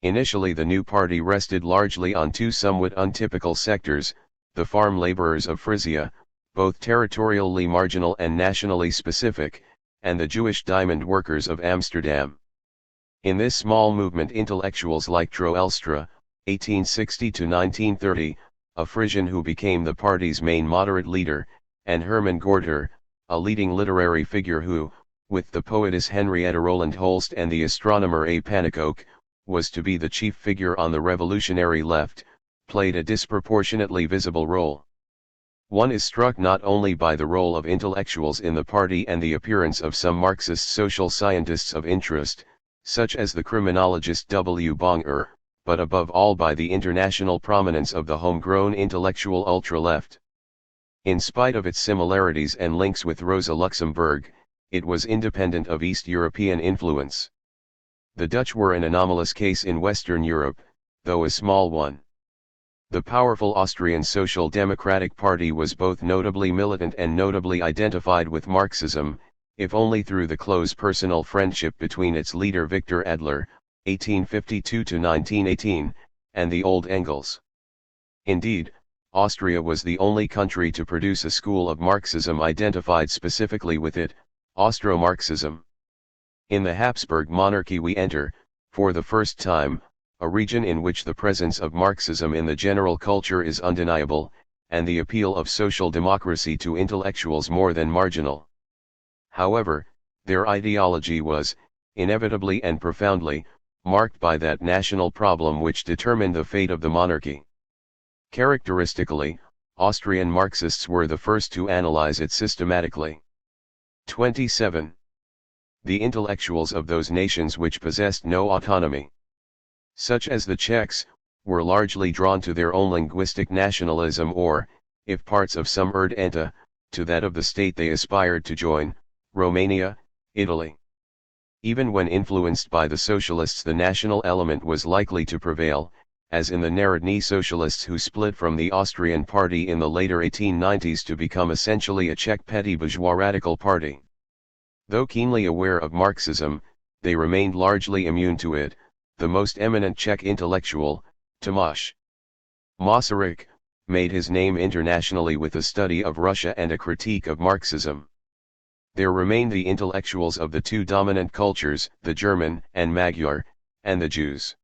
Initially the new party rested largely on two somewhat untypical sectors, the farm laborers of Frisia, both territorially marginal and nationally specific, and the Jewish diamond workers of Amsterdam. In this small movement intellectuals like Tro Elstra, 1860–1930, a Frisian who became the party's main moderate leader, and Herman Gorter, a leading literary figure who, with the poetess Henrietta Roland Holst and the astronomer A. Panicoke, was to be the chief figure on the revolutionary left, played a disproportionately visible role. One is struck not only by the role of intellectuals in the party and the appearance of some Marxist social scientists of interest, such as the criminologist W. Bonger, but above all by the international prominence of the homegrown intellectual ultra-left. In spite of its similarities and links with Rosa Luxemburg, it was independent of East European influence. The Dutch were an anomalous case in Western Europe, though a small one. The powerful Austrian Social Democratic Party was both notably militant and notably identified with Marxism, if only through the close personal friendship between its leader Victor Adler, 1852–1918, and the old Engels. Indeed, Austria was the only country to produce a school of Marxism identified specifically with it, Austro-Marxism. In the Habsburg monarchy we enter, for the first time, a region in which the presence of Marxism in the general culture is undeniable, and the appeal of social democracy to intellectuals more than marginal. However, their ideology was, inevitably and profoundly, marked by that national problem which determined the fate of the monarchy. Characteristically, Austrian Marxists were the first to analyze it systematically. 27. The intellectuals of those nations which possessed no autonomy, such as the Czechs, were largely drawn to their own linguistic nationalism or, if parts of some Erdente, to that of the state they aspired to join, Romania, Italy. Even when influenced by the socialists, the national element was likely to prevail, as in the Narodni socialists who split from the Austrian party in the later 1890s to become essentially a Czech petty bourgeois radical party. Though keenly aware of Marxism, they remained largely immune to it. The most eminent Czech intellectual, Tomáš Masaryk, made his name internationally with a study of Russia and a critique of Marxism. There remained the intellectuals of the two dominant cultures, the German and Magyar, and the Jews.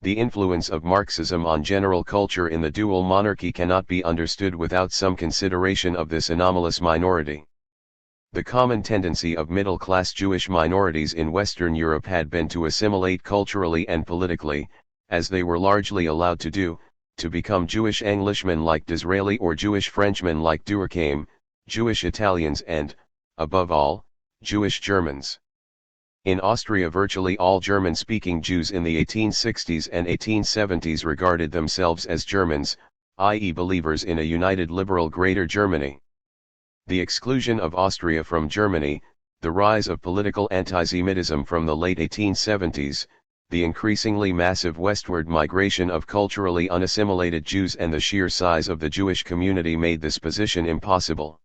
The influence of Marxism on general culture in the dual monarchy cannot be understood without some consideration of this anomalous minority. The common tendency of middle-class Jewish minorities in Western Europe had been to assimilate culturally and politically, as they were largely allowed to do, to become Jewish Englishmen like Disraeli or Jewish Frenchmen like Durkheim, Jewish Italians and, above all, Jewish Germans. In Austria virtually all German-speaking Jews in the 1860s and 1870s regarded themselves as Germans, i.e. believers in a united liberal Greater Germany. The exclusion of Austria from Germany, the rise of political antisemitism from the late 1870s, the increasingly massive westward migration of culturally unassimilated Jews and the sheer size of the Jewish community made this position impossible.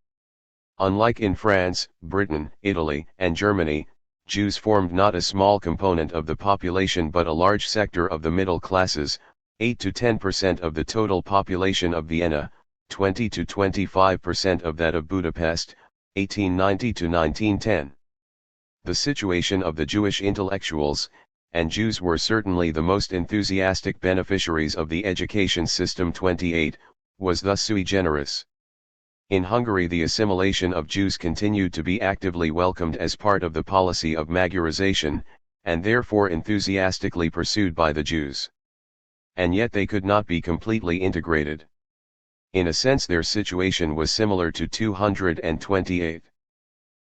Unlike in France, Britain, Italy, and Germany, Jews formed not a small component of the population but a large sector of the middle classes, 8 to 10% of the total population of Vienna, 20 to 25% of that of Budapest, 1890 to 1910. The situation of the Jewish intellectuals, and Jews were certainly the most enthusiastic beneficiaries of the education system 28, was thus sui generis. In Hungary the assimilation of Jews continued to be actively welcomed as part of the policy of Magyarization, and therefore enthusiastically pursued by the Jews. And yet they could not be completely integrated. In a sense their situation was similar to 228.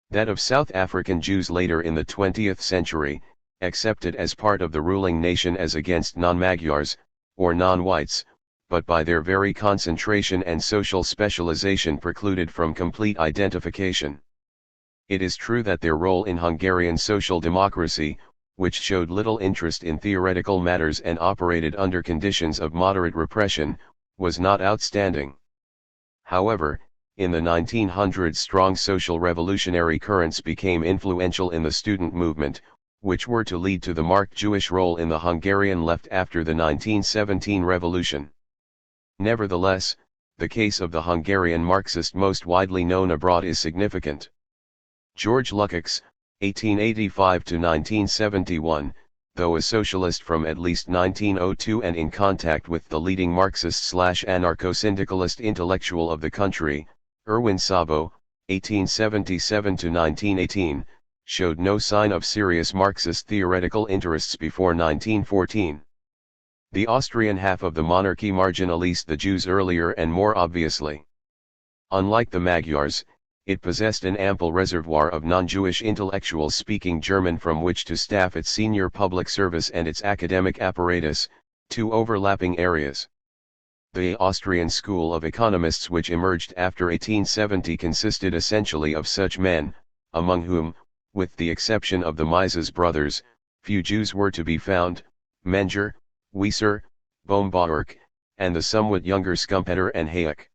That of South African Jews later in the 20th century, accepted as part of the ruling nation as against non-Magyars, or non-whites, but by their very concentration and social specialization precluded from complete identification. It is true that their role in Hungarian social democracy, which showed little interest in theoretical matters and operated under conditions of moderate repression, was not outstanding. However, in the 1900s strong social revolutionary currents became influential in the student movement, which were to lead to the marked Jewish role in the Hungarian left after the 1917 revolution. Nevertheless, the case of the Hungarian Marxist most widely known abroad is significant. George Lukács, 1885–1971, though a socialist from at least 1902 and in contact with the leading Marxist/anarcho-syndicalist intellectual of the country, Erwin Szabó, 1877–1918, showed no sign of serious Marxist theoretical interests before 1914. The Austrian half of the monarchy marginalized the Jews earlier and more obviously. Unlike the Magyars, it possessed an ample reservoir of non-Jewish intellectuals speaking German from which to staff its senior public service and its academic apparatus, two overlapping areas. The Austrian school of economists which emerged after 1870 consisted essentially of such men, among whom, with the exception of the Mises brothers, few Jews were to be found: Menger, Wieser, Baumgartner, and the somewhat younger Schumpeter and Hayek.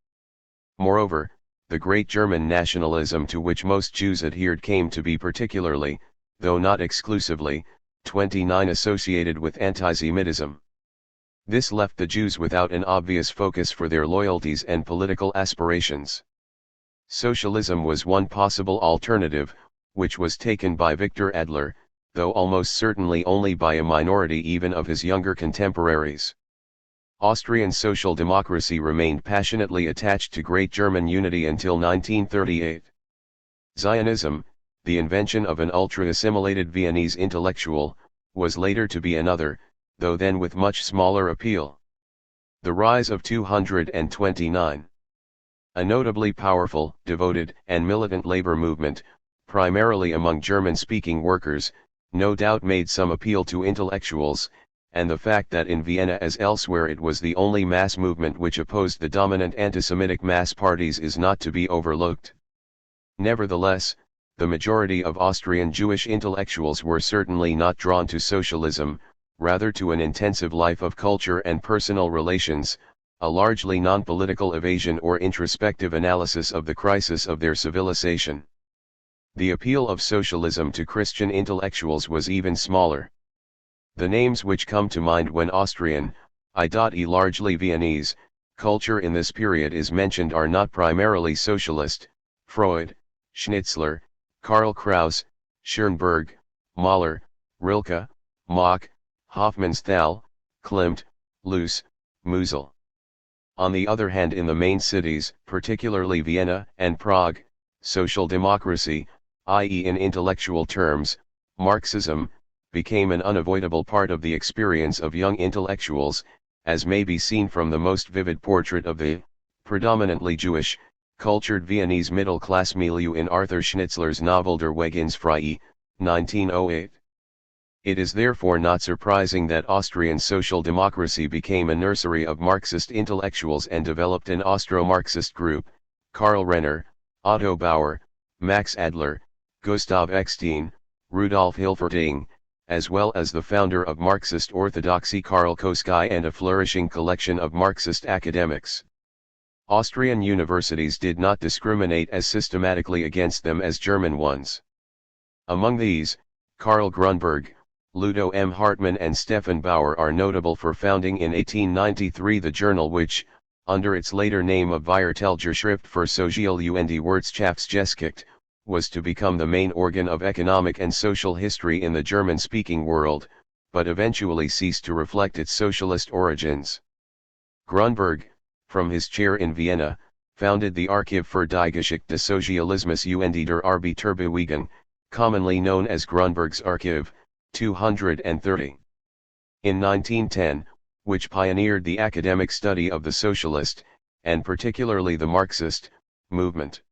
Moreover, the great German nationalism to which most Jews adhered came to be particularly, though not exclusively, associated with anti-Semitism. This left the Jews without an obvious focus for their loyalties and political aspirations. Socialism was one possible alternative, which was taken by Victor Adler, though almost certainly only by a minority even of his younger contemporaries. Austrian social democracy remained passionately attached to Great German unity until 1938. Zionism, the invention of an ultra-assimilated Viennese intellectual, was later to be another, though then with much smaller appeal. The rise of 229. A notably powerful, devoted, and militant labor movement, primarily among German-speaking workers, no doubt made some appeal to intellectuals, and the fact that in Vienna as elsewhere it was the only mass movement which opposed the dominant anti-Semitic mass parties is not to be overlooked. Nevertheless, the majority of Austrian Jewish intellectuals were certainly not drawn to socialism, rather to an intensive life of culture and personal relations, a largely non-political evasion or introspective analysis of the crisis of their civilization. The appeal of socialism to Christian intellectuals was even smaller. The names which come to mind when Austrian, i.e. largely Viennese, culture in this period is mentioned are not primarily socialist: Freud, Schnitzler, Karl Kraus, Schoenberg, Mahler, Rilke, Mach, Hofmannsthal, Klimt, Luce, Musil. On the other hand, in the main cities, particularly Vienna and Prague, social democracy, i.e. in intellectual terms, Marxism, became an unavoidable part of the experience of young intellectuals, as may be seen from the most vivid portrait of the, predominantly Jewish, cultured Viennese middle-class milieu in Arthur Schnitzler's novel Der Weg ins Freie, 1908. It is therefore not surprising that Austrian social democracy became a nursery of Marxist intellectuals and developed an Austro-Marxist group: Karl Renner, Otto Bauer, Max Adler, Gustav Eckstein, Rudolf Hilferding, as well as the founder of Marxist orthodoxy Karl Koski and a flourishing collection of Marxist academics. Austrian universities did not discriminate as systematically against them as German ones. Among these, Karl Grunberg, Ludo M. Hartmann and Stefan Bauer are notable for founding in 1893 the journal which, under its later name of Viertelgeschrift für Soziale und Wirtschaftsgeschichte, was to become the main organ of economic and social history in the German-speaking world, but eventually ceased to reflect its socialist origins. Grunberg, from his chair in Vienna, founded the Archiv für die Geschichte des Sozialismus und der Arbeiterbewegung, commonly known as Grunberg's Archiv, 230. In 1910, which pioneered the academic study of the socialist, and particularly the Marxist, movement.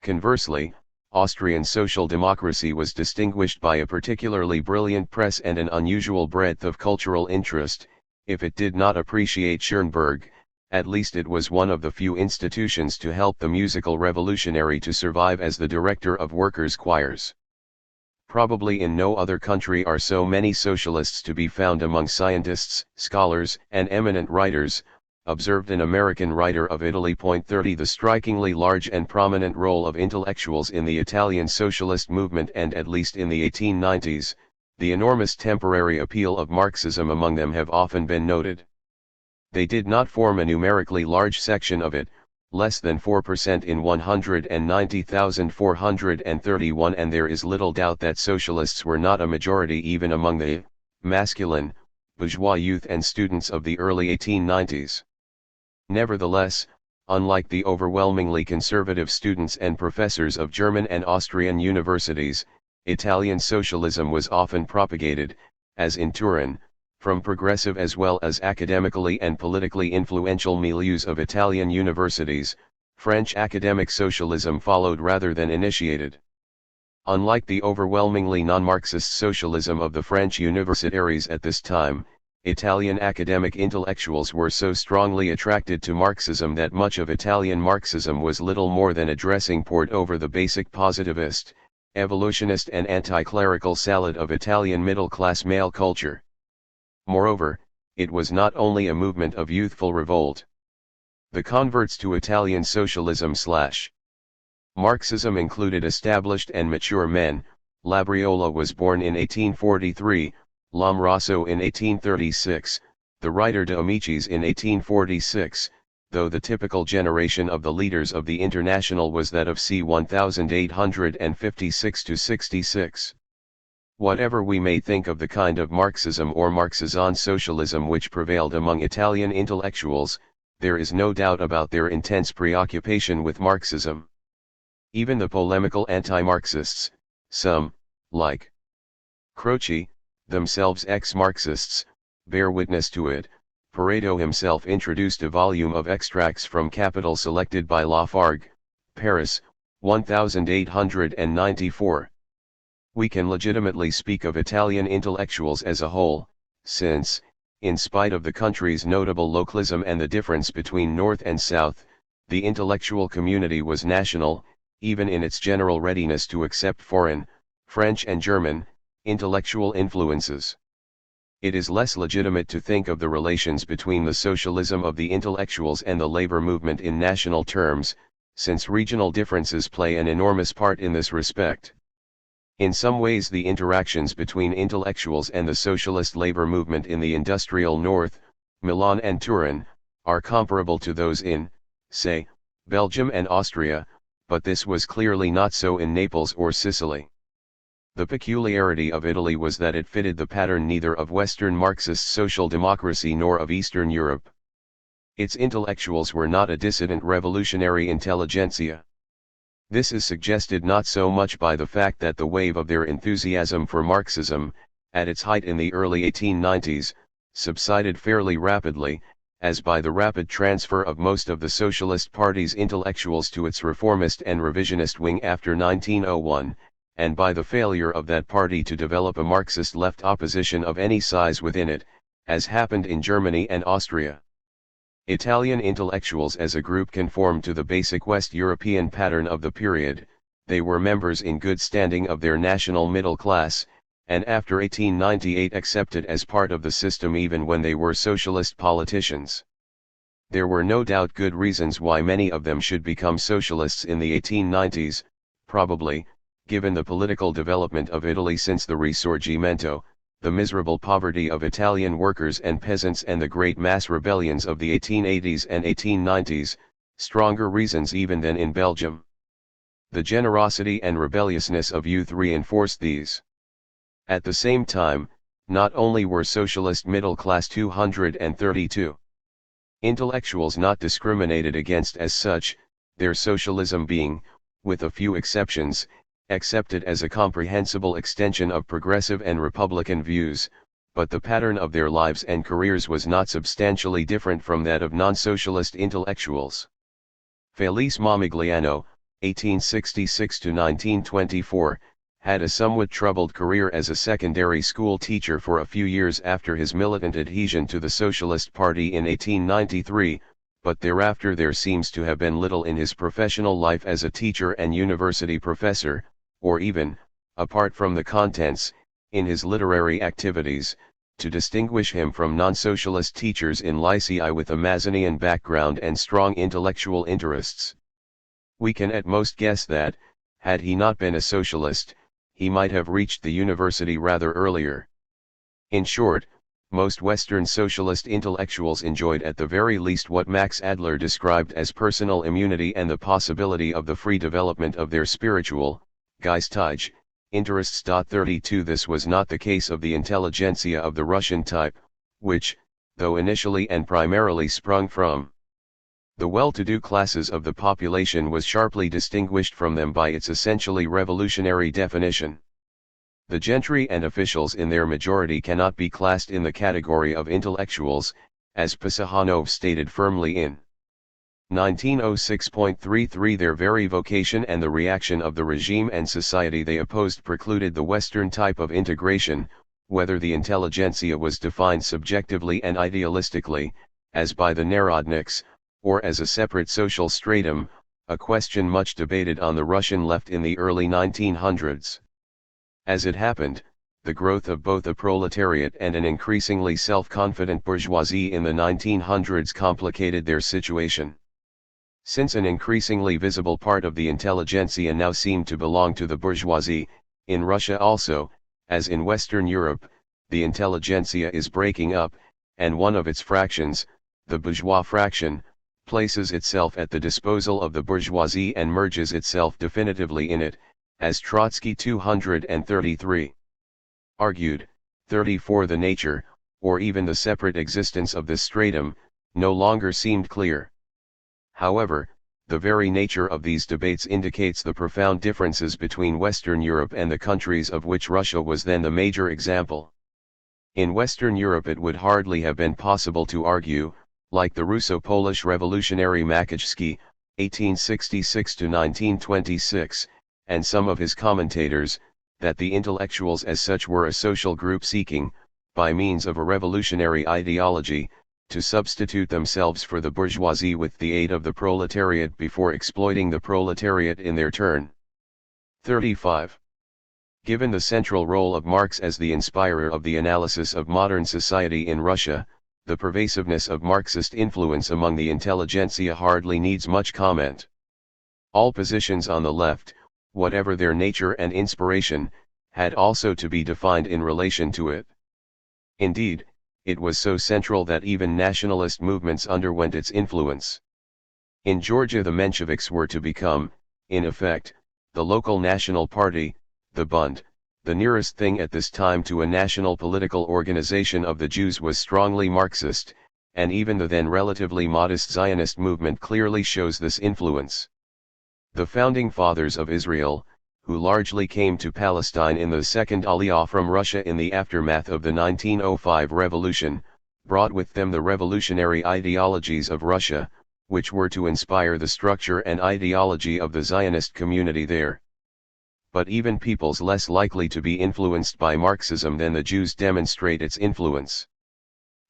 Conversely, Austrian social democracy was distinguished by a particularly brilliant press and an unusual breadth of cultural interest. If it did not appreciate Schoenberg, at least it was one of the few institutions to help the musical revolutionary to survive as the director of workers' choirs. Probably in no other country are so many socialists to be found among scientists, scholars, and eminent writers, observed an American writer of Italy. 30 The strikingly large and prominent role of intellectuals in the Italian socialist movement and at least in the 1890s, The enormous temporary appeal of Marxism among them have often been noted. They did not form a numerically large section of it, less than 4% in 190,431, and there is little doubt that socialists were not a majority even among the masculine, bourgeois youth and students of the early 1890s. Nevertheless, unlike the overwhelmingly conservative students and professors of German and Austrian universities, Italian socialism was often propagated, as in Turin, from progressive as well as academically and politically influential milieus of Italian universities. French academic socialism followed rather than initiated. Unlike the overwhelmingly non-Marxist socialism of the French universitaries at this time, Italian academic intellectuals were so strongly attracted to Marxism that much of Italian Marxism was little more than a dressing poured over the basic positivist, evolutionist and anti-clerical salad of Italian middle-class male culture. Moreover, it was not only a movement of youthful revolt. The converts to Italian socialism / Marxism included established and mature men. Labriola was born in 1843, Lombroso in 1836, the writer De Amicis in 1846, though the typical generation of the leaders of the International was that of c. 1856 to 66. Whatever we may think of the kind of Marxism or Marxist socialism which prevailed among Italian intellectuals, there is no doubt about their intense preoccupation with Marxism. Even the polemical anti-Marxists, some, like Croce, themselves ex-Marxists, bear witness to it. Pareto himself introduced a volume of extracts from Capital selected by Lafargue, Paris, 1894. We can legitimately speak of Italian intellectuals as a whole, since, in spite of the country's notable localism and the difference between North and South, the intellectual community was national, even in its general readiness to accept foreign, French and German, intellectual influences. It is less legitimate to think of the relations between the socialism of the intellectuals and the labor movement in national terms, since regional differences play an enormous part in this respect. In some ways the interactions between intellectuals and the socialist labor movement in the industrial North, Milan and Turin, are comparable to those in, say, Belgium and Austria, but this was clearly not so in Naples or Sicily. The peculiarity of Italy was that it fitted the pattern neither of Western Marxist social democracy nor of Eastern Europe. Its intellectuals were not a dissident revolutionary intelligentsia. This is suggested not so much by the fact that the wave of their enthusiasm for Marxism, at its height in the early 1890s, subsided fairly rapidly, as by the rapid transfer of most of the Socialist Party's intellectuals to its reformist and revisionist wing after 1901, and by the failure of that party to develop a Marxist left opposition of any size within it, as happened in Germany and Austria. Italian intellectuals as a group conformed to the basic West European pattern of the period. They were members in good standing of their national middle class, and after 1898 accepted as part of the system even when they were socialist politicians. There were no doubt good reasons why many of them should become socialists in the 1890s, probably, given the political development of Italy since the Risorgimento, the miserable poverty of Italian workers and peasants and the great mass rebellions of the 1880s and 1890s, stronger reasons even than in Belgium. The generosity and rebelliousness of youth reinforced these. At the same time, not only were socialist middle class 232 intellectuals not discriminated against as such, their socialism being, with a few exceptions, accepted as a comprehensible extension of progressive and republican views, but the pattern of their lives and careers was not substantially different from that of non-socialist intellectuals. Felice Momigliano, 1866–1924, had a somewhat troubled career as a secondary school teacher for a few years after his militant adhesion to the Socialist Party in 1893, but thereafter there seems to have been little in his professional life as a teacher and university professor, or even, apart from the contents, in his literary activities, to distinguish him from non-socialist teachers in lycei with a Mazzinian background and strong intellectual interests. We can at most guess that, had he not been a socialist, he might have reached the university rather earlier. In short, most Western socialist intellectuals enjoyed at the very least what Max Adler described as personal immunity and the possibility of the free development of their spiritual, geistige, interests. 32 This was not the case of the intelligentsia of the Russian type, which, though initially and primarily sprung from the well-to-do classes of the population, was sharply distinguished from them by its essentially revolutionary definition. The gentry and officials in their majority cannot be classed in the category of intellectuals, as Pisahanov stated firmly in 1906.33. Their very vocation and the reaction of the regime and society they opposed precluded the Western type of integration, whether the intelligentsia was defined subjectively and idealistically, as by the Narodniks, or as a separate social stratum, a question much debated on the Russian left in the early 1900s. As it happened, the growth of both a proletariat and an increasingly self-confident bourgeoisie in the 1900s complicated their situation. Since an increasingly visible part of the intelligentsia now seemed to belong to the bourgeoisie, in Russia also, as in Western Europe, the intelligentsia is breaking up, and one of its fractions, the bourgeois fraction, places itself at the disposal of the bourgeoisie and merges itself definitively in it, as Trotsky 233 argued. 34 The nature, or even the separate existence of this stratum, no longer seemed clear. However, the very nature of these debates indicates the profound differences between Western Europe and the countries of which Russia was then the major example. In Western Europe it would hardly have been possible to argue, like the Russo-Polish revolutionary Makachski, 1866–1926, and some of his commentators, that the intellectuals as such were a social group seeking, by means of a revolutionary ideology, to substitute themselves for the bourgeoisie with the aid of the proletariat before exploiting the proletariat in their turn. 35. Given the central role of Marx as the inspirer of the analysis of modern society in Russia, the pervasiveness of Marxist influence among the intelligentsia hardly needs much comment. All positions on the left, whatever their nature and inspiration, had also to be defined in relation to it. Indeed, it was so central that even nationalist movements underwent its influence. In Georgia the Mensheviks were to become, in effect, the local national party, the Bund. The nearest thing at this time to a national political organization of the Jews was strongly Marxist, and even the then relatively modest Zionist movement clearly shows this influence. The founding fathers of Israel, who largely came to Palestine in the second Aliyah from Russia in the aftermath of the 1905 revolution, brought with them the revolutionary ideologies of Russia, which were to inspire the structure and ideology of the Zionist community there. But even peoples less likely to be influenced by Marxism than the Jews demonstrate its influence.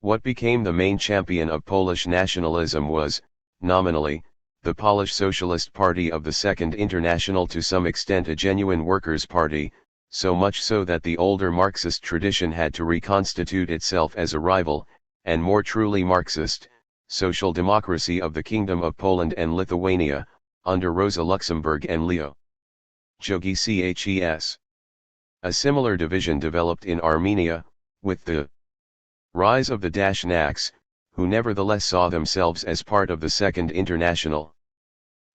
What became the main champion of Polish nationalism was, nominally, the Polish Socialist Party of the Second International, to some extent a genuine workers' party, so much so that the older Marxist tradition had to reconstitute itself as a rival, and more truly Marxist, social democracy of the Kingdom of Poland and Lithuania, under Rosa Luxemburg and Leo Jogi Ces. A similar division developed in Armenia, with the rise of the Dashnaks, who nevertheless saw themselves as part of the Second International.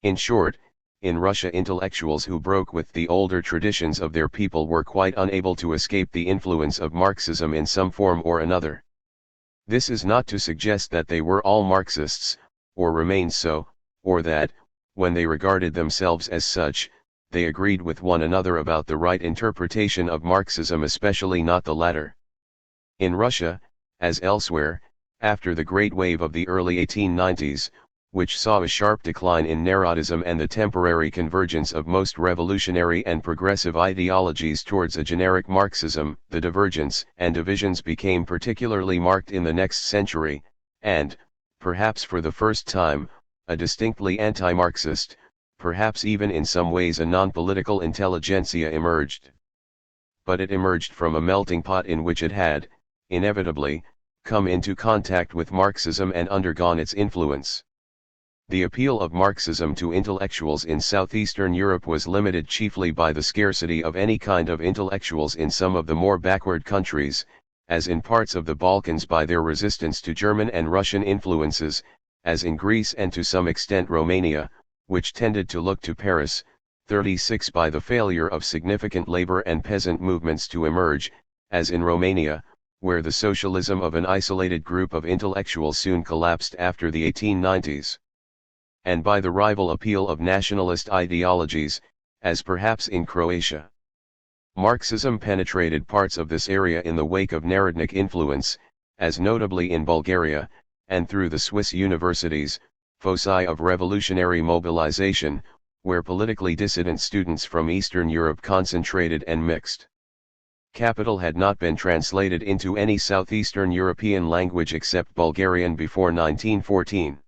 In short, in Russia intellectuals who broke with the older traditions of their people were quite unable to escape the influence of Marxism in some form or another. This is not to suggest that they were all Marxists, or remained so, or that, when they regarded themselves as such, they agreed with one another about the right interpretation of Marxism, especially not the latter. In Russia, as elsewhere, after the great wave of the early 1890s, which saw a sharp decline in Narodism and the temporary convergence of most revolutionary and progressive ideologies towards a generic Marxism, the divergence and divisions became particularly marked in the next century, and, perhaps for the first time, a distinctly anti-Marxist, perhaps even in some ways a non-political intelligentsia emerged. But it emerged from a melting pot in which it had, inevitably, come into contact with Marxism and undergone its influence. The appeal of Marxism to intellectuals in southeastern Europe was limited chiefly by the scarcity of any kind of intellectuals in some of the more backward countries, as in parts of the Balkans by their resistance to German and Russian influences, as in Greece and to some extent Romania, which tended to look to Paris. 36 By the failure of significant labor and peasant movements to emerge, as in Romania, where the socialism of an isolated group of intellectuals soon collapsed after the 1890s. And by the rival appeal of nationalist ideologies, as perhaps in Croatia. Marxism penetrated parts of this area in the wake of Narodnik influence, as notably in Bulgaria, and through the Swiss universities, foci of revolutionary mobilization, where politically dissident students from Eastern Europe concentrated and mixed. Capital had not been translated into any Southeastern European language except Bulgarian before 1914.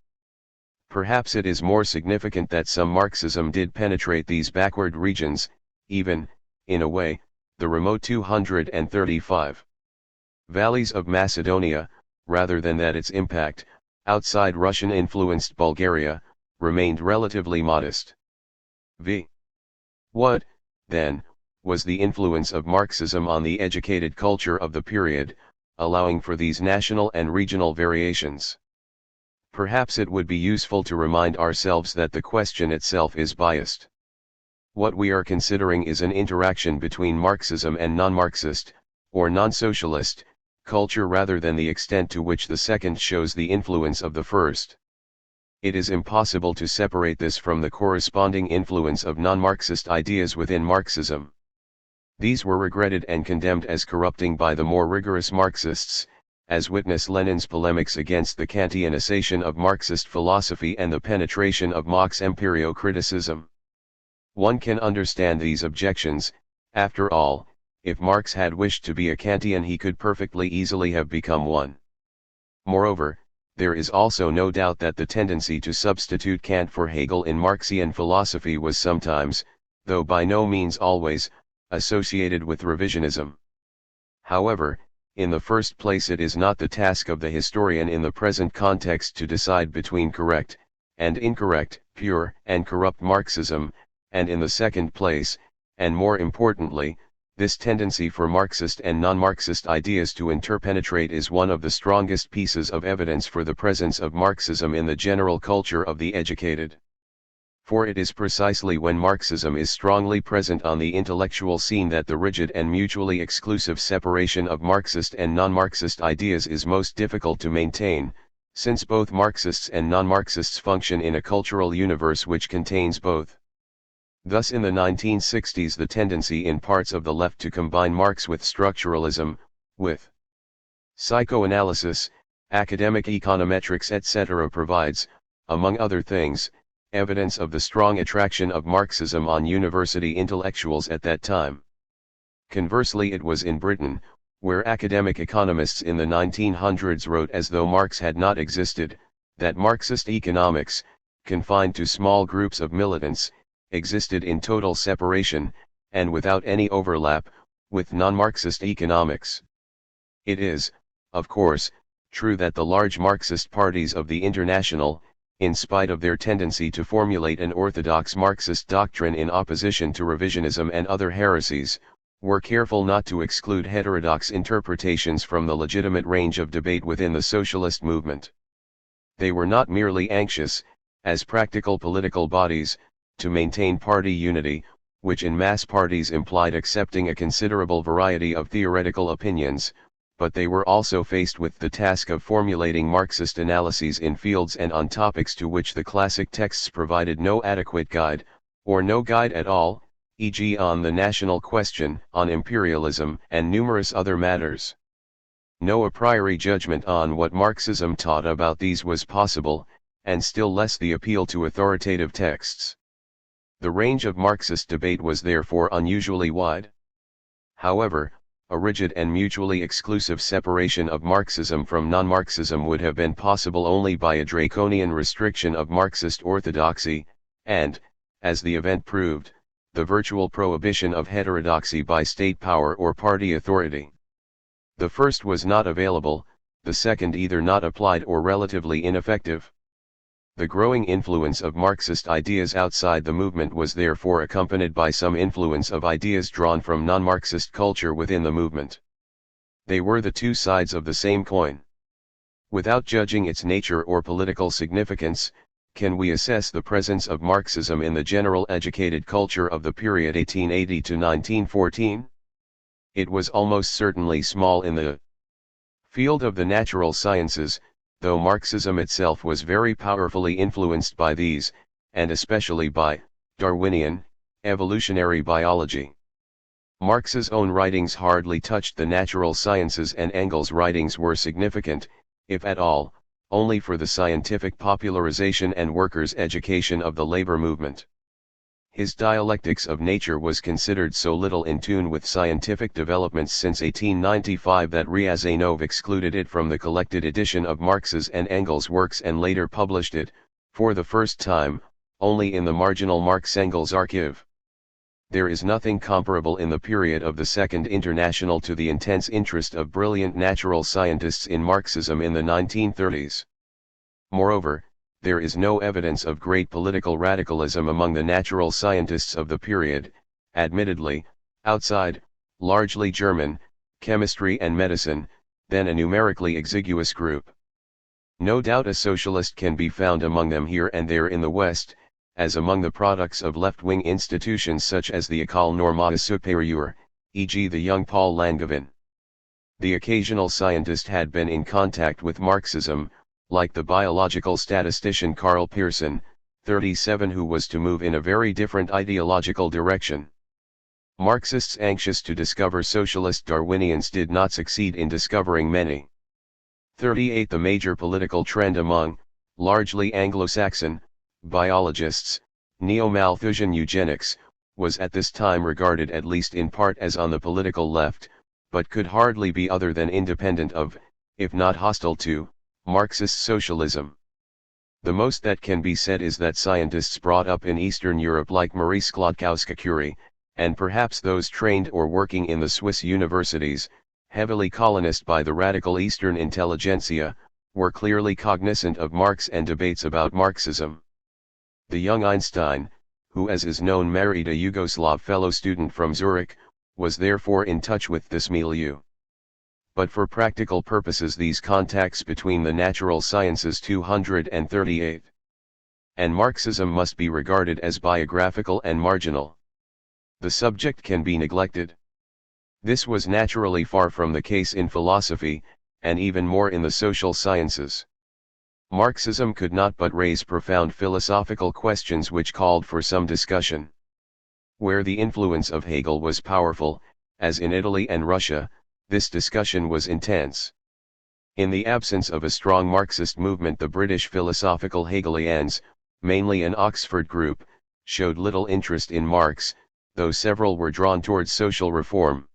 Perhaps it is more significant that some Marxism did penetrate these backward regions, even, in a way, the remote 235 valleys of Macedonia, rather than that its impact, outside Russian-influenced Bulgaria, remained relatively modest. What, then, was the influence of Marxism on the educated culture of the period, allowing for these national and regional variations? Perhaps it would be useful to remind ourselves that the question itself is biased. What we are considering is an interaction between Marxism and non-Marxist, or non-socialist, culture rather than the extent to which the second shows the influence of the first. It is impossible to separate this from the corresponding influence of non-Marxist ideas within Marxism. These were regretted and condemned as corrupting by the more rigorous Marxists, as witness Lenin's polemics against the Kantianization of Marxist philosophy and the penetration of Marx empirio-criticism. One can understand these objections. After all, if Marx had wished to be a Kantian, he could perfectly easily have become one. Moreover, there is also no doubt that the tendency to substitute Kant for Hegel in Marxian philosophy was sometimes, though by no means always, associated with revisionism. However, in the first place, it is not the task of the historian in the present context to decide between correct and incorrect, pure and corrupt Marxism, and in the second place, and more importantly, this tendency for Marxist and non-Marxist ideas to interpenetrate is one of the strongest pieces of evidence for the presence of Marxism in the general culture of the educated. For it is precisely when Marxism is strongly present on the intellectual scene that the rigid and mutually exclusive separation of Marxist and non-Marxist ideas is most difficult to maintain, since both Marxists and non-Marxists function in a cultural universe which contains both. Thus in the 1960s the tendency in parts of the left to combine Marx with structuralism, with psychoanalysis, academic econometrics etc. provides, among other things, evidence of the strong attraction of Marxism on university intellectuals at that time. Conversely, it was in Britain, where academic economists in the 1900s wrote as though Marx had not existed, that Marxist economics, confined to small groups of militants, existed in total separation, and without any overlap, with non-Marxist economics. It is, of course, true that the large Marxist parties of the International, in spite of their tendency to formulate an orthodox Marxist doctrine in opposition to revisionism and other heresies, were careful not to exclude heterodox interpretations from the legitimate range of debate within the socialist movement. They were not merely anxious, as practical political bodies, to maintain party unity, which in mass parties implied accepting a considerable variety of theoretical opinions, but they were also faced with the task of formulating Marxist analyses in fields and on topics to which the classic texts provided no adequate guide, or no guide at all, e.g. on the national question, on imperialism, and numerous other matters. No a priori judgment on what Marxism taught about these was possible, and still less the appeal to authoritative texts. The range of Marxist debate was therefore unusually wide. However, a rigid and mutually exclusive separation of Marxism from non-Marxism would have been possible only by a draconian restriction of Marxist orthodoxy, and, as the event proved, the virtual prohibition of heterodoxy by state power or party authority. The first was not available, the second either not applied or relatively ineffective. The growing influence of Marxist ideas outside the movement was therefore accompanied by some influence of ideas drawn from non-Marxist culture within the movement. They were the two sides of the same coin. Without judging its nature or political significance, can we assess the presence of Marxism in the general educated culture of the period 1880 to 1914? It was almost certainly small in the field of the natural sciences, though Marxism itself was very powerfully influenced by these, and especially by Darwinian, evolutionary biology. Marx's own writings hardly touched the natural sciences, and Engels' writings were significant, if at all, only for the scientific popularization and workers' education of the labor movement. His Dialectics of Nature was considered so little in tune with scientific developments since 1895 that Ryazanov excluded it from the collected edition of Marx's and Engels' works and later published it, for the first time, only in the marginal Marx-Engels archive. There is nothing comparable in the period of the Second International to the intense interest of brilliant natural scientists in Marxism in the 1930s. Moreover, there is no evidence of great political radicalism among the natural scientists of the period, admittedly, outside, largely German, chemistry and medicine, then a numerically exiguous group. No doubt a socialist can be found among them here and there in the West, as among the products of left-wing institutions such as the École Normale Supérieure, e.g. the young Paul Langevin. The occasional scientist had been in contact with Marxism, like the biological statistician Karl Pearson, 37, who was to move in a very different ideological direction. Marxists anxious to discover socialist Darwinians did not succeed in discovering many. 38 The major political trend among, largely Anglo-Saxon, biologists, neo-Malthusian eugenics, was at this time regarded at least in part as on the political left, but could hardly be other than independent of, if not hostile to, Marxist socialism. The most that can be said is that scientists brought up in Eastern Europe like Marie Sklodkowska-Curie, and perhaps those trained or working in the Swiss universities, heavily colonized by the radical Eastern intelligentsia, were clearly cognizant of Marx and debates about Marxism. The young Einstein, who as is known married a Yugoslav fellow student from Zurich, was therefore in touch with this milieu. But for practical purposes these contacts between the natural sciences 238 and Marxism must be regarded as biographical and marginal. The subject can be neglected. This was naturally far from the case in philosophy, and even more in the social sciences. Marxism could not but raise profound philosophical questions which called for some discussion. Where the influence of Hegel was powerful, as in Italy and Russia, this discussion was intense. In the absence of a strong Marxist movement, the British philosophical Hegelians, mainly an Oxford group, showed little interest in Marx, though several were drawn towards social reform.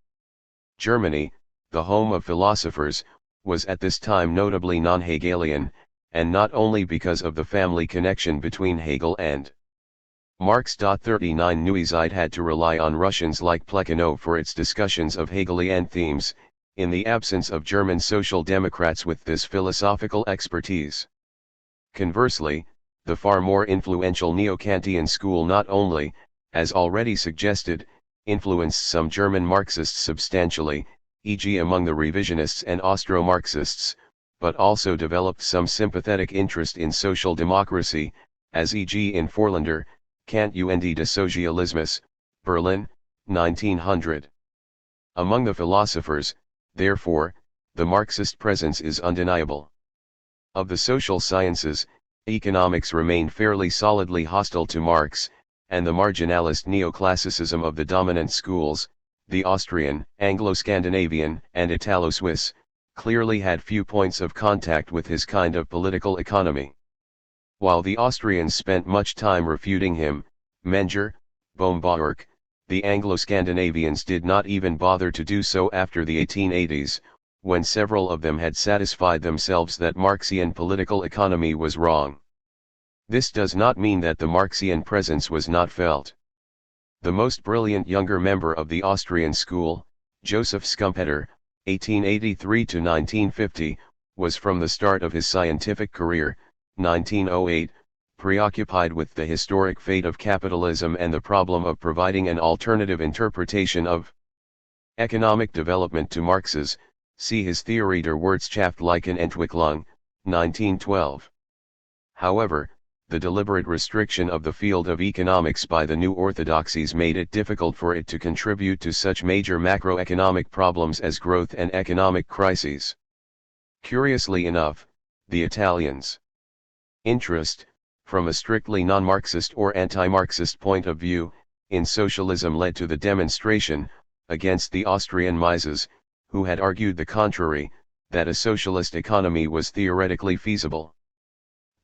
Germany, the home of philosophers, was at this time notably non-Hegelian, and not only because of the family connection between Hegel and Marx. 39 Neueside had to rely on Russians like Plekhanov for its discussions of Hegelian themes, in the absence of German social democrats with this philosophical expertise. Conversely, the far more influential Neo-Kantian school not only, as already suggested, influenced some German Marxists substantially, e.g. among the revisionists and Austro-Marxists, but also developed some sympathetic interest in social democracy, as e.g. in Forlander, Kant und des Sozialismus, Berlin, 1900. Among the philosophers, therefore, the Marxist presence is undeniable. Of the social sciences, economics remained fairly solidly hostile to Marx, and the marginalist neoclassicism of the dominant schools, the Austrian, Anglo-Scandinavian, and Italo-Swiss, clearly had few points of contact with his kind of political economy. While the Austrians spent much time refuting him, Menger, Bohm-Bawerk, the Anglo-Scandinavians did not even bother to do so after the 1880s, when several of them had satisfied themselves that Marxian political economy was wrong. This does not mean that the Marxian presence was not felt. The most brilliant younger member of the Austrian school, Joseph Schumpeter, 1883 to 1950, was from the start of his scientific career, 1908, preoccupied with the historic fate of capitalism and the problem of providing an alternative interpretation of economic development to Marx's, see his Theorie der wirtschaftlichen Entwicklung, 1912. However, the deliberate restriction of the field of economics by the new orthodoxies made it difficult for it to contribute to such major macroeconomic problems as growth and economic crises. Curiously enough, the Italians' interest, from a strictly non-Marxist or anti-Marxist point of view, in socialism led to the demonstration, against the Austrian Mises, who had argued the contrary, that a socialist economy was theoretically feasible.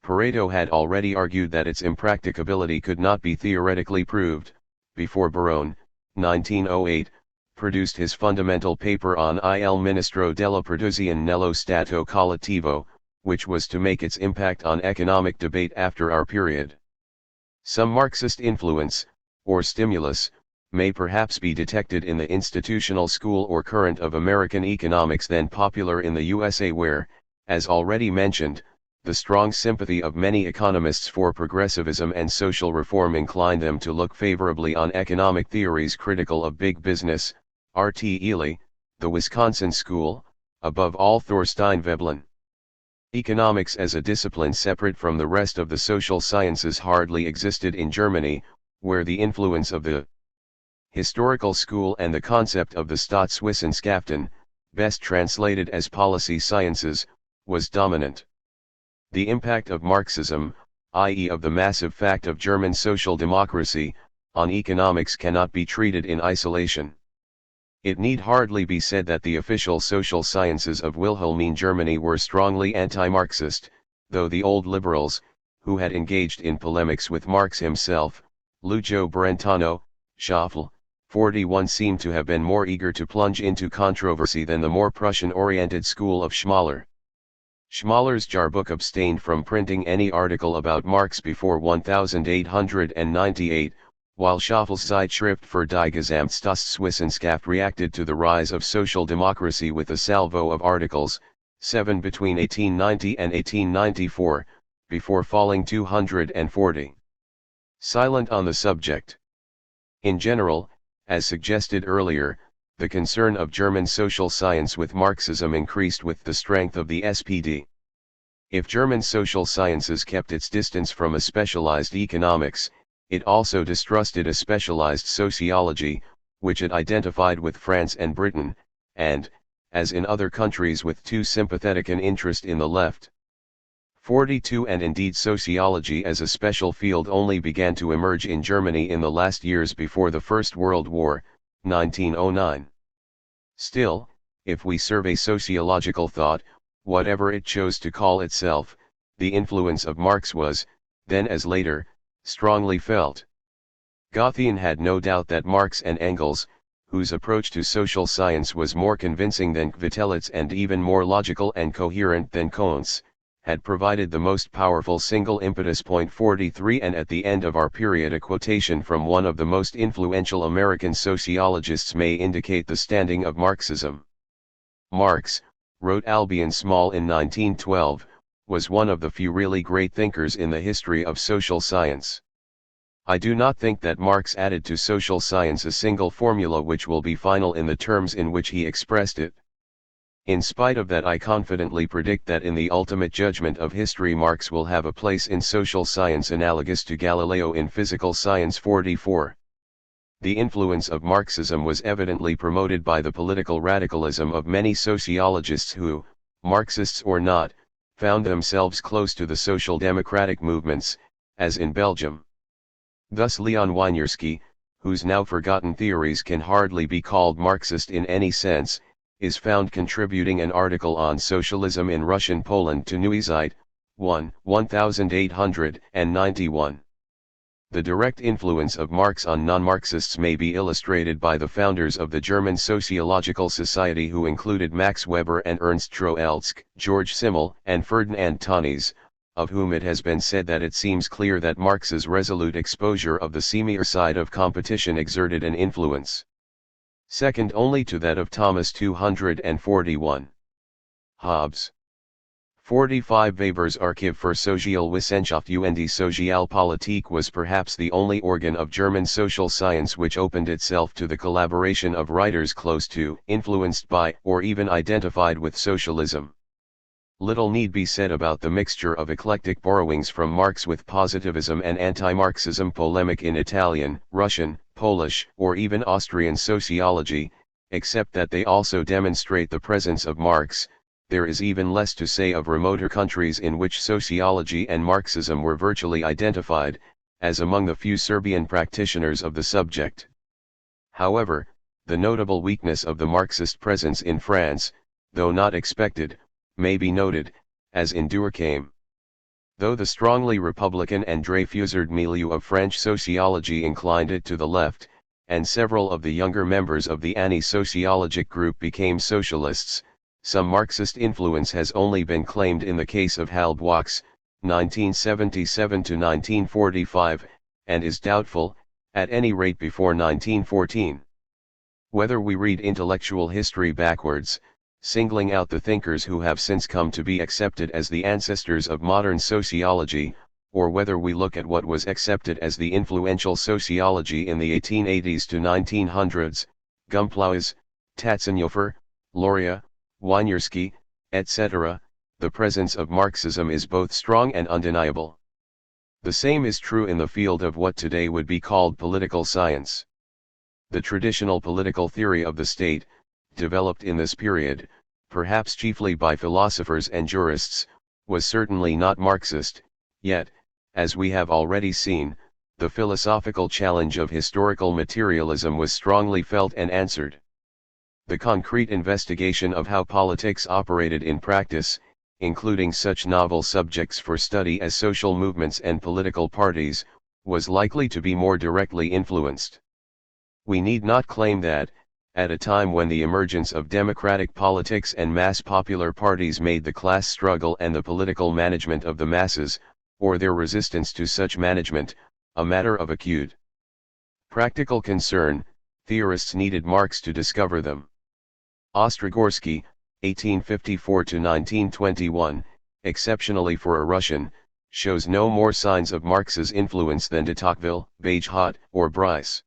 Pareto had already argued that its impracticability could not be theoretically proved, before Barone, 1908, produced his fundamental paper on Il Ministro della Produzione nello Stato Collettivo, which was to make its impact on economic debate after our period. Some Marxist influence, or stimulus, may perhaps be detected in the institutional school or current of American economics then popular in the USA where, as already mentioned, the strong sympathy of many economists for progressivism and social reform inclined them to look favorably on economic theories critical of big business, R.T. Ely, the Wisconsin School, above all Thorstein Veblen. Economics as a discipline separate from the rest of the social sciences hardly existed in Germany, where the influence of the historical school and the concept of the Staatswissenschaften, best translated as policy sciences, was dominant. The impact of Marxism, i.e. of the massive fact of German social democracy, on economics cannot be treated in isolation. It need hardly be said that the official social sciences of Wilhelmine Germany were strongly anti-Marxist, though the old liberals, who had engaged in polemics with Marx himself, Lucio Brentano, Schaffel, 41 seem to have been more eager to plunge into controversy than the more Prussian-oriented school of Schmaler. Schmaler's Jahrbuch abstained from printing any article about Marx before 1898, while Schaffel's Zeitschrift für die Gesamtstaatswissenschaft reacted to the rise of social democracy with a salvo of articles, 7 between 1890 and 1894, before falling 240 silent on the subject. In general, as suggested earlier, the concern of German social science with Marxism increased with the strength of the SPD. If German social sciences kept its distance from a specialized economics, it also distrusted a specialized sociology, which it identified with France and Britain, and, as in other countries with too sympathetic an interest in the left. 42 And indeed sociology as a special field only began to emerge in Germany in the last years before the First World War, 1909. Still, if we survey sociological thought, whatever it chose to call itself, the influence of Marx was, then as later, strongly felt. Gothein had no doubt that Marx and Engels, whose approach to social science was more convincing than Kvitelit's and even more logical and coherent than Kant's, had provided the most powerful single impetus. 43 And at the end of our period a quotation from one of the most influential American sociologists may indicate the standing of Marxism. Marx, wrote Albion Small in 1912, was one of the few really great thinkers in the history of social science. I do not think that Marx added to social science a single formula which will be final in the terms in which he expressed it. In spite of that, I confidently predict that in the ultimate judgment of history Marx will have a place in social science analogous to Galileo in physical science. 44. The influence of Marxism was evidently promoted by the political radicalism of many sociologists who, Marxists or not, found themselves close to the social democratic movements, as in Belgium. Thus Leon Winiarski, whose now forgotten theories can hardly be called Marxist in any sense, is found contributing an article on socialism in Russian Poland to Neue Zeit, 1891. The direct influence of Marx on non-Marxists may be illustrated by the founders of the German Sociological Society, who included Max Weber and Ernst Troeltsch, George Simmel and Ferdinand Tönnies, of whom it has been said that it seems clear that Marx's resolute exposure of the seamier side of competition exerted an influence second only to that of Thomas. 241. Hobbes. 45 Weber's Archiv für Sozialwissenschaft und Sozialpolitik was perhaps the only organ of German social science which opened itself to the collaboration of writers close to, influenced by, or even identified with socialism. Little need be said about the mixture of eclectic borrowings from Marx with positivism and anti-Marxism polemic in Italian, Russian, Polish, or even Austrian sociology, except that they also demonstrate the presence of Marx. There is even less to say of remoter countries in which sociology and Marxism were virtually identified, as among the few Serbian practitioners of the subject. However, the notable weakness of the Marxist presence in France, though not expected, may be noted, as in Durkheim. Though the strongly Republican and Dreyfusard milieu of French sociology inclined it to the left, and several of the younger members of the anti-sociologic group became socialists, some Marxist influence has only been claimed in the case of Hobsbawm, 1977–1945, and is doubtful, at any rate before 1914. Whether we read intellectual history backwards, singling out the thinkers who have since come to be accepted as the ancestors of modern sociology, or whether we look at what was accepted as the influential sociology in the 1880s to 1900s, Gumplaues, Tatzenhofer, Loria, Winiarski, etc., the presence of Marxism is both strong and undeniable. The same is true in the field of what today would be called political science. The traditional political theory of the state, developed in this period, perhaps chiefly by philosophers and jurists, was certainly not Marxist, yet, as we have already seen, the philosophical challenge of historical materialism was strongly felt and answered. The concrete investigation of how politics operated in practice, including such novel subjects for study as social movements and political parties, was likely to be more directly influenced. We need not claim that, at a time when the emergence of democratic politics and mass popular parties made the class struggle and the political management of the masses, or their resistance to such management, a matter of acute practical concern, theorists needed Marx to discover them. Ostrogorsky, 1854–1921, exceptionally for a Russian, shows no more signs of Marx's influence than de Tocqueville, Bagehot, or Bryce.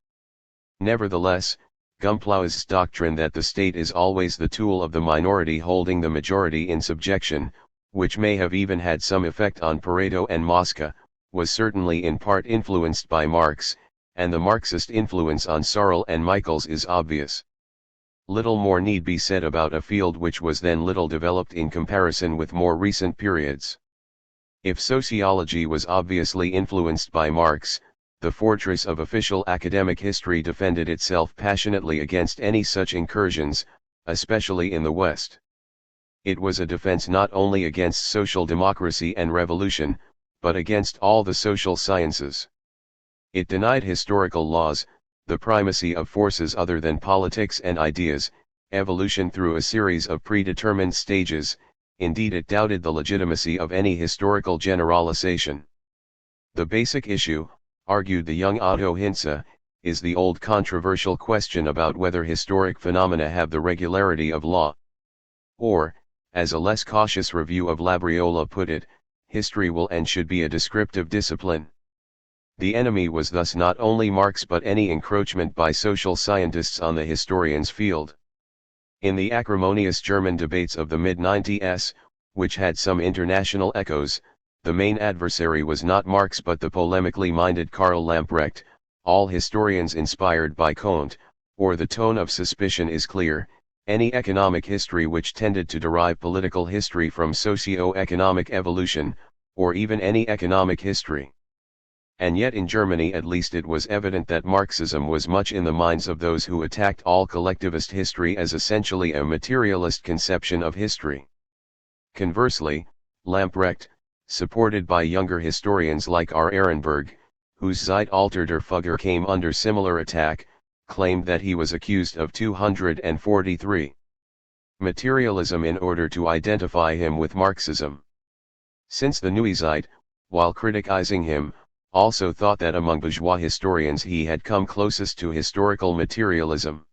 Nevertheless, Gumplaues' doctrine that the state is always the tool of the minority holding the majority in subjection, which may have even had some effect on Pareto and Mosca, was certainly in part influenced by Marx, and the Marxist influence on Searle and Michaels is obvious. Little more need be said about a field which was then little developed in comparison with more recent periods. If sociology was obviously influenced by Marx, the fortress of official academic history defended itself passionately against any such incursions, especially in the West. It was a defense not only against social democracy and revolution, but against all the social sciences. It denied historical laws, the primacy of forces other than politics and ideas, evolution through a series of predetermined stages. Indeed, it doubted the legitimacy of any historical generalization. The basic issue, argued the young Otto Hintze, is the old controversial question about whether historic phenomena have the regularity of law. Or, as a less cautious review of Labriola put it, history will and should be a descriptive discipline. The enemy was thus not only Marx but any encroachment by social scientists on the historian's field. In the acrimonious German debates of the mid-90s, which had some international echoes, the main adversary was not Marx but the polemically minded Karl Lamprecht, all historians inspired by Comte, or the tone of suspicion is clear, any economic history which tended to derive political history from socio-economic evolution, or even any economic history. And yet in Germany at least it was evident that Marxism was much in the minds of those who attacked all collectivist history as essentially a materialist conception of history. Conversely, Lamprecht, supported by younger historians like R. Ehrenberg, whose Zeitalter der Fugger came under similar attack, claimed that he was accused of 243 materialism in order to identify him with Marxism. Since the Neue Zeit, while criticizing him, also thought that among bourgeois historians he had come closest to historical materialism.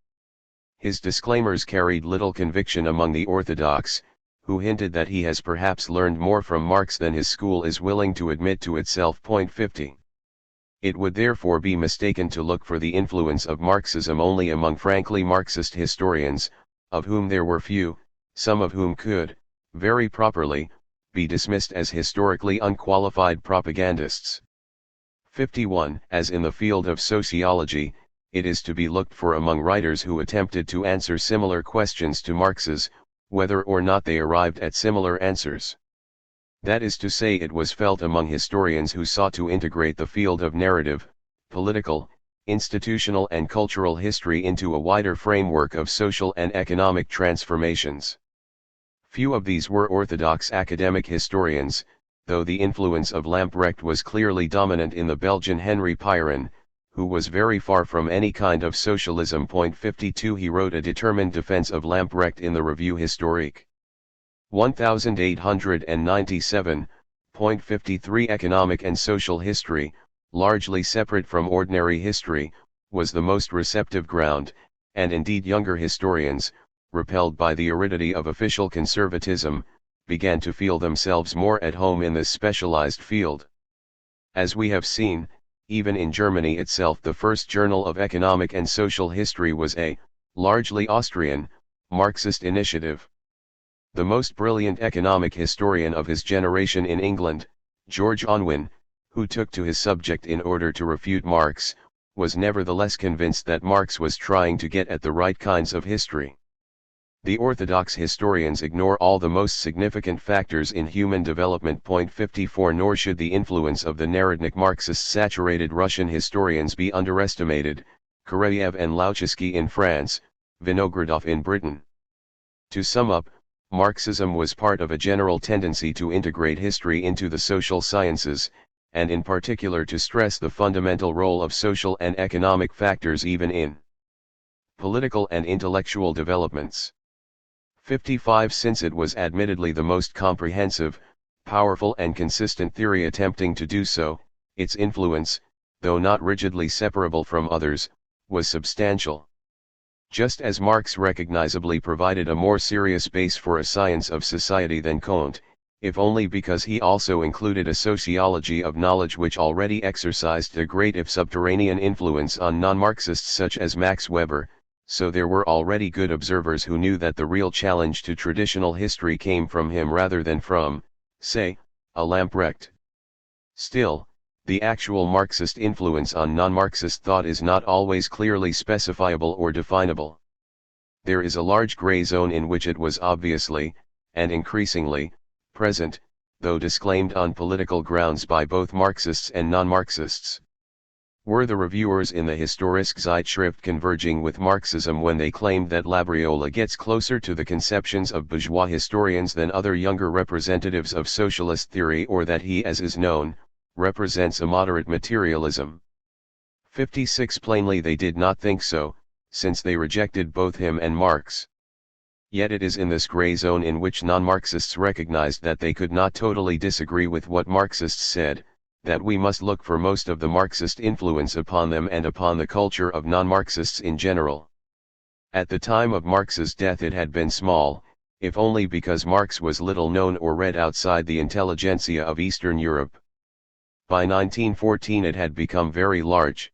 His disclaimers carried little conviction among the orthodox, who hinted that he has perhaps learned more from Marx than his school is willing to admit to itself. 50. It would therefore be mistaken to look for the influence of Marxism only among frankly Marxist historians, of whom there were few, some of whom could, very properly, be dismissed as historically unqualified propagandists. 51. As in the field of sociology, it is to be looked for among writers who attempted to answer similar questions to Marx's, whether or not they arrived at similar answers. That is to say, it was felt among historians who sought to integrate the field of narrative, political, institutional and cultural history into a wider framework of social and economic transformations. Few of these were orthodox academic historians, though the influence of Lamprecht was clearly dominant in the Belgian Henry Piron, who was very far from any kind of socialism. 52. He wrote a determined defense of Lamprecht in the Revue Historique. 1897. 53. Economic and social history, largely separate from ordinary history, was the most receptive ground, and indeed younger historians, repelled by the aridity of official conservatism, began to feel themselves more at home in this specialized field. As we have seen, even in Germany itself the first journal of economic and social history was a, largely Austrian, Marxist initiative. The most brilliant economic historian of his generation in England, George Unwin, who took to his subject in order to refute Marx, was nevertheless convinced that Marx was trying to get at the right kinds of history. The orthodox historians ignore all the most significant factors in human development. 54. Nor should the influence of the Narodnik Marxist saturated Russian historians be underestimated, Karayev and Lauchesky in France, Vinogradov in Britain. To sum up, Marxism was part of a general tendency to integrate history into the social sciences, and in particular to stress the fundamental role of social and economic factors even in political and intellectual developments. 55. Since it was admittedly the most comprehensive, powerful and consistent theory attempting to do so, its influence, though not rigidly separable from others, was substantial. Just as Marx recognizably provided a more serious base for a science of society than Kant, if only because he also included a sociology of knowledge which already exercised a great if subterranean influence on non-Marxists such as Max Weber, so there were already good observers who knew that the real challenge to traditional history came from him rather than from, say, a Lamprecht. Still, the actual Marxist influence on non-Marxist thought is not always clearly specifiable or definable. There is a large gray zone in which it was obviously, and increasingly, present, though disclaimed on political grounds by both Marxists and non-Marxists. Were the reviewers in the Historische Zeitschrift converging with Marxism when they claimed that Labriola gets closer to the conceptions of bourgeois historians than other younger representatives of socialist theory, or that he, as is known, represents a moderate materialism? 56. Plainly they did not think so, since they rejected both him and Marx. Yet it is in this gray zone in which non-Marxists recognized that they could not totally disagree with what Marxists said, that we must look for most of the Marxist influence upon them and upon the culture of non-Marxists in general. At the time of Marx's death it had been small, if only because Marx was little known or read outside the intelligentsia of Eastern Europe. By 1914 it had become very large.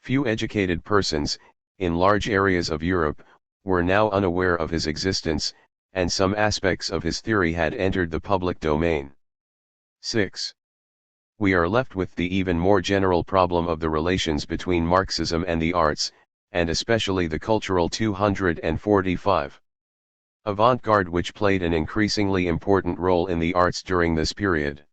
Few educated persons, in large areas of Europe, were now unaware of his existence, and some aspects of his theory had entered the public domain. 6. We are left with the even more general problem of the relations between Marxism and the arts, and especially the cultural 245. Avant-garde, which played an increasingly important role in the arts during this period.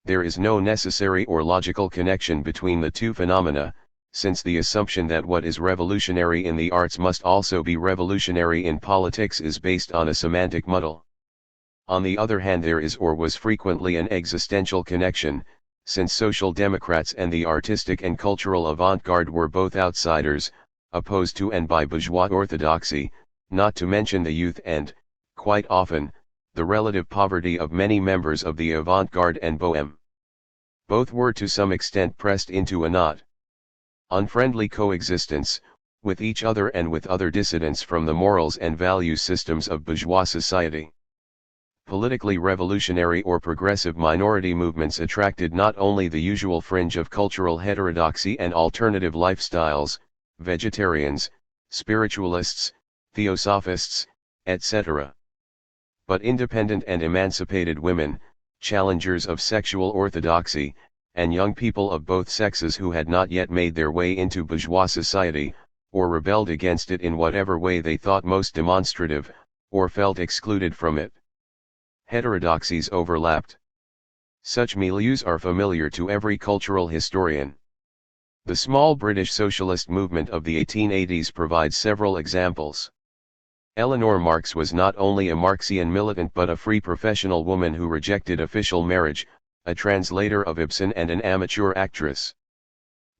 There is no necessary or logical connection between the two phenomena, since the assumption that what is revolutionary in the arts must also be revolutionary in politics is based on a semantic muddle. On the other hand, there is or was frequently an existential connection, since social democrats and the artistic and cultural avant-garde were both outsiders, opposed to and by bourgeois orthodoxy, not to mention the youth and, quite often, the relative poverty of many members of the avant-garde and bohème. Both were to some extent pressed into a not unfriendly coexistence, with each other and with other dissidents from the morals and value systems of bourgeois society. Politically revolutionary or progressive minority movements attracted not only the usual fringe of cultural heterodoxy and alternative lifestyles, vegetarians, spiritualists, theosophists, etc., but independent and emancipated women, challengers of sexual orthodoxy, and young people of both sexes who had not yet made their way into bourgeois society, or rebelled against it in whatever way they thought most demonstrative, or felt excluded from it. Heterodoxies overlapped. Such milieus are familiar to every cultural historian. The small British socialist movement of the 1880s provides several examples. Eleanor Marx was not only a Marxian militant but a free professional woman who rejected official marriage, a translator of Ibsen and an amateur actress.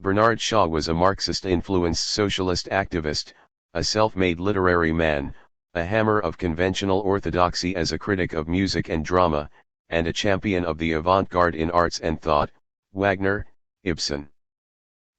Bernard Shaw was a Marxist-influenced socialist activist, a self-made literary man, a hammer of conventional orthodoxy as a critic of music and drama, and a champion of the avant-garde in arts and thought, Wagner, Ibsen.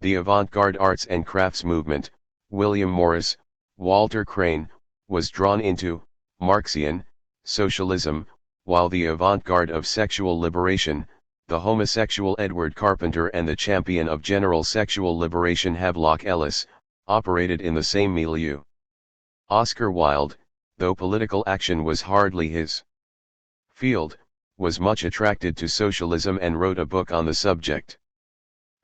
The avant-garde arts and crafts movement, William Morris, Walter Crane, was drawn into Marxian socialism, while the avant-garde of sexual liberation, the homosexual Edward Carpenter and the champion of general sexual liberation Havelock Ellis, operated in the same milieu. Oscar Wilde, though political action was hardly his field, was much attracted to socialism and wrote a book on the subject.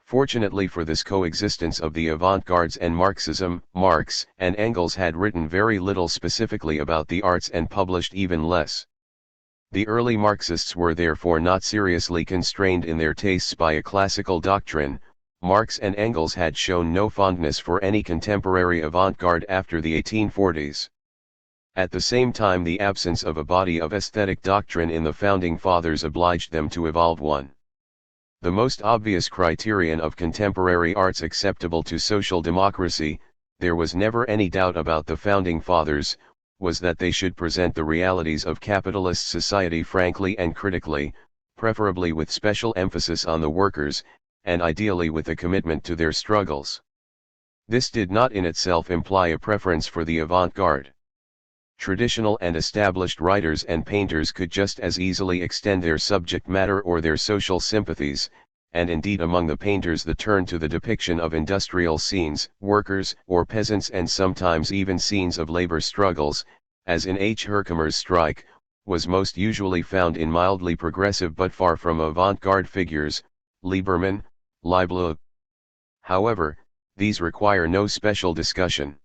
Fortunately for this coexistence of the avant-gardes and Marxism, Marx and Engels had written very little specifically about the arts and published even less. The early Marxists were therefore not seriously constrained in their tastes by a classical doctrine. Marx and Engels had shown no fondness for any contemporary avant-garde after the 1840s. At the same time, the absence of a body of aesthetic doctrine in the Founding Fathers obliged them to evolve one. The most obvious criterion of contemporary arts acceptable to social democracy, there was never any doubt about the Founding Fathers, was that they should present the realities of capitalist society frankly and critically, preferably with special emphasis on the workers, and ideally with a commitment to their struggles. This did not in itself imply a preference for the avant-garde. Traditional and established writers and painters could just as easily extend their subject matter or their social sympathies, and indeed among the painters the turn to the depiction of industrial scenes, workers or peasants, and sometimes even scenes of labor struggles, as in H. Herkimer's Strike, was most usually found in mildly progressive but far from avant-garde figures, Lieberman, Leibler. However, these require no special discussion.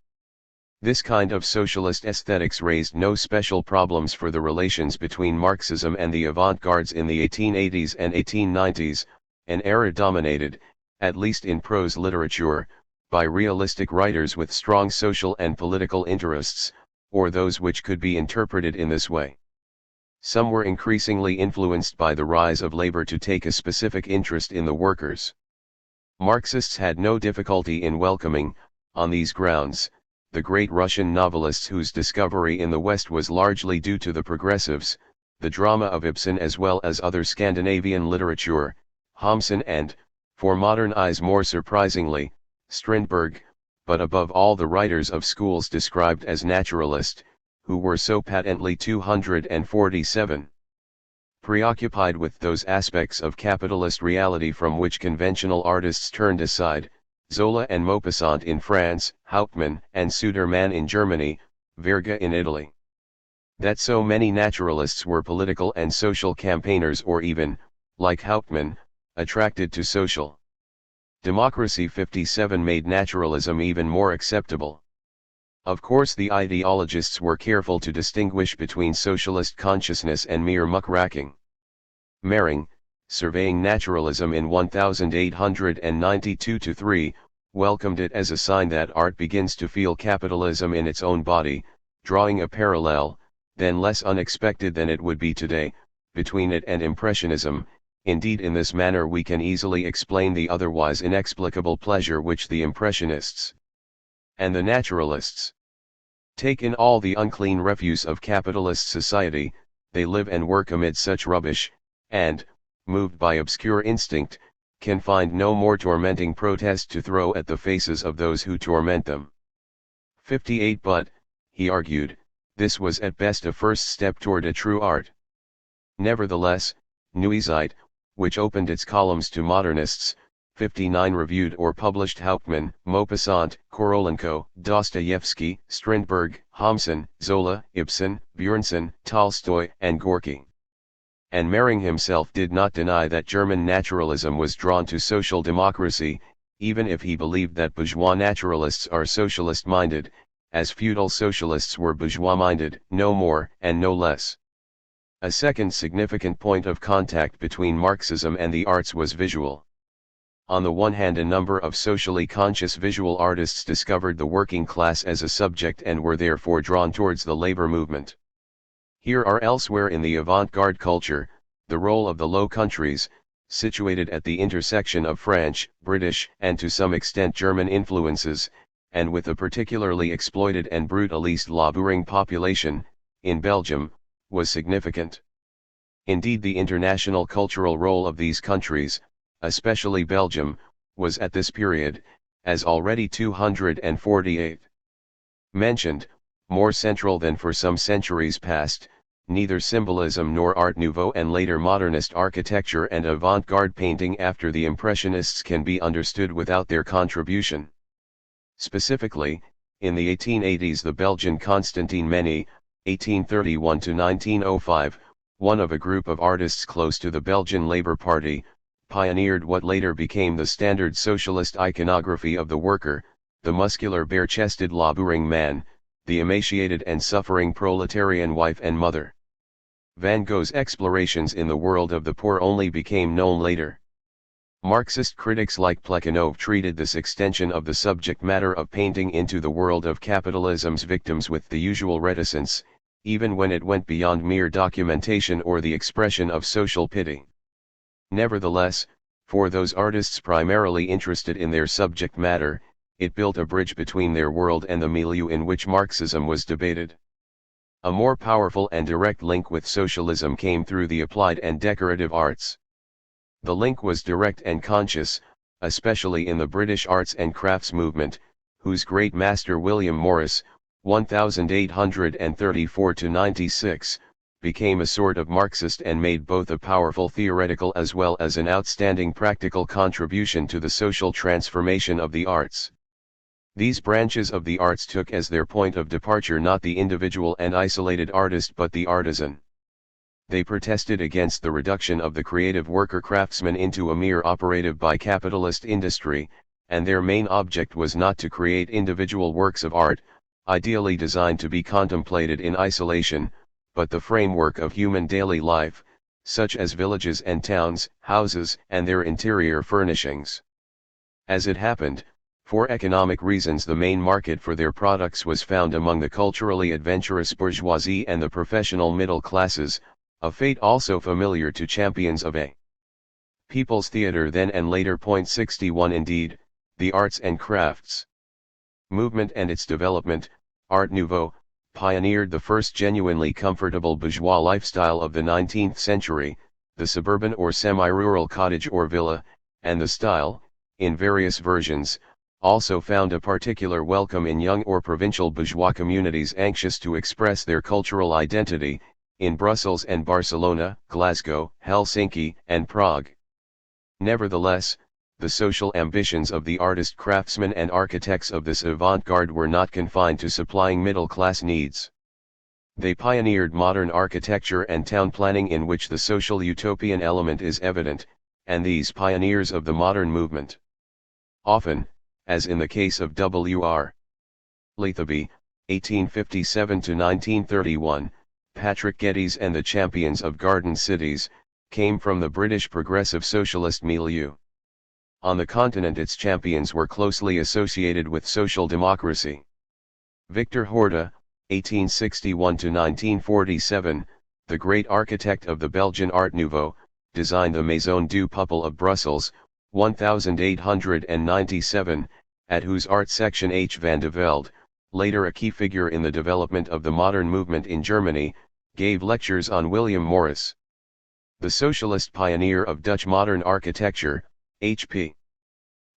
This kind of socialist aesthetics raised no special problems for the relations between Marxism and the avant-gardes in the 1880s and 1890s, an era dominated, at least in prose literature, by realistic writers with strong social and political interests, or those which could be interpreted in this way. Some were increasingly influenced by the rise of labor to take a specific interest in the workers. Marxists had no difficulty in welcoming, on these grounds, the great Russian novelists whose discovery in the West was largely due to the progressives, the drama of Ibsen as well as other Scandinavian literature, Homsen and, for modern eyes more surprisingly, Strindberg, but above all the writers of schools described as naturalist, who were so patently 247 preoccupied with those aspects of capitalist reality from which conventional artists turned aside, Zola and Maupassant in France, Hauptmann and Sudermann in Germany, Verga in Italy. That so many naturalists were political and social campaigners, or even, like Hauptmann, attracted to social democracy 57 made naturalism even more acceptable. Of course, the ideologists were careful to distinguish between socialist consciousness and mere muckraking. Mering, surveying naturalism in 1892-3, welcomed it as a sign that art begins to feel capitalism in its own body, drawing a parallel, then less unexpected than it would be today, between it and Impressionism. Indeed, in this manner we can easily explain the otherwise inexplicable pleasure which the Impressionists and the Naturalists take in all the unclean refuse of capitalist society. They live and work amid such rubbish, and, moved by obscure instinct, can find no more tormenting protest to throw at the faces of those who torment them. 58 But, he argued, this was at best a first step toward a true art. Nevertheless, Neue Zeit, which opened its columns to modernists, 59 reviewed or published Hauptmann, Maupassant, Korolenko, Dostoevsky, Strindberg, Homsen, Zola, Ibsen, Björnson, Tolstoy, and Gorky. And Mering himself did not deny that German naturalism was drawn to social democracy, even if he believed that bourgeois naturalists are socialist-minded, as feudal socialists were bourgeois-minded, no more and no less. A second significant point of contact between Marxism and the arts was visual. On the one hand, a number of socially conscious visual artists discovered the working class as a subject and were therefore drawn towards the labor movement. Here or elsewhere in the avant-garde culture, the role of the Low Countries, situated at the intersection of French, British, and to some extent German influences, and with a particularly exploited and brutalist labouring population, in Belgium, was significant. Indeed, the international cultural role of these countries, especially Belgium, was at this period, as already 248 mentioned, more central than for some centuries past. Neither symbolism nor Art Nouveau and later modernist architecture and avant-garde painting after the Impressionists can be understood without their contribution. Specifically, in the 1880s the Belgian Constantin Meunier, 1831–1905, one of a group of artists close to the Belgian Labour Party, pioneered what later became the standard socialist iconography of the worker, the muscular bare-chested labouring man, the emaciated and suffering proletarian wife and mother. Van Gogh's explorations in the world of the poor only became known later. Marxist critics like Plekhanov treated this extension of the subject matter of painting into the world of capitalism's victims with the usual reticence, even when it went beyond mere documentation or the expression of social pity. Nevertheless, for those artists primarily interested in their subject matter, it built a bridge between their world and the milieu in which Marxism was debated. A more powerful and direct link with socialism came through the applied and decorative arts. The link was direct and conscious, especially in the British arts and crafts movement, whose great master William Morris, 1834–96, became a sort of Marxist and made both a powerful theoretical as well as an outstanding practical contribution to the social transformation of the arts. These branches of the arts took as their point of departure not the individual and isolated artist but the artisan. They protested against the reduction of the creative worker craftsman into a mere operative by capitalist industry, and their main object was not to create individual works of art, ideally designed to be contemplated in isolation, but the framework of human daily life, such as villages and towns, houses, and their interior furnishings. As it happened, for economic reasons the main market for their products was found among the culturally adventurous bourgeoisie and the professional middle classes, a fate also familiar to champions of a people's theatre then and later. 61 Indeed, the arts and crafts movement and its development, Art Nouveau, pioneered the first genuinely comfortable bourgeois lifestyle of the 19th century, the suburban or semi-rural cottage or villa, and the style, in various versions, also found a particular welcome in young or provincial bourgeois communities anxious to express their cultural identity, in Brussels and Barcelona, Glasgow, Helsinki, and Prague. Nevertheless, the social ambitions of the artist craftsmen and architects of this avant-garde were not confined to supplying middle-class needs. They pioneered modern architecture and town planning in which the social utopian element is evident, and these pioneers of the modern movement often, as in the case of W.R. Leitheby, 1857–1931, Patrick Geddes and the champions of garden cities, came from the British progressive socialist milieu. On the continent its champions were closely associated with social democracy. Victor Horta, 1861–1947, the great architect of the Belgian Art Nouveau, designed the Maison du Peuple of Brussels, 1897, at whose art section H. van de Velde, later a key figure in the development of the modern movement in Germany, gave lectures on William Morris. The socialist pioneer of Dutch modern architecture, H.P.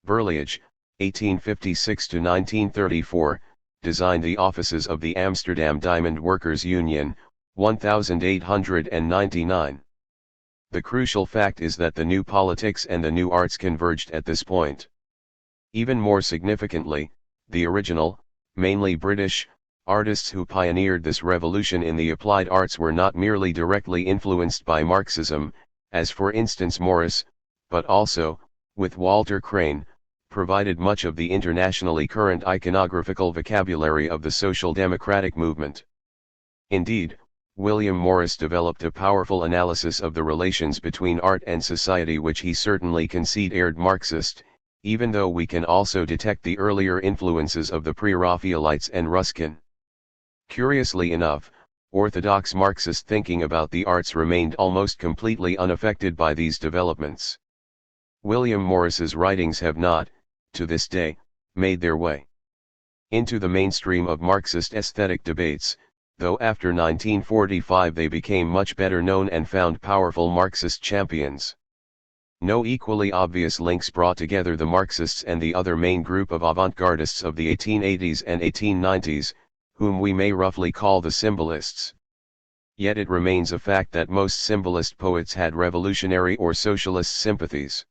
Berliage, 1856–1934, designed the offices of the Amsterdam Diamond Workers Union, 1899. The crucial fact is that the new politics and the new arts converged at this point. Even more significantly, the original, mainly British, artists who pioneered this revolution in the applied arts were not merely directly influenced by Marxism, as for instance Morris, but also, with Walter Crane, provided much of the internationally current iconographical vocabulary of the social democratic movement. Indeed, William Morris developed a powerful analysis of the relations between art and society which he certainly considered Marxist, even though we can also detect the earlier influences of the Pre-Raphaelites and Ruskin. Curiously enough, orthodox Marxist thinking about the arts remained almost completely unaffected by these developments. William Morris's writings have not, to this day, made their way into the mainstream of Marxist aesthetic debates, though after 1945 they became much better known and found powerful Marxist champions. No equally obvious links brought together the Marxists and the other main group of avant-gardists of the 1880s and 1890s, whom we may roughly call the symbolists. Yet it remains a fact that most symbolist poets had revolutionary or socialist sympathies.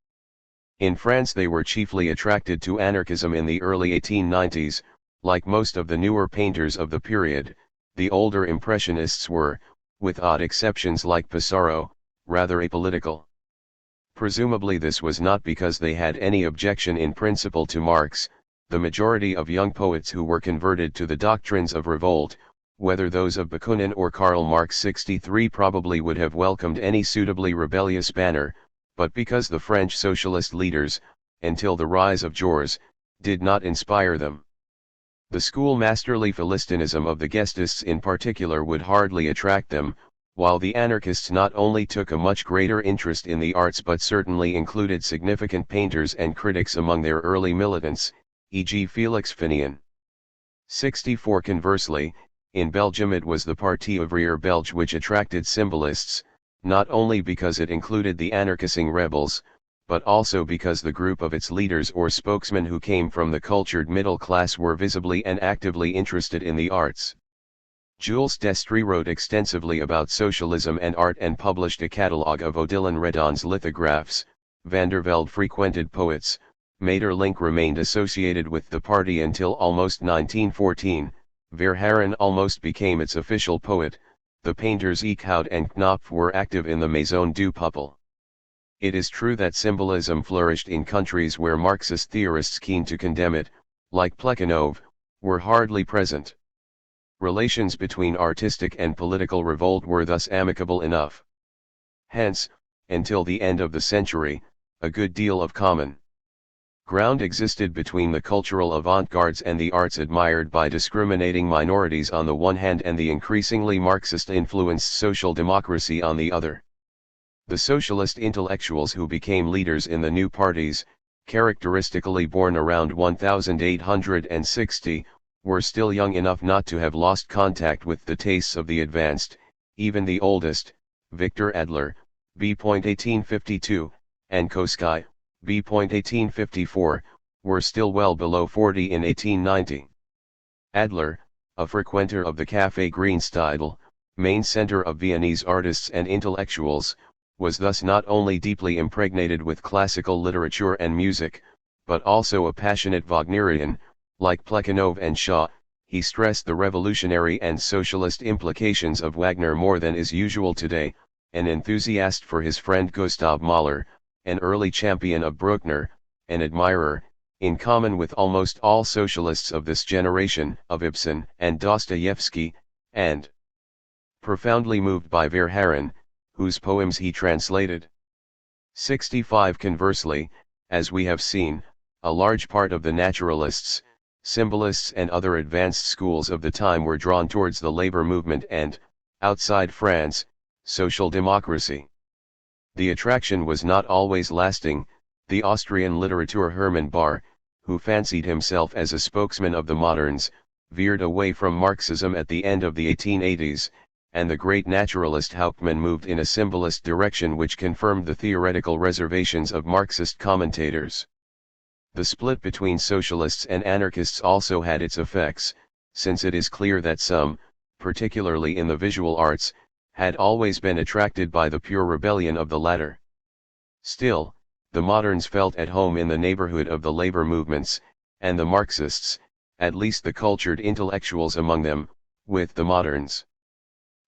In France they were chiefly attracted to anarchism in the early 1890s, like most of the newer painters of the period. The older Impressionists were, with odd exceptions like Pissarro, rather apolitical. Presumably this was not because they had any objection in principle to Marx. The majority of young poets who were converted to the doctrines of revolt, whether those of Bakunin or Karl Marx 63, probably would have welcomed any suitably rebellious banner, but because the French socialist leaders, until the rise of Jaurès, did not inspire them. The schoolmasterly Philistinism of the Gestists in particular would hardly attract them, while the anarchists not only took a much greater interest in the arts but certainly included significant painters and critics among their early militants, e.g. Félix Finian. 64. Conversely, in Belgium it was the Parti Ouvrier Belge which attracted symbolists, not only because it included the anarchising rebels, but also because the group of its leaders or spokesmen who came from the cultured middle class were visibly and actively interested in the arts. Jules Destry wrote extensively about socialism and art and published a catalogue of Odilon Redon's lithographs. Van der Velde frequented poets. Maeterlinck remained associated with the party until almost 1914, Verhaeren almost became its official poet. The painters Eickhout and Knopf were active in the Maison du Peuple. It is true that symbolism flourished in countries where Marxist theorists keen to condemn it, like Plekhanov, were hardly present. Relations between artistic and political revolt were thus amicable enough. Hence, until the end of the century, a good deal of common ground existed between the cultural avant-gardes and the arts admired by discriminating minorities on the one hand and the increasingly Marxist-influenced social democracy on the other. The socialist intellectuals who became leaders in the new parties, characteristically born around 1860, were still young enough not to have lost contact with the tastes of the advanced. Even the oldest, Victor Adler, b. 1852, and Koskai, b. 1854, were still well below 40 in 1890. Adler, a frequenter of the Café Greenstiedel, main center of Viennese artists and intellectuals, was thus not only deeply impregnated with classical literature and music, but also a passionate Wagnerian. Like Plekhanov and Shaw, he stressed the revolutionary and socialist implications of Wagner more than is usual today, an enthusiast for his friend Gustav Mahler, an early champion of Bruckner, an admirer, in common with almost all socialists of this generation, of Ibsen and Dostoevsky, and profoundly moved by Verhaeren, whose poems he translated. 65. Conversely, as we have seen, a large part of the naturalists, symbolists and other advanced schools of the time were drawn towards the labor movement and, outside France, social democracy. The attraction was not always lasting. The Austrian literateur Hermann Bahr, who fancied himself as a spokesman of the moderns, veered away from Marxism at the end of the 1880s, and the great naturalist Hauptmann moved in a symbolist direction which confirmed the theoretical reservations of Marxist commentators. The split between socialists and anarchists also had its effects, since it is clear that some, particularly in the visual arts, had always been attracted by the pure rebellion of the latter. Still, the moderns felt at home in the neighborhood of the labor movements, and the Marxists, at least the cultured intellectuals among them, with the moderns.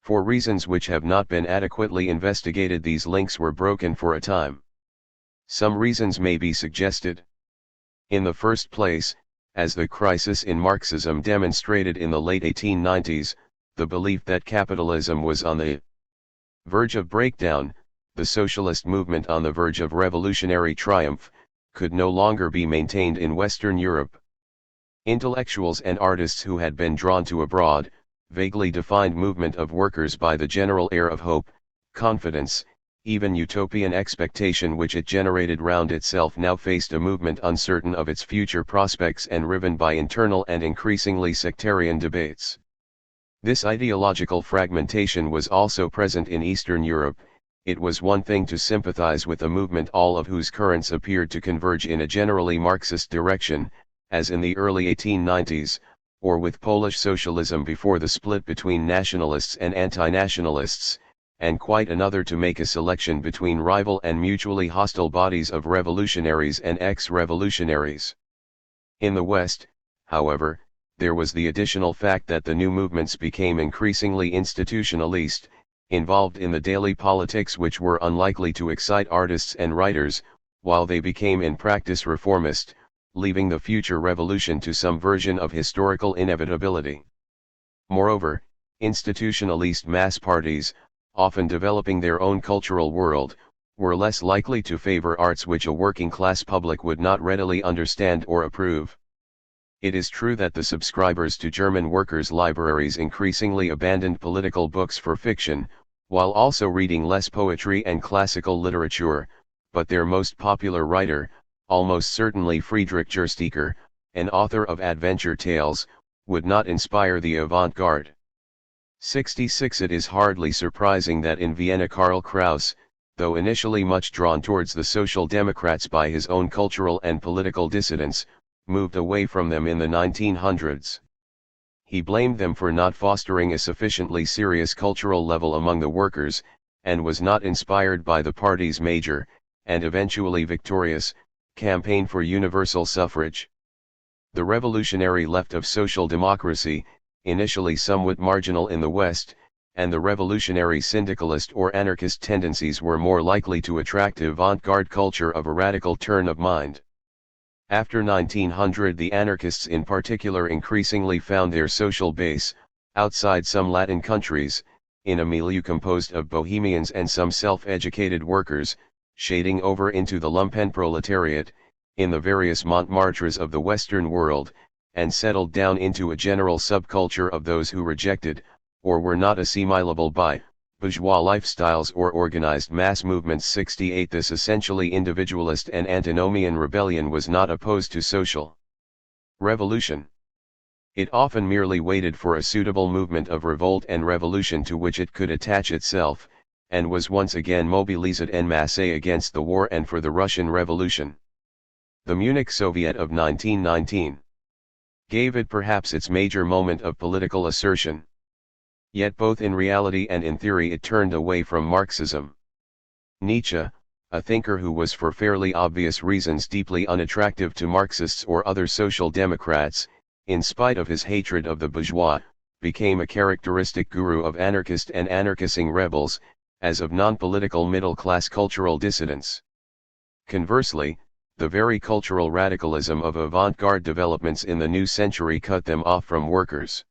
For reasons which have not been adequately investigated, these links were broken for a time. Some reasons may be suggested. In the first place, as the crisis in Marxism demonstrated in the late 1890s, the belief that capitalism was on the verge of breakdown, the socialist movement on the verge of revolutionary triumph, could no longer be maintained in Western Europe. Intellectuals and artists who had been drawn to a broad, vaguely defined movement of workers by the general air of hope, confidence, even utopian expectation which it generated round itself, now faced a movement uncertain of its future prospects and riven by internal and increasingly sectarian debates. This ideological fragmentation was also present in Eastern Europe. It was one thing to sympathize with a movement all of whose currents appeared to converge in a generally Marxist direction, as in the early 1890s, or with Polish socialism before the split between nationalists and anti-nationalists, and quite another to make a selection between rival and mutually hostile bodies of revolutionaries and ex-revolutionaries. In the West, however, there was the additional fact that the new movements became increasingly institutionalist, involved in the daily politics which were unlikely to excite artists and writers, while they became in practice reformist, leaving the future revolution to some version of historical inevitability. Moreover, institutionalist mass parties, often developing their own cultural world, were less likely to favor arts which a working-class public would not readily understand or approve. It is true that the subscribers to German workers' libraries increasingly abandoned political books for fiction, while also reading less poetry and classical literature, but their most popular writer, almost certainly Friedrich Gerstecker, an author of adventure tales, would not inspire the avant-garde. 66 It is hardly surprising that in Vienna Karl Kraus, though initially much drawn towards the Social Democrats by his own cultural and political dissidence, moved away from them in the 1900s. He blamed them for not fostering a sufficiently serious cultural level among the workers, and was not inspired by the party's major, and eventually victorious, campaign for universal suffrage. The revolutionary left of social democracy, initially somewhat marginal in the West, and the revolutionary syndicalist or anarchist tendencies were more likely to attract avant-garde culture of a radical turn of mind. After 1900, the anarchists in particular increasingly found their social base, outside some Latin countries, in a milieu composed of bohemians and some self-educated workers, shading over into the lumpenproletariat, in the various Montmartres of the Western world, and settled down into a general subculture of those who rejected, or were not assimilable by, bourgeois lifestyles or organized mass movements. 68 This essentially individualist and antinomian rebellion was not opposed to social revolution. It often merely waited for a suitable movement of revolt and revolution to which it could attach itself, and was once again mobilized en masse against the war and for the Russian Revolution. The Munich Soviet of 1919 gave it perhaps its major moment of political assertion. Yet both in reality and in theory it turned away from Marxism. Nietzsche, a thinker who was for fairly obvious reasons deeply unattractive to Marxists or other social democrats, in spite of his hatred of the bourgeois, became a characteristic guru of anarchist and anarchizing rebels, as of non-political middle-class cultural dissidents. Conversely, the very cultural radicalism of avant-garde developments in the new century cut them off from workers'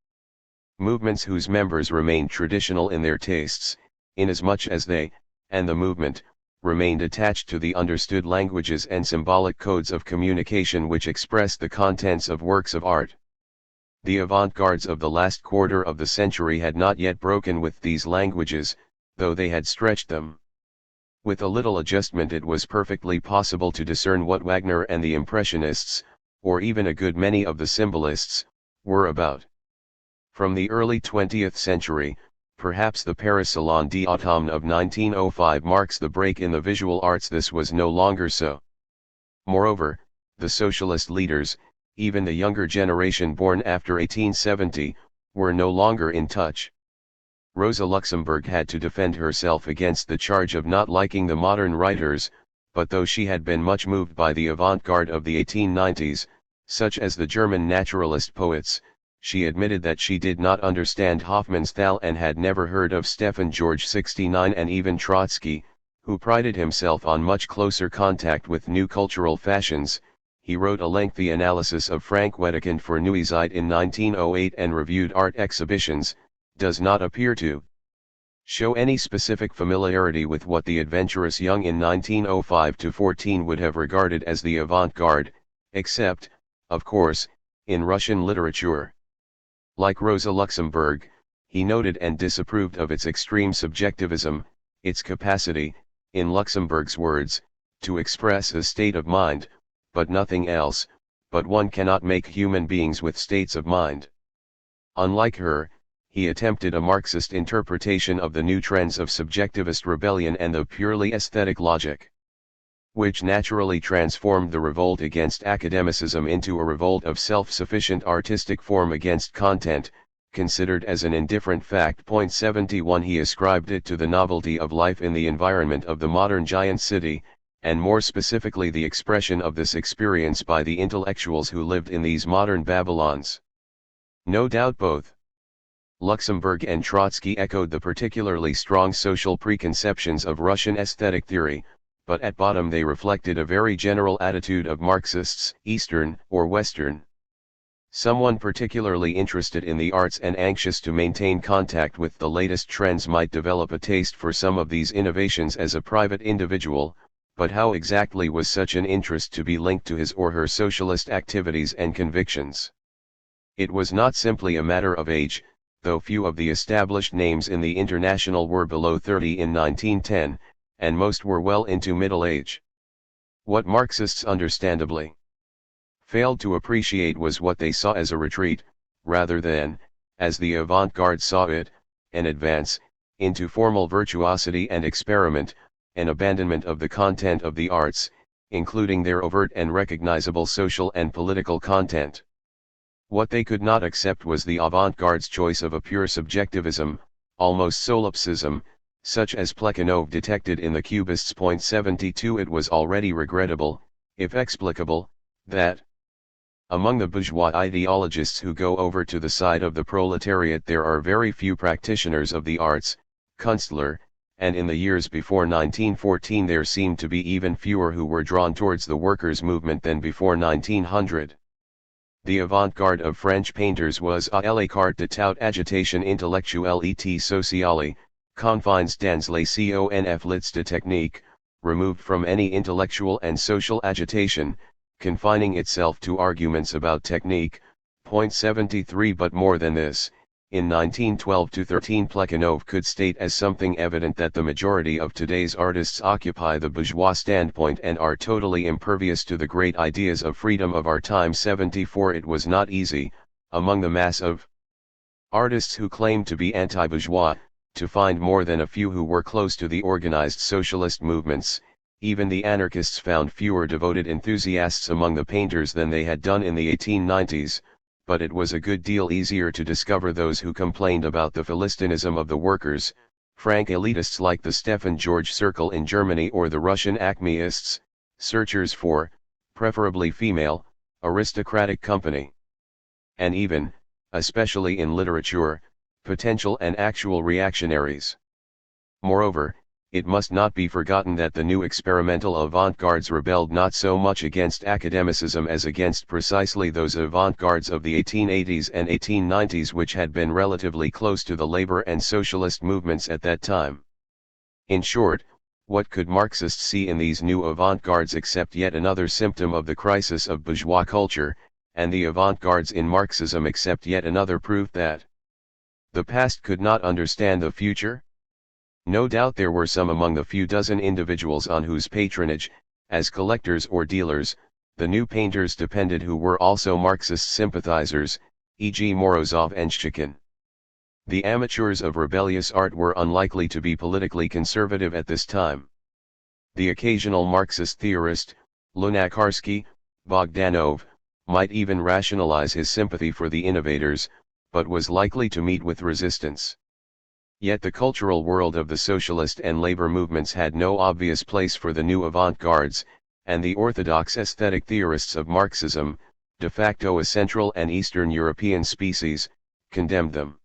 movements whose members remained traditional in their tastes, inasmuch as they, and the movement, remained attached to the understood languages and symbolic codes of communication which expressed the contents of works of art. The avant-gardes of the last quarter of the century had not yet broken with these languages, though they had stretched them. With a little adjustment it was perfectly possible to discern what Wagner and the Impressionists, or even a good many of the symbolists, were about. From the early 20th century, perhaps the Paris Salon d'Automne of 1905 marks the break in the visual arts. This was no longer so. Moreover, the socialist leaders, even the younger generation born after 1870, were no longer in touch. Rosa Luxemburg had to defend herself against the charge of not liking the modern writers, but though she had been much moved by the avant-garde of the 1890s, such as the German naturalist poets, she admitted that she did not understand Hofmannsthal and had never heard of Stefan George 69 and even Trotsky, who prided himself on much closer contact with new cultural fashions. He wrote a lengthy analysis of Frank Wedekind for Neuezeit in 1908 and reviewed art exhibitions, does not appear to show any specific familiarity with what the adventurous young in 1905-14 would have regarded as the avant-garde, except, of course, in Russian literature. Like Rosa Luxemburg, he noted and disapproved of its extreme subjectivism, its capacity, in Luxemburg's words, to express a state of mind, but nothing else, but one cannot make human beings with states of mind. Unlike her, he attempted a Marxist interpretation of the new trends of subjectivist rebellion and the purely aesthetic logic, which naturally transformed the revolt against academicism into a revolt of self-sufficient artistic form against content, considered as an indifferent fact. 71 He ascribed it to the novelty of life in the environment of the modern giant city, and more specifically the expression of this experience by the intellectuals who lived in these modern Babylons. No doubt both Luxemburg and Trotsky echoed the particularly strong social preconceptions of Russian aesthetic theory, but at bottom they reflected a very general attitude of Marxists, Eastern or Western. Someone particularly interested in the arts and anxious to maintain contact with the latest trends might develop a taste for some of these innovations as a private individual, but how exactly was such an interest to be linked to his or her socialist activities and convictions? It was not simply a matter of age, though few of the established names in the International were below 30 in 1910, and most were well into middle age. What Marxists understandably failed to appreciate was what they saw as a retreat, rather than, as the avant-garde saw it, an advance, into formal virtuosity and experiment, an abandonment of the content of the arts, including their overt and recognizable social and political content. What they could not accept was the avant-garde's choice of a pure subjectivism, almost solipsism, such as Plekhanov detected in the Cubists. 72 It was already regrettable, if explicable, that among the bourgeois ideologists who go over to the side of the proletariat there are very few practitioners of the arts, Kunstler, and in the years before 1914 there seemed to be even fewer who were drawn towards the workers' movement than before 1900. The avant-garde of French painters was à la carte de toute agitation intellectuelle et sociale, confines dans les conflits de technique, removed from any intellectual and social agitation, confining itself to arguments about technique. 73 But more than this, in 1912-13 Plekhanov could state as something evident that the majority of today's artists occupy the bourgeois standpoint and are totally impervious to the great ideas of freedom of our time. 74 It was not easy, among the mass of artists who claimed to be anti-bourgeois, to find more than a few who were close to the organized socialist movements. Even the anarchists found fewer devoted enthusiasts among the painters than they had done in the 1890s, but it was a good deal easier to discover those who complained about the Philistinism of the workers, frank elitists like the Stefan George Circle in Germany or the Russian acmeists, searchers for, preferably female, aristocratic company. And even, especially in literature, potential and actual reactionaries. Moreover, it must not be forgotten that the new experimental avant-gardes rebelled not so much against academicism as against precisely those avant-gardes of the 1880s and 1890s which had been relatively close to the labor and socialist movements at that time. In short, what could Marxists see in these new avant-gardes except yet another symptom of the crisis of bourgeois culture, and the avant-gardes in Marxism except yet another proof that the past could not understand the future? No doubt there were some among the few dozen individuals on whose patronage, as collectors or dealers, the new painters depended who were also Marxist sympathizers, e.g. Morozov and Shchukin. The amateurs of rebellious art were unlikely to be politically conservative at this time. The occasional Marxist theorist, Lunacharsky, Bogdanov, might even rationalize his sympathy for the innovators, but was likely to meet with resistance. Yet the cultural world of the socialist and labor movements had no obvious place for the new avant-gardes, and the orthodox aesthetic theorists of Marxism, de facto a Central and Eastern European species, condemned them.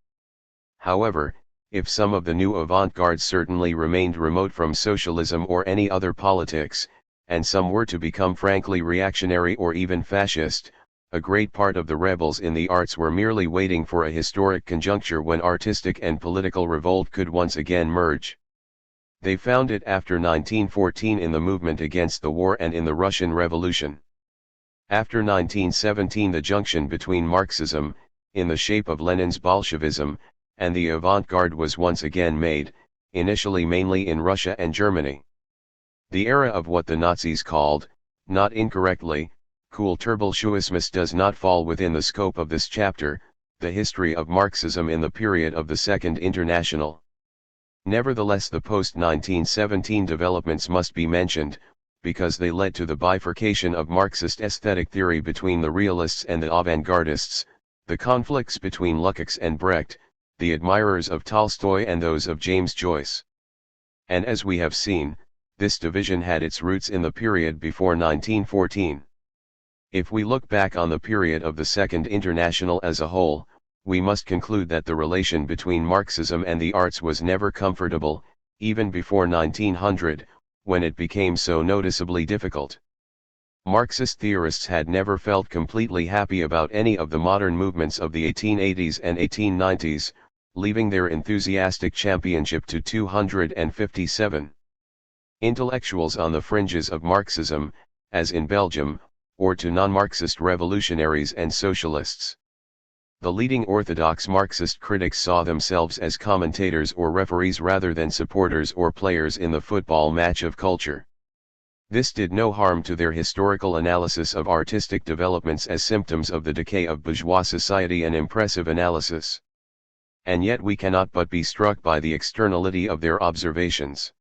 However, if some of the new avant-garde certainly remained remote from socialism or any other politics, and some were to become frankly reactionary or even fascist, a great part of the rebels in the arts were merely waiting for a historic conjuncture when artistic and political revolt could once again merge. They found it after 1914 in the movement against the war and in the Russian Revolution. After 1917 the junction between Marxism, in the shape of Lenin's Bolshevism, and the avant-garde was once again made, initially mainly in Russia and Germany. The era of what the Nazis called, not incorrectly, Kulturbolschewismus does not fall within the scope of this chapter, the history of Marxism in the period of the Second International. Nevertheless, the post-1917 developments must be mentioned, because they led to the bifurcation of Marxist aesthetic theory between the realists and the avant-gardists, the conflicts between Lukács and Brecht, the admirers of Tolstoy and those of James Joyce. And as we have seen, this division had its roots in the period before 1914. If we look back on the period of the Second International as a whole, we must conclude that the relation between Marxism and the arts was never comfortable, even before 1900, when it became so noticeably difficult. Marxist theorists had never felt completely happy about any of the modern movements of the 1880s and 1890s, leaving their enthusiastic championship to 257 intellectuals on the fringes of Marxism, as in Belgium, or to non-Marxist revolutionaries and socialists. The leading orthodox Marxist critics saw themselves as commentators or referees rather than supporters or players in the football match of culture. This did no harm to their historical analysis of artistic developments as symptoms of the decay of bourgeois society, an impressive analysis. And yet we cannot but be struck by the externality of their observations.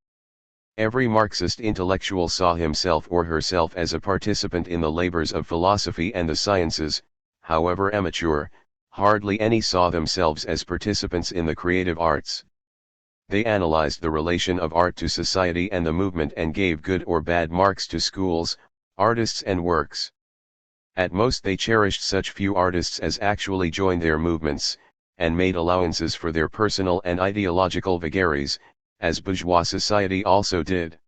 Every Marxist intellectual saw himself or herself as a participant in the labors of philosophy and the sciences, however amateur. Hardly any saw themselves as participants in the creative arts. They analyzed the relation of art to society and the movement and gave good or bad marks to schools, artists and works. At most they cherished such few artists as actually joined their movements, and made allowances for their personal and ideological vagaries, as bourgeois society also did.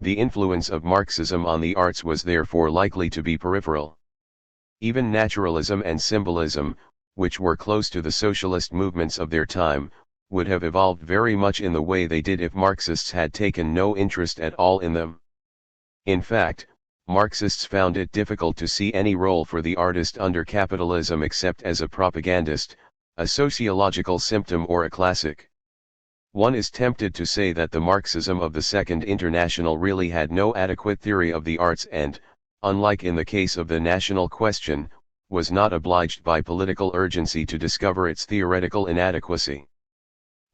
The influence of Marxism on the arts was therefore likely to be peripheral. Even naturalism and symbolism, which were close to the socialist movements of their time, would have evolved very much in the way they did if Marxists had taken no interest at all in them. In fact, Marxists found it difficult to see any role for the artist under capitalism except as a propagandist, a sociological symptom or a classic. One is tempted to say that the Marxism of the Second International really had no adequate theory of the arts and, unlike in the case of the national question, was not obliged by political urgency to discover its theoretical inadequacy.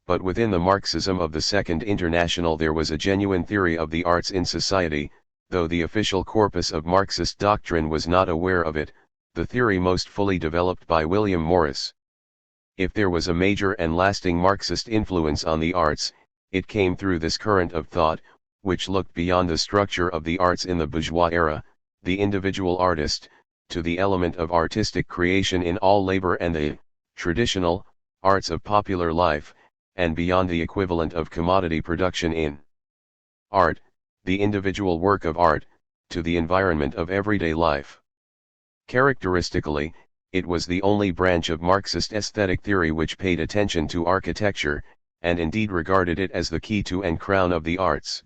But within the Marxism of the Second International there was a genuine theory of the arts in society, though the official corpus of Marxist doctrine was not aware of it, the theory most fully developed by William Morris. If there was a major and lasting Marxist influence on the arts, it came through this current of thought, which looked beyond the structure of the arts in the bourgeois era, the individual artist, to the element of artistic creation in all labor and the traditional arts of popular life, and beyond the equivalent of commodity production in art, the individual work of art, to the environment of everyday life. Characteristically, it was the only branch of Marxist aesthetic theory which paid attention to architecture, and indeed regarded it as the key to and crown of the arts.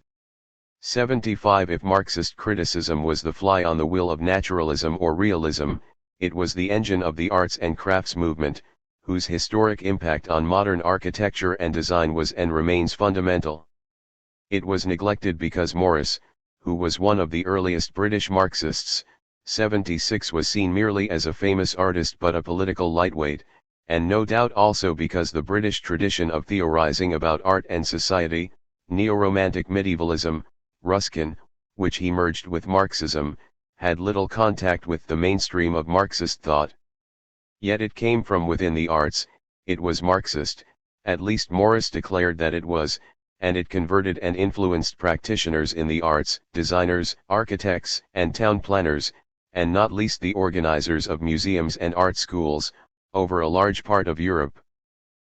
75 If Marxist criticism was the fly on the wheel of naturalism or realism, it was the engine of the arts and crafts movement, whose historic impact on modern architecture and design was and remains fundamental. It was neglected because Morris, who was one of the earliest British Marxists, 76 was seen merely as a famous artist but a political lightweight, and no doubt also because the British tradition of theorizing about art and society, neo-romantic medievalism, Ruskin, which he merged with Marxism, had little contact with the mainstream of Marxist thought. Yet it came from within the arts, it was Marxist, At least Morris declared that it was, and it converted and influenced practitioners in the arts, designers, architects, and town planners, and not least the organizers of museums and art schools, over a large part of Europe.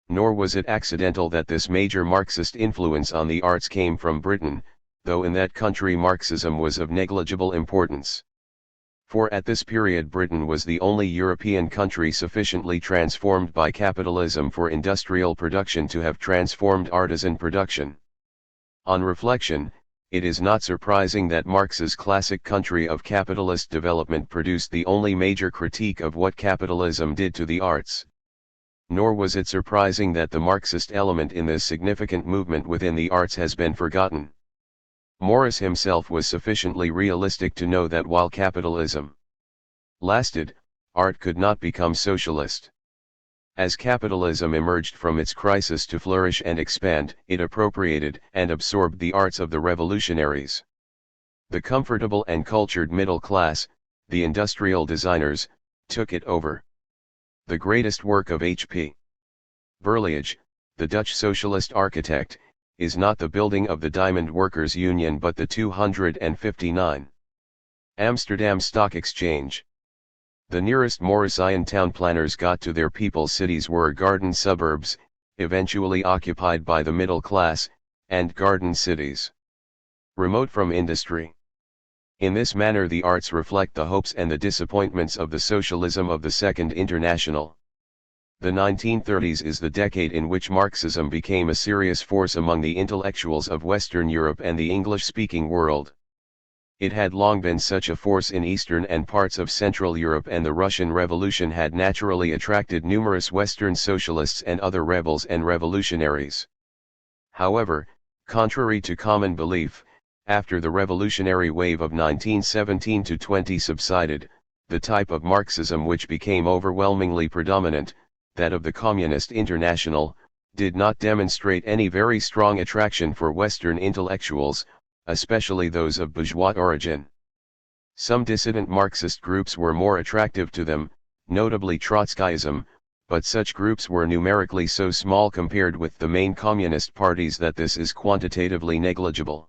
Nor was it accidental that this major Marxist influence on the arts came from Britain, though in that country Marxism was of negligible importance. For at this period Britain was the only European country sufficiently transformed by capitalism for industrial production to have transformed artisan production. On reflection, it is not surprising that Marx's classic country of capitalist development produced the only major critique of what capitalism did to the arts. Nor was it surprising that the Marxist element in this significant movement within the arts has been forgotten. Morris himself was sufficiently realistic to know that while capitalism lasted, art could not become socialist. As capitalism emerged from its crisis to flourish and expand, it appropriated and absorbed the arts of the revolutionaries. The comfortable and cultured middle class, the industrial designers, took it over. The greatest work of H.P. Berliage, the Dutch socialist architect, is not the building of the Diamond Workers' Union but the 259 Amsterdam Stock Exchange. The nearest Morrisian town planners got to their people's cities were garden suburbs, eventually occupied by the middle class, and garden cities, remote from industry. In this manner the arts reflect the hopes and the disappointments of the socialism of the Second International. The 1930s is the decade in which Marxism became a serious force among the intellectuals of Western Europe and the English-speaking world. It had long been such a force in Eastern and parts of Central Europe, and the Russian Revolution had naturally attracted numerous Western socialists and other rebels and revolutionaries. However, contrary to common belief, after the revolutionary wave of 1917-20 subsided, the type of Marxism which became overwhelmingly predominant, that of the Communist International, did not demonstrate any very strong attraction for Western intellectuals, especially those of bourgeois origin. Some dissident Marxist groups were more attractive to them, notably Trotskyism, but such groups were numerically so small compared with the main communist parties that this is quantitatively negligible.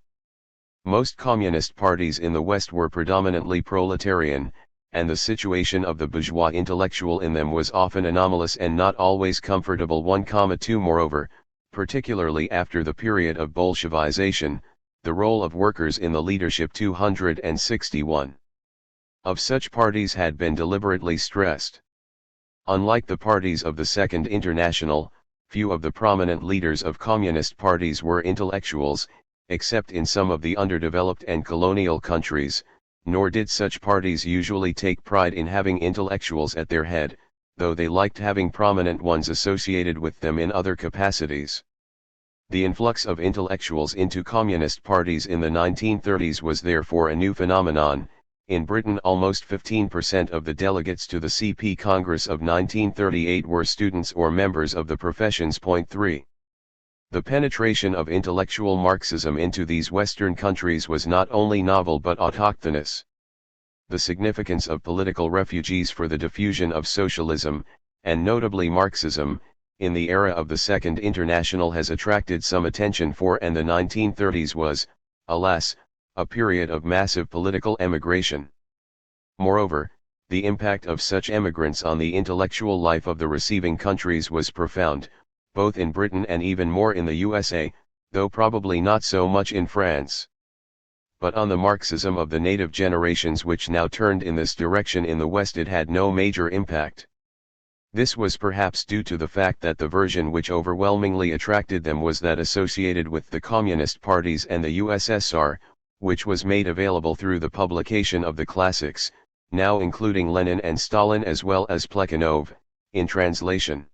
Most communist parties in the West were predominantly proletarian, and the situation of the bourgeois intellectual in them was often anomalous and not always comfortable. 1,2 Moreover, particularly after the period of Bolshevization, the role of workers in the leadership 261 of such parties had been deliberately stressed. Unlike the parties of the Second International, few of the prominent leaders of communist parties were intellectuals, except in some of the underdeveloped and colonial countries, nor did such parties usually take pride in having intellectuals at their head, though they liked having prominent ones associated with them in other capacities. The influx of intellectuals into communist parties in the 1930s was therefore a new phenomenon. In Britain, almost 15% of the delegates to the CP Congress of 1938 were students or members of the professions. 3. The penetration of intellectual Marxism into these Western countries was not only novel but autochthonous. The significance of political refugees for the diffusion of socialism, and notably Marxism, in the era of the Second International has attracted some attention, and the 1930s was, alas, a period of massive political emigration. Moreover, the impact of such emigrants on the intellectual life of the receiving countries was profound, both in Britain and even more in the USA, though probably not so much in France. But on the Marxism of the native generations which now turned in this direction in the West it had no major impact. This was perhaps due to the fact that the version which overwhelmingly attracted them was that associated with the communist parties and the USSR, which was made available through the publication of the classics, now including Lenin and Stalin as well as Plekhanov, in translation.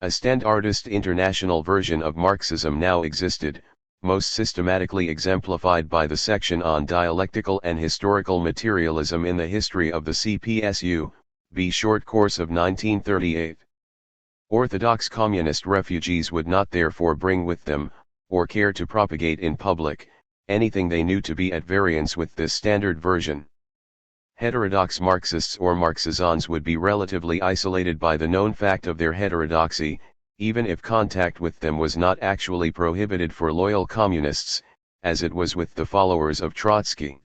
A standardist international version of Marxism now existed, most systematically exemplified by the section on dialectical and historical materialism in the history of the CPSU, B. Short Course of 1938. Orthodox communist refugees would not therefore bring with them, or care to propagate in public, anything they knew to be at variance with this standard version. Heterodox Marxists or Marxisans would be relatively isolated by the known fact of their heterodoxy, even if contact with them was not actually prohibited for loyal communists, as it was with the followers of Trotsky.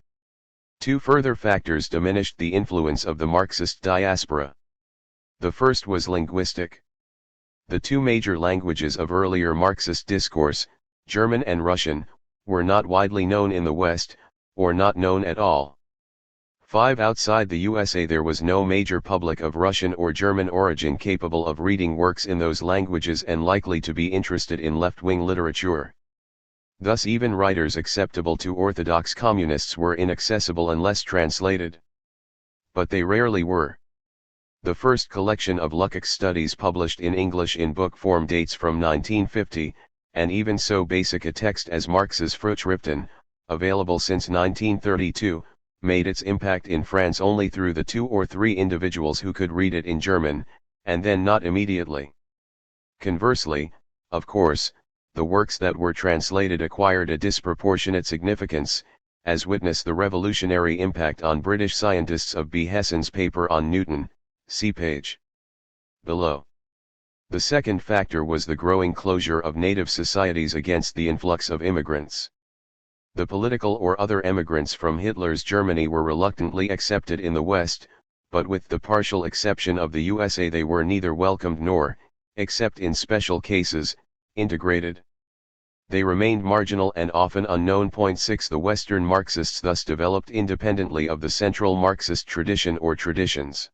Two further factors diminished the influence of the Marxist diaspora. The first was linguistic. The two major languages of earlier Marxist discourse, German and Russian, were not widely known in the West, or not known at all. 5. Outside the USA there was no major public of Russian or German origin capable of reading works in those languages and likely to be interested in left-wing literature. Thus even writers acceptable to orthodox communists were inaccessible unless translated. But they rarely were. The first collection of Lukács studies published in English in book form dates from 1950, and even so basic a text as Marx's Fruchtschriften, available since 1932, made its impact in France only through the 2 or 3 individuals who could read it in German, and then not immediately. Conversely, of course, the works that were translated acquired a disproportionate significance, as witness the revolutionary impact on British scientists of B. Hesson's paper on Newton, see page below. The second factor was the growing closure of native societies against the influx of immigrants. The political or other emigrants from Hitler's Germany were reluctantly accepted in the West, but with the partial exception of the USA they were neither welcomed nor, except in special cases, integrated. They remained marginal and often unknown. 6. The Western Marxists thus developed independently of the central Marxist tradition or traditions.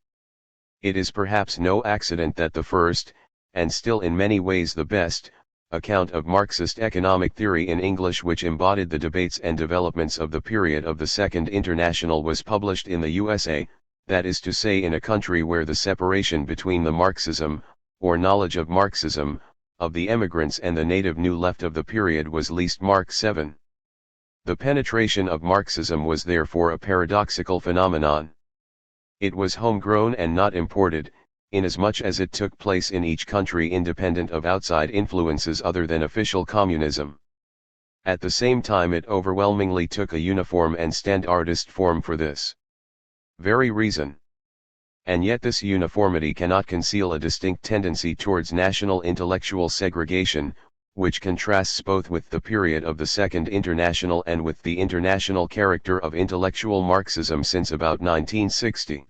It is perhaps no accident that the first, and still in many ways the best, account of Marxist economic theory in English which embodied the debates and developments of the period of the Second International was published in the USA, that is to say in a country where the separation between the Marxism, or knowledge of Marxism, of the emigrants and the native New Left of the period was least marked. 7. The penetration of Marxism was therefore a paradoxical phenomenon. It was homegrown and not imported, inasmuch as it took place in each country independent of outside influences other than official communism. At the same time it overwhelmingly took a uniform and standardist form for this very reason. And yet this uniformity cannot conceal a distinct tendency towards national intellectual segregation, which contrasts both with the period of the Second International and with the international character of intellectual Marxism since about 1960.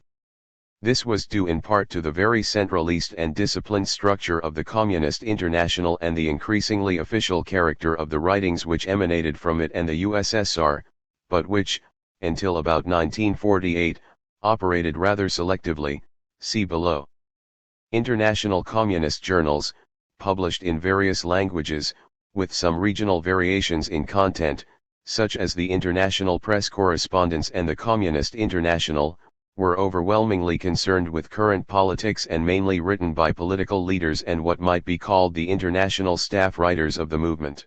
This was due in part to the very centralist and disciplined structure of the Communist International and the increasingly official character of the writings which emanated from it and the USSR, but which, until about 1948, operated rather selectively, see below. International communist journals, published in various languages, with some regional variations in content, such as the International Press Correspondence and the Communist International, were overwhelmingly concerned with current politics and mainly written by political leaders and what might be called the international staff writers of the movement.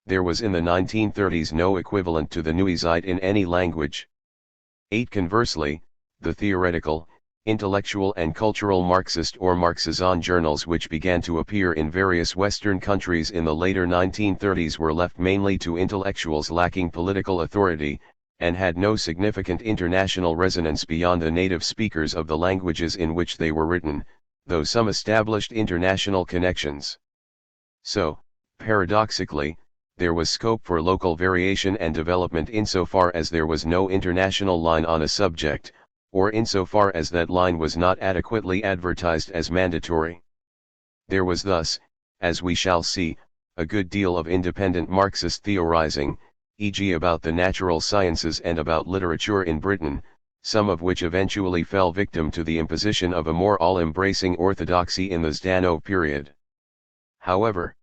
There was in the 1930s no equivalent to the Neue Zeit in any language. 8. Conversely, the theoretical, intellectual and cultural Marxist or Marxism journals which began to appear in various Western countries in the later 1930s were left mainly to intellectuals lacking political authority, and had no significant international resonance beyond the native speakers of the languages in which they were written, though some established international connections. So, paradoxically, there was scope for local variation and development insofar as there was no international line on a subject, or insofar as that line was not adequately advertised as mandatory. There was thus, as we shall see, a good deal of independent Marxist theorizing, e.g. about the natural sciences and about literature in Britain, some of which eventually fell victim to the imposition of a more all-embracing orthodoxy in the Zdanov period. However,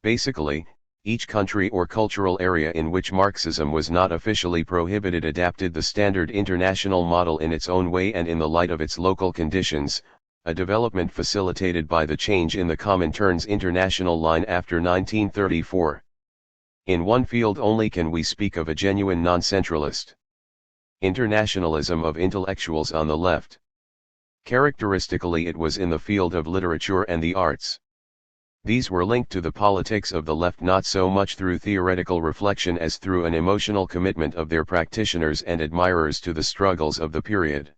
basically, each country or cultural area in which Marxism was not officially prohibited adapted the standard international model in its own way and in the light of its local conditions, a development facilitated by the change in the Comintern's international line after 1934. In one field only can we speak of a genuine non-centralist internationalism of intellectuals on the left. Characteristically it was in the field of literature and the arts. These were linked to the politics of the left not so much through theoretical reflection as through an emotional commitment of their practitioners and admirers to the struggles of the period.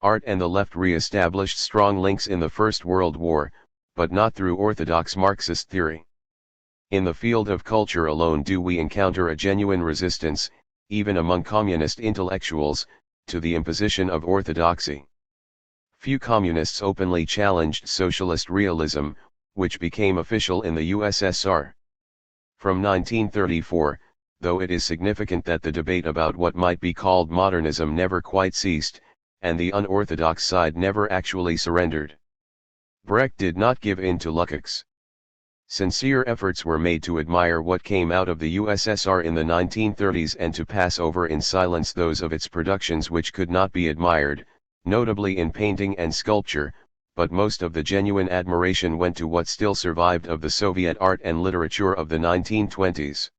Art and the left re-established strong links in the First World War, but not through orthodox Marxist theory. In the field of culture alone do we encounter a genuine resistance, even among communist intellectuals, to the imposition of orthodoxy. Few communists openly challenged socialist realism, which became official in the USSR. From 1934, though it is significant that the debate about what might be called modernism never quite ceased, and the unorthodox side never actually surrendered. Brecht did not give in to Lukács. Sincere efforts were made to admire what came out of the USSR in the 1930s and to pass over in silence those of its productions which could not be admired, notably in painting and sculpture, but most of the genuine admiration went to what still survived of the Soviet art and literature of the 1920s.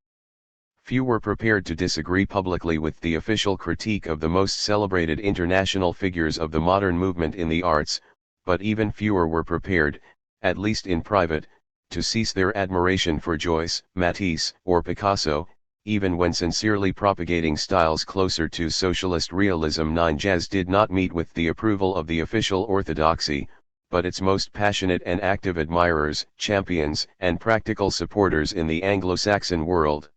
Few were prepared to disagree publicly with the official critique of the most celebrated international figures of the modern movement in the arts, but even fewer were prepared, at least in private, to cease their admiration for Joyce, Matisse, or Picasso, even when sincerely propagating styles closer to socialist realism. Jazz did not meet with the approval of the official orthodoxy, but its most passionate and active admirers, champions, and practical supporters in the Anglo-Saxon world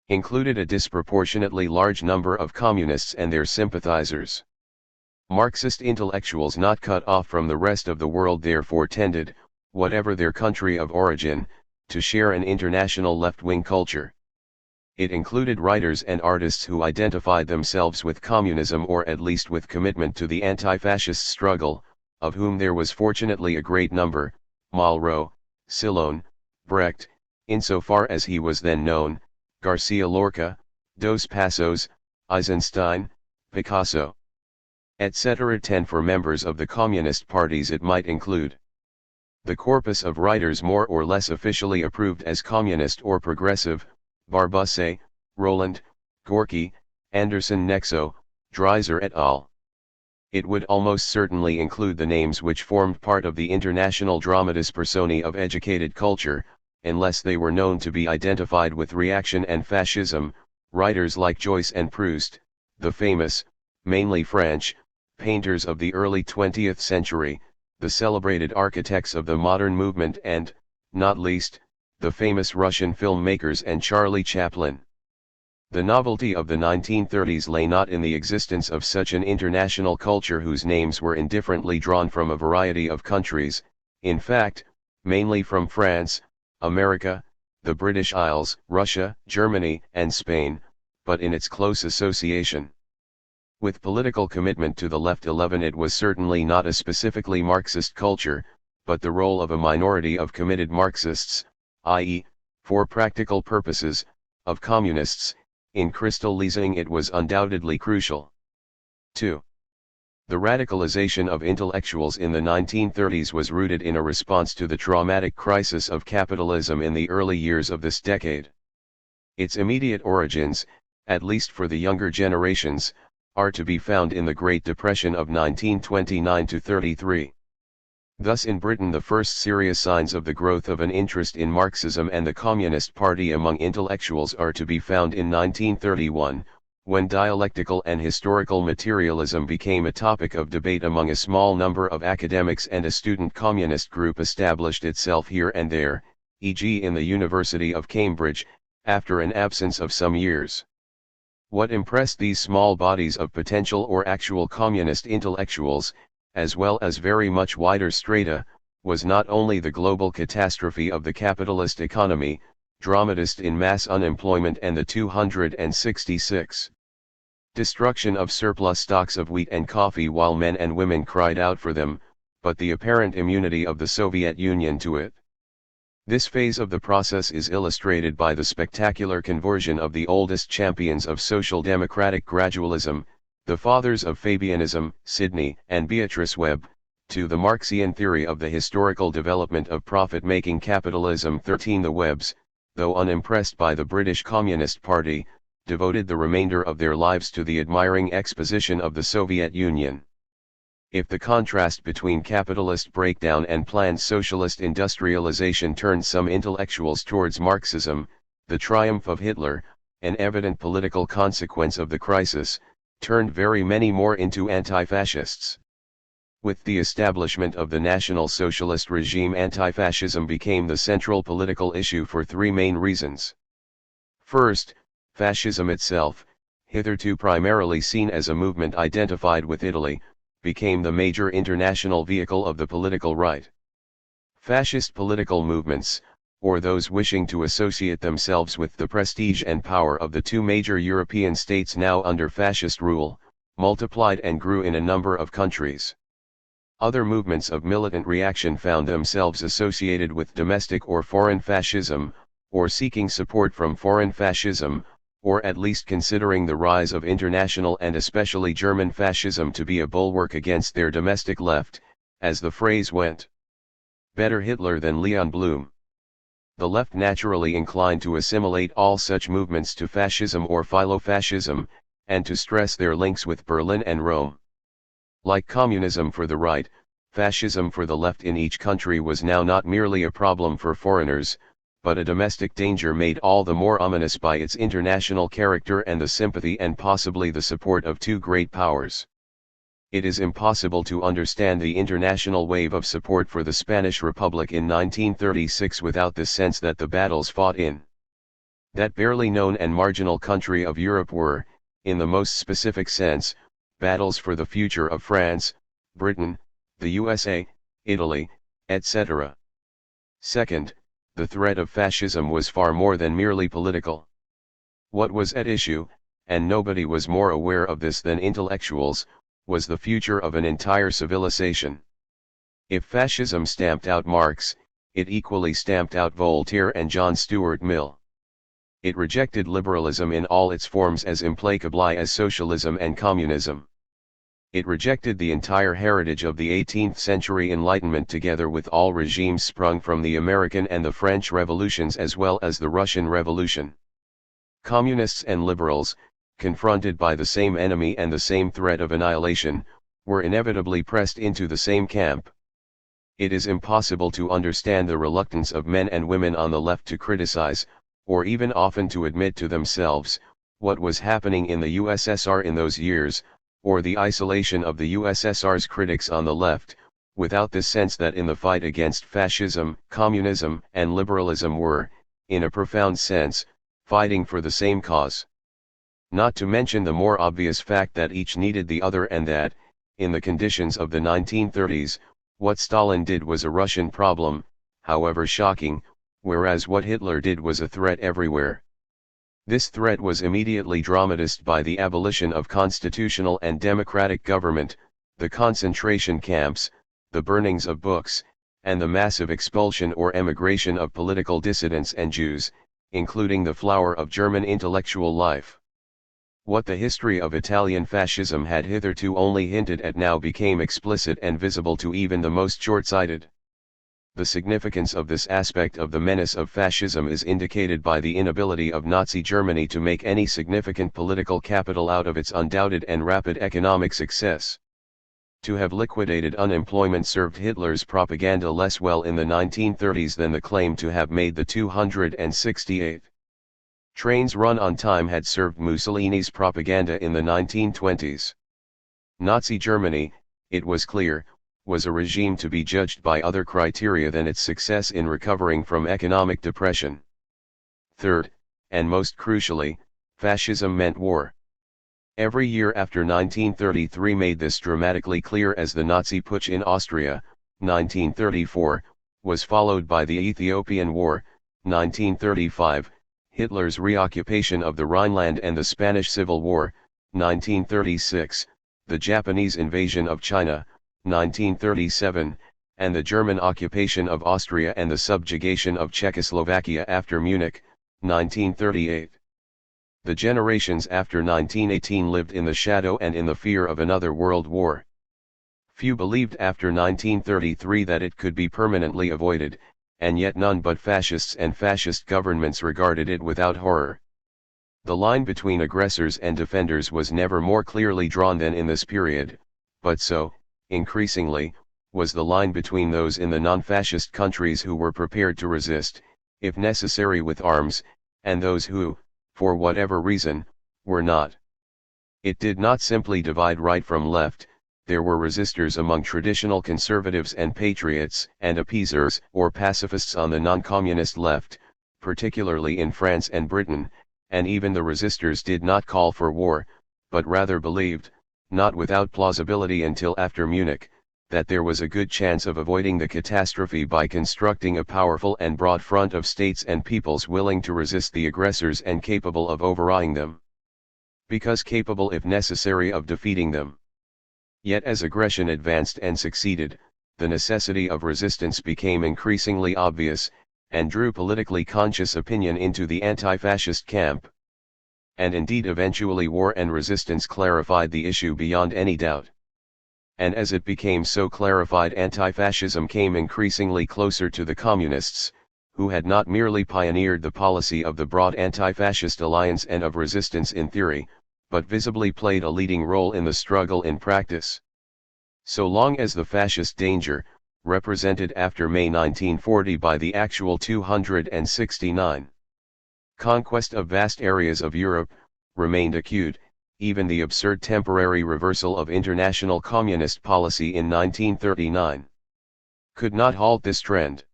included a disproportionately large number of communists and their sympathizers. Marxist intellectuals not cut off from the rest of the world therefore tended, whatever their country of origin, to share an international left-wing culture. It included writers and artists who identified themselves with communism or at least with commitment to the anti-fascist struggle, of whom there was fortunately a great number: Malraux, Silone, Brecht, insofar as he was then known, Garcia Lorca, Dos Passos, Eisenstein, Picasso, etc. 10 For members of the communist parties it might include the corpus of writers more or less officially approved as communist or progressive: Barbusset, Roland, Gorky, Anderson Nexo, Dreiser et al. It would almost certainly include the names which formed part of the international dramatis personae of educated culture, unless they were known to be identified with reaction and fascism, writers like Joyce and Proust, the famous, mainly French, painters of the early 20th century, the celebrated architects of the modern movement and, not least, the famous Russian filmmakers and Charlie Chaplin. The novelty of the 1930s lay not in the existence of such an international culture whose names were indifferently drawn from a variety of countries, in fact, mainly from France, America, the British Isles, Russia, Germany, and Spain, but in its close association with political commitment to the left. 11 It was certainly not a specifically Marxist culture, but the role of a minority of committed Marxists, i.e., for practical purposes, of communists, in crystallizing it was undoubtedly crucial. 2. The radicalization of intellectuals in the 1930s was rooted in a response to the traumatic crisis of capitalism in the early years of this decade. Its immediate origins, at least for the younger generations, are to be found in the Great Depression of 1929–33. Thus in Britain the first serious signs of the growth of an interest in Marxism and the Communist Party among intellectuals are to be found in 1931, when dialectical and historical materialism became a topic of debate among a small number of academics and a student communist group established itself here and there, e.g. in the University of Cambridge, after an absence of some years. What impressed these small bodies of potential or actual communist intellectuals, as well as very much wider strata, was not only the global catastrophe of the capitalist economy, dramatized in mass unemployment and the 266 destruction of surplus stocks of wheat and coffee while men and women cried out for them, but the apparent immunity of the Soviet Union to it. This phase of the process is illustrated by the spectacular conversion of the oldest champions of social democratic gradualism, the fathers of Fabianism, Sidney and Beatrice Webb, to the Marxian theory of the historical development of profit-making capitalism. 13 The Webbs, though unimpressed by the British Communist Party, devoted the remainder of their lives to the admiring exposition of the Soviet Union. If the contrast between capitalist breakdown and planned socialist industrialization turned some intellectuals towards Marxism, the triumph of Hitler, an evident political consequence of the crisis, turned very many more into anti-fascists. With the establishment of the National Socialist regime, anti-fascism became the central political issue for three main reasons. First, fascism itself, hitherto primarily seen as a movement identified with Italy, became the major international vehicle of the political right. Fascist political movements, or those wishing to associate themselves with the prestige and power of the two major European states now under fascist rule, multiplied and grew in a number of countries. Other movements of militant reaction found themselves associated with domestic or foreign fascism, or seeking support from foreign fascism, or at least considering the rise of international and especially German fascism to be a bulwark against their domestic left, as the phrase went. Better Hitler than Leon Blum. The left naturally inclined to assimilate all such movements to fascism or philo-fascism, and to stress their links with Berlin and Rome. Like communism for the right, fascism for the left in each country was now not merely a problem for foreigners, but a domestic danger made all the more ominous by its international character and the sympathy and possibly the support of two great powers. It is impossible to understand the international wave of support for the Spanish Republic in 1936 without the sense that the battles fought in that barely known and marginal country of Europe were, in the most specific sense, battles for the future of France, Britain, the USA, Italy, etc. Second, the threat of fascism was far more than merely political. What was at issue, and nobody was more aware of this than intellectuals, was the future of an entire civilization. If fascism stamped out Marx, it equally stamped out Voltaire and John Stuart Mill. It rejected liberalism in all its forms as implacably as socialism and communism. It rejected the entire heritage of the 18th century Enlightenment together with all regimes sprung from the American and the French revolutions as well as the Russian Revolution. Communists and liberals, confronted by the same enemy and the same threat of annihilation, were inevitably pressed into the same camp. It is impossible to understand the reluctance of men and women on the left to criticize, or even often to admit to themselves, what was happening in the USSR in those years, or the isolation of the USSR's critics on the left, without this sense that in the fight against fascism, communism, and liberalism were, in a profound sense, fighting for the same cause. Not to mention the more obvious fact that each needed the other and that, in the conditions of the 1930s, what Stalin did was a Russian problem, however shocking, whereas what Hitler did was a threat everywhere. This threat was immediately dramatized by the abolition of constitutional and democratic government, the concentration camps, the burnings of books, and the massive expulsion or emigration of political dissidents and Jews, including the flower of German intellectual life. What the history of Italian fascism had hitherto only hinted at now became explicit and visible to even the most short-sighted. The significance of this aspect of the menace of fascism is indicated by the inability of Nazi Germany to make any significant political capital out of its undoubted and rapid economic success. To have liquidated unemployment served Hitler's propaganda less well in the 1930s than the claim to have made the 268th trains run on time had served Mussolini's propaganda in the 1920s. Nazi Germany, it was clear, was a regime to be judged by other criteria than its success in recovering from economic depression. Third, and most crucially, fascism meant war. Every year after 1933 made this dramatically clear as the Nazi putsch in Austria, 1934, was followed by the Ethiopian War, 1935, Hitler's reoccupation of the Rhineland and the Spanish Civil War, 1936, the Japanese invasion of China, 1937, and the German occupation of Austria and the subjugation of Czechoslovakia after Munich, 1938. The generations after 1918 lived in the shadow and in the fear of another world war. Few believed after 1933 that it could be permanently avoided, and yet none but fascists and fascist governments regarded it without horror. The line between aggressors and defenders was never more clearly drawn than in this period, but so, increasingly, was the line between those in the non-fascist countries who were prepared to resist, if necessary with arms, and those who, for whatever reason, were not. It did not simply divide right from left, there were resistors among traditional conservatives and patriots, and appeasers or pacifists on the non-communist left, particularly in France and Britain, and even the resistors did not call for war, but rather believed, not without plausibility until after Munich, that there was a good chance of avoiding the catastrophe by constructing a powerful and broad front of states and peoples willing to resist the aggressors and capable of overawing them. Because capable if necessary of defeating them. Yet as aggression advanced and succeeded, the necessity of resistance became increasingly obvious, and drew politically conscious opinion into the anti-fascist camp. And indeed eventually war and resistance clarified the issue beyond any doubt. And as it became so clarified, anti-fascism came increasingly closer to the communists, who had not merely pioneered the policy of the broad anti-fascist alliance and of resistance in theory, but visibly played a leading role in the struggle in practice. So long as the fascist danger, represented after May 1940 by the actual 269 conquest of vast areas of Europe, remained acute, even the absurd temporary reversal of international communist policy in 1939 could not halt this trend.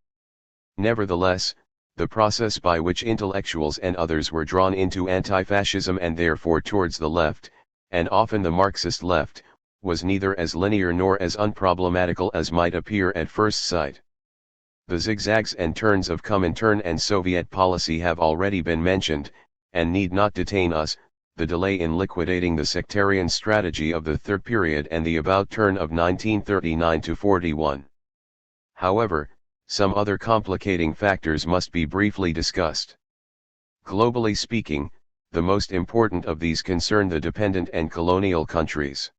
Nevertheless, the process by which intellectuals and others were drawn into anti-fascism and therefore towards the left, and often the Marxist left, was neither as linear nor as unproblematical as might appear at first sight. The zigzags and turns of Comintern and Soviet policy have already been mentioned, and need not detain us, the delay in liquidating the sectarian strategy of the Third Period and the about turn of 1939–41. However, some other complicating factors must be briefly discussed. Globally speaking, the most important of these concern the dependent and colonial countries.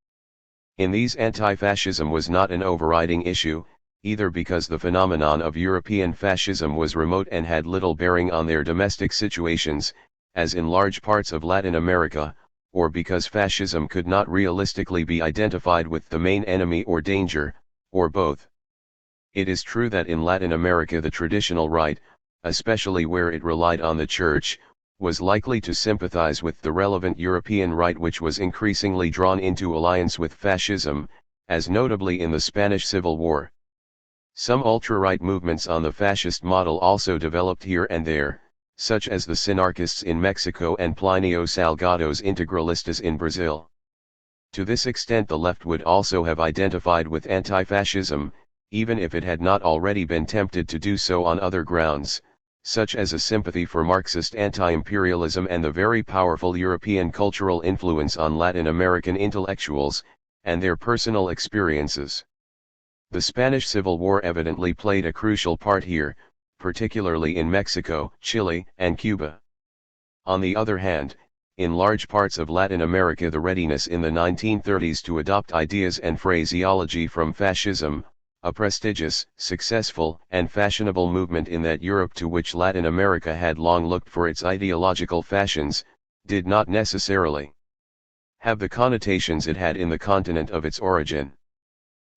In these anti-fascism was not an overriding issue, either because the phenomenon of European fascism was remote and had little bearing on their domestic situations, as in large parts of Latin America, or because fascism could not realistically be identified with the main enemy or danger, or both. It is true that in Latin America the traditional right, especially where it relied on the church, was likely to sympathize with the relevant European right, which was increasingly drawn into alliance with fascism, as notably in the Spanish Civil War. Some ultra-right movements on the fascist model also developed here and there, such as the synarchists in Mexico and Plinio Salgado's integralistas in Brazil. To this extent the left would also have identified with anti-fascism, even if it had not already been tempted to do so on other grounds, such as a sympathy for Marxist anti-imperialism and the very powerful European cultural influence on Latin American intellectuals, and their personal experiences. The Spanish Civil War evidently played a crucial part here, particularly in Mexico, Chile, and Cuba. On the other hand, in large parts of Latin America the readiness in the 1930s to adopt ideas and phraseology from fascism, a prestigious, successful, and fashionable movement in that Europe to which Latin America had long looked for its ideological fashions, did not necessarily have the connotations it had in the continent of its origin.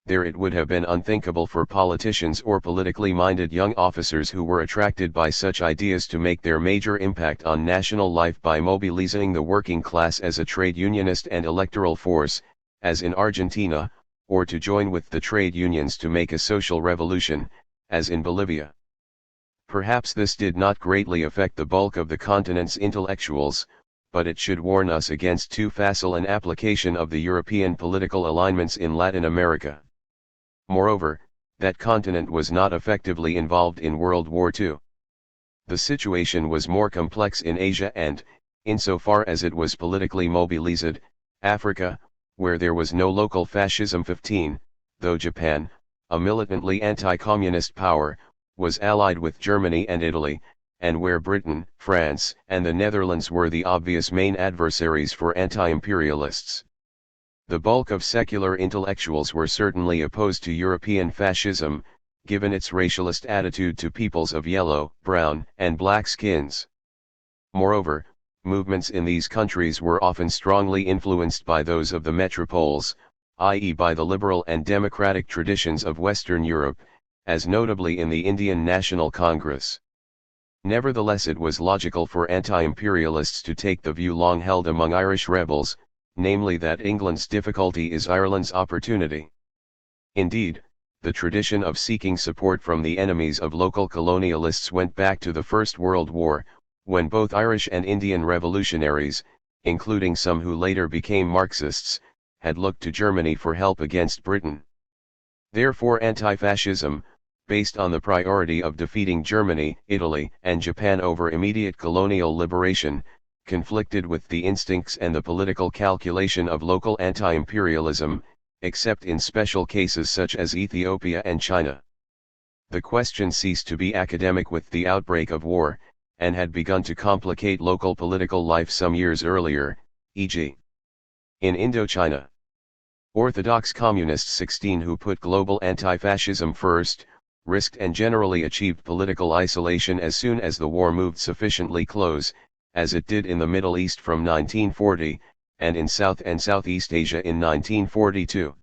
There it would have been unthinkable for politicians or politically minded young officers who were attracted by such ideas to make their major impact on national life by mobilizing the working class as a trade unionist and electoral force, as in Argentina, or to join with the trade unions to make a social revolution, as in Bolivia. Perhaps this did not greatly affect the bulk of the continent's intellectuals, but it should warn us against too facile an application of the European political alignments in Latin America. Moreover, that continent was not effectively involved in World War II. The situation was more complex in Asia and, insofar as it was politically mobilized, Africa, where there was no local fascism. 15, though Japan, a militantly anti-communist power, was allied with Germany and Italy, and where Britain, France, and the Netherlands were the obvious main adversaries for anti-imperialists. The bulk of secular intellectuals were certainly opposed to European fascism, given its racialist attitude to peoples of yellow, brown, and black skins. Moreover, movements in these countries were often strongly influenced by those of the metropoles, i.e. by the liberal and democratic traditions of Western Europe, as notably in the Indian National Congress. Nevertheless, it was logical for anti-imperialists to take the view long held among Irish rebels, namely that England's difficulty is Ireland's opportunity. Indeed, the tradition of seeking support from the enemies of local colonialists went back to the First World War, when both Irish and Indian revolutionaries, including some who later became Marxists, had looked to Germany for help against Britain. Therefore anti-fascism, based on the priority of defeating Germany, Italy, and Japan over immediate colonial liberation, conflicted with the instincts and the political calculation of local anti-imperialism, except in special cases such as Ethiopia and China. The question ceased to be academic with the outbreak of war, and had begun to complicate local political life some years earlier, e.g. in Indochina. Orthodox Communists 16 who put global anti-fascism first, risked and generally achieved political isolation as soon as the war moved sufficiently close, as it did in the Middle East from 1940, and in South and Southeast Asia in 1942.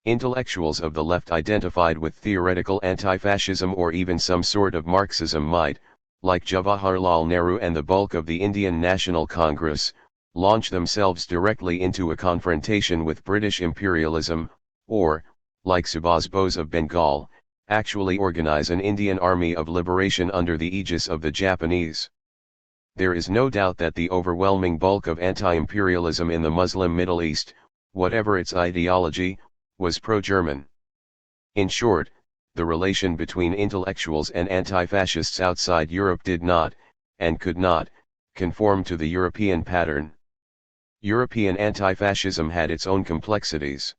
Intellectuals of the left identified with theoretical anti-fascism or even some sort of Marxism might, like Jawaharlal Nehru and the bulk of the Indian National Congress, launch themselves directly into a confrontation with British imperialism, or, like Subhas Bose of Bengal, actually organize an Indian army of liberation under the aegis of the Japanese. There is no doubt that the overwhelming bulk of anti-imperialism in the Muslim Middle East, whatever its ideology, was pro-German. In short, the relation between intellectuals and anti-fascists outside Europe did not, and could not, conform to the European pattern. European anti-fascism had its own complexities.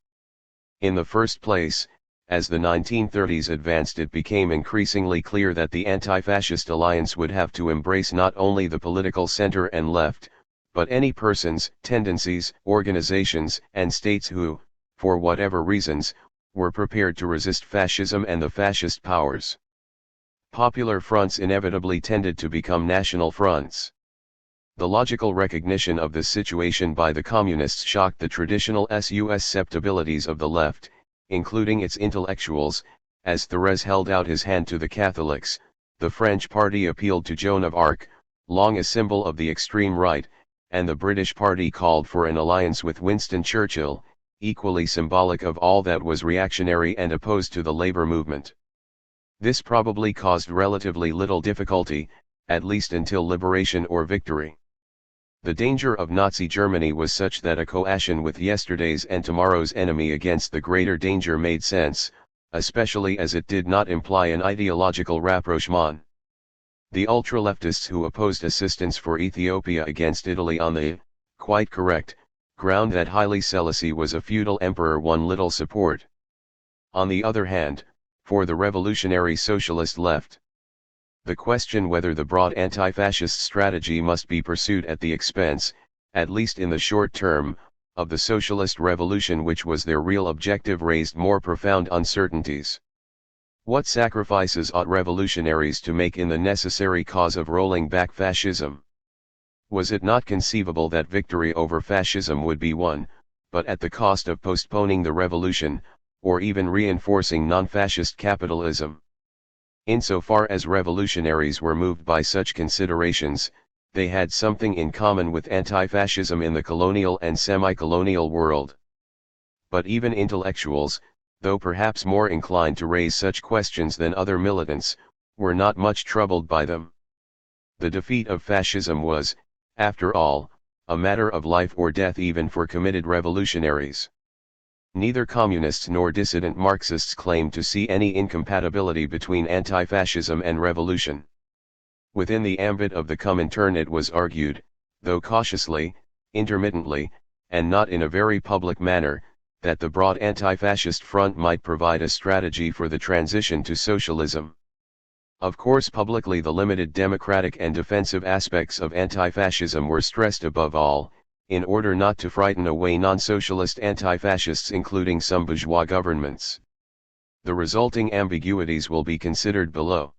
In the first place, as the 1930s advanced, it became increasingly clear that the anti-fascist alliance would have to embrace not only the political center and left, but any persons, tendencies, organizations, and states who, for whatever reasons, were prepared to resist fascism and the fascist powers. Popular fronts inevitably tended to become national fronts. The logical recognition of this situation by the communists shocked the traditional susceptibilities of the left, including its intellectuals. As Thérèse held out his hand to the Catholics, the French party appealed to Joan of Arc, long a symbol of the extreme right, and the British party called for an alliance with Winston Churchill, equally symbolic of all that was reactionary and opposed to the labor movement. This probably caused relatively little difficulty, at least until liberation or victory. The danger of Nazi Germany was such that a coalition with yesterday's and tomorrow's enemy against the greater danger made sense, especially as it did not imply an ideological rapprochement. The ultra-leftists who opposed assistance for Ethiopia against Italy on the, quite correct, ground that Haile Selassie was a feudal emperor won little support. On the other hand, for the revolutionary socialist left, the question whether the broad anti-fascist strategy must be pursued at the expense, at least in the short term, of the socialist revolution which was their real objective raised more profound uncertainties. What sacrifices ought revolutionaries to make in the necessary cause of rolling back fascism? Was it not conceivable that victory over fascism would be won, but at the cost of postponing the revolution, or even reinforcing non-fascist capitalism? Insofar as revolutionaries were moved by such considerations, they had something in common with anti-fascism in the colonial and semi-colonial world. But even intellectuals, though perhaps more inclined to raise such questions than other militants, were not much troubled by them. The defeat of fascism was, after all, a matter of life or death even for committed revolutionaries. Neither communists nor dissident Marxists claimed to see any incompatibility between anti-fascism and revolution. Within the ambit of the Comintern it was argued, though cautiously, intermittently, and not in a very public manner, that the broad anti-fascist front might provide a strategy for the transition to socialism. Of course publicly the limited democratic and defensive aspects of anti-fascism were stressed above all, in order not to frighten away non-socialist anti-fascists including some bourgeois governments. The resulting ambiguities will be considered below.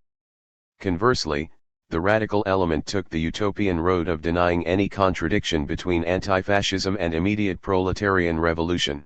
Conversely, the radical element took the utopian road of denying any contradiction between anti-fascism and immediate proletarian revolution.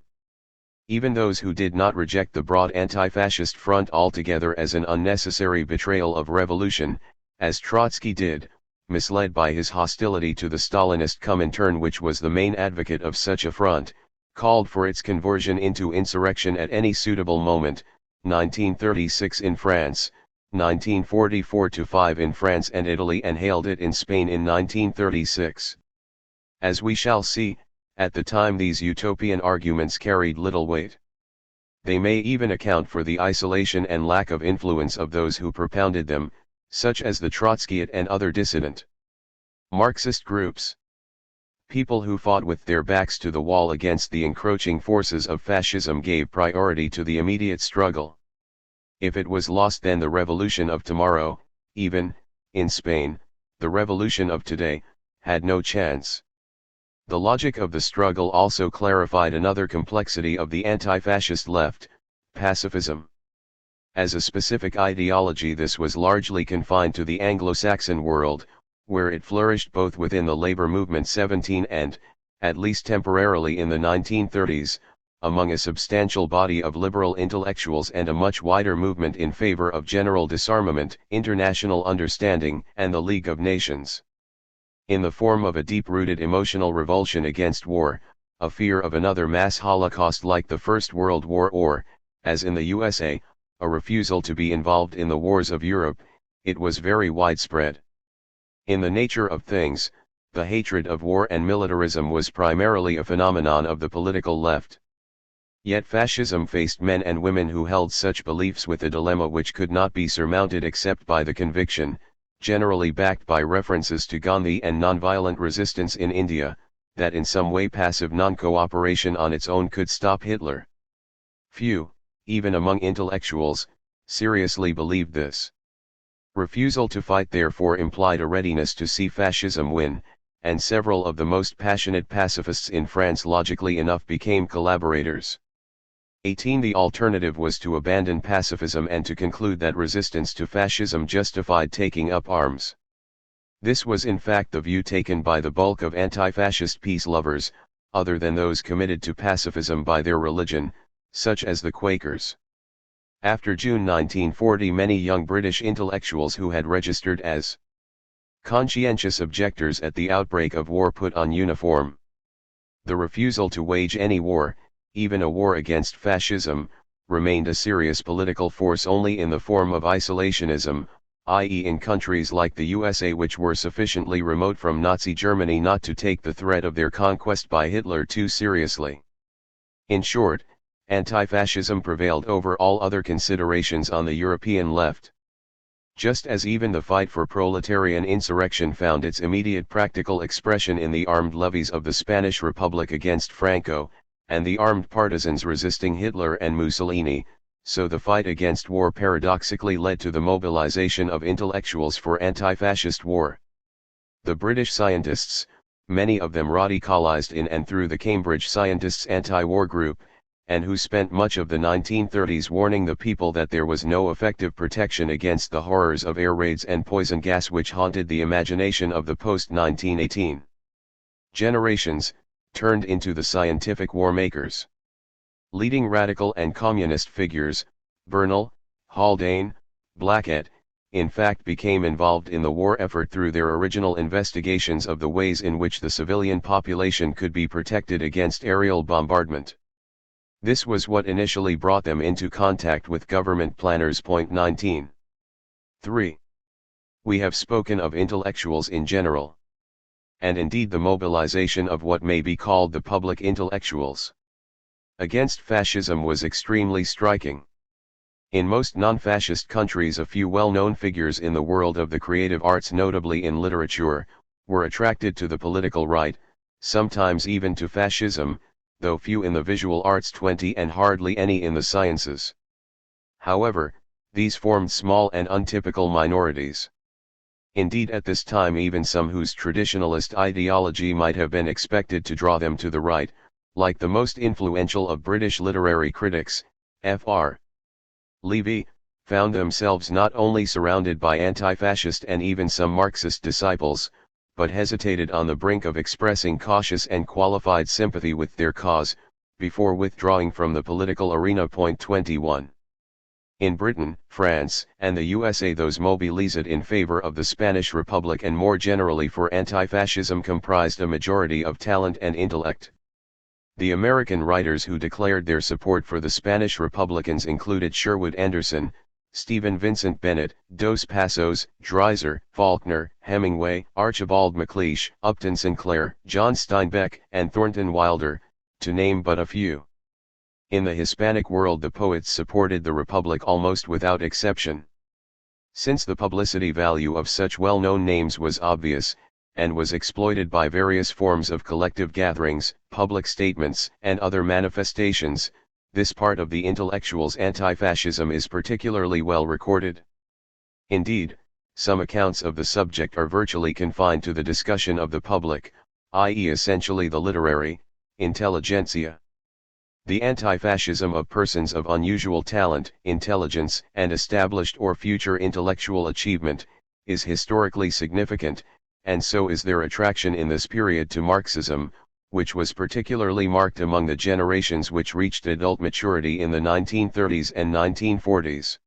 Even those who did not reject the broad anti-fascist front altogether as an unnecessary betrayal of revolution, as Trotsky did, misled by his hostility to the Stalinist Comintern, which was the main advocate of such a front, called for its conversion into insurrection at any suitable moment, 1936 in France, 1944-5 in France and Italy, and hailed it in Spain in 1936. As we shall see, at the time these utopian arguments carried little weight. They may even account for the isolation and lack of influence of those who propounded them, such as the Trotskyite and other dissident Marxist groups. People who fought with their backs to the wall against the encroaching forces of fascism gave priority to the immediate struggle. If it was lost, then the revolution of tomorrow, even, in Spain, the revolution of today, had no chance. The logic of the struggle also clarified another complexity of the anti-fascist left, pacifism. As a specific ideology, this was largely confined to the Anglo-Saxon world, where it flourished both within the labor movement 17 and, at least temporarily in the 1930s, among a substantial body of liberal intellectuals, and a much wider movement in favor of general disarmament, international understanding, and the League of Nations. In the form of a deep-rooted emotional revulsion against war, a fear of another mass holocaust like the First World War, or, as in the USA, a refusal to be involved in the wars of Europe, it was very widespread. In the nature of things, the hatred of war and militarism was primarily a phenomenon of the political left. Yet fascism faced men and women who held such beliefs with a dilemma which could not be surmounted except by the conviction, generally backed by references to Gandhi and nonviolent resistance in India, that in some way passive non-cooperation on its own could stop Hitler. Few, even among intellectuals, seriously believed this. Refusal to fight therefore implied a readiness to see fascism win, and several of the most passionate pacifists in France logically enough became collaborators. 18. The alternative was to abandon pacifism and to conclude that resistance to fascism justified taking up arms. This was in fact the view taken by the bulk of anti-fascist peace lovers, other than those committed to pacifism by their religion, such as the Quakers. After June 1940, many young British intellectuals who had registered as conscientious objectors at the outbreak of war put on uniform. The refusal to wage any war, even a war against fascism, remained a serious political force only in the form of isolationism, i.e. in countries like the USA, which were sufficiently remote from Nazi Germany not to take the threat of their conquest by Hitler too seriously. In short, anti-fascism prevailed over all other considerations on the European left. Just as even the fight for proletarian insurrection found its immediate practical expression in the armed levies of the Spanish Republic against Franco, and the armed partisans resisting Hitler and Mussolini, so the fight against war paradoxically led to the mobilization of intellectuals for anti-fascist war. The British scientists, many of them radicalized in and through the Cambridge Scientists Anti-War Group, and who spent much of the 1930s warning the people that there was no effective protection against the horrors of air raids and poison gas which haunted the imagination of the post-1918 generations, turned into the scientific war makers. Leading radical and communist figures, Bernal, Haldane, Blackett, in fact became involved in the war effort through their original investigations of the ways in which the civilian population could be protected against aerial bombardment. This was what initially brought them into contact with government planners. 19. 3. We have spoken of intellectuals in general, and indeed the mobilization of what may be called the public intellectuals against fascism was extremely striking. In most non-fascist countries, a few well-known figures in the world of the creative arts, notably in literature, were attracted to the political right, sometimes even to fascism, though few in the visual arts 20 and hardly any in the sciences. However, these formed small and untypical minorities. Indeed, at this time even some whose traditionalist ideology might have been expected to draw them to the right, like the most influential of British literary critics, Fr. Levy, found themselves not only surrounded by anti-fascist and even some Marxist disciples, but hesitated on the brink of expressing cautious and qualified sympathy with their cause, before withdrawing from the political arena. 21. In Britain, France, and the USA, those mobilized in favor of the Spanish Republic and more generally for anti-fascism comprised a majority of talent and intellect. The American writers who declared their support for the Spanish Republicans included Sherwood Anderson, Stephen Vincent Bennett, Dos Passos, Dreiser, Faulkner, Hemingway, Archibald MacLeish, Upton Sinclair, John Steinbeck, and Thornton Wilder, to name but a few. In the Hispanic world, the poets supported the Republic almost without exception. Since the publicity value of such well-known names was obvious, and was exploited by various forms of collective gatherings, public statements, and other manifestations, this part of the intellectuals' anti-fascism is particularly well recorded. Indeed, some accounts of the subject are virtually confined to the discussion of the public, i.e. essentially the literary intelligentsia. The anti-fascism of persons of unusual talent, intelligence, and established or future intellectual achievement, is historically significant, and so is their attraction in this period to Marxism, which was particularly marked among the generations which reached adult maturity in the 1930s and 1940s.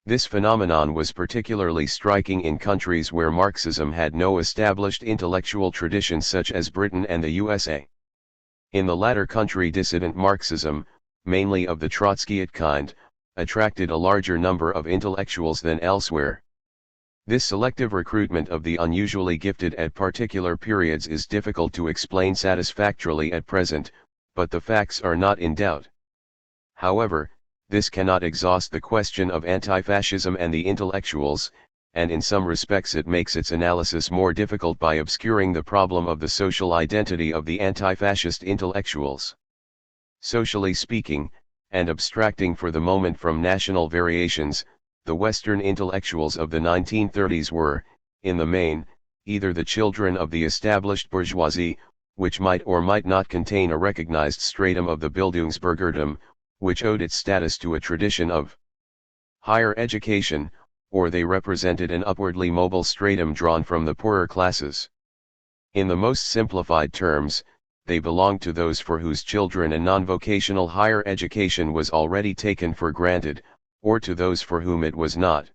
This phenomenon was particularly striking in countries where Marxism had no established intellectual tradition, such as Britain and the USA. In the latter country, dissident Marxism, mainly of the Trotskyite kind, attracted a larger number of intellectuals than elsewhere. This selective recruitment of the unusually gifted at particular periods is difficult to explain satisfactorily at present, but the facts are not in doubt. However, this cannot exhaust the question of anti-fascism and the intellectuals, and in some respects it makes its analysis more difficult by obscuring the problem of the social identity of the anti-fascist intellectuals. Socially speaking, and abstracting for the moment from national variations, the Western intellectuals of the 1930s were, in the main, either the children of the established bourgeoisie, which might or might not contain a recognized stratum of the Bildungsbürgertum, which owed its status to a tradition of higher education, or they represented an upwardly mobile stratum drawn from the poorer classes. In the most simplified terms, they belonged to those for whose children a non-vocational higher education was already taken for granted, or to those for whom it was not.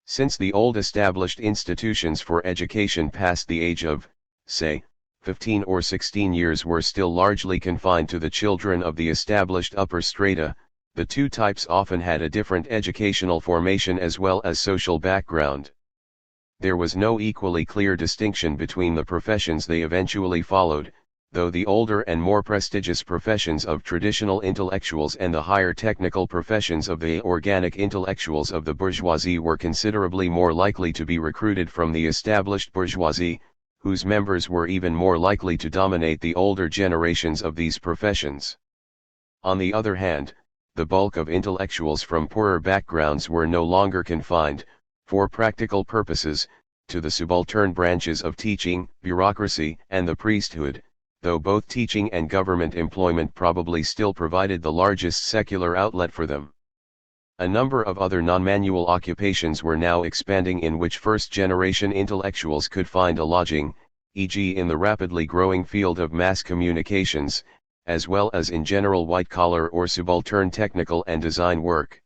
Since the old established institutions for education past the age of, say, 15 or 16 years were still largely confined to the children of the established upper strata, the two types often had a different educational formation as well as social background. There was no equally clear distinction between the professions they eventually followed, though the older and more prestigious professions of traditional intellectuals and the higher technical professions of the organic intellectuals of the bourgeoisie were considerably more likely to be recruited from the established bourgeoisie, whose members were even more likely to dominate the older generations of these professions. On the other hand, the bulk of intellectuals from poorer backgrounds were no longer confined, for practical purposes, to the subaltern branches of teaching, bureaucracy, and the priesthood, though both teaching and government employment probably still provided the largest secular outlet for them. A number of other non-manual occupations were now expanding in which first-generation intellectuals could find a lodging, e.g. in the rapidly growing field of mass communications, as well as in general white-collar or subaltern technical and design work.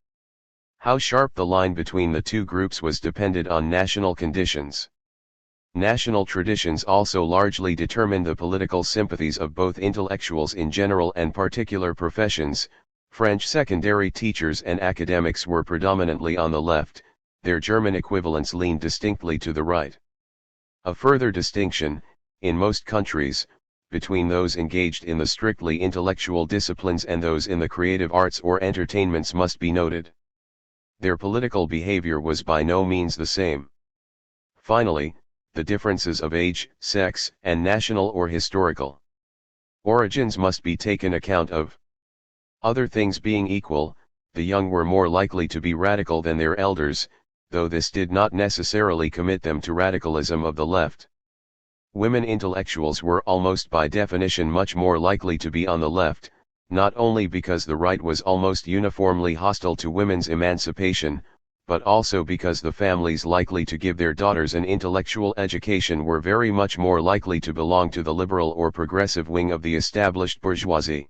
How sharp the line between the two groups was dependent on national conditions. National traditions also largely determined the political sympathies of both intellectuals in general and particular professions. French secondary teachers and academics were predominantly on the left, their German equivalents leaned distinctly to the right. A further distinction, in most countries, between those engaged in the strictly intellectual disciplines and those in the creative arts or entertainments must be noted. Their political behavior was by no means the same. Finally, the differences of age, sex, and national or historical origins must be taken account of. Other things being equal, the young were more likely to be radical than their elders, though this did not necessarily commit them to radicalism of the left. Women intellectuals were almost by definition much more likely to be on the left, not only because the right was almost uniformly hostile to women's emancipation, but also because the families likely to give their daughters an intellectual education were very much more likely to belong to the liberal or progressive wing of the established bourgeoisie.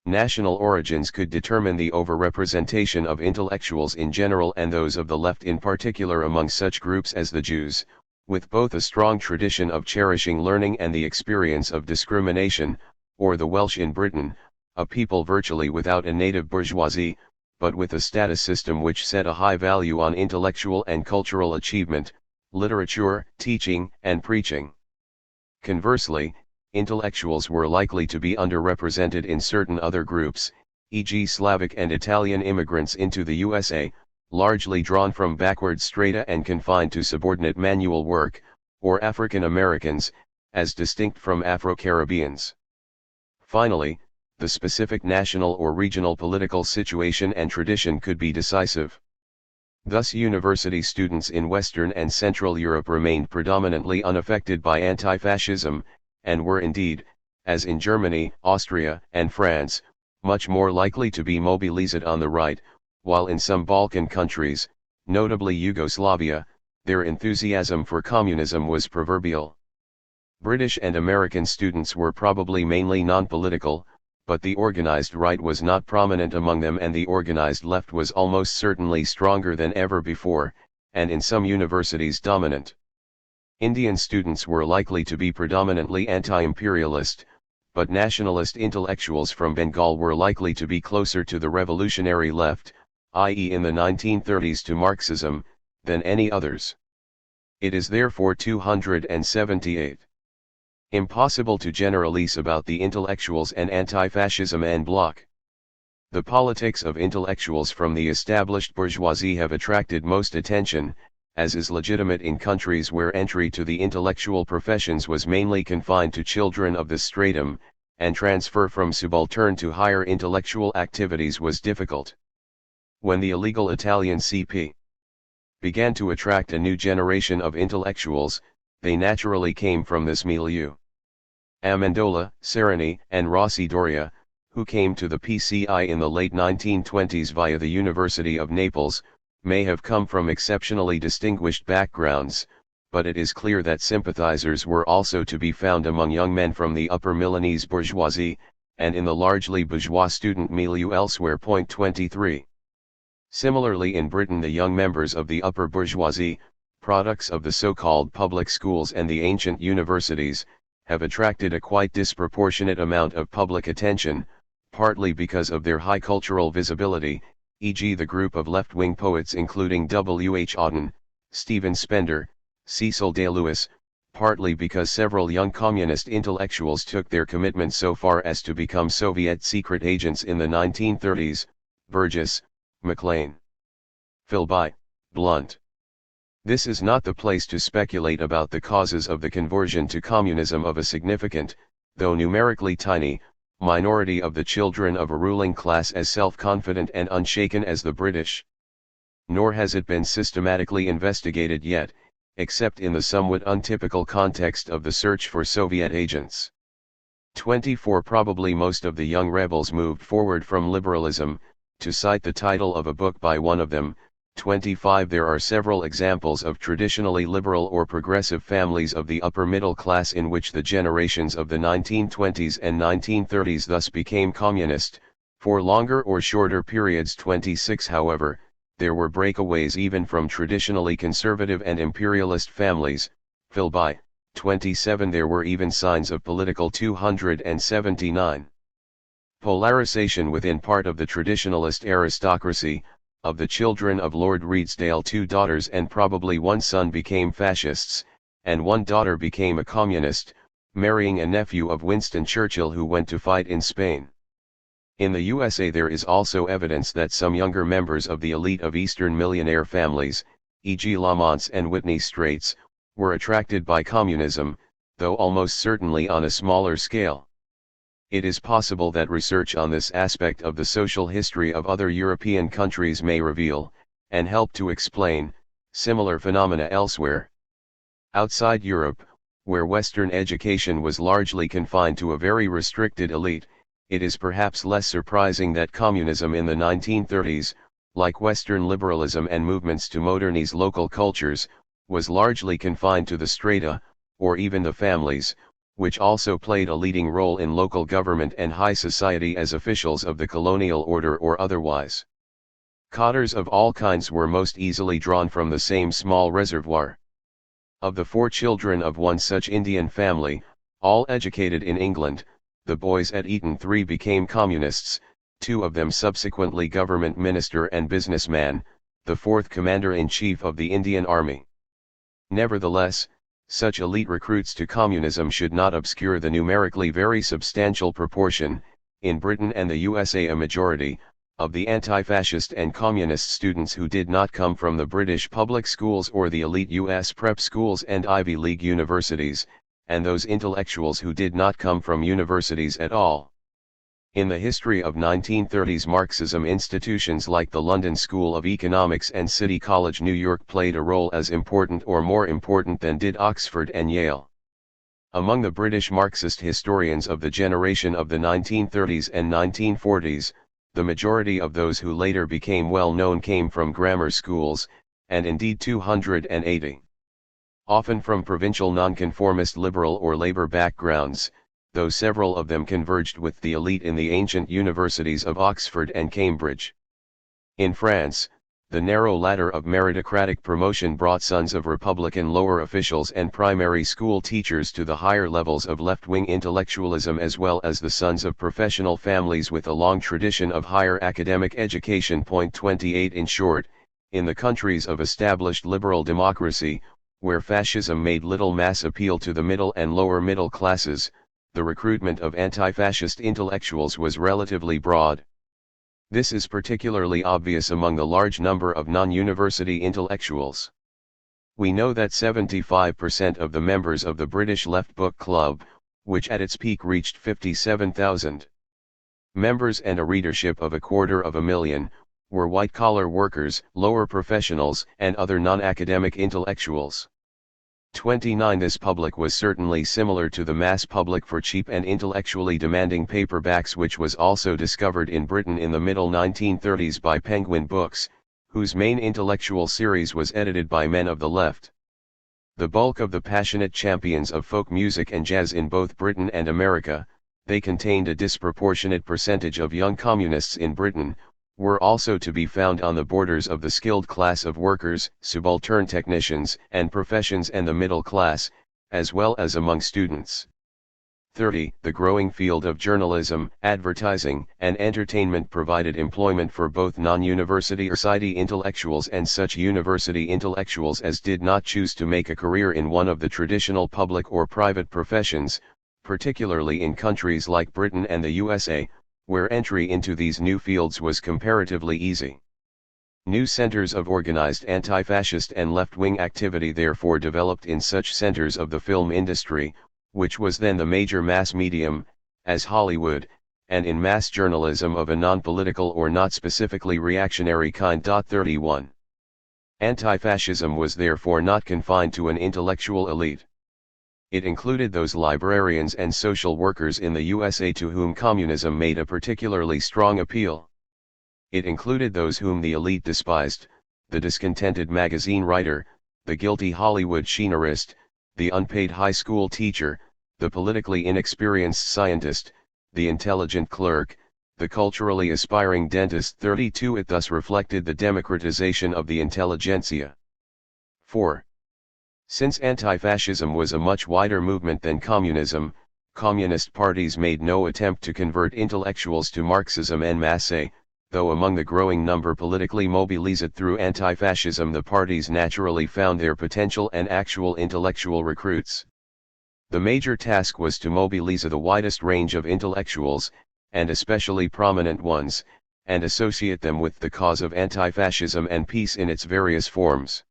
National origins could determine the overrepresentation of intellectuals in general and those of the left in particular among such groups as the Jews, with both a strong tradition of cherishing learning and the experience of discrimination, or the Welsh in Britain, a people virtually without a native bourgeoisie, but with a status system which set a high value on intellectual and cultural achievement, literature, teaching, and preaching. Conversely, intellectuals were likely to be underrepresented in certain other groups, e.g. Slavic and Italian immigrants into the USA, largely drawn from backward strata and confined to subordinate manual work, or African Americans, as distinct from Afro-Caribbeans. Finally, the specific national or regional political situation and tradition could be decisive. Thus university students in Western and Central Europe remained predominantly unaffected by anti-fascism, and were indeed, as in Germany, Austria, and France, much more likely to be mobilized on the right, while in some Balkan countries, notably Yugoslavia, their enthusiasm for communism was proverbial. British and American students were probably mainly non-political, but the organized right was not prominent among them and the organized left was almost certainly stronger than ever before, and in some universities dominant. Indian students were likely to be predominantly anti-imperialist, but nationalist intellectuals from Bengal were likely to be closer to the revolutionary left, i.e. in the 1930s to Marxism, than any others. It is therefore 278. Impossible to generalize about the intellectuals and anti-fascism en bloc. The politics of intellectuals from the established bourgeoisie have attracted most attention, as is legitimate in countries where entry to the intellectual professions was mainly confined to children of this stratum, and transfer from subaltern to higher intellectual activities was difficult. When the illegal Italian CP began to attract a new generation of intellectuals, they naturally came from this milieu. Amendola, Sereni, and Rossi Doria, who came to the PCI in the late 1920s via the University of Naples, may have come from exceptionally distinguished backgrounds, but it is clear that sympathizers were also to be found among young men from the upper Milanese bourgeoisie, and in the largely bourgeois student milieu elsewhere. 23. Similarly in Britain the young members of the upper bourgeoisie, products of the so-called public schools and the ancient universities, have attracted a quite disproportionate amount of public attention, partly because of their high cultural visibility, e.g. the group of left-wing poets including W. H. Auden, Stephen Spender, Cecil Day Lewis, partly because several young communist intellectuals took their commitment so far as to become Soviet secret agents in the 1930s, Burgess, MacLean, Philby, Blunt. This is not the place to speculate about the causes of the conversion to communism of a significant, though numerically tiny, minority of the children of a ruling class as self-confident and unshaken as the British. Nor has it been systematically investigated yet, except in the somewhat untypical context of the search for Soviet agents. 24. Probably most of the young rebels moved forward from liberalism, to cite the title of a book by one of them. 25. There are several examples of traditionally liberal or progressive families of the upper middle class in which the generations of the 1920s and 1930s thus became communist, for longer or shorter periods. 26. However, there were breakaways even from traditionally conservative and imperialist families. Philby, 27. There were even signs of political 279. Polarization within part of the traditionalist aristocracy. Of the children of Lord Redesdale 2 daughters and probably one son became fascists, and one daughter became a communist, marrying a nephew of Winston Churchill who went to fight in Spain. In the USA there is also evidence that some younger members of the elite of Eastern millionaire families, e.g. Lamonts and Whitney Straights, were attracted by communism, though almost certainly on a smaller scale. It is possible that research on this aspect of the social history of other European countries may reveal, and help to explain, similar phenomena elsewhere. Outside Europe, where Western education was largely confined to a very restricted elite, it is perhaps less surprising that communism in the 1930s, like Western liberalism and movements to modernize local cultures, was largely confined to the strata, or even the families, which also played a leading role in local government and high society as officials of the colonial order or otherwise. Cottars of all kinds were most easily drawn from the same small reservoir. Of the 4 children of one such Indian family, all educated in England, the boys at Eton 3 became communists, 2 of them subsequently government minister and businessman, the 4th commander-in-chief of the Indian Army. Nevertheless, such elite recruits to communism should not obscure the numerically very substantial proportion, in Britain and the USA a majority, of the anti-fascist and communist students who did not come from the British public schools or the elite US prep schools and Ivy League universities, and those intellectuals who did not come from universities at all. In the history of 1930s Marxism, institutions like the London School of Economics and City College New York played a role as important or more important than did Oxford and Yale. Among the British Marxist historians of the generation of the 1930s and 1940s, the majority of those who later became well known came from grammar schools, and indeed 280. Often from provincial nonconformist liberal or labor backgrounds, though several of them converged with the elite in the ancient universities of Oxford and Cambridge. In France, the narrow ladder of meritocratic promotion brought sons of Republican lower officials and primary school teachers to the higher levels of left-wing intellectualism, as well as the sons of professional families with a long tradition of higher academic education. 28 In short, in the countries of established liberal democracy, where fascism made little mass appeal to the middle and lower middle classes, the recruitment of anti-fascist intellectuals was relatively broad. This is particularly obvious among the large number of non-university intellectuals. We know that 75% of the members of the British Left Book Club, which at its peak reached 57,000 members and a readership of 250,000, were white-collar workers, lower professionals, and other non-academic intellectuals. 29 This public was certainly similar to the mass public for cheap and intellectually demanding paperbacks, which was also discovered in Britain in the middle 1930s by Penguin Books, whose main intellectual series was edited by men of the left. The bulk of the passionate champions of folk music and jazz in both Britain and America, they contained a disproportionate percentage of young communists in Britain, were also to be found on the borders of the skilled class of workers, subaltern technicians, and professions and the middle class, as well as among students. 30. The growing field of journalism, advertising, and entertainment provided employment for both non-university intellectuals and such university intellectuals as did not choose to make a career in one of the traditional public or private professions, particularly in countries like Britain and the USA, where entry into these new fields was comparatively easy. New centers of organized anti-fascist and left-wing activity therefore developed in such centers of the film industry, which was then the major mass medium, as Hollywood, and in mass journalism of a non-political or not specifically reactionary kind. 31. Anti-fascism was therefore not confined to an intellectual elite. It included those librarians and social workers in the USA to whom communism made a particularly strong appeal. It included those whom the elite despised, the discontented magazine writer, the guilty Hollywood chinourist, the unpaid high school teacher, the politically inexperienced scientist, the intelligent clerk, the culturally aspiring dentist. 32. It thus reflected the democratization of the intelligentsia. 4. Since anti-fascism was a much wider movement than communism, communist parties made no attempt to convert intellectuals to Marxism en masse, though among the growing number politically mobilized through anti-fascism the parties naturally found their potential and actual intellectual recruits. The major task was to mobilize the widest range of intellectuals, and especially prominent ones, and associate them with the cause of anti-fascism and peace in its various forms.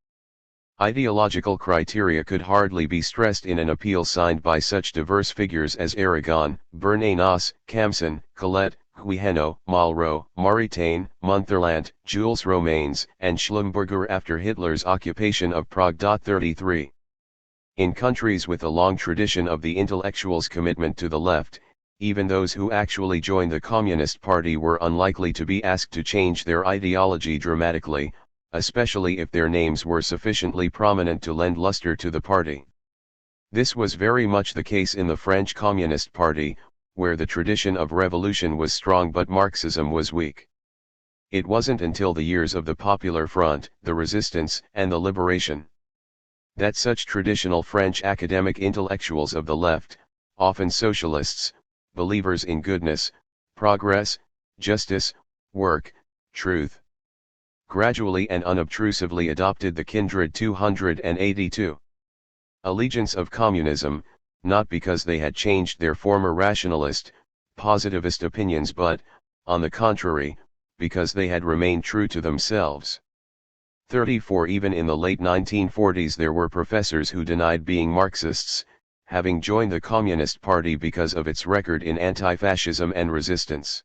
Ideological criteria could hardly be stressed in an appeal signed by such diverse figures as Aragon, Bernanos, Campson, Colette, Guiheno, Malraux, Maritain, Montherlant, Jules Romains, and Schlumberger after Hitler's occupation of Prague. 33. In countries with a long tradition of the intellectuals' commitment to the left, even those who actually joined the Communist Party were unlikely to be asked to change their ideology dramatically, especially if their names were sufficiently prominent to lend luster to the party. This was very much the case in the French Communist Party, where the tradition of revolution was strong but Marxism was weak. It wasn't until the years of the Popular Front, the Resistance, and the Liberation, that such traditional French academic intellectuals of the left, often socialists, believers in goodness, progress, justice, work, truth, gradually and unobtrusively adopted the kindred 282 allegiance of communism, not because they had changed their former rationalist, positivist opinions but, on the contrary, because they had remained true to themselves. 34 Even in the late 1940s there were professors who denied being Marxists, having joined the Communist Party because of its record in anti-fascism and resistance.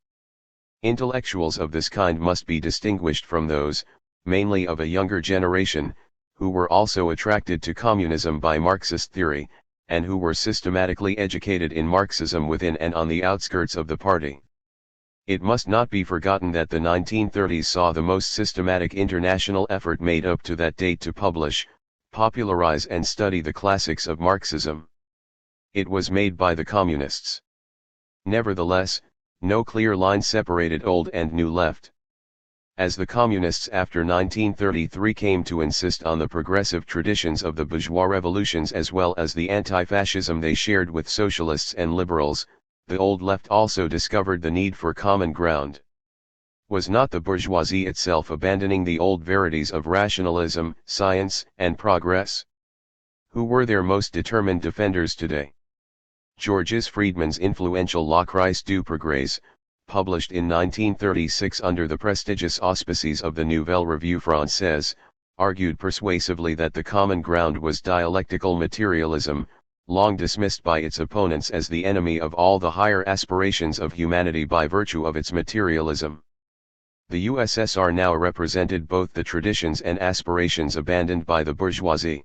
Intellectuals of this kind must be distinguished from those, mainly of a younger generation, who were also attracted to communism by Marxist theory, and who were systematically educated in Marxism within and on the outskirts of the party. It must not be forgotten that the 1930s saw the most systematic international effort made up to that date to publish, popularize and study the classics of Marxism. It was made by the communists. Nevertheless, no clear line separated old and new left. As the communists after 1933 came to insist on the progressive traditions of the bourgeois revolutions as well as the anti-fascism they shared with socialists and liberals, the old left also discovered the need for common ground. Was not the bourgeoisie itself abandoning the old verities of rationalism, science, and progress? Who were their most determined defenders today? Georges Friedman's influential La Crise du Progrès, published in 1936 under the prestigious auspices of the Nouvelle Revue Française, argued persuasively that the common ground was dialectical materialism, long dismissed by its opponents as the enemy of all the higher aspirations of humanity by virtue of its materialism. The USSR now represented both the traditions and aspirations abandoned by the bourgeoisie.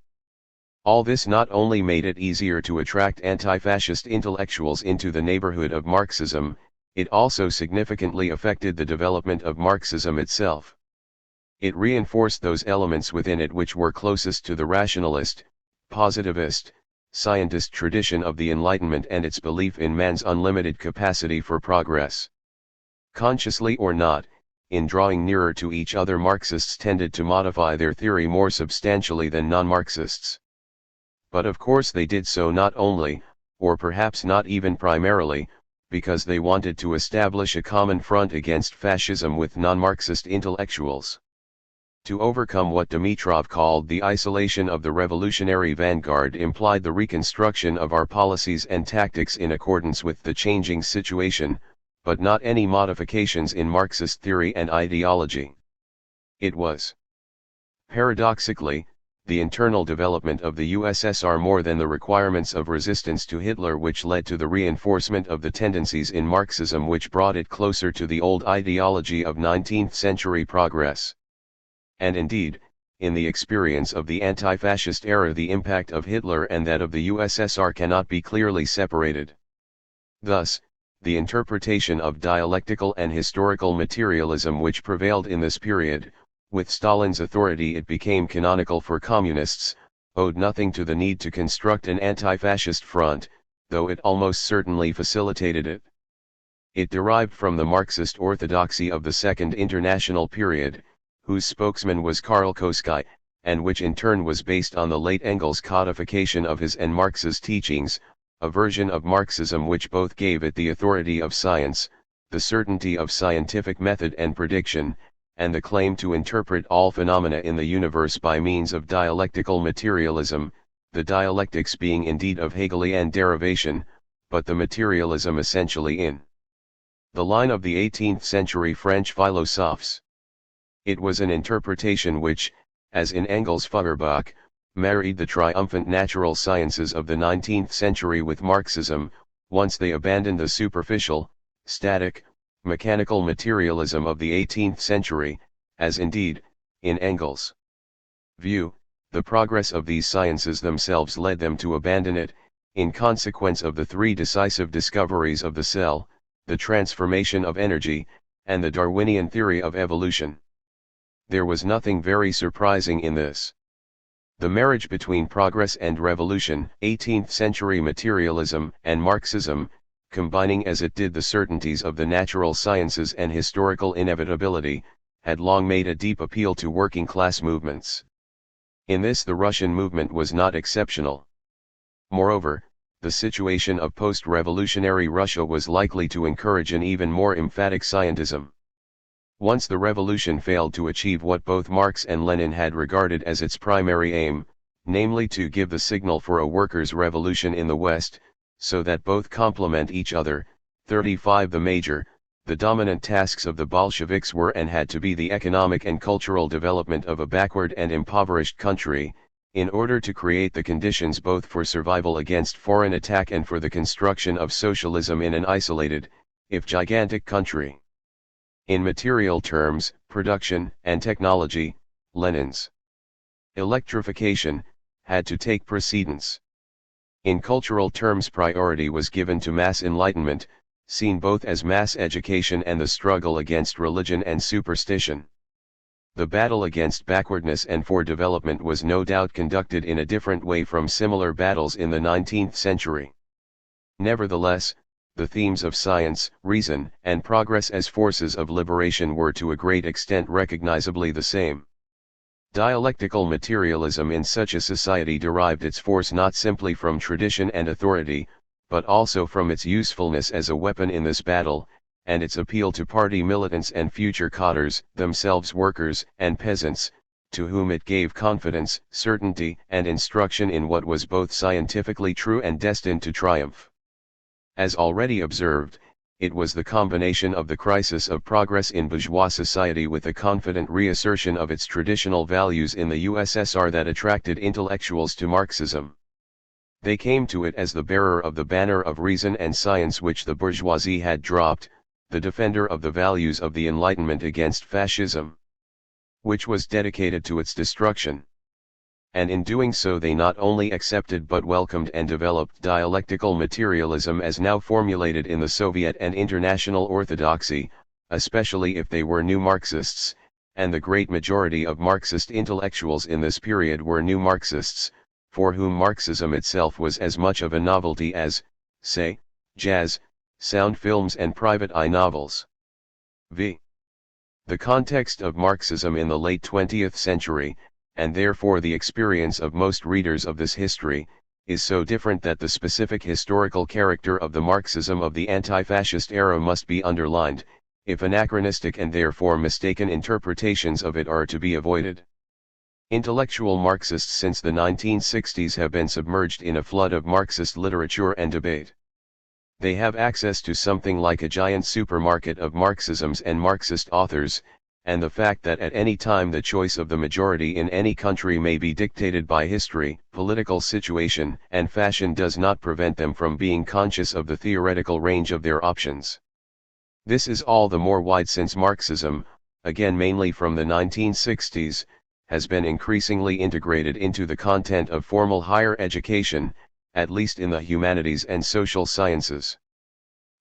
All this not only made it easier to attract anti-fascist intellectuals into the neighborhood of Marxism, it also significantly affected the development of Marxism itself. It reinforced those elements within it which were closest to the rationalist, positivist, scientist tradition of the Enlightenment and its belief in man's unlimited capacity for progress. Consciously or not, in drawing nearer to each other Marxists tended to modify their theory more substantially than non-Marxists. But of course they did so not only, or perhaps not even primarily, because they wanted to establish a common front against fascism with non-Marxist intellectuals. To overcome what Dimitrov called the isolation of the revolutionary vanguard implied the reconstruction of our policies and tactics in accordance with the changing situation, but not any modifications in Marxist theory and ideology. It was, paradoxically, the internal development of the USSR more than the requirements of resistance to Hitler which led to the reinforcement of the tendencies in Marxism which brought it closer to the old ideology of 19th-century progress. And indeed, in the experience of the anti-fascist era the impact of Hitler and that of the USSR cannot be clearly separated. Thus, the interpretation of dialectical and historical materialism which prevailed in this period, with Stalin's authority it became canonical for communists, owed nothing to the need to construct an anti-fascist front, though it almost certainly facilitated it. It derived from the Marxist orthodoxy of the Second International period, whose spokesman was Karl Kosky, and which in turn was based on the late Engels' codification of his and Marx's teachings, a version of Marxism which both gave it the authority of science, the certainty of scientific method and prediction, and the claim to interpret all phenomena in the universe by means of dialectical materialism, the dialectics being indeed of Hegelian derivation, but the materialism essentially in the line of the 18th-century French philosophes. It was an interpretation which, as in Engels' Feuerbach, married the triumphant natural sciences of the 19th century with Marxism, once they abandoned the superficial, static, mechanical materialism of the 18th century, as indeed, in Engels' view, the progress of these sciences themselves led them to abandon it, in consequence of the three decisive discoveries of the cell, the transformation of energy, and the Darwinian theory of evolution. There was nothing very surprising in this. The marriage between progress and revolution, 18th century materialism and Marxism, combining as it did the certainties of the natural sciences and historical inevitability, had long made a deep appeal to working class movements. In this the Russian movement was not exceptional. Moreover, the situation of post-revolutionary Russia was likely to encourage an even more emphatic scientism. Once the revolution failed to achieve what both Marx and Lenin had regarded as its primary aim, namely to give the signal for a workers' revolution in the West, so that both complement each other. 35 The dominant tasks of the Bolsheviks were and had to be the economic and cultural development of a backward and impoverished country, in order to create the conditions both for survival against foreign attack and for the construction of socialism in an isolated, if gigantic country. In material terms, production and technology, Lenin's electrification had to take precedence. In cultural terms, priority was given to mass enlightenment, seen both as mass education and the struggle against religion and superstition. The battle against backwardness and for development was no doubt conducted in a different way from similar battles in the 19th century. Nevertheless, the themes of science, reason, and progress as forces of liberation were to a great extent recognizably the same. Dialectical materialism in such a society derived its force not simply from tradition and authority, but also from its usefulness as a weapon in this battle, and its appeal to party militants and future cadres, themselves workers and peasants, to whom it gave confidence, certainty, and instruction in what was both scientifically true and destined to triumph. As already observed, it was the combination of the crisis of progress in bourgeois society with a confident reassertion of its traditional values in the USSR that attracted intellectuals to Marxism. They came to it as the bearer of the banner of reason and science which the bourgeoisie had dropped, the defender of the values of the Enlightenment against fascism, which was dedicated to its destruction. And in doing so they not only accepted but welcomed and developed dialectical materialism as now formulated in the Soviet and international orthodoxy, especially if they were new Marxists, and the great majority of Marxist intellectuals in this period were new Marxists, for whom Marxism itself was as much of a novelty as, say, jazz, sound films and private eye novels. V. The context of Marxism in the late 20th century, and therefore the experience of most readers of this history, is so different that the specific historical character of the Marxism of the anti-fascist era must be underlined, if anachronistic and therefore mistaken interpretations of it are to be avoided. Intellectual Marxists since the 1960s have been submerged in a flood of Marxist literature and debate. They have access to something like a giant supermarket of Marxisms and Marxist authors, and the fact that at any time the choice of the majority in any country may be dictated by history, political situation, and fashion does not prevent them from being conscious of the theoretical range of their options. This is all the more wide since Marxism, again mainly from the 1960s, has been increasingly integrated into the content of formal higher education, at least in the humanities and social sciences.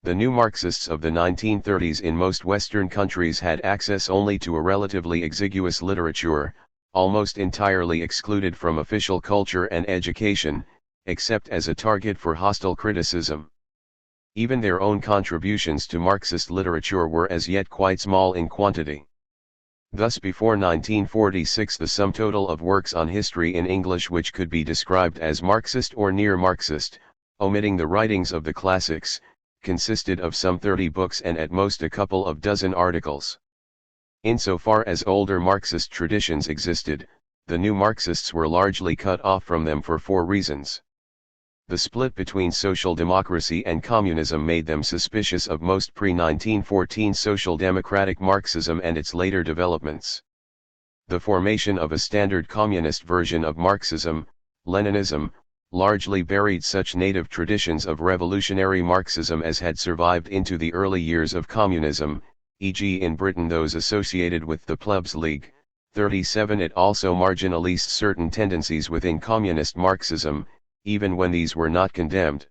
The new Marxists of the 1930s in most Western countries had access only to a relatively exiguous literature, almost entirely excluded from official culture and education, except as a target for hostile criticism. Even their own contributions to Marxist literature were as yet quite small in quantity. Thus before 1946 the sum total of works on history in English which could be described as Marxist or near Marxist, omitting the writings of the classics, consisted of some 30 books and at most a couple of dozen articles. Insofar as older Marxist traditions existed, the new Marxists were largely cut off from them for four reasons. The split between social democracy and communism made them suspicious of most pre-1914 social democratic Marxism and its later developments. The formation of a standard communist version of Marxism, Leninism, largely buried such native traditions of revolutionary Marxism as had survived into the early years of communism, e.g. in Britain those associated with the Plebs League. 37 It also marginalized certain tendencies within communist Marxism, even when these were not condemned.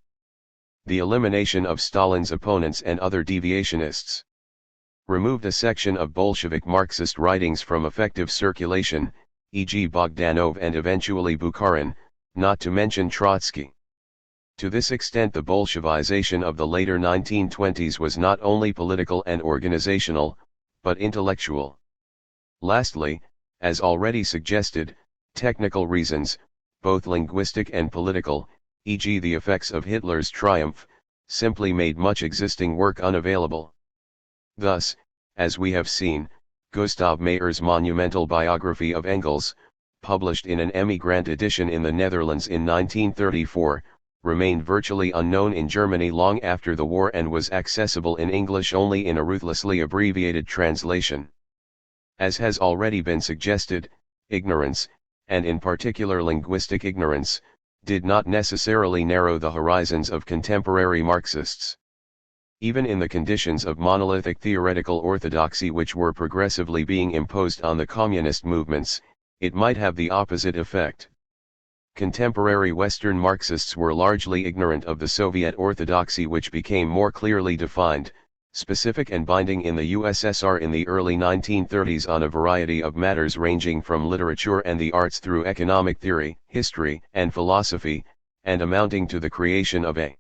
The elimination of Stalin's opponents and other deviationists removed a section of Bolshevik Marxist writings from effective circulation, e.g. Bogdanov and eventually Bukharin, not to mention Trotsky. To this extent the Bolshevization of the later 1920s was not only political and organizational, but intellectual. Lastly, as already suggested, technical reasons, both linguistic and political, e.g. the effects of Hitler's triumph, simply made much existing work unavailable. Thus, as we have seen, Gustav Mayer's monumental biography of Engels, published in an Emmy Grant edition in the Netherlands in 1934, remained virtually unknown in Germany long after the war and was accessible in English only in a ruthlessly abbreviated translation. As has already been suggested, ignorance, and in particular linguistic ignorance, did not necessarily narrow the horizons of contemporary Marxists. Even in the conditions of monolithic theoretical orthodoxy which were progressively being imposed on the communist movements, it might have the opposite effect. Contemporary Western Marxists were largely ignorant of the Soviet orthodoxy which became more clearly defined, specific and binding in the USSR in the early 1930s on a variety of matters ranging from literature and the arts through economic theory, history, and philosophy, and amounting to the creation of a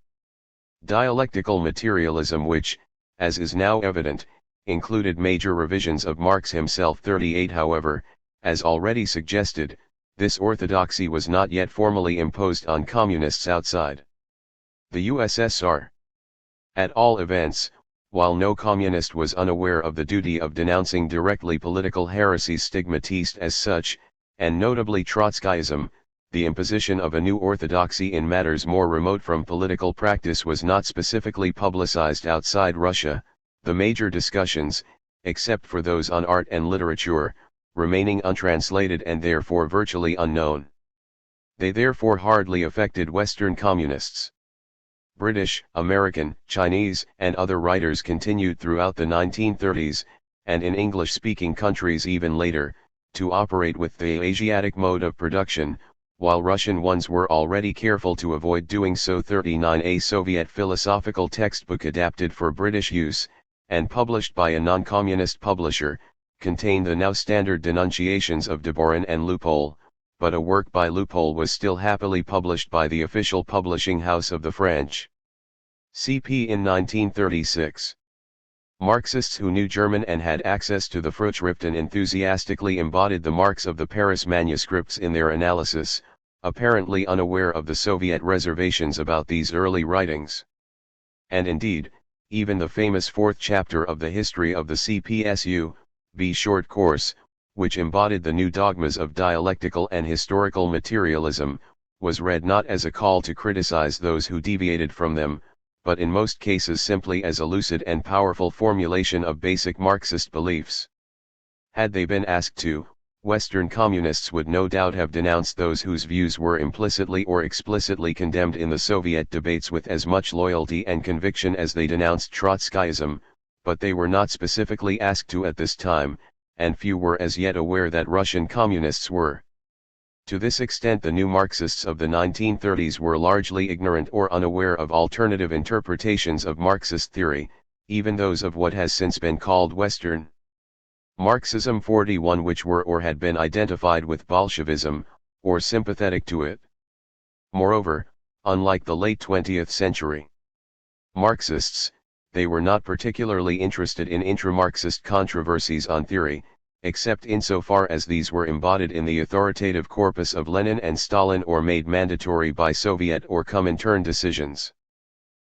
dialectical materialism which, as is now evident, included major revisions of Marx himself. 38 However, as already suggested, this orthodoxy was not yet formally imposed on communists outside the USSR. At all events, while no communist was unaware of the duty of denouncing directly political heresies stigmatized as such, and notably Trotskyism, the imposition of a new orthodoxy in matters more remote from political practice was not specifically publicized outside Russia, the major discussions, except for those on art and literature, remaining untranslated and therefore virtually unknown. They therefore hardly affected Western communists. British, American, Chinese, and other writers continued throughout the 1930s, and in English-speaking countries even later, to operate with the Asiatic mode of production, while Russian ones were already careful to avoid doing so. 39 A Soviet philosophical textbook adapted for British use, and published by a non-communist publisher, contained the now standard denunciations of Deborin and Lupol, but a work by Lupol was still happily published by the official publishing house of the French CP in 1936. Marxists who knew German and had access to the Fruchtschriften enthusiastically embodied the marks of the Paris manuscripts in their analysis, apparently unaware of the Soviet reservations about these early writings. And indeed, even the famous fourth chapter of the History of the CPSU, B short course, which embodied the new dogmas of dialectical and historical materialism, was read not as a call to criticize those who deviated from them, but in most cases simply as a lucid and powerful formulation of basic Marxist beliefs. Had they been asked to, Western communists would no doubt have denounced those whose views were implicitly or explicitly condemned in the Soviet debates with as much loyalty and conviction as they denounced Trotskyism, but they were not specifically asked to at this time, and few were as yet aware that Russian communists were. To this extent the new Marxists of the 1930s were largely ignorant or unaware of alternative interpretations of Marxist theory, even those of what has since been called Western Marxism. 41 which were or had been identified with Bolshevism, or sympathetic to it. Moreover, unlike the late 20th century Marxists, they were not particularly interested in intra-Marxist controversies on theory, except insofar as these were embodied in the authoritative corpus of Lenin and Stalin or made mandatory by Soviet or Comintern decisions.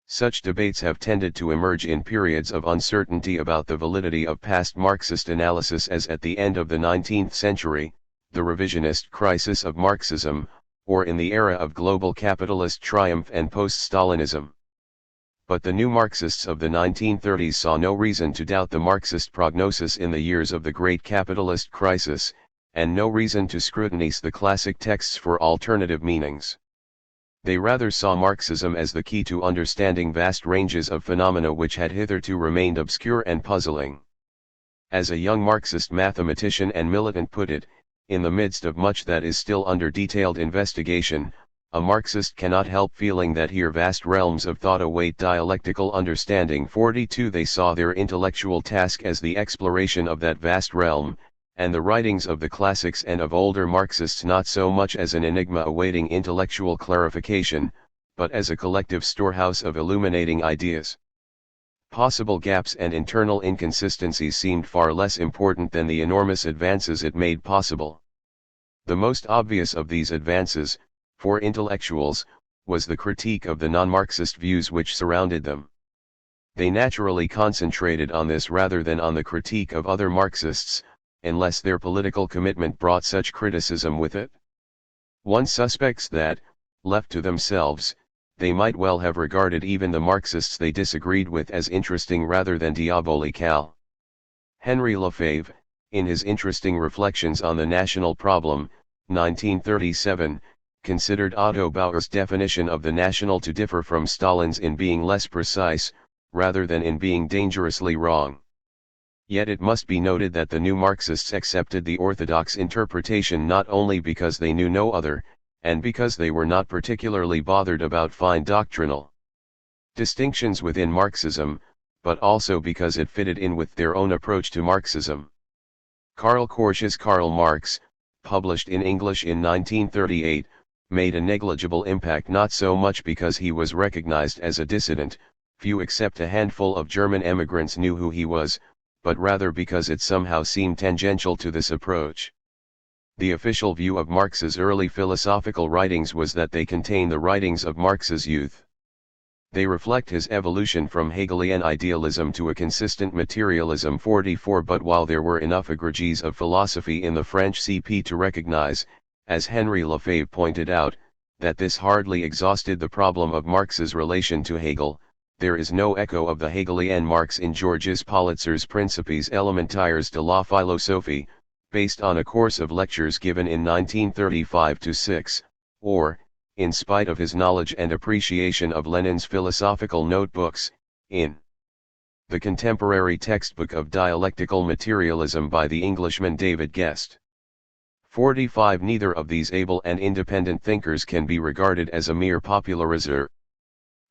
Such debates have tended to emerge in periods of uncertainty about the validity of past Marxist analysis, as at the end of the 19th century, the revisionist crisis of Marxism, or in the era of global capitalist triumph and post-Stalinism. But the new Marxists of the 1930s saw no reason to doubt the Marxist prognosis in the years of the great capitalist crisis, and no reason to scrutinize the classic texts for alternative meanings. They rather saw Marxism as the key to understanding vast ranges of phenomena which had hitherto remained obscure and puzzling. As a young Marxist mathematician and militant put it, in the midst of much that is still under detailed investigation, a Marxist cannot help feeling that here vast realms of thought await dialectical understanding. 42 They saw their intellectual task as the exploration of that vast realm, and the writings of the classics and of older Marxists not so much as an enigma awaiting intellectual clarification, but as a collective storehouse of illuminating ideas. Possible gaps and internal inconsistencies seemed far less important than the enormous advances it made possible. The most obvious of these advances, for intellectuals, was the critique of the non-Marxist views which surrounded them. They naturally concentrated on this rather than on the critique of other Marxists, unless their political commitment brought such criticism with it. One suspects that, left to themselves, they might well have regarded even the Marxists they disagreed with as interesting rather than diabolical. Henry Lefebvre, in his interesting Reflections on the National Problem, 1937, considered Otto Bauer's definition of the national to differ from Stalin's in being less precise, rather than in being dangerously wrong. Yet it must be noted that the new Marxists accepted the orthodox interpretation not only because they knew no other, and because they were not particularly bothered about fine doctrinal distinctions within Marxism, but also because it fitted in with their own approach to Marxism. Karl Korsch's Karl Marx, published in English in 1938, made a negligible impact not so much because he was recognized as a dissident, few except a handful of German emigrants knew who he was, but rather because it somehow seemed tangential to this approach. The official view of Marx's early philosophical writings was that they contain the writings of Marx's youth. They reflect his evolution from Hegelian idealism to a consistent materialism. 44 But while there were enough egregies of philosophy in the French CP to recognize, as Henry Lefebvre pointed out, that this hardly exhausted the problem of Marx's relation to Hegel, there is no echo of the Hegelian Marx in Georges Politzer's Principes élémentaires de la philosophie, based on a course of lectures given in 1935-6, or, in spite of his knowledge and appreciation of Lenin's philosophical notebooks, in the contemporary textbook of dialectical materialism by the Englishman David Guest. 45 Neither of these able and independent thinkers can be regarded as a mere popularizer.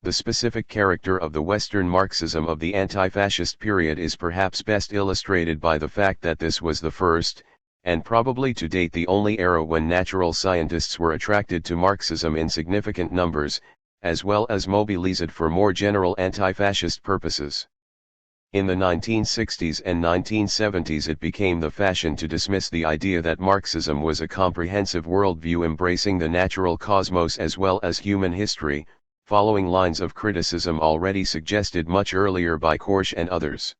The specific character of the Western Marxism of the anti-fascist period is perhaps best illustrated by the fact that this was the first, and probably to date the only era when natural scientists were attracted to Marxism in significant numbers, as well as mobilized for more general anti-fascist purposes. In the 1960s and 1970s it became the fashion to dismiss the idea that Marxism was a comprehensive worldview embracing the natural cosmos as well as human history, following lines of criticism already suggested much earlier by Korsch and others.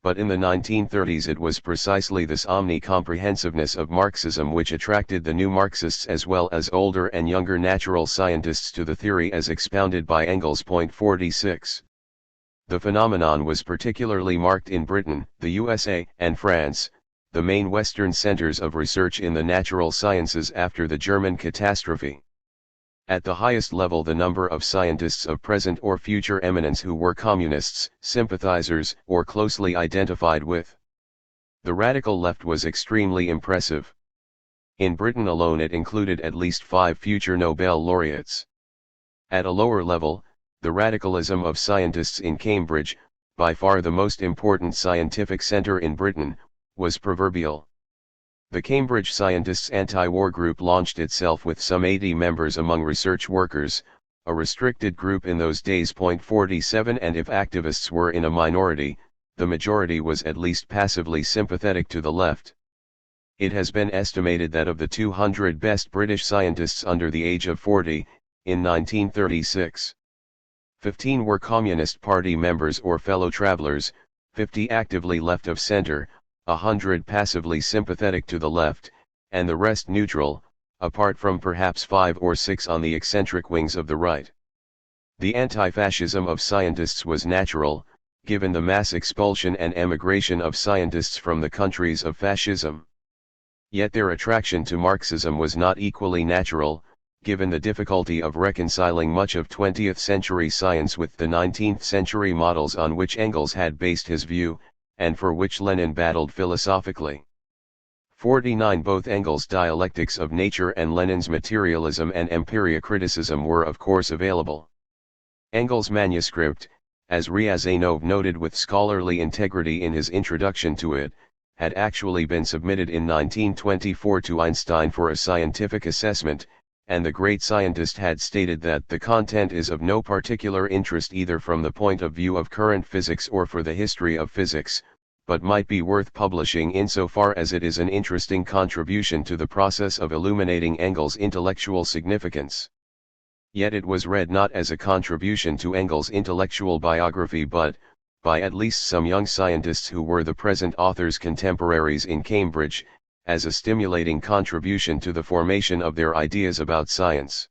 But in the 1930s it was precisely this omni-comprehensiveness of Marxism which attracted the new Marxists as well as older and younger natural scientists to the theory as expounded by Engels. 46. The phenomenon was particularly marked in Britain, the USA, and France, the main Western centers of research in the natural sciences after the German catastrophe. At the highest level the number of scientists of present or future eminence who were communists, sympathizers, or closely identified with the radical left was extremely impressive. In Britain alone it included at least 5 future Nobel laureates. At a lower level, the radicalism of scientists in Cambridge, by far the most important scientific centre in Britain, was proverbial. The Cambridge Scientists Anti-War Group launched itself with some 80 members among research workers, a restricted group in those days. 47 And if activists were in a minority, the majority was at least passively sympathetic to the left. It has been estimated that of the 200 best British scientists under the age of 40, in 1936, 15 were Communist Party members or fellow travelers, 50 actively left of centre, 100 passively sympathetic to the left, and the rest neutral, apart from perhaps 5 or 6 on the eccentric wings of the right. The anti-fascism of scientists was natural, given the mass expulsion and emigration of scientists from the countries of fascism. Yet their attraction to Marxism was not equally natural, given the difficulty of reconciling much of 20th century science with the 19th century models on which Engels had based his view, and for which Lenin battled philosophically. 49 Both Engels' dialectics of nature and Lenin's materialism and empiria criticism were of course available. Engels' manuscript, as Ryazanov noted with scholarly integrity in his introduction to it, had actually been submitted in 1924 to Einstein for a scientific assessment, and the great scientist had stated that the content is of no particular interest either from the point of view of current physics or for the history of physics, but might be worth publishing insofar as it is an interesting contribution to the process of illuminating Engel's intellectual significance. Yet it was read not as a contribution to Engel's intellectual biography but, by at least some young scientists who were the present author's contemporaries in Cambridge, as a stimulating contribution to the formation of their ideas about science.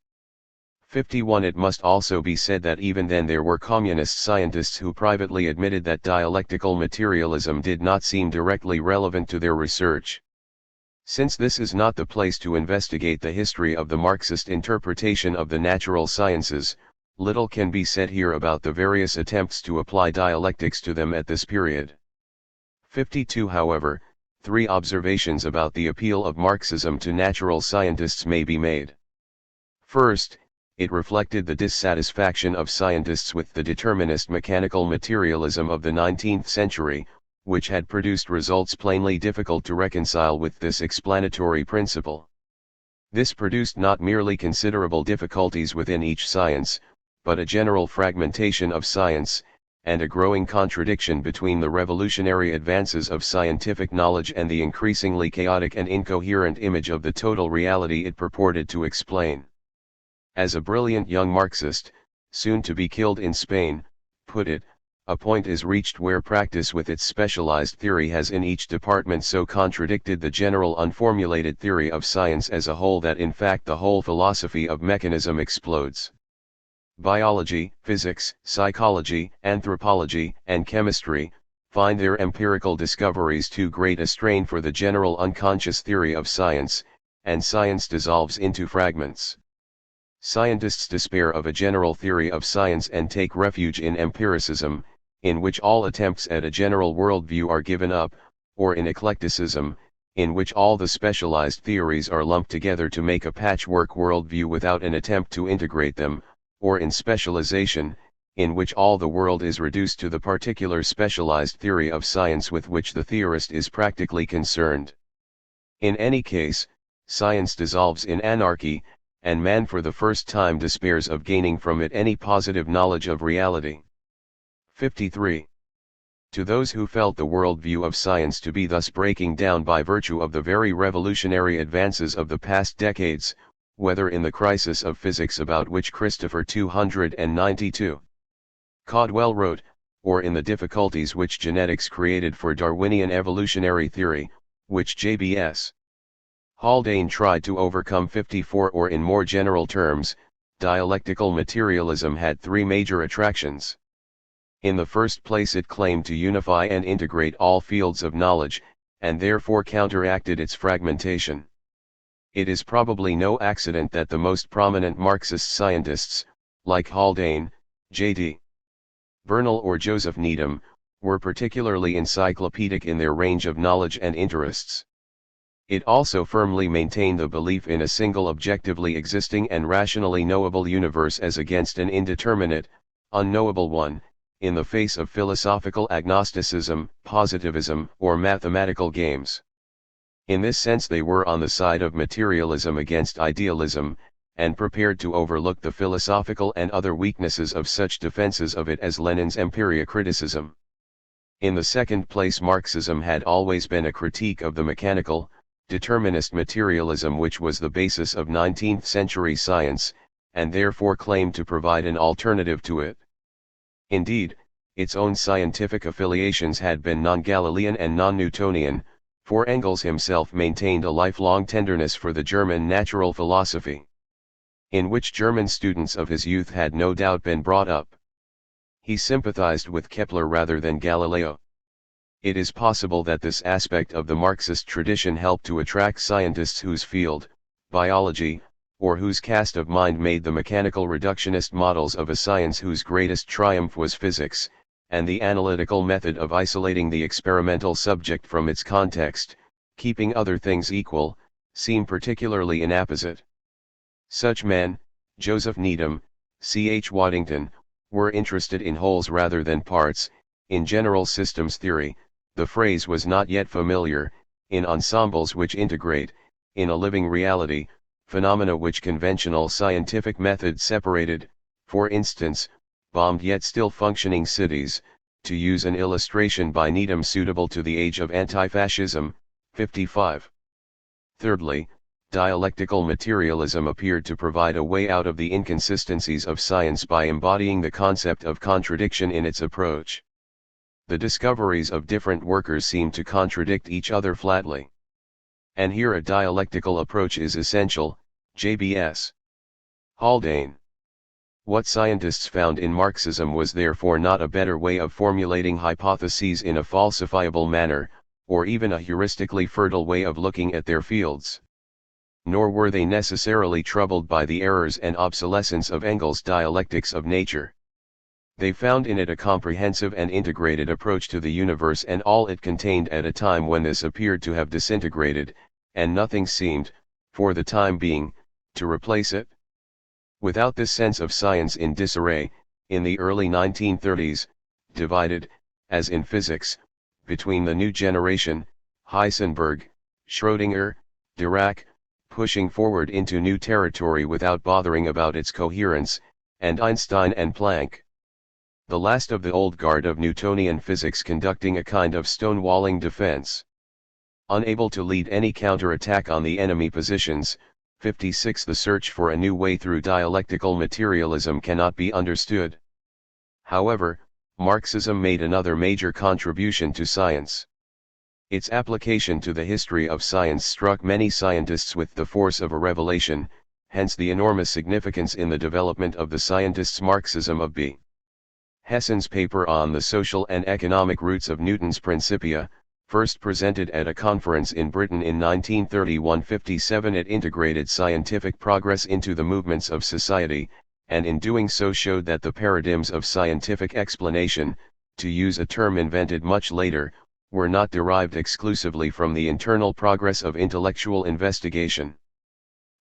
51. It must also be said that even then there were communist scientists who privately admitted that dialectical materialism did not seem directly relevant to their research. Since this is not the place to investigate the history of the Marxist interpretation of the natural sciences, little can be said here about the various attempts to apply dialectics to them at this period. 52. However, 3 observations about the appeal of Marxism to natural scientists may be made. First, it reflected the dissatisfaction of scientists with the determinist mechanical materialism of the 19th century, which had produced results plainly difficult to reconcile with this explanatory principle. This produced not merely considerable difficulties within each science, but a general fragmentation of science, and a growing contradiction between the revolutionary advances of scientific knowledge and the increasingly chaotic and incoherent image of the total reality it purported to explain. As a brilliant young Marxist, soon to be killed in Spain, put it, a point is reached where practice with its specialized theory has in each department so contradicted the general unformulated theory of science as a whole that in fact the whole philosophy of mechanism explodes. Biology, physics, psychology, anthropology, and chemistry find their empirical discoveries too great a strain for the general unconscious theory of science, and science dissolves into fragments. Scientists despair of a general theory of science and take refuge in empiricism, in which all attempts at a general worldview are given up, or in eclecticism, in which all the specialized theories are lumped together to make a patchwork worldview without an attempt to integrate them, or in specialization, in which all the world is reduced to the particular specialized theory of science with which the theorist is practically concerned. In any case, science dissolves in anarchy, and man for the first time despairs of gaining from it any positive knowledge of reality. 53. To those who felt the worldview of science to be thus breaking down by virtue of the very revolutionary advances of the past decades, whether in the crisis of physics about which Christopher 292 Caldwell wrote, or in the difficulties which genetics created for Darwinian evolutionary theory, which J.B.S. Haldane tried to overcome. 54. Or in more general terms, dialectical materialism had 3 major attractions. In the first place, it claimed to unify and integrate all fields of knowledge, and therefore counteracted its fragmentation. It is probably no accident that the most prominent Marxist scientists, like Haldane, J.D. Bernal or Joseph Needham, were particularly encyclopedic in their range of knowledge and interests. It also firmly maintained the belief in a single objectively existing and rationally knowable universe as against an indeterminate, unknowable one, in the face of philosophical agnosticism, positivism, or mathematical games. In this sense they were on the side of materialism against idealism, and prepared to overlook the philosophical and other weaknesses of such defenses of it as Lenin's Empiria criticism. In the second place, Marxism had always been a critique of the mechanical, determinist materialism which was the basis of 19th century science, and therefore claimed to provide an alternative to it. Indeed, its own scientific affiliations had been non-Galilean and non-Newtonian, for Engels himself maintained a lifelong tenderness for the German natural philosophy, in which German students of his youth had no doubt been brought up. He sympathized with Kepler rather than Galileo. It is possible that this aspect of the Marxist tradition helped to attract scientists whose field, biology, or whose cast of mind made the mechanical reductionist models of a science whose greatest triumph was physics, and the analytical method of isolating the experimental subject from its context, keeping other things equal, seem particularly inapposite. Such men, Joseph Needham, C.H. Waddington, were interested in wholes rather than parts, in general systems theory, the phrase was not yet familiar, in ensembles which integrate, in a living reality, phenomena which conventional scientific methods separated, for instance, bombed yet still functioning cities, to use an illustration by Needham suitable to the age of anti-fascism, 55. Thirdly, dialectical materialism appeared to provide a way out of the inconsistencies of science by embodying the concept of contradiction in its approach. The discoveries of different workers seem to contradict each other flatly. And here a dialectical approach is essential, J.B.S. Haldane. What scientists found in Marxism was therefore not a better way of formulating hypotheses in a falsifiable manner, or even a heuristically fertile way of looking at their fields. Nor were they necessarily troubled by the errors and obsolescence of Engels' dialectics of nature. They found in it a comprehensive and integrated approach to the universe and all it contained at a time when this appeared to have disintegrated, and nothing seemed, for the time being, to replace it. Without this sense of science in disarray, in the early 1930s, divided, as in physics, between the new generation, Heisenberg, Schrödinger, Dirac, pushing forward into new territory without bothering about its coherence, and Einstein and Planck. The last of the old guard of Newtonian physics conducting a kind of stonewalling defense. Unable to lead any counterattack on the enemy positions, 56. The search for a new way through dialectical materialism cannot be understood. However, Marxism made another major contribution to science. Its application to the history of science struck many scientists with the force of a revelation, hence the enormous significance in the development of the scientists' Marxism of B. Hessen's paper on the social and economic roots of Newton's Principia, first presented at a conference in Britain in 1931-57, it integrated scientific progress into the movements of society, and in doing so showed that the paradigms of scientific explanation, to use a term invented much later, were not derived exclusively from the internal progress of intellectual investigation.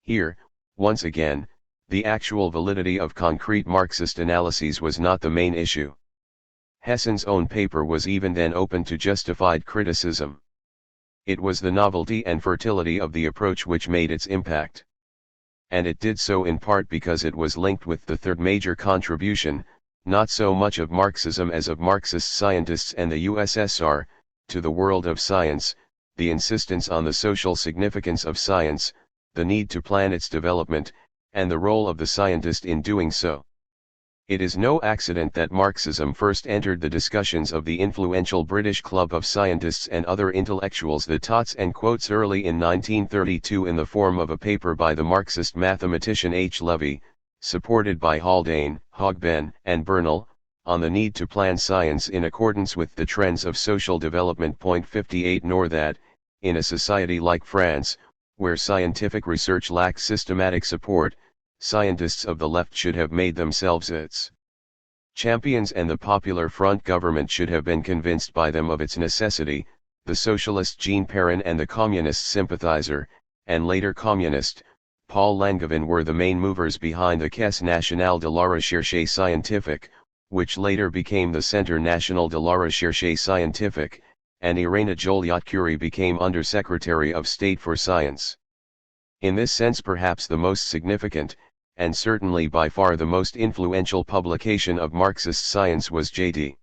Here, once again, the actual validity of concrete Marxist analyses was not the main issue. Hessen's own paper was even then open to justified criticism. It was the novelty and fertility of the approach which made its impact. And it did so in part because it was linked with the third major contribution, not so much of Marxism as of Marxist scientists and the USSR, to the world of science, the insistence on the social significance of science, the need to plan its development, and the role of the scientist in doing so. It is no accident that Marxism first entered the discussions of the influential British Club of Scientists and other intellectuals, the Tots and Quotes, early in 1932 in the form of a paper by the Marxist mathematician H. Levy, supported by Haldane, Hobsbawm, and Bernal, on the need to plan science in accordance with the trends of social development. 58 Nor that, in a society like France, where scientific research lacks systematic support, scientists of the left should have made themselves its champions and the Popular Front government should have been convinced by them of its necessity. The socialist Jean Perrin and the communist sympathizer, and later communist, Paul Langevin were the main movers behind the Caisse nationale de la recherche scientifique, which later became the Centre national de la recherche scientifique, and Irina Joliot-Curie became Under-Secretary of State for Science. In this sense perhaps the most significant, and certainly by far the most influential publication of Marxist science was J.D.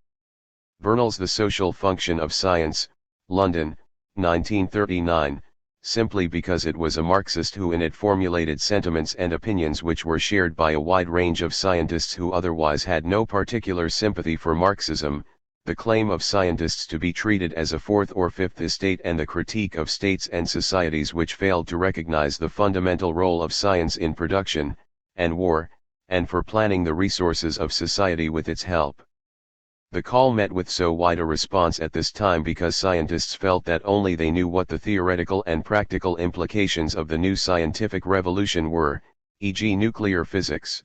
Bernal's The Social Function of Science, London, 1939, simply because it was a Marxist who in it formulated sentiments and opinions which were shared by a wide range of scientists who otherwise had no particular sympathy for Marxism. The claim of scientists to be treated as a fourth or fifth estate and the critique of states and societies which failed to recognize the fundamental role of science in production, and war, and for planning the resources of society with its help. The call met with so wide a response at this time because scientists felt that only they knew what the theoretical and practical implications of the new scientific revolution were, e.g. nuclear physics.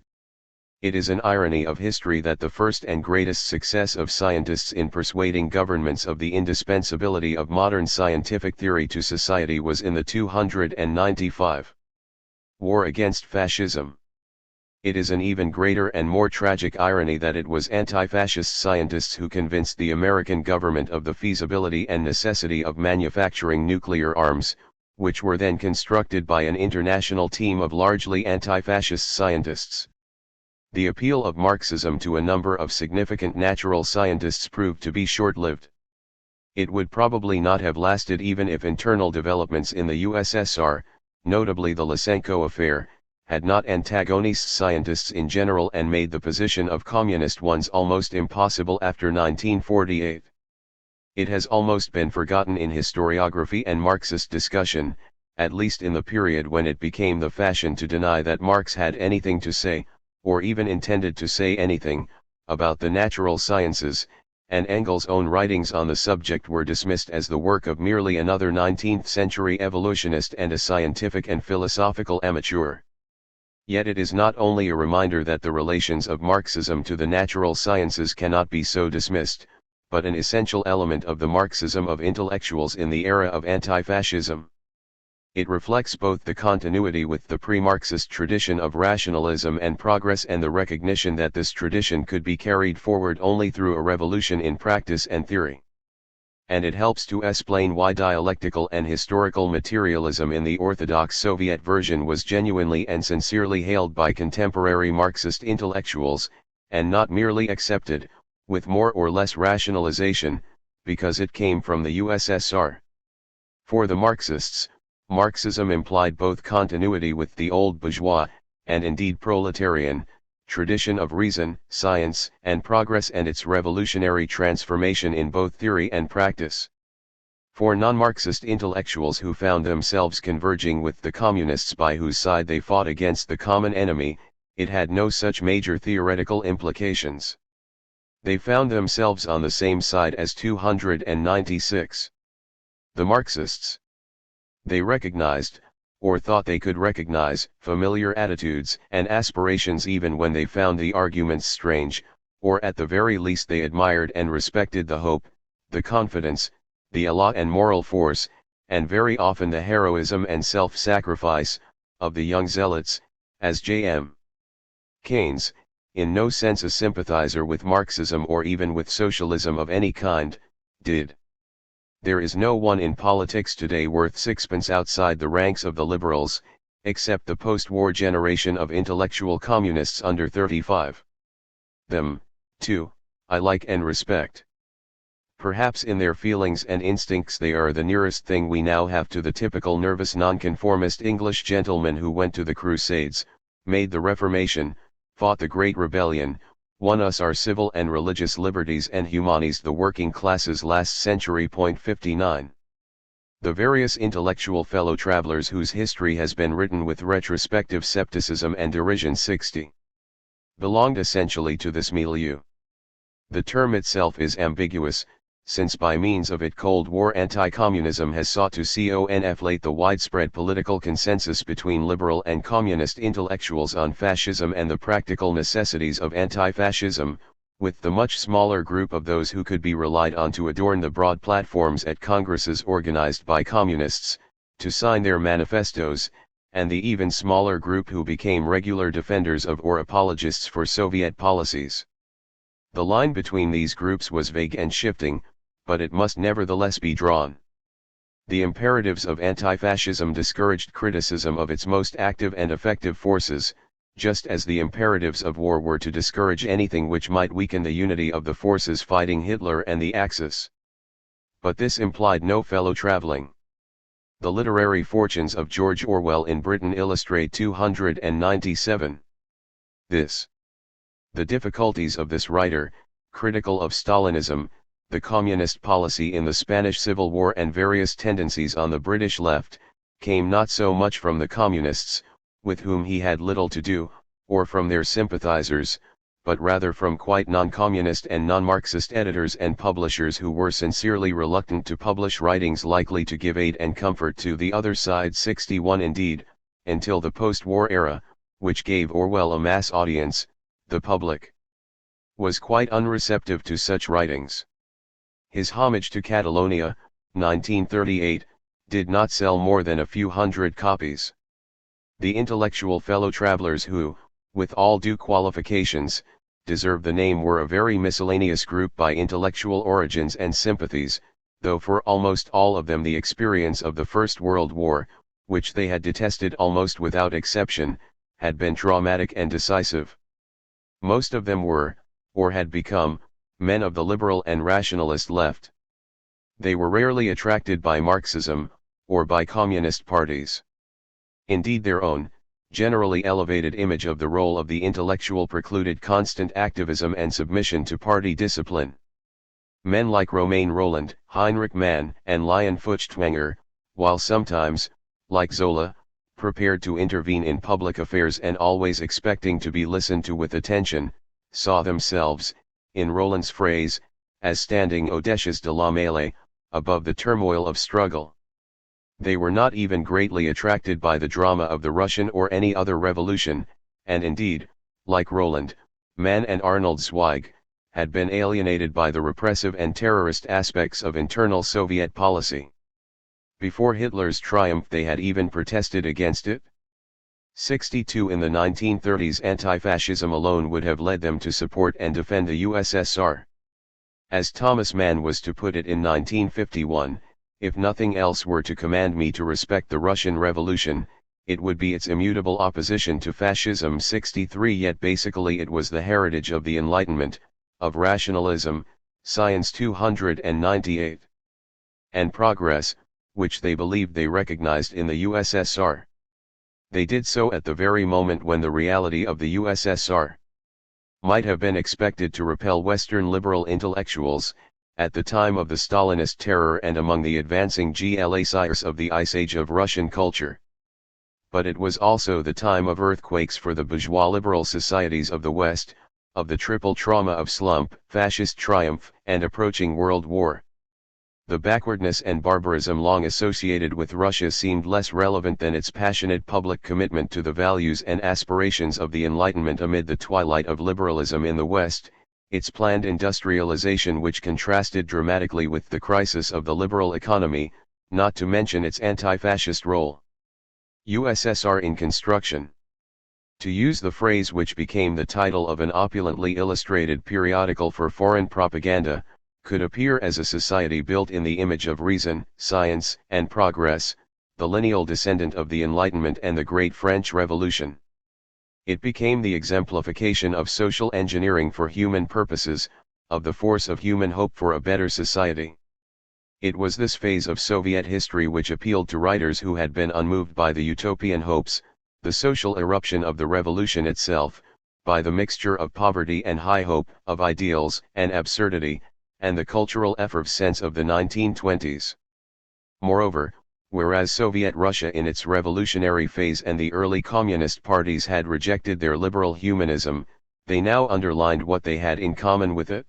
It is an irony of history that the first and greatest success of scientists in persuading governments of the indispensability of modern scientific theory to society was in the 295 war against fascism. It is an even greater and more tragic irony that it was anti-fascist scientists who convinced the American government of the feasibility and necessity of manufacturing nuclear arms, which were then constructed by an international team of largely anti-fascist scientists. The appeal of Marxism to a number of significant natural scientists proved to be short-lived. It would probably not have lasted even if internal developments in the USSR, notably the Lysenko affair, had not antagonized scientists in general and made the position of communist ones almost impossible after 1948. It has almost been forgotten in historiography and Marxist discussion, at least in the period when it became the fashion to deny that Marx had anything to say, or even intended to say anything, about the natural sciences, and Engels' own writings on the subject were dismissed as the work of merely another 19th-century evolutionist and a scientific and philosophical amateur. Yet it is not only a reminder that the relations of Marxism to the natural sciences cannot be so dismissed, but an essential element of the Marxism of intellectuals in the era of anti-fascism. It reflects both the continuity with the pre-Marxist tradition of rationalism and progress and the recognition that this tradition could be carried forward only through a revolution in practice and theory. And it helps to explain why dialectical and historical materialism in the orthodox Soviet version was genuinely and sincerely hailed by contemporary Marxist intellectuals, and not merely accepted, with more or less rationalization, because it came from the USSR. For the Marxists, Marxism implied both continuity with the old bourgeois, and indeed proletarian, tradition of reason, science, and progress and its revolutionary transformation in both theory and practice. For non-Marxist intellectuals who found themselves converging with the communists by whose side they fought against the common enemy, it had no such major theoretical implications. They found themselves on the same side as 296. The Marxists. They recognized, or thought they could recognize, familiar attitudes and aspirations even when they found the arguments strange, or at the very least they admired and respected the hope, the confidence, the elan and moral force, and very often the heroism and self-sacrifice, of the young zealots, as J.M. Keynes, in no sense a sympathizer with Marxism or even with socialism of any kind, did. There is no one in politics today worth sixpence outside the ranks of the liberals, except the post-war generation of intellectual communists under 35. Them, too, I like and respect. Perhaps in their feelings and instincts they are the nearest thing we now have to the typical nervous nonconformist English gentleman who went to the Crusades, made the Reformation, fought the Great Rebellion, won us our civil and religious liberties and humanized the working classes last century. 59. The various intellectual fellow travelers whose history has been written with retrospective scepticism and derision 60. Belonged essentially to this milieu. The term itself is ambiguous, since by means of it Cold War anti-communism has sought to conflate the widespread political consensus between liberal and communist intellectuals on fascism and the practical necessities of anti-fascism, with the much smaller group of those who could be relied on to adorn the broad platforms at congresses organized by communists, to sign their manifestos, and the even smaller group who became regular defenders of or apologists for Soviet policies. The line between these groups was vague and shifting, but it must nevertheless be drawn. The imperatives of anti-fascism discouraged criticism of its most active and effective forces, just as the imperatives of war were to discourage anything which might weaken the unity of the forces fighting Hitler and the Axis. But this implied no fellow traveling. The literary fortunes of George Orwell in Britain illustrate 297. The difficulties of this writer, critical of Stalinism, the communist policy in the Spanish Civil War and various tendencies on the British left, came not so much from the communists, with whom he had little to do, or from their sympathizers, but rather from quite non-communist and non-Marxist editors and publishers who were sincerely reluctant to publish writings likely to give aid and comfort to the other side. 61. Indeed, until the post-war era, which gave Orwell a mass audience, the public was quite unreceptive to such writings. His Homage to Catalonia, 1938, did not sell more than a few hundred copies. The intellectual fellow travelers who, with all due qualifications, deserve the name, were a very miscellaneous group by intellectual origins and sympathies, though for almost all of them the experience of the First World War, which they had detested almost without exception, had been traumatic and decisive. Most of them were, or had become, men of the liberal and rationalist left. They were rarely attracted by Marxism, or by communist parties. Indeed, their own, generally elevated image of the role of the intellectual precluded constant activism and submission to party discipline. Men like Romain Rolland, Heinrich Mann, and Leon Feuchtwanger, while sometimes, like Zola, prepared to intervene in public affairs and always expecting to be listened to with attention, saw themselves, in Rolland's phrase, as standing au-dessus de la mêlée, above the turmoil of struggle. They were not even greatly attracted by the drama of the Russian or any other revolution, and indeed, like Rolland, Mann and Arnold Zweig, had been alienated by the repressive and terrorist aspects of internal Soviet policy. Before Hitler's triumph they had even protested against it. 62 in the 1930s anti-fascism alone would have led them to support and defend the USSR. As Thomas Mann was to put it in 1951, if nothing else were to command me to respect the Russian Revolution, it would be its immutable opposition to fascism. 63 Yet basically it was the heritage of the Enlightenment, of rationalism, science. 298. And progress, which they believed they recognized in the USSR. They did so at the very moment when the reality of the USSR might have been expected to repel Western liberal intellectuals, at the time of the Stalinist terror and among the advancing glaciers of the ice age of Russian culture. But it was also the time of earthquakes for the bourgeois liberal societies of the West, of the triple trauma of slump, fascist triumph, and approaching World War. The backwardness and barbarism long associated with Russia seemed less relevant than its passionate public commitment to the values and aspirations of the Enlightenment amid the twilight of liberalism in the West, its planned industrialization which contrasted dramatically with the crisis of the liberal economy, not to mention its anti-fascist role. USSR in construction. To use the phrase which became the title of an opulently illustrated periodical for foreign propaganda, could appear as a society built in the image of reason, science, and progress, the lineal descendant of the Enlightenment and the Great French Revolution. It became the exemplification of social engineering for human purposes, of the force of human hope for a better society. It was this phase of Soviet history which appealed to writers who had been unmoved by the utopian hopes, the social eruption of the revolution itself, by the mixture of poverty and high hope, of ideals and absurdity, and the cultural effervescence of the 1920s. Moreover, whereas Soviet Russia in its revolutionary phase and the early communist parties had rejected their liberal humanism, they now underlined what they had in common with it.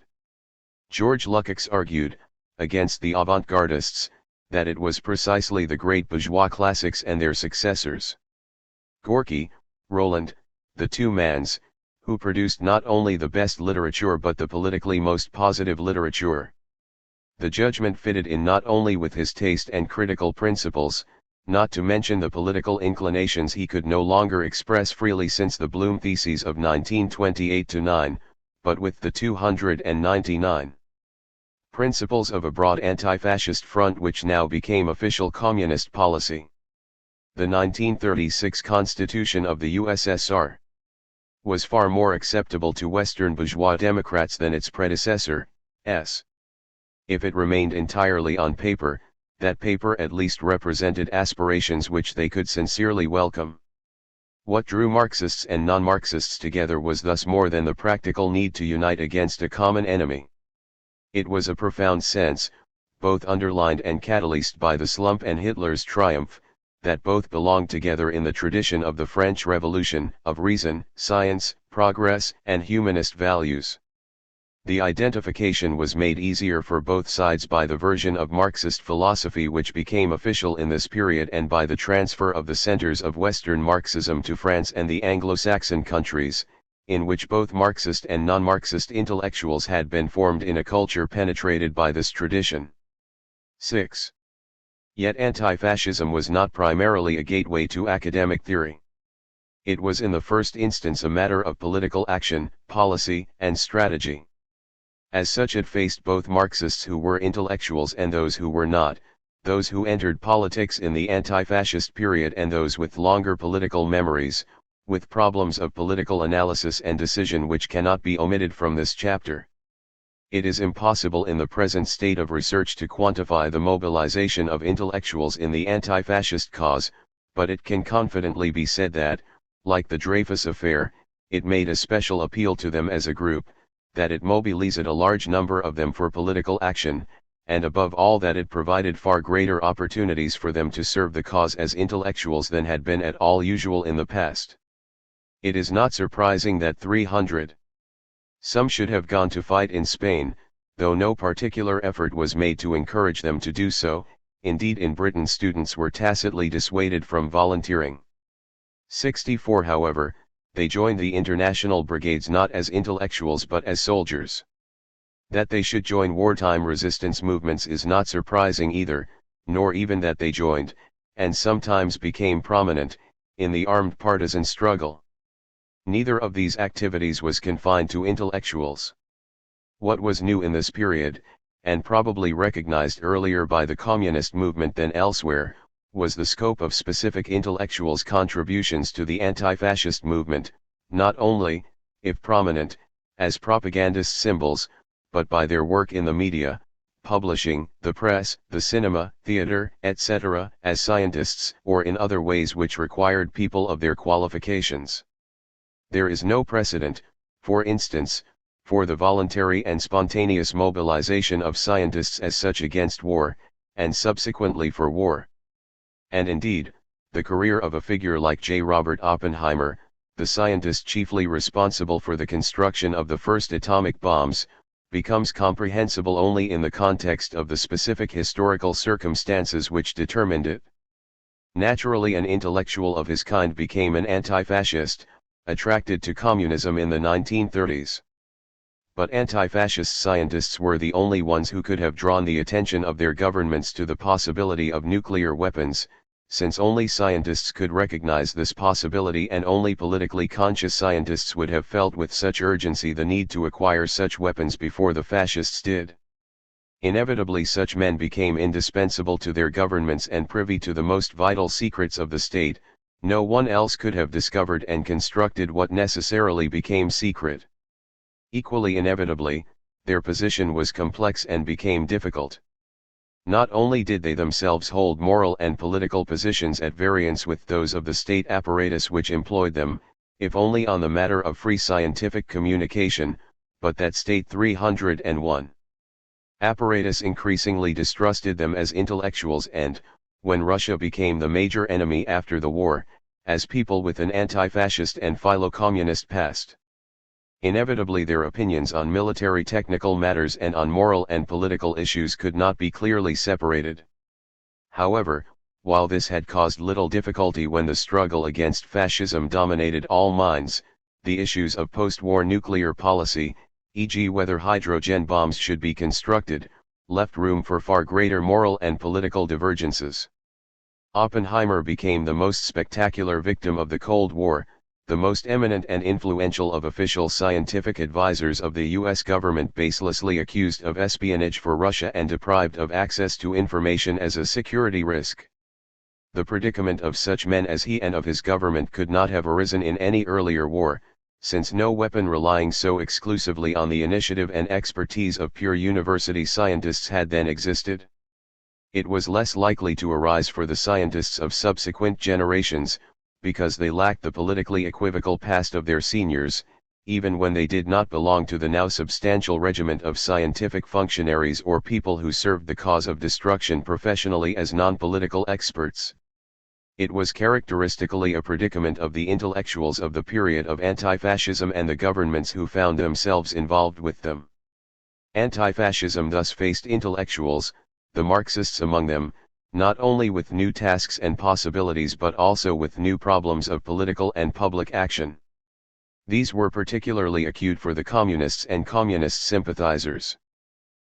George Lukács argued, against the avant-gardists, that it was precisely the great bourgeois classics and their successors. Gorky, Rolland, the two Manns, who produced not only the best literature but the politically most positive literature. The judgment fitted in not only with his taste and critical principles, not to mention the political inclinations he could no longer express freely since the Bloom Theses of 1928-9, but with the 299 principles of a broad anti-fascist front which now became official communist policy. The 1936 Constitution of the USSR was far more acceptable to Western bourgeois Democrats than its predecessor, s. If it remained entirely on paper, that paper at least represented aspirations which they could sincerely welcome. What drew Marxists and non-Marxists together was thus more than the practical need to unite against a common enemy. It was a profound sense, both underlined and catalyzed by the slump and Hitler's triumph, that both belonged together in the tradition of the French Revolution, of reason, science, progress, and humanist values. The identification was made easier for both sides by the version of Marxist philosophy which became official in this period and by the transfer of the centers of Western Marxism to France and the Anglo-Saxon countries, in which both Marxist and non-Marxist intellectuals had been formed in a culture penetrated by this tradition. 6. Yet anti-fascism was not primarily a gateway to academic theory. It was in the first instance a matter of political action, policy, and strategy. As such it faced both Marxists who were intellectuals and those who were not, those who entered politics in the anti-fascist period and those with longer political memories, with problems of political analysis and decision which cannot be omitted from this chapter. It is impossible in the present state of research to quantify the mobilization of intellectuals in the anti-fascist cause, but it can confidently be said that, like the Dreyfus affair, it made a special appeal to them as a group, that it mobilized a large number of them for political action, and above all that it provided far greater opportunities for them to serve the cause as intellectuals than had been at all usual in the past. It is not surprising that 300 some should have gone to fight in Spain, though no particular effort was made to encourage them to do so. Indeed, in Britain students were tacitly dissuaded from volunteering. 64 however, they joined the international brigades not as intellectuals but as soldiers. That they should join wartime resistance movements is not surprising either, nor even that they joined, and sometimes became prominent, in the armed partisan struggle. Neither of these activities was confined to intellectuals. What was new in this period, and probably recognized earlier by the communist movement than elsewhere, was the scope of specific intellectuals' contributions to the anti-fascist movement, not only, if prominent, as propagandist symbols, but by their work in the media, publishing, the press, the cinema, theater, etc., as scientists, or in other ways which required people of their qualifications. There is no precedent, for instance, for the voluntary and spontaneous mobilization of scientists as such against war, and subsequently for war. And indeed, the career of a figure like J. Robert Oppenheimer, the scientist chiefly responsible for the construction of the first atomic bombs, becomes comprehensible only in the context of the specific historical circumstances which determined it. Naturally, an intellectual of his kind became an anti-fascist, attracted to communism in the 1930s. But anti-fascist scientists were the only ones who could have drawn the attention of their governments to the possibility of nuclear weapons, since only scientists could recognize this possibility and only politically conscious scientists would have felt with such urgency the need to acquire such weapons before the fascists did. Inevitably such men became indispensable to their governments and privy to the most vital secrets of the state. No one else could have discovered and constructed what necessarily became secret. Equally inevitably, their position was complex and became difficult. Not only did they themselves hold moral and political positions at variance with those of the state apparatus which employed them, if only on the matter of free scientific communication, but that state 301 apparatus increasingly distrusted them as intellectuals and, when Russia became the major enemy after the war, as people with an anti-fascist and philo-communist past. Inevitably their opinions on military technical matters and on moral and political issues could not be clearly separated. However, while this had caused little difficulty when the struggle against fascism dominated all minds, the issues of post-war nuclear policy, e.g. whether hydrogen bombs should be constructed, left room for far greater moral and political divergences. Oppenheimer became the most spectacular victim of the Cold War, the most eminent and influential of official scientific advisors of the U.S. government baselessly accused of espionage for Russia and deprived of access to information as a security risk. The predicament of such men as he and of his government could not have arisen in any earlier war, since no weapon relying so exclusively on the initiative and expertise of pure university scientists had then existed. It was less likely to arise for the scientists of subsequent generations, because they lacked the politically equivocal past of their seniors, even when they did not belong to the now substantial regiment of scientific functionaries or people who served the cause of destruction professionally as non-political experts. It was characteristically a predicament of the intellectuals of the period of anti-fascism and the governments who found themselves involved with them. Anti-fascism thus faced intellectuals, the Marxists among them, not only with new tasks and possibilities but also with new problems of political and public action. These were particularly acute for the communists and communist sympathizers.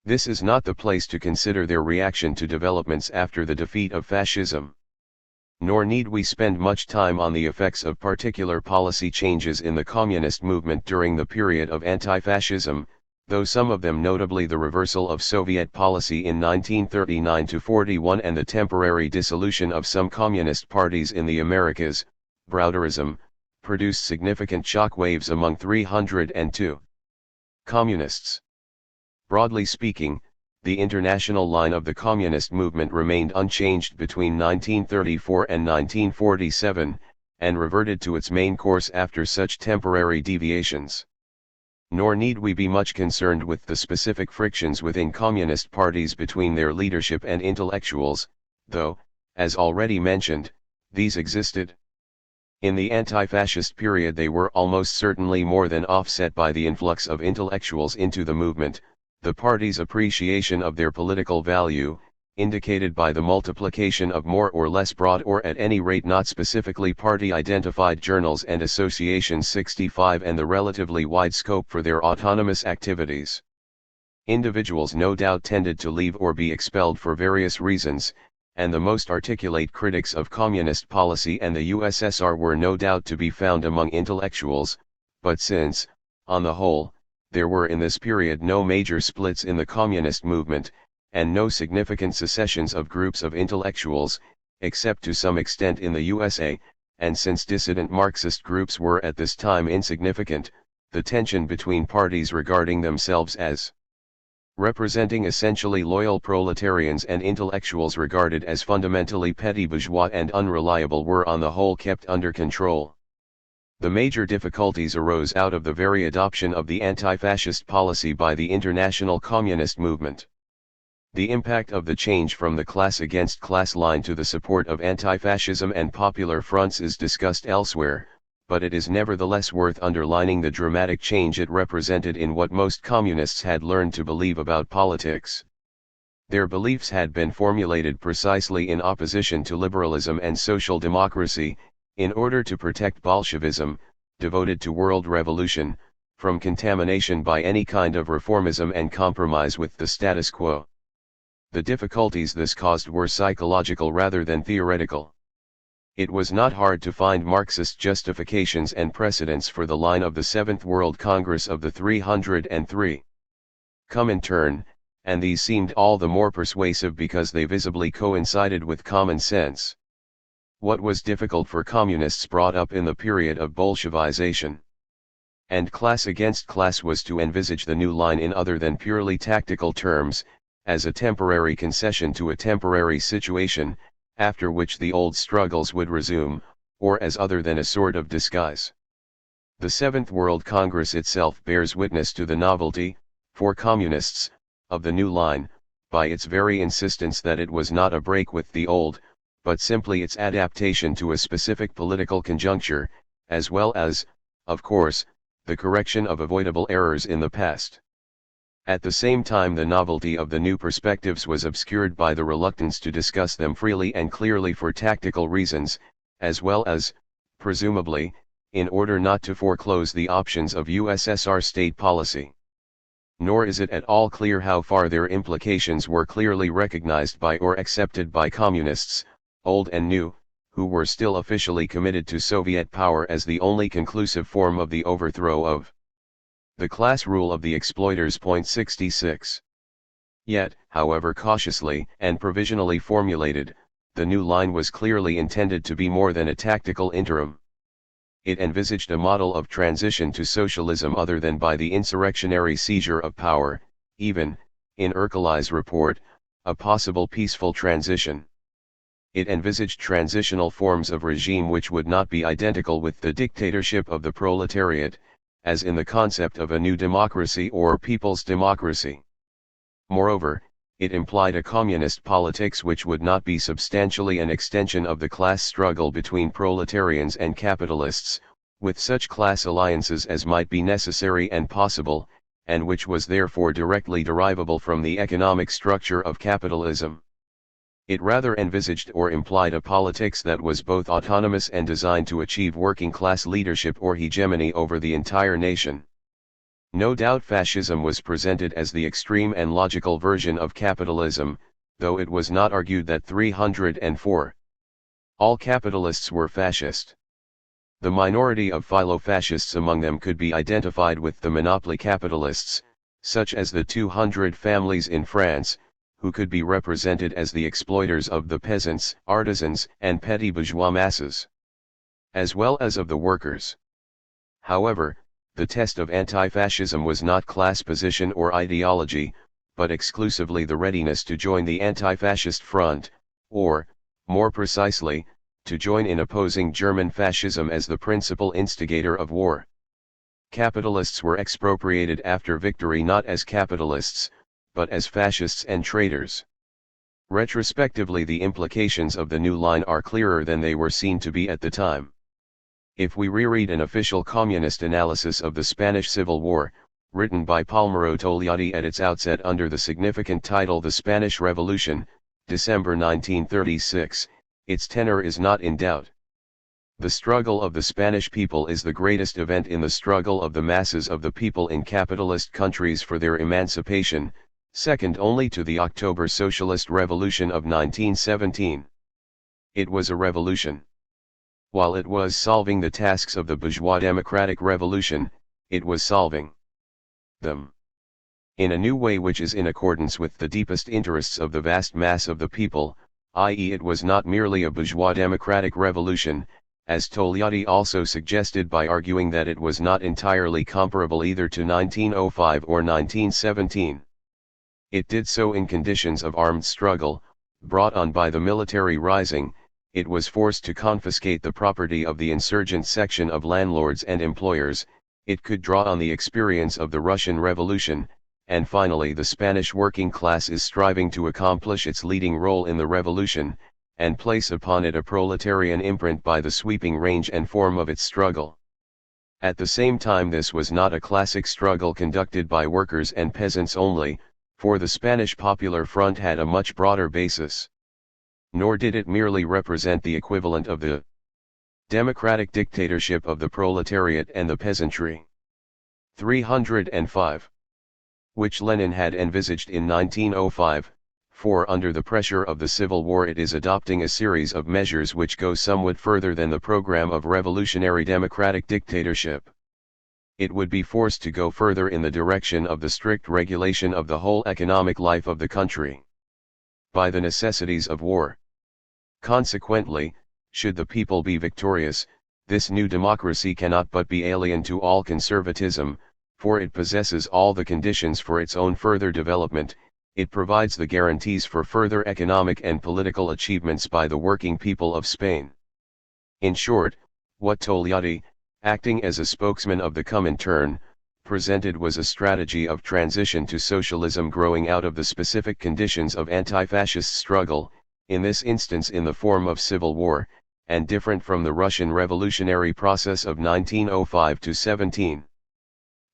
This is not the place to consider their reaction to developments after the defeat of fascism. Nor need we spend much time on the effects of particular policy changes in the communist movement during the period of anti-fascism, though some of them, notably the reversal of Soviet policy in 1939–41 and the temporary dissolution of some communist parties in the Americas, Browderism, produced significant shock waves among 302 communists. Broadly speaking, the international line of the communist movement remained unchanged between 1934 and 1947, and reverted to its main course after such temporary deviations. Nor need we be much concerned with the specific frictions within communist parties between their leadership and intellectuals, though, as already mentioned, these existed. In the anti-fascist period they were almost certainly more than offset by the influx of intellectuals into the movement, the party's appreciation of their political value, indicated by the multiplication of more or less broad or at any rate not specifically party-identified journals and associations 65 and the relatively wide scope for their autonomous activities. Individuals no doubt tended to leave or be expelled for various reasons, and the most articulate critics of communist policy and the USSR were no doubt to be found among intellectuals, but since, on the whole, there were in this period no major splits in the communist movement, and no significant secessions of groups of intellectuals, except to some extent in the USA, and since dissident Marxist groups were at this time insignificant, the tension between parties regarding themselves as representing essentially loyal proletarians and intellectuals regarded as fundamentally petty bourgeois and unreliable were on the whole kept under control. The major difficulties arose out of the very adoption of the anti-fascist policy by the international communist movement. The impact of the change from the class-against-class line to the support of anti-fascism and popular fronts is discussed elsewhere, but it is nevertheless worth underlining the dramatic change it represented in what most communists had learned to believe about politics. Their beliefs had been formulated precisely in opposition to liberalism and social democracy, in order to protect Bolshevism, devoted to world revolution, from contamination by any kind of reformism and compromise with the status quo. The difficulties this caused were psychological rather than theoretical. It was not hard to find Marxist justifications and precedents for the line of the Seventh World Congress of the 303 Comintern, and these seemed all the more persuasive because they visibly coincided with common sense. What was difficult for communists brought up in the period of Bolshevization and class against class was to envisage the new line in other than purely tactical terms, as a temporary concession to a temporary situation, after which the old struggles would resume, or as other than a sort of disguise. The Seventh World Congress itself bears witness to the novelty, for communists, of the new line, by its very insistence that it was not a break with the old, but simply its adaptation to a specific political conjuncture, as well as, of course, the correction of avoidable errors in the past. At the same time the novelty of the new perspectives was obscured by the reluctance to discuss them freely and clearly for tactical reasons, as well as, presumably, in order not to foreclose the options of USSR state policy. Nor is it at all clear how far their implications were clearly recognized by or accepted by communists, old and new, who were still officially committed to Soviet power as the only conclusive form of the overthrow of the class rule of the exploiters. 66. Yet, however cautiously and provisionally formulated, the new line was clearly intended to be more than a tactical interim. It envisaged a model of transition to socialism other than by the insurrectionary seizure of power, even, in Ercola's report, a possible peaceful transition. It envisaged transitional forms of regime which would not be identical with the dictatorship of the proletariat, as in the concept of a new democracy or people's democracy. Moreover, it implied a communist politics which would not be substantially an extension of the class struggle between proletarians and capitalists, with such class alliances as might be necessary and possible, and which was therefore directly derivable from the economic structure of capitalism. It rather envisaged or implied a politics that was both autonomous and designed to achieve working-class leadership or hegemony over the entire nation. No doubt fascism was presented as the extreme and logical version of capitalism, though it was not argued that 304 All capitalists were fascist. The minority of philo-fascists among them could be identified with the monopoly capitalists, such as the 200 families in France, who could be represented as the exploiters of the peasants, artisans, and petty bourgeois masses, as well as of the workers. However, the test of anti-fascism was not class position or ideology, but exclusively the readiness to join the anti-fascist front, or, more precisely, to join in opposing German fascism as the principal instigator of war. Capitalists were expropriated after victory not as capitalists, but as fascists and traitors. Retrospectively, the implications of the new line are clearer than they were seen to be at the time. If we reread an official communist analysis of the Spanish Civil War, written by Palmiro Togliatti at its outset under the significant title The Spanish Revolution, December 1936, its tenor is not in doubt. The struggle of the Spanish people is the greatest event in the struggle of the masses of the people in capitalist countries for their emancipation, second only to the October Socialist Revolution of 1917. It was a revolution. While it was solving the tasks of the bourgeois democratic revolution, it was solving them in a new way which is in accordance with the deepest interests of the vast mass of the people, i.e. it was not merely a bourgeois democratic revolution, as Togliatti also suggested by arguing that it was not entirely comparable either to 1905 or 1917. It did so in conditions of armed struggle, brought on by the military rising. It was forced to confiscate the property of the insurgent section of landlords and employers. It could draw on the experience of the Russian Revolution, and finally the Spanish working class is striving to accomplish its leading role in the revolution, and place upon it a proletarian imprint by the sweeping range and form of its struggle. At the same time, this was not a classic struggle conducted by workers and peasants only, for the Spanish Popular Front had a much broader basis. Nor did it merely represent the equivalent of the democratic dictatorship of the proletariat and the peasantry. 305. Which Lenin had envisaged in 1905, for under the pressure of the Civil War it is adopting a series of measures which go somewhat further than the program of revolutionary democratic dictatorship. It would be forced to go further in the direction of the strict regulation of the whole economic life of the country by the necessities of war. Consequently, should the people be victorious, this new democracy cannot but be alien to all conservatism, for it possesses all the conditions for its own further development. It provides the guarantees for further economic and political achievements by the working people of Spain. In short, what Togliatti, acting as a spokesman of the Comintern, presented was a strategy of transition to socialism growing out of the specific conditions of anti-fascist struggle, in this instance in the form of civil war, and different from the Russian revolutionary process of 1905 to 17.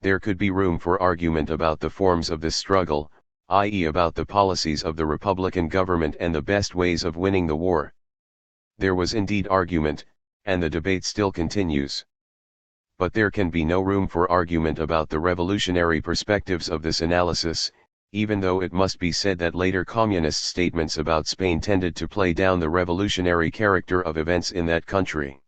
There could be room for argument about the forms of this struggle, i.e. about the policies of the Republican government and the best ways of winning the war. There was indeed argument, and the debate still continues. But there can be no room for argument about the revolutionary perspectives of this analysis, even though it must be said that later communist statements about Spain tended to play down the revolutionary character of events in that country.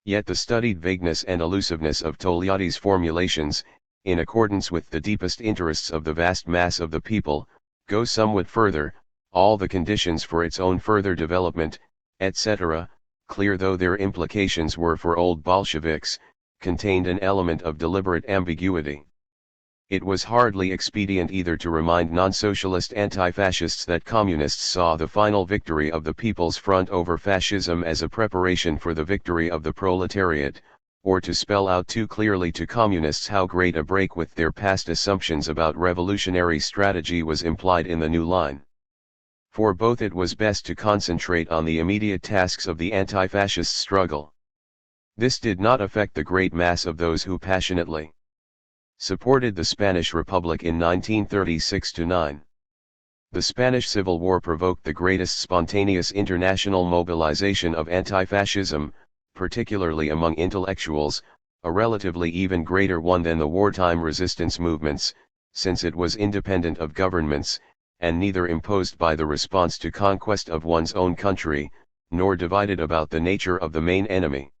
Yet the studied vagueness and elusiveness of Togliatti's formulations, in accordance with the deepest interests of the vast mass of the people, go somewhat further, all the conditions for its own further development, etc., clear though their implications were for old Bolsheviks, contained an element of deliberate ambiguity. It was hardly expedient either to remind non-socialist anti-fascists that communists saw the final victory of the People's Front over fascism as a preparation for the victory of the proletariat, or to spell out too clearly to communists how great a break with their past assumptions about revolutionary strategy was implied in the new line. For both it was best to concentrate on the immediate tasks of the anti-fascist struggle. This did not affect the great mass of those who passionately supported the Spanish Republic in 1936-9. The Spanish Civil War provoked the greatest spontaneous international mobilization of anti-fascism, particularly among intellectuals, a relatively even greater one than the wartime resistance movements, since it was independent of governments, and neither imposed by the response to conquest of one's own country, nor divided about the nature of the main enemy.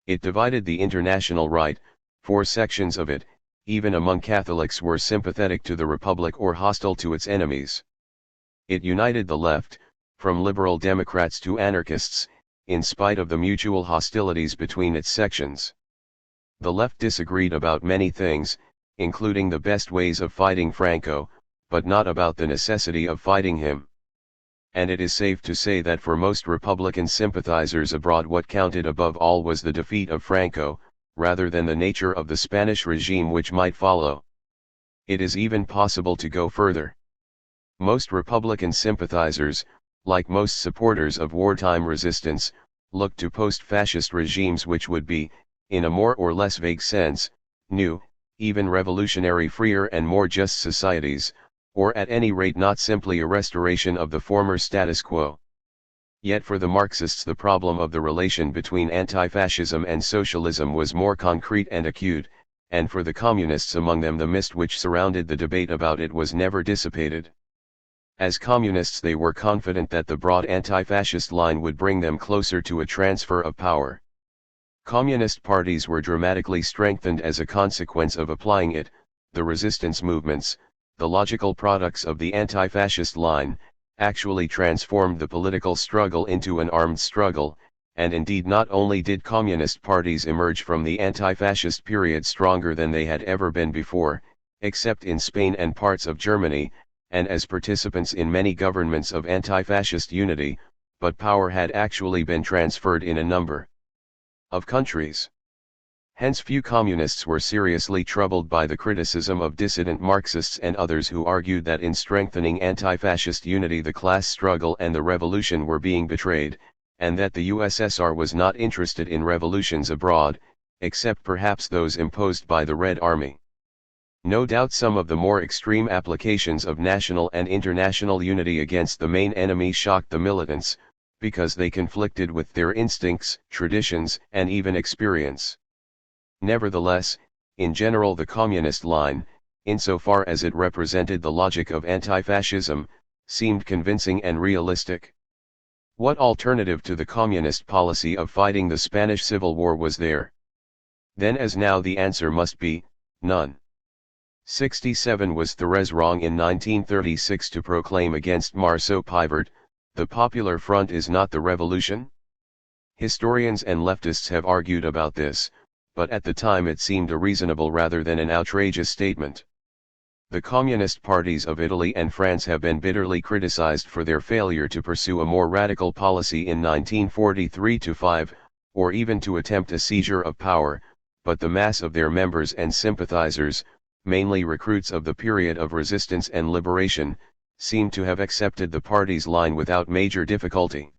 It divided the international right. 4 sections of it, even among Catholics, were sympathetic to the Republic or hostile to its enemies. It united the left, from liberal Democrats to anarchists, in spite of the mutual hostilities between its sections. The left disagreed about many things, including the best ways of fighting Franco, but not about the necessity of fighting him. And it is safe to say that for most Republican sympathizers abroad what counted above all was the defeat of Franco, rather than the nature of the Spanish regime which might follow. It is even possible to go further. Most Republican sympathizers, like most supporters of wartime resistance, looked to post-fascist regimes which would be, in a more or less vague sense, new, even revolutionary, freer and more just societies, or at any rate not simply a restoration of the former status quo. Yet for the Marxists the problem of the relation between anti-fascism and socialism was more concrete and acute, and for the communists among them the mist which surrounded the debate about it was never dissipated. As communists they were confident that the broad anti-fascist line would bring them closer to a transfer of power. Communist parties were dramatically strengthened as a consequence of applying it. The resistance movements, the logical products of the anti-fascist line, actually transformed the political struggle into an armed struggle, and indeed not only did communist parties emerge from the anti-fascist period stronger than they had ever been before, except in Spain and parts of Germany, and as participants in many governments of anti-fascist unity, but power had actually been transferred in a number of countries. Hence few communists were seriously troubled by the criticism of dissident Marxists and others who argued that in strengthening anti-fascist unity the class struggle and the revolution were being betrayed, and that the USSR was not interested in revolutions abroad, except perhaps those imposed by the Red Army. No doubt some of the more extreme applications of national and international unity against the main enemy shocked the militants, because they conflicted with their instincts, traditions, and even experience. Nevertheless, in general the communist line, insofar as it represented the logic of anti-fascism, seemed convincing and realistic. What alternative to the communist policy of fighting the Spanish Civil War was there? Then as now the answer must be, none. 67 Was Thérèse wrong in 1936 to proclaim against Marceau Pivot, the Popular Front is not the revolution? Historians and leftists have argued about this, but at the time it seemed a reasonable rather than an outrageous statement. The communist parties of Italy and France have been bitterly criticized for their failure to pursue a more radical policy in 1943-5, or even to attempt a seizure of power, but the mass of their members and sympathizers, mainly recruits of the period of resistance and liberation, seem to have accepted the party's line without major difficulty.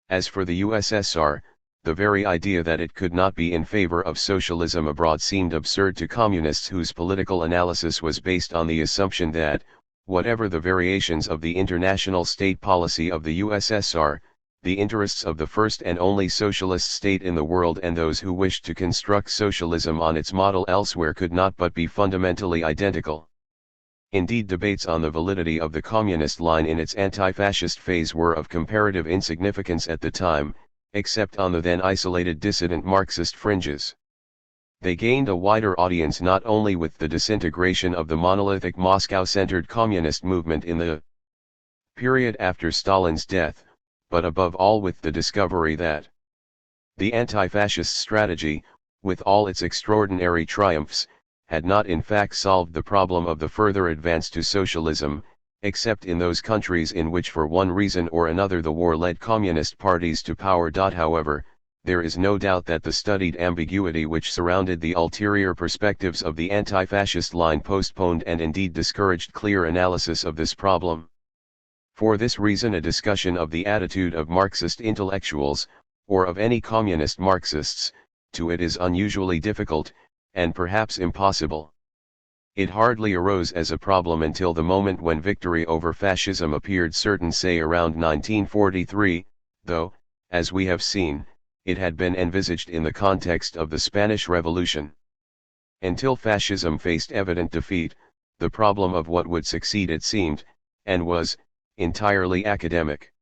As for the USSR, the very idea that it could not be in favor of socialism abroad seemed absurd to communists whose political analysis was based on the assumption that, whatever the variations of the international state policy of the USSR, the interests of the first and only socialist state in the world and those who wished to construct socialism on its model elsewhere could not but be fundamentally identical. Indeed, debates on the validity of the communist line in its anti-fascist phase were of comparative insignificance at the time, except on the then isolated dissident Marxist fringes. They gained a wider audience not only with the disintegration of the monolithic Moscow-centered communist movement in the period after Stalin's death, but above all with the discovery that the anti-fascist strategy, with all its extraordinary triumphs, had not in fact solved the problem of the further advance to socialism, except in those countries in which for one reason or another the war led communist parties to power. However, there is no doubt that the studied ambiguity which surrounded the ulterior perspectives of the anti-fascist line postponed and indeed discouraged clear analysis of this problem. For this reason a discussion of the attitude of Marxist intellectuals, or of any communist Marxists, to it is unusually difficult, and perhaps impossible. It hardly arose as a problem until the moment when victory over fascism appeared certain, say around 1943, though, as we have seen, it had been envisaged in the context of the Spanish Revolution. Until fascism faced evident defeat, the problem of what would succeed it seemed, and was, entirely academic.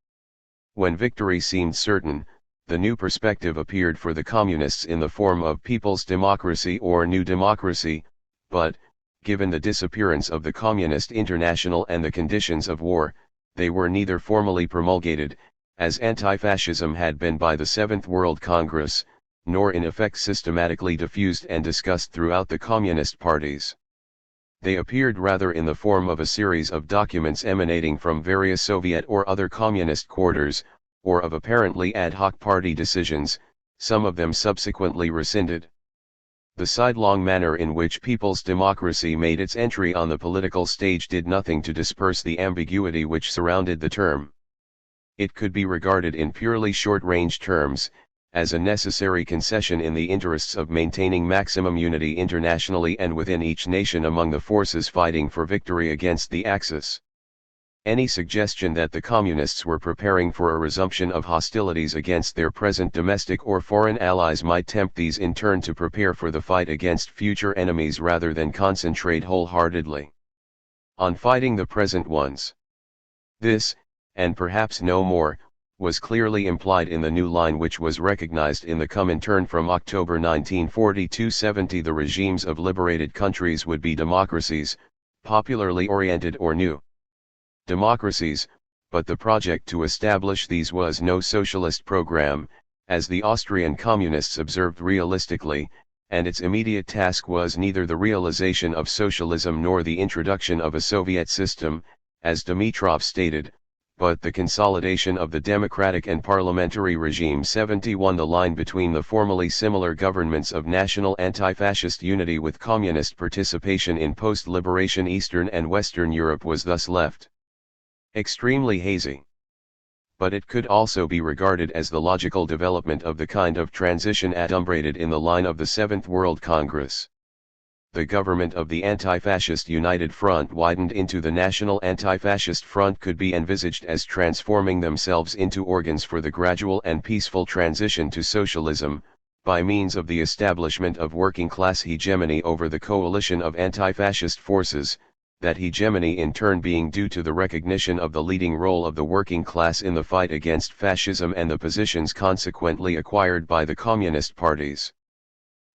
When victory seemed certain, the new perspective appeared for the communists in the form of People's Democracy or New Democracy, but, given the disappearance of the Communist International and the conditions of war, they were neither formally promulgated, as anti-fascism had been by the Seventh World Congress, nor in effect systematically diffused and discussed throughout the communist parties. They appeared rather in the form of a series of documents emanating from various Soviet or other communist quarters, or of apparently ad hoc party decisions, some of them subsequently rescinded. The sidelong manner in which People's Democracy made its entry on the political stage did nothing to disperse the ambiguity which surrounded the term. It could be regarded in purely short-range terms, as a necessary concession in the interests of maintaining maximum unity internationally and within each nation among the forces fighting for victory against the Axis. Any suggestion that the Communists were preparing for a resumption of hostilities against their present domestic or foreign allies might tempt these in turn to prepare for the fight against future enemies rather than concentrate wholeheartedly on fighting the present ones. This, and perhaps no more, was clearly implied in the new line which was recognized in the Comintern from October 1942-70. The regimes of liberated countries would be democracies, popularly oriented or new democracies, but the project to establish these was no socialist program, as the Austrian communists observed realistically, and its immediate task was neither the realization of socialism nor the introduction of a Soviet system, as Dimitrov stated, but the consolidation of the democratic and parliamentary regime. 71. The line between the formally similar governments of national anti-fascist unity with communist participation in post-liberation Eastern and Western Europe was thus left extremely hazy. But it could also be regarded as the logical development of the kind of transition adumbrated in the line of the Seventh World Congress. The government of the Anti-Fascist United Front widened into the National Anti-Fascist Front could be envisaged as transforming themselves into organs for the gradual and peaceful transition to socialism, by means of the establishment of working-class hegemony over the coalition of anti-fascist forces, that hegemony in turn being due to the recognition of the leading role of the working class in the fight against fascism and the positions consequently acquired by the communist parties.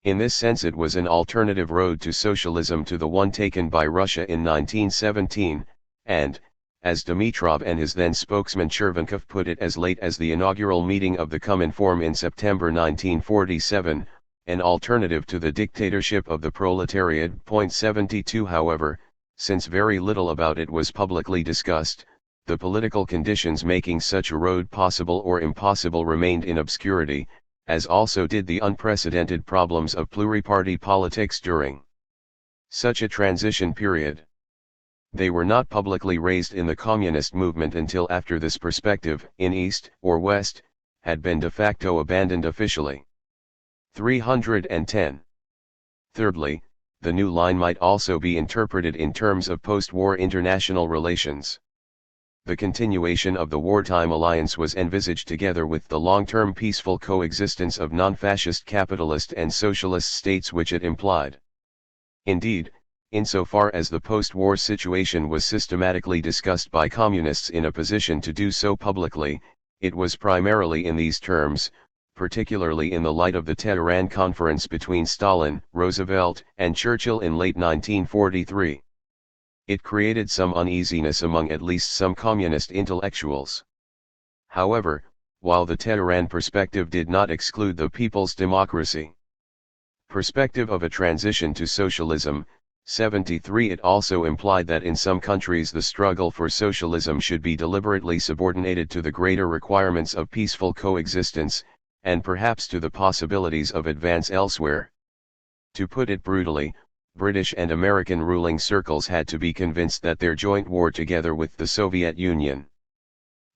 In this sense it was an alternative road to socialism to the one taken by Russia in 1917, and, as Dimitrov and his then spokesman Chervenkov put it as late as the inaugural meeting of the Cominform in September 1947, an alternative to the dictatorship of the proletariat. 72. However, since very little about it was publicly discussed, the political conditions making such a road possible or impossible remained in obscurity, as also did the unprecedented problems of pluriparty politics during such a transition period. They were not publicly raised in the communist movement until after this perspective, in East or West, had been de facto abandoned officially. 310. Thirdly, the new line might also be interpreted in terms of post-war international relations. The continuation of the wartime alliance was envisaged together with the long-term peaceful coexistence of non-fascist capitalist and socialist states which it implied. Indeed, insofar as the post-war situation was systematically discussed by communists in a position to do so publicly, it was primarily in these terms, particularly in the light of the Tehran Conference between Stalin, Roosevelt, and Churchill in late 1943. It created some uneasiness among at least some communist intellectuals. However, while the Tehran perspective did not exclude the People's Democracy perspective of a transition to socialism, 73, it also implied that in some countries the struggle for socialism should be deliberately subordinated to the greater requirements of peaceful coexistence, and perhaps to the possibilities of advance elsewhere. To put it brutally, British and American ruling circles had to be convinced that their joint war together with the Soviet Union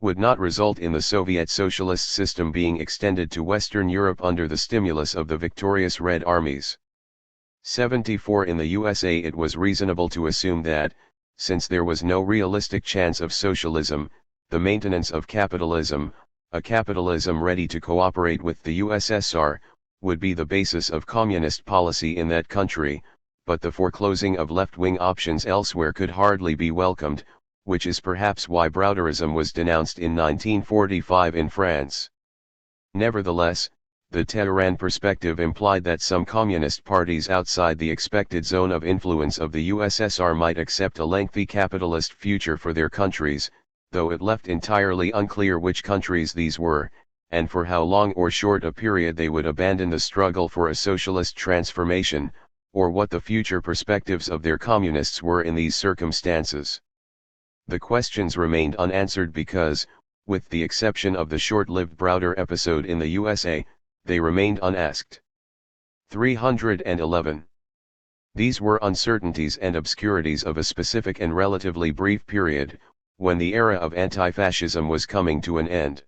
would not result in the Soviet socialist system being extended to Western Europe under the stimulus of the victorious Red Armies. 74. In the USA it was reasonable to assume that, since there was no realistic chance of socialism, the maintenance of capitalism, a capitalism ready to cooperate with the USSR, would be the basis of communist policy in that country, but the foreclosing of left-wing options elsewhere could hardly be welcomed, which is perhaps why Browderism was denounced in 1945 in France. Nevertheless, the Tehran perspective implied that some communist parties outside the expected zone of influence of the USSR might accept a lengthy capitalist future for their countries, though it left entirely unclear which countries these were, and for how long or short a period they would abandon the struggle for a socialist transformation, or what the future perspectives of their communists were in these circumstances. The questions remained unanswered because, with the exception of the short-lived Browder episode in the USA, they remained unasked. 311. These were uncertainties and obscurities of a specific and relatively brief period, when the era of anti-fascism was coming to an end.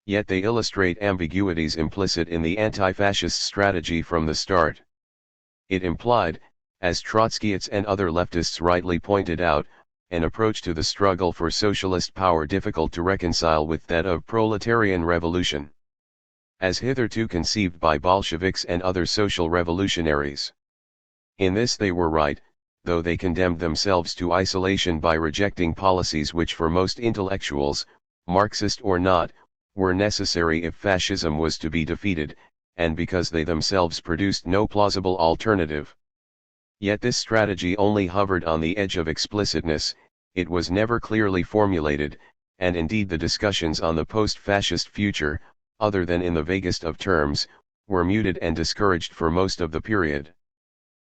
Yet they illustrate ambiguities implicit in the anti-fascist strategy from the start. It implied, as Trotskyists and other leftists rightly pointed out, an approach to the struggle for socialist power difficult to reconcile with that of proletarian revolution, as hitherto conceived by Bolsheviks and other social revolutionaries. In this they were right, though they condemned themselves to isolation by rejecting policies which for most intellectuals, Marxist or not, were necessary if fascism was to be defeated, and because they themselves produced no plausible alternative. Yet this strategy only hovered on the edge of explicitness, it was never clearly formulated, and indeed the discussions on the post-fascist future, other than in the vaguest of terms, were muted and discouraged for most of the period.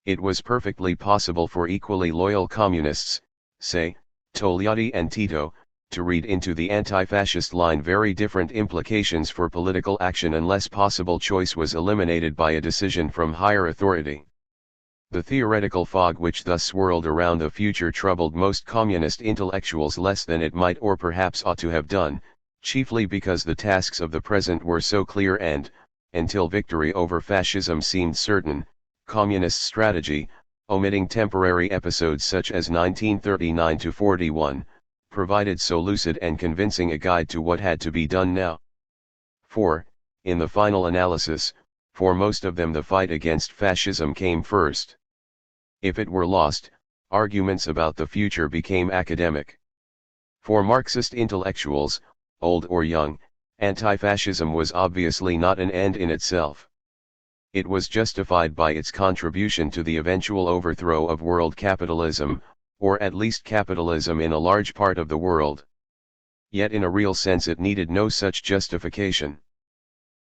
It was perfectly possible for equally loyal communists, say, Togliatti and Tito, to read into the anti-fascist line very different implications for political action unless possible choice was eliminated by a decision from higher authority. The theoretical fog which thus swirled around the future troubled most communist intellectuals less than it might or perhaps ought to have done, chiefly because the tasks of the present were so clear and, until victory over fascism seemed certain, communist strategy, omitting temporary episodes such as 1939–41, provided so lucid and convincing a guide to what had to be done now. For, in the final analysis, for most of them the fight against fascism came first. If it were lost, arguments about the future became academic. For Marxist intellectuals, old or young, anti-fascism was obviously not an end in itself. It was justified by its contribution to the eventual overthrow of world capitalism, or at least capitalism in a large part of the world. Yet in a real sense it needed no such justification.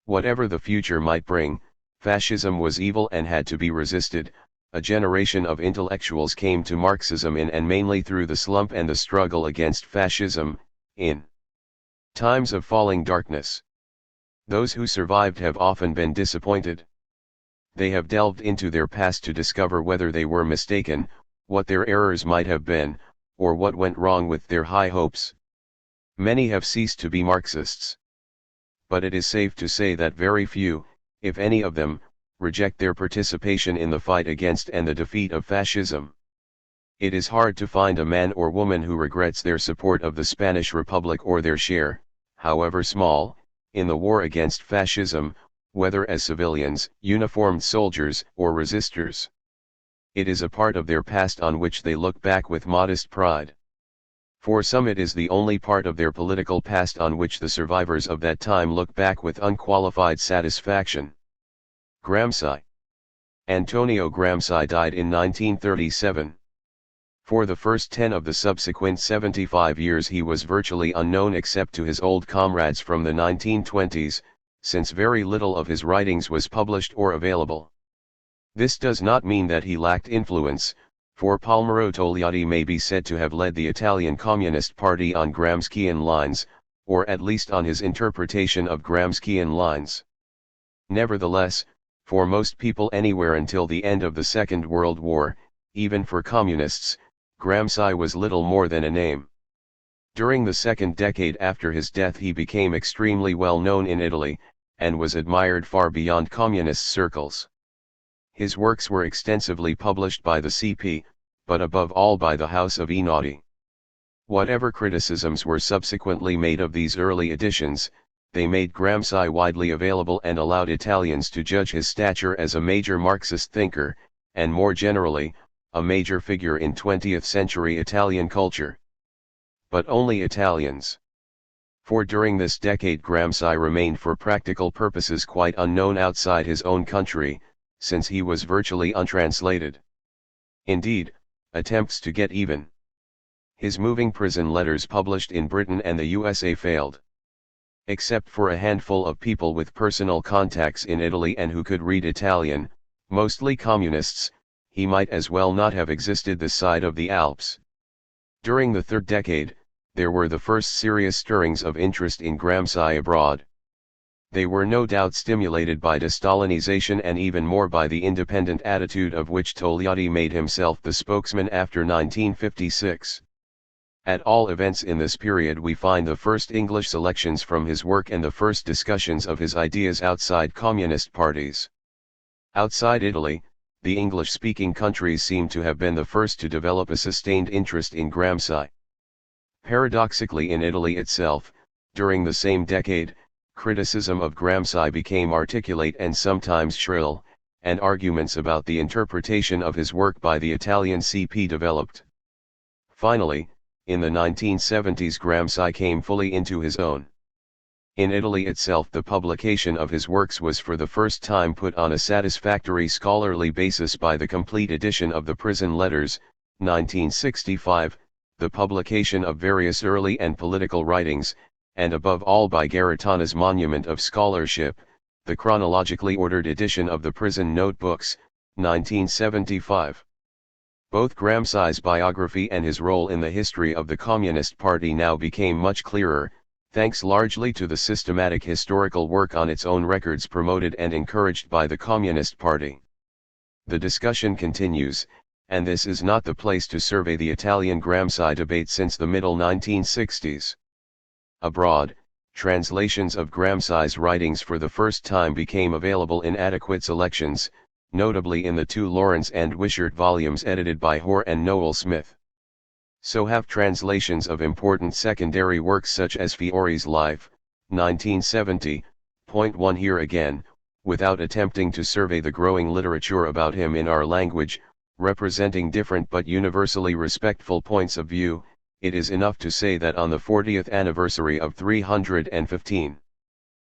Whatever the future might bring, fascism was evil and had to be resisted. A generation of intellectuals came to Marxism in and mainly through the slump and the struggle against fascism, in times of falling darkness. Those who survived have often been disappointed. They have delved into their past to discover whether they were mistaken, what their errors might have been, or what went wrong with their high hopes. Many have ceased to be Marxists. But it is safe to say that very few, if any of them, reject their participation in the fight against and the defeat of fascism. It is hard to find a man or woman who regrets their support of the Spanish Republic or their share, however small, in the war against fascism, whether as civilians, uniformed soldiers, or resistors. It is a part of their past on which they look back with modest pride. For some it is the only part of their political past on which the survivors of that time look back with unqualified satisfaction. Gramsci. Antonio Gramsci died in 1937. For the first 10 of the subsequent 75 years he was virtually unknown except to his old comrades from the 1920s, since very little of his writings was published or available. This does not mean that he lacked influence, for Palmiro Togliatti may be said to have led the Italian Communist Party on Gramscian lines, or at least on his interpretation of Gramscian lines. Nevertheless, for most people anywhere until the end of the Second World War, even for communists, Gramsci was little more than a name. During the second decade after his death he became extremely well known in Italy, and was admired far beyond communist circles. His works were extensively published by the CP, but above all by the House of Einaudi. Whatever criticisms were subsequently made of these early editions, they made Gramsci widely available and allowed Italians to judge his stature as a major Marxist thinker, and more generally, a major figure in 20th-century Italian culture. but only Italians. For during this decade Gramsci remained for practical purposes quite unknown outside his own country, since he was virtually untranslated. Indeed, attempts to get even his moving prison letters published in Britain and the USA failed. Except for a handful of people with personal contacts in Italy and who could read Italian, mostly communists, he might as well not have existed this side of the Alps. During the third decade, there were the first serious stirrings of interest in Gramsci abroad. They were no doubt stimulated by de-Stalinization and even more by the independent attitude of which Togliatti made himself the spokesman after 1956. At all events in this period we find the first English selections from his work and the first discussions of his ideas outside communist parties. Outside Italy, the English-speaking countries seem to have been the first to develop a sustained interest in Gramsci. Paradoxically, in Italy itself, during the same decade, criticism of Gramsci became articulate and sometimes shrill, and arguments about the interpretation of his work by the Italian CP developed. Finally, in the 1970s Gramsci came fully into his own. In Italy itself the publication of his works was for the first time put on a satisfactory scholarly basis by the complete edition of the Prison Letters, 1965, the publication of various early and political writings, and above all by Garetana's Monument of Scholarship, the chronologically ordered edition of the Prison Notebooks, 1975. Both Gramsci's biography and his role in the history of the Communist Party now became much clearer, thanks largely to the systematic historical work on its own records promoted and encouraged by the Communist Party. The discussion continues, and this is not the place to survey the Italian Gramsci debate since the middle 1960s. Abroad, translations of Gramsci's writings for the first time became available in adequate selections, notably in the two Lawrence and Wishart volumes edited by Hoare and Noel Smith. So have translations of important secondary works such as Fiore's Life, 1970.1 here again, without attempting to survey the growing literature about him in our language, representing different but universally respectful points of view, it is enough to say that on the 40th anniversary of 315.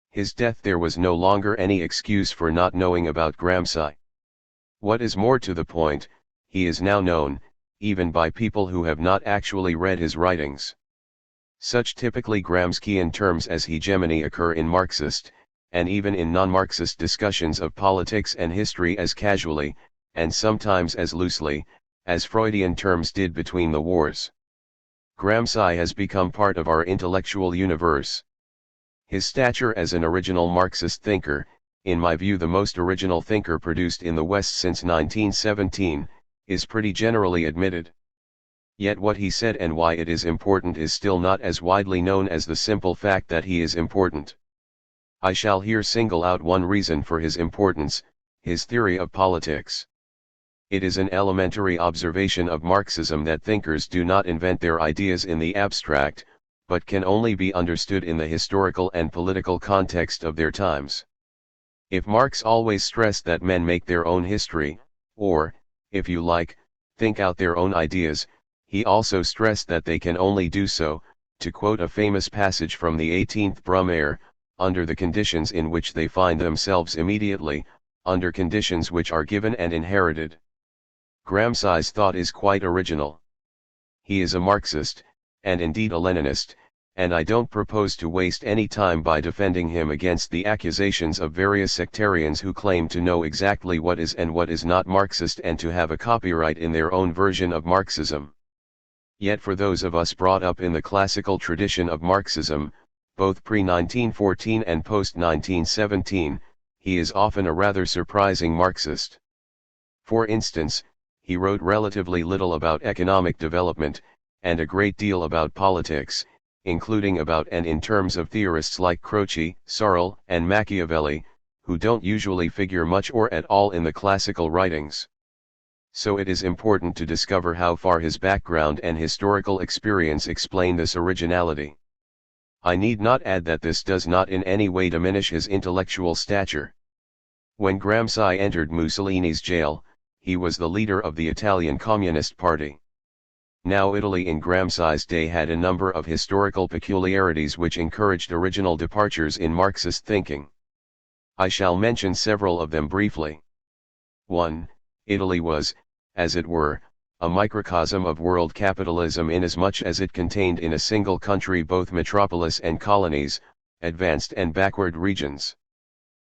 His death there was no longer any excuse for not knowing about Gramsci. What is more to the point, he is now known, even by people who have not actually read his writings. Such typically Gramscian terms as hegemony occur in Marxist, and even in non-Marxist discussions of politics and history as casually, and sometimes as loosely, as Freudian terms did between the wars. Gramsci has become part of our intellectual universe. His stature as an original Marxist thinker, in my view the most original thinker produced in the West since 1917, is pretty generally admitted. Yet what he said and why it is important is still not as widely known as the simple fact that he is important. I shall here single out one reason for his importance, his theory of politics. It is an elementary observation of Marxism that thinkers do not invent their ideas in the abstract, but can only be understood in the historical and political context of their times. If Marx always stressed that men make their own history, or, if you like, think out their own ideas, he also stressed that they can only do so, to quote a famous passage from the 18th Brumaire, under the conditions in which they find themselves immediately, under conditions which are given and inherited. Gramsci's thought is quite original. He is a Marxist, and indeed a Leninist, and I don't propose to waste any time by defending him against the accusations of various sectarians who claim to know exactly what is and what is not Marxist and to have a copyright in their own version of Marxism. Yet for those of us brought up in the classical tradition of Marxism, both pre-1914 and post-1917, he is often a rather surprising Marxist. For instance, he wrote relatively little about economic development, and a great deal about politics, including about and in terms of theorists like Croce, Sarl, and Machiavelli, who don't usually figure much or at all in the classical writings. So it is important to discover how far his background and historical experience explain this originality. I need not add that this does not in any way diminish his intellectual stature. When Gramsci entered Mussolini's jail, he was the leader of the Italian Communist Party. Now Italy in Gramsci's day had a number of historical peculiarities which encouraged original departures in Marxist thinking. I shall mention several of them briefly. 1. Italy was, as it were, a microcosm of world capitalism inasmuch as it contained in a single country both metropolis and colonies, advanced and backward regions.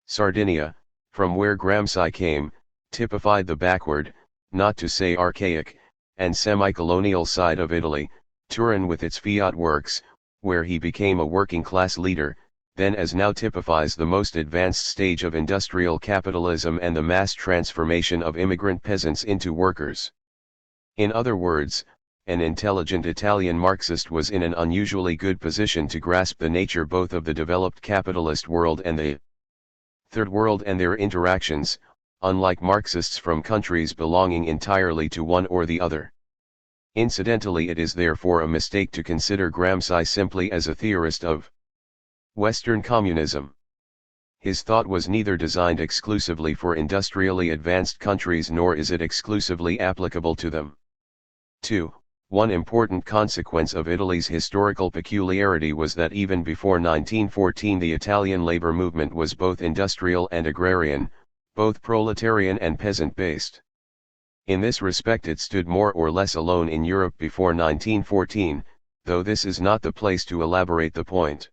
Sardinia, from where Gramsci came, typified the backward, not to say archaic, and semi-colonial side of Italy. Turin with its Fiat works, where he became a working-class leader, then as now typifies the most advanced stage of industrial capitalism and the mass transformation of immigrant peasants into workers. In other words, an intelligent Italian Marxist was in an unusually good position to grasp the nature both of the developed capitalist world and the Third World and their interactions, unlike Marxists from countries belonging entirely to one or the other. Incidentally, it is therefore a mistake to consider Gramsci simply as a theorist of Western communism. His thought was neither designed exclusively for industrially advanced countries nor is it exclusively applicable to them. 2. One important consequence of Italy's historical peculiarity was that even before 1914 the Italian labor movement was both industrial and agrarian, both proletarian and peasant-based. In this respect it stood more or less alone in Europe before 1914, though this is not the place to elaborate the point.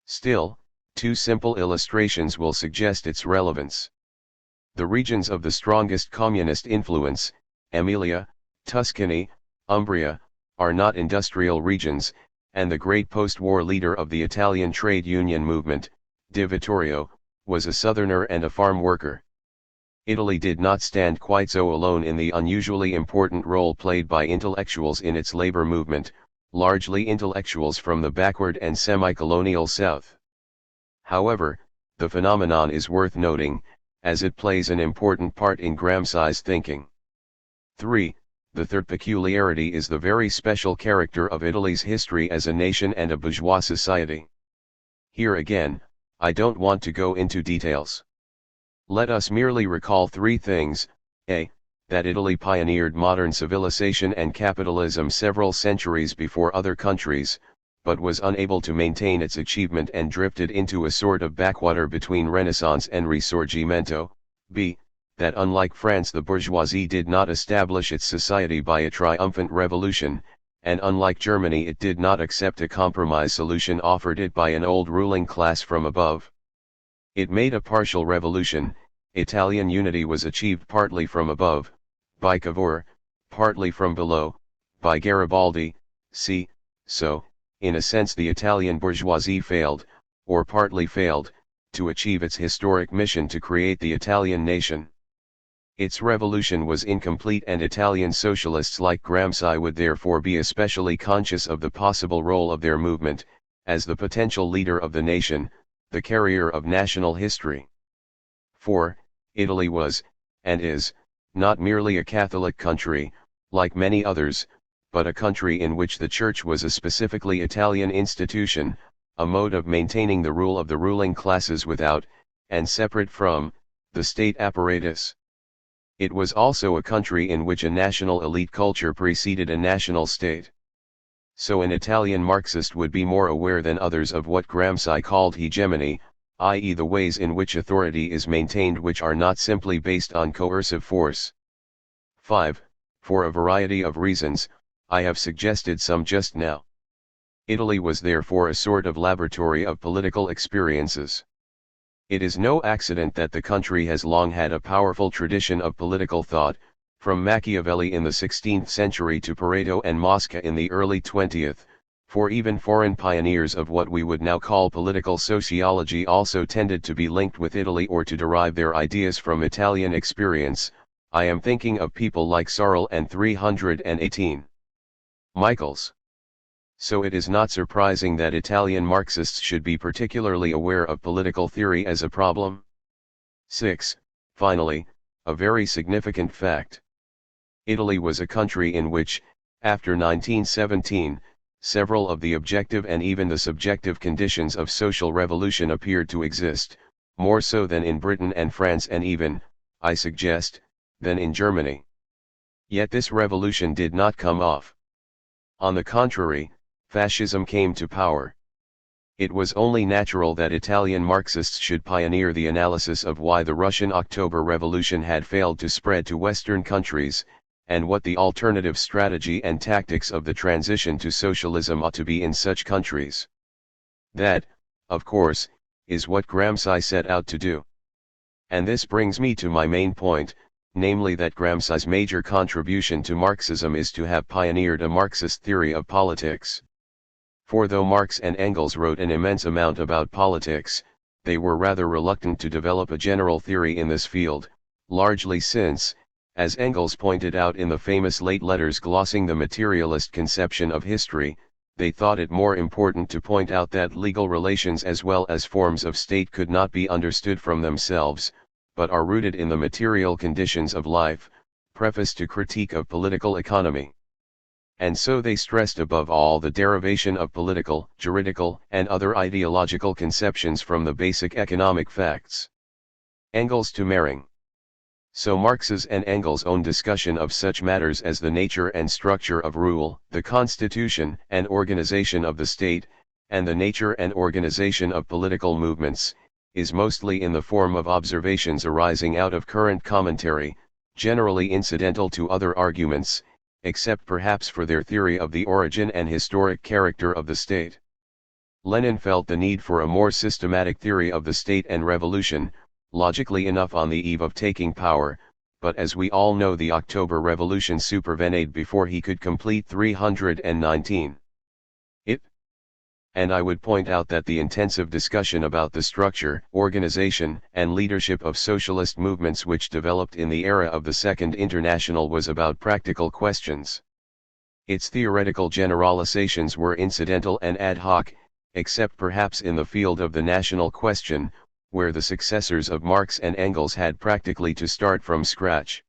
Still, two simple illustrations will suggest its relevance. The regions of the strongest communist influence, Emilia, Tuscany, Umbria, are not industrial regions, and the great post-war leader of the Italian trade union movement, Di Vittorio, was a southerner and a farm worker. Italy did not stand quite so alone in the unusually important role played by intellectuals in its labor movement, largely intellectuals from the backward and semi-colonial South. However, the phenomenon is worth noting, as it plays an important part in Gramsci's thinking. 3. The third peculiarity is the very special character of Italy's history as a nation and a bourgeois society. Here again, I don't want to go into details. Let us merely recall three things: a. That Italy pioneered modern civilization and capitalism several centuries before other countries, but was unable to maintain its achievement and drifted into a sort of backwater between Renaissance and Risorgimento. B. That unlike France the bourgeoisie did not establish its society by a triumphant revolution, and unlike Germany it did not accept a compromise solution offered it by an old ruling class from above. It made a partial revolution. Italian unity was achieved partly from above, by Cavour, partly from below, by Garibaldi. C. So, in a sense the Italian bourgeoisie failed, or partly failed, to achieve its historic mission to create the Italian nation. Its revolution was incomplete and Italian socialists like Gramsci would therefore be especially conscious of the possible role of their movement, as the potential leader of the nation, the carrier of national history. 4. Italy was, and is, not merely a Catholic country, like many others, but a country in which the Church was a specifically Italian institution, a mode of maintaining the rule of the ruling classes without, and separate from, the state apparatus. It was also a country in which a national elite culture preceded a national state. So an Italian Marxist would be more aware than others of what Gramsci called hegemony, i.e. the ways in which authority is maintained which are not simply based on coercive force. 5. For a variety of reasons, I have suggested some just now. Italy was therefore a sort of laboratory of political experiences. It is no accident that the country has long had a powerful tradition of political thought, from Machiavelli in the 16th century to Pareto and Mosca in the early 20th, for even foreign pioneers of what we would now call political sociology also tended to be linked with Italy or to derive their ideas from Italian experience. I am thinking of people like Sarl and 318. Michaels. So it is not surprising that Italian Marxists should be particularly aware of political theory as a problem. 6. Finally, a very significant fact. Italy was a country in which, after 1917, several of the objective and even the subjective conditions of social revolution appeared to exist, more so than in Britain and France and even, I suggest, than in Germany. Yet this revolution did not come off. On the contrary, fascism came to power. It was only natural that Italian Marxists should pioneer the analysis of why the Russian October Revolution had failed to spread to Western countries, and what the alternative strategy and tactics of the transition to socialism ought to be in such countries. That, of course, is what Gramsci set out to do. And this brings me to my main point, namely that Gramsci's major contribution to Marxism is to have pioneered a Marxist theory of politics. For though Marx and Engels wrote an immense amount about politics, they were rather reluctant to develop a general theory in this field, largely since, as Engels pointed out in the famous late letters glossing the materialist conception of history, they thought it more important to point out that legal relations as well as forms of state could not be understood from themselves, but are rooted in the material conditions of life, preface to Critique of Political Economy. And so they stressed above all the derivation of political, juridical, and other ideological conceptions from the basic economic facts. Engels to Mehring. So Marx's and Engels' own discussion of such matters as the nature and structure of rule, the constitution and organization of the state, and the nature and organization of political movements, is mostly in the form of observations arising out of current commentary, generally incidental to other arguments, except perhaps for their theory of the origin and historic character of the state. Lenin felt the need for a more systematic theory of the state and revolution, logically enough on the eve of taking power, but as we all know the October Revolution supervened before he could complete 319. And I would point out that the intensive discussion about the structure, organization, and leadership of socialist movements which developed in the era of the Second International was about practical questions. Its theoretical generalizations were incidental and ad hoc, except perhaps in the field of the national question, where the successors of Marx and Engels had practically to start from scratch.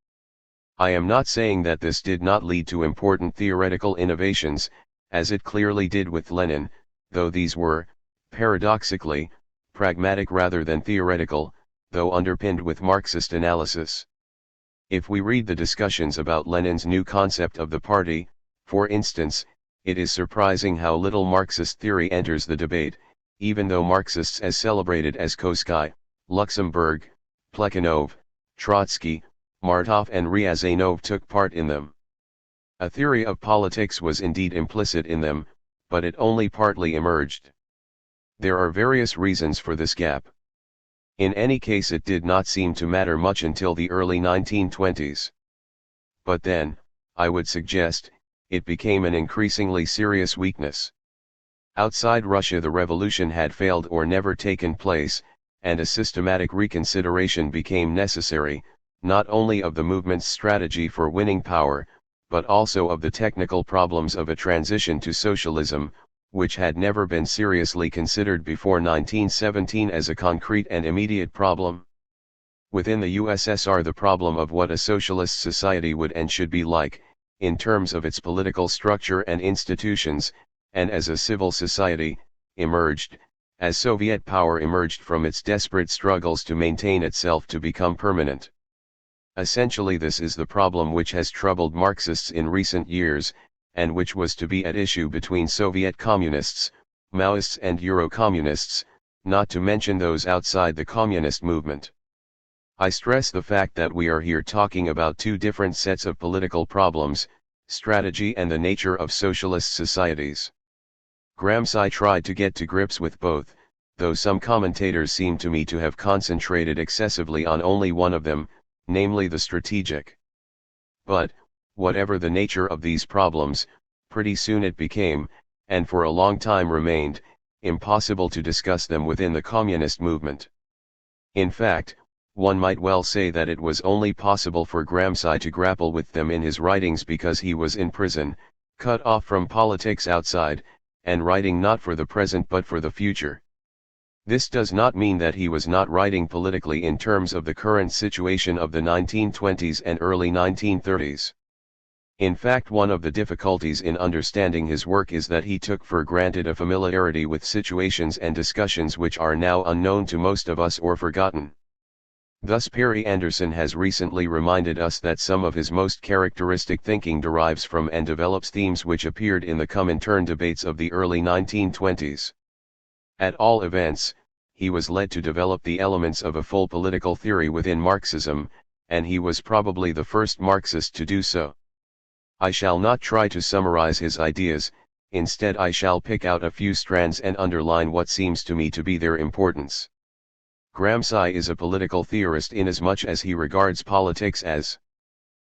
I am not saying that this did not lead to important theoretical innovations, as it clearly did with Lenin, though these were, paradoxically, pragmatic rather than theoretical, though underpinned with Marxist analysis. If we read the discussions about Lenin's new concept of the party, for instance, it is surprising how little Marxist theory enters the debate, even though Marxists as celebrated as Koski, Luxemburg, Plekhanov, Trotsky, Martov and Ryazanov took part in them. A theory of politics was indeed implicit in them, but it only partly emerged. There are various reasons for this gap. In any case, it did not seem to matter much until the early 1920s. But then, I would suggest, it became an increasingly serious weakness. Outside Russia the revolution had failed or never taken place, and a systematic reconsideration became necessary, not only of the movement's strategy for winning power, but also of the technical problems of a transition to socialism, which had never been seriously considered before 1917 as a concrete and immediate problem. Within the USSR the problem of what a socialist society would and should be like, in terms of its political structure and institutions, and as a civil society, emerged, as Soviet power emerged from its desperate struggles to maintain itself to become permanent. Essentially this is the problem which has troubled Marxists in recent years, and which was to be at issue between Soviet communists, Maoists and Euro-communists, not to mention those outside the communist movement. I stress the fact that we are here talking about two different sets of political problems, strategy and the nature of socialist societies. Gramsci tried to get to grips with both, though some commentators seem to me to have concentrated excessively on only one of them, namely the strategic. But, whatever the nature of these problems, pretty soon it became, and for a long time remained, impossible to discuss them within the communist movement. In fact, one might well say that it was only possible for Gramsci to grapple with them in his writings because he was in prison, cut off from politics outside, and writing not for the present but for the future. This does not mean that he was not writing politically in terms of the current situation of the 1920s and early 1930s. In fact, one of the difficulties in understanding his work is that he took for granted a familiarity with situations and discussions which are now unknown to most of us or forgotten. Thus Perry Anderson has recently reminded us that some of his most characteristic thinking derives from and develops themes which appeared in the Comintern debates of the early 1920s. At all events, he was led to develop the elements of a full political theory within Marxism, and he was probably the first Marxist to do so. I shall not try to summarize his ideas, instead I shall pick out a few strands and underline what seems to me to be their importance. Gramsci is a political theorist inasmuch as he regards politics as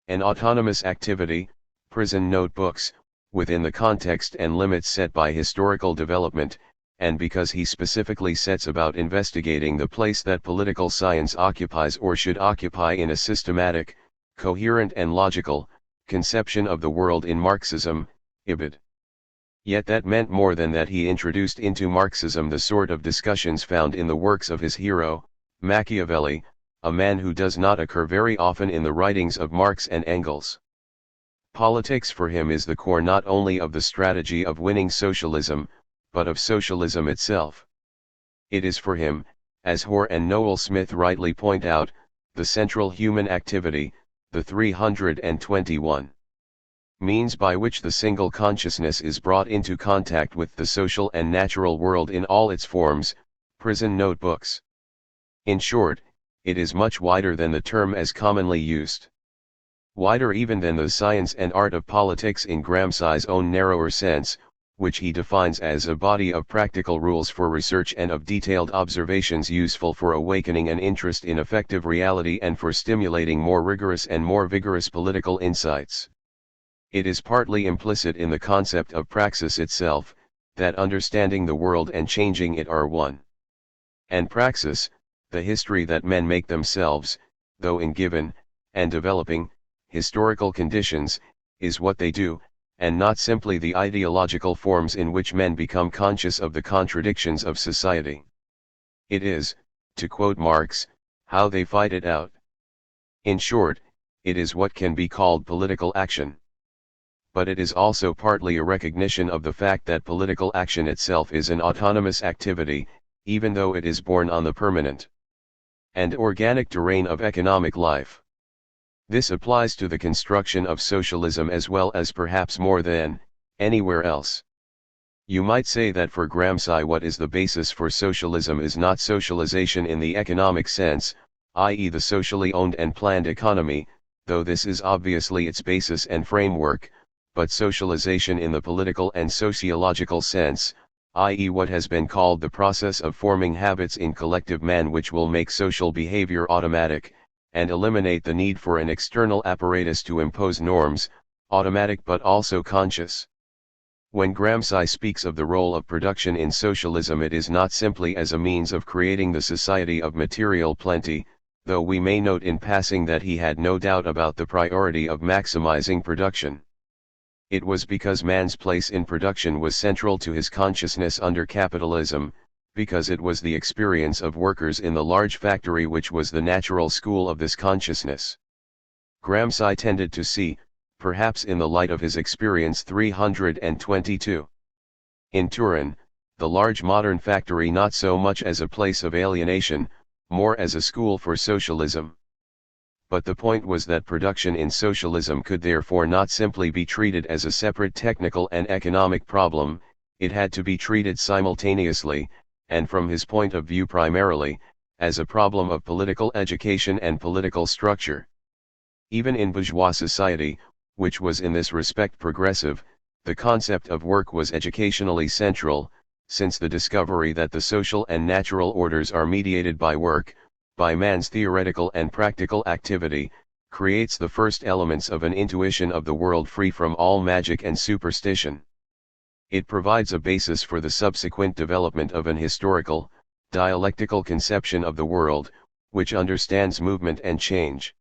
an autonomous activity, prison notebooks, within the context and limits set by historical development, and because he specifically sets about investigating the place that political science occupies or should occupy in a systematic, coherent and logical conception of the world in Marxism, ibid. Yet that meant more than that. He introduced into Marxism the sort of discussions found in the works of his hero, Machiavelli, a man who does not occur very often in the writings of Marx and Engels. Politics for him is the core not only of the strategy of winning socialism, but of socialism itself. It is for him, as Hoare and Noel Smith rightly point out, the central human activity, the 321 means by which the single consciousness is brought into contact with the social and natural world in all its forms, prison notebooks. In short, it is much wider than the term as commonly used. Wider even than the science and art of politics in Gramsci's own narrower sense, which he defines as a body of practical rules for research and of detailed observations useful for awakening an interest in effective reality and for stimulating more rigorous and more vigorous political insights. It is partly implicit in the concept of praxis itself, that understanding the world and changing it are one. And praxis, the history that men make themselves, though in given, and developing, historical conditions, is what they do, and not simply the ideological forms in which men become conscious of the contradictions of society. It is, to quote Marx, how they fight it out. In short, it is what can be called political action. But it is also partly a recognition of the fact that political action itself is an autonomous activity, even though it is born on the permanent and organic terrain of economic life. This applies to the construction of socialism as well as perhaps more than anywhere else. You might say that for Gramsci what is the basis for socialism is not socialization in the economic sense, i.e. the socially owned and planned economy, though this is obviously its basis and framework, but socialization in the political and sociological sense, i.e. what has been called the process of forming habits in collective man which will make social behavior automatic, and eliminate the need for an external apparatus to impose norms, automatic but also conscious. When Gramsci speaks of the role of production in socialism, it is not simply as a means of creating the society of material plenty, though we may note in passing that he had no doubt about the priority of maximizing production. It was because man's place in production was central to his consciousness under capitalism, because it was the experience of workers in the large factory which was the natural school of this consciousness. Gramsci tended to see, perhaps in the light of his experience 322 in Turin, the large modern factory not so much as a place of alienation, more as a school for socialism. But the point was that production in socialism could therefore not simply be treated as a separate technical and economic problem, it had to be treated simultaneously, and from his point of view primarily, as a problem of political education and political structure. Even in bourgeois society, which was in this respect progressive, the concept of work was educationally central, since the discovery that the social and natural orders are mediated by work, by man's theoretical and practical activity, creates the first elements of an intuition of the world free from all magic and superstition. It provides a basis for the subsequent development of an historical, dialectical conception of the world, which understands movement and change,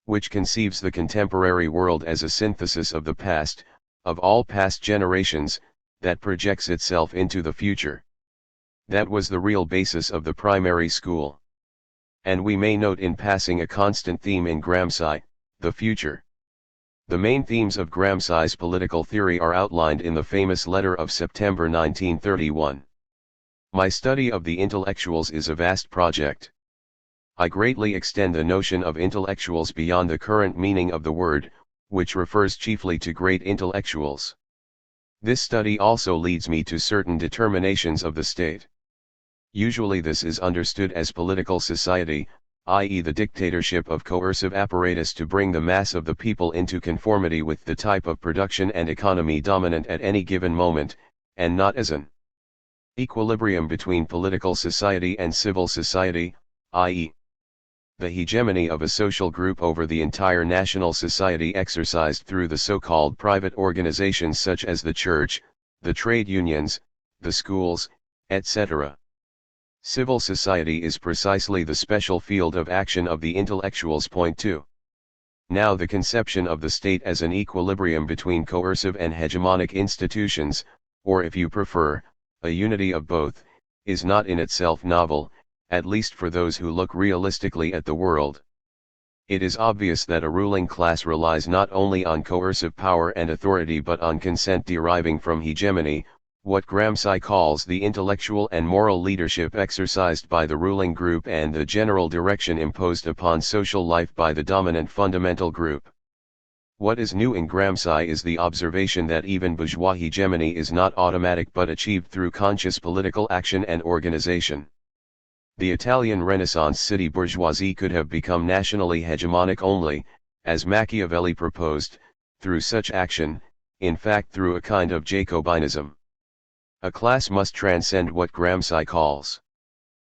which conceives the contemporary world as a synthesis of the past, of all past generations, that projects itself into the future. That was the real basis of the primary school. And we may note in passing a constant theme in Gramsci, the future. The main themes of Gramsci's political theory are outlined in the famous letter of September 1931. My study of the intellectuals is a vast project. I greatly extend the notion of intellectuals beyond the current meaning of the word, which refers chiefly to great intellectuals. This study also leads me to certain determinations of the state. Usually this is understood as political society, i.e. the dictatorship of coercive apparatus to bring the mass of the people into conformity with the type of production and economy dominant at any given moment, and not as an equilibrium between political society and civil society, i.e. the hegemony of a social group over the entire national society exercised through the so-called private organizations such as the church, the trade unions, the schools, etc. Civil society is precisely the special field of action of the intellectuals. Point 2. Now the conception of the state as an equilibrium between coercive and hegemonic institutions, or if you prefer, a unity of both, is not in itself novel, at least for those who look realistically at the world. It is obvious that a ruling class relies not only on coercive power and authority but on consent deriving from hegemony, what Gramsci calls the intellectual and moral leadership exercised by the ruling group and the general direction imposed upon social life by the dominant fundamental group. What is new in Gramsci is the observation that even bourgeois hegemony is not automatic but achieved through conscious political action and organization. The Italian Renaissance city bourgeoisie could have become nationally hegemonic only, as Machiavelli proposed, through such action, in fact through a kind of Jacobinism. A class must transcend what Gramsci calls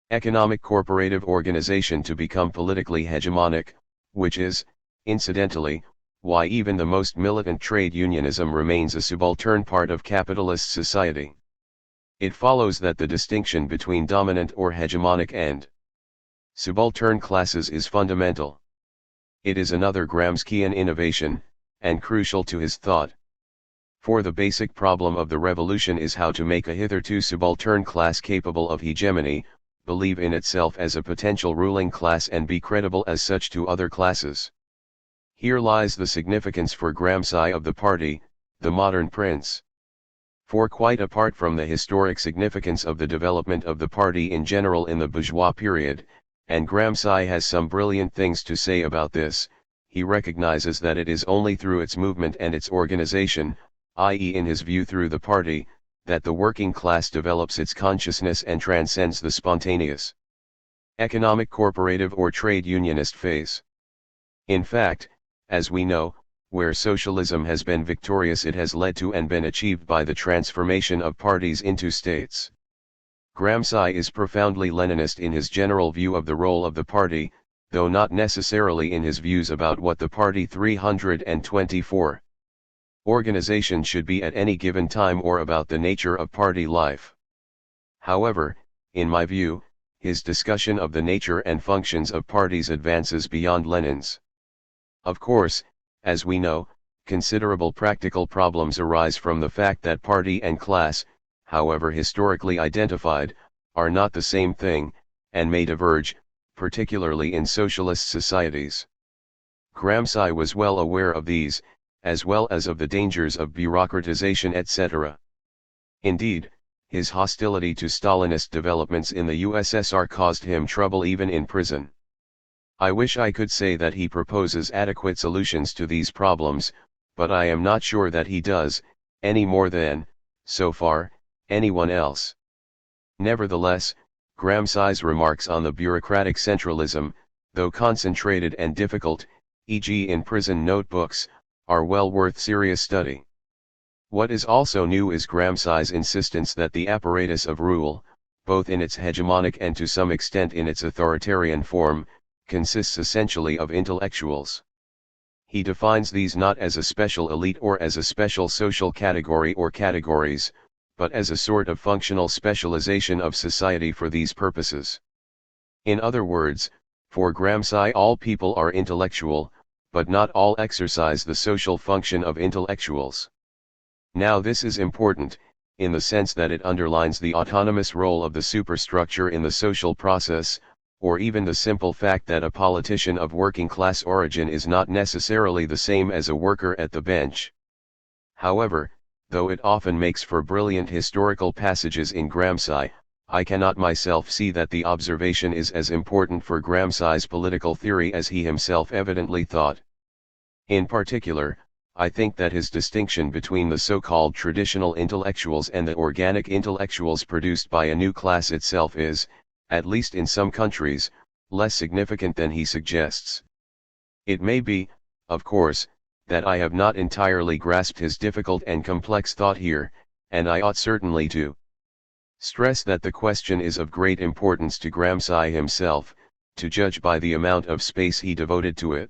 economic corporative organization to become politically hegemonic, which is, incidentally, why even the most militant trade unionism remains a subaltern part of capitalist society. It follows that the distinction between dominant or hegemonic and subaltern classes is fundamental. It is another Gramscian innovation, and crucial to his thought. For the basic problem of the revolution is how to make a hitherto subaltern class capable of hegemony, believe in itself as a potential ruling class and be credible as such to other classes. Here lies the significance for Gramsci of the party, the modern prince. For quite apart from the historic significance of the development of the party in general in the bourgeois period, and Gramsci has some brilliant things to say about this, he recognizes that it is only through its movement and its organization, i.e. in his view through the party, that the working class develops its consciousness and transcends the spontaneous economic corporative or trade unionist phase. In fact, as we know, where socialism has been victorious it has led to and been achieved by the transformation of parties into states. Gramsci is profoundly Leninist in his general view of the role of the party, though not necessarily in his views about what the party 324 organization should be at any given time or about the nature of party life. However, in my view, his discussion of the nature and functions of parties advances beyond Lenin's. Of course, as we know, considerable practical problems arise from the fact that party and class, however historically identified, are not the same thing, and may diverge, particularly in socialist societies. Gramsci was well aware of these, as well as of the dangers of bureaucratization etc. Indeed, his hostility to Stalinist developments in the USSR caused him trouble even in prison. I wish I could say that he proposes adequate solutions to these problems, but I am not sure that he does, any more than, so far, anyone else. Nevertheless, Gramsci's remarks on the bureaucratic centralism, though concentrated and difficult, e.g. in prison notebooks, are well worth serious study. What is also new is Gramsci's insistence that the apparatus of rule, both in its hegemonic and to some extent in its authoritarian form, consists essentially of intellectuals. He defines these not as a special elite or as a special social category or categories, but as a sort of functional specialization of society for these purposes. In other words, for Gramsci all people are intellectual, but not all exercise the social function of intellectuals. Now this is important, in the sense that it underlines the autonomous role of the superstructure in the social process, or even the simple fact that a politician of working class origin is not necessarily the same as a worker at the bench. However, though it often makes for brilliant historical passages in Gramsci, I cannot myself see that the observation is as important for Gramsci's political theory as he himself evidently thought. In particular, I think that his distinction between the so-called traditional intellectuals and the organic intellectuals produced by a new class itself is, at least in some countries, less significant than he suggests. It may be, of course, that I have not entirely grasped his difficult and complex thought here, and I ought certainly to stress that the question is of great importance to Gramsci himself, to judge by the amount of space he devoted to it.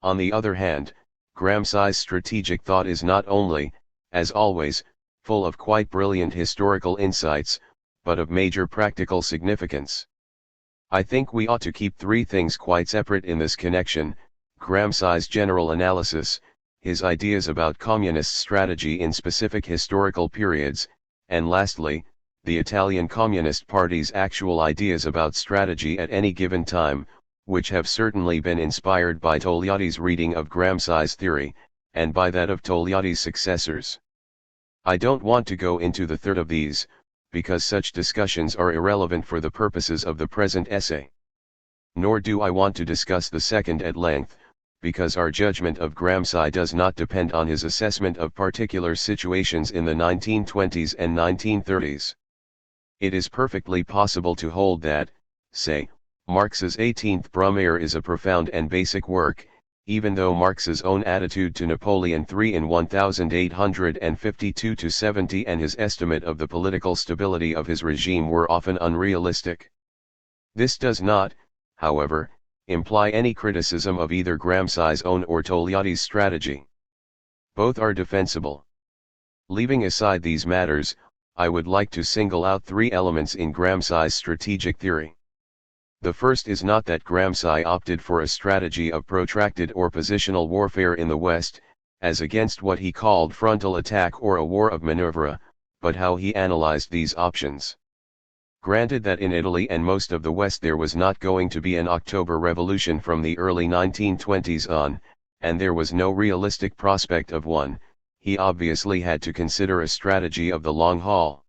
On the other hand, Gramsci's strategic thought is not only, as always, full of quite brilliant historical insights, but of major practical significance. I think we ought to keep three things quite separate in this connection: Gramsci's general analysis, his ideas about communist strategy in specific historical periods, and lastly, the Italian Communist Party's actual ideas about strategy at any given time, which have certainly been inspired by Togliatti's reading of Gramsci's theory, and by that of Togliatti's successors. I don't want to go into the third of these, because such discussions are irrelevant for the purposes of the present essay. Nor do I want to discuss the second at length, because our judgment of Gramsci does not depend on his assessment of particular situations in the 1920s and 1930s. It is perfectly possible to hold that, say, Marx's 18th Brumaire is a profound and basic work, even though Marx's own attitude to Napoleon III in 1852-70 and his estimate of the political stability of his regime were often unrealistic. This does not, however, imply any criticism of either Gramsci's own or Togliatti's strategy. Both are defensible. Leaving aside these matters, I would like to single out three elements in Gramsci's strategic theory. The first is not that Gramsci opted for a strategy of protracted or positional warfare in the West, as against what he called frontal attack or a war of manœuvre, but how he analyzed these options. Granted that in Italy and most of the West there was not going to be an October Revolution from the early 1920s on, and there was no realistic prospect of one, he obviously had to consider a strategy of the long haul.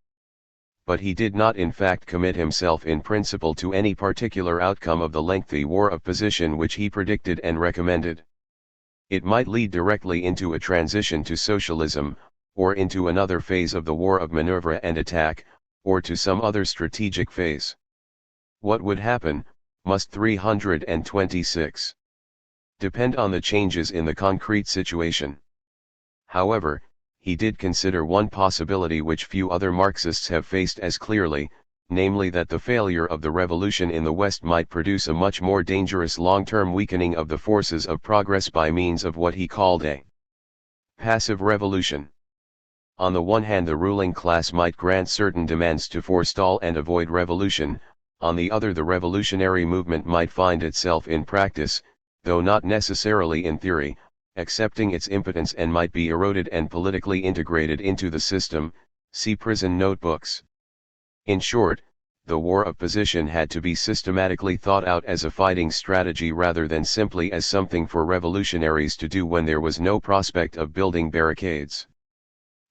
But he did not in fact commit himself in principle to any particular outcome of the lengthy war of position which he predicted and recommended. It might lead directly into a transition to socialism, or into another phase of the war of maneuver and attack, or to some other strategic phase. What would happen, must 326 depend on the changes in the concrete situation. However, he did consider one possibility which few other Marxists have faced as clearly, namely that the failure of the revolution in the West might produce a much more dangerous long-term weakening of the forces of progress by means of what he called a passive revolution. On the one hand, the ruling class might grant certain demands to forestall and avoid revolution; on the other, the revolutionary movement might find itself in practice, though not necessarily in theory, accepting its impotence and might be eroded and politically integrated into the system. See prison notebooks. In short, the war of position had to be systematically thought out as a fighting strategy rather than simply as something for revolutionaries to do when there was no prospect of building barricades.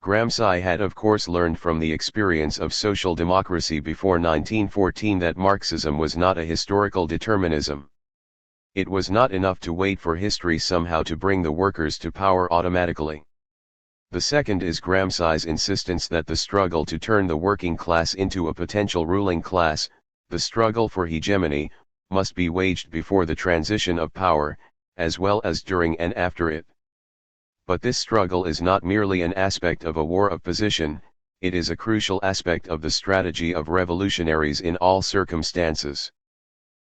Gramsci had of course learned from the experience of social democracy before 1914 that Marxism was not a historical determinism. It was not enough to wait for history somehow to bring the workers to power automatically. The second is Gramsci's insistence that the struggle to turn the working class into a potential ruling class, the struggle for hegemony, must be waged before the transition of power, as well as during and after it. But this struggle is not merely an aspect of a war of position, it is a crucial aspect of the strategy of revolutionaries in all circumstances.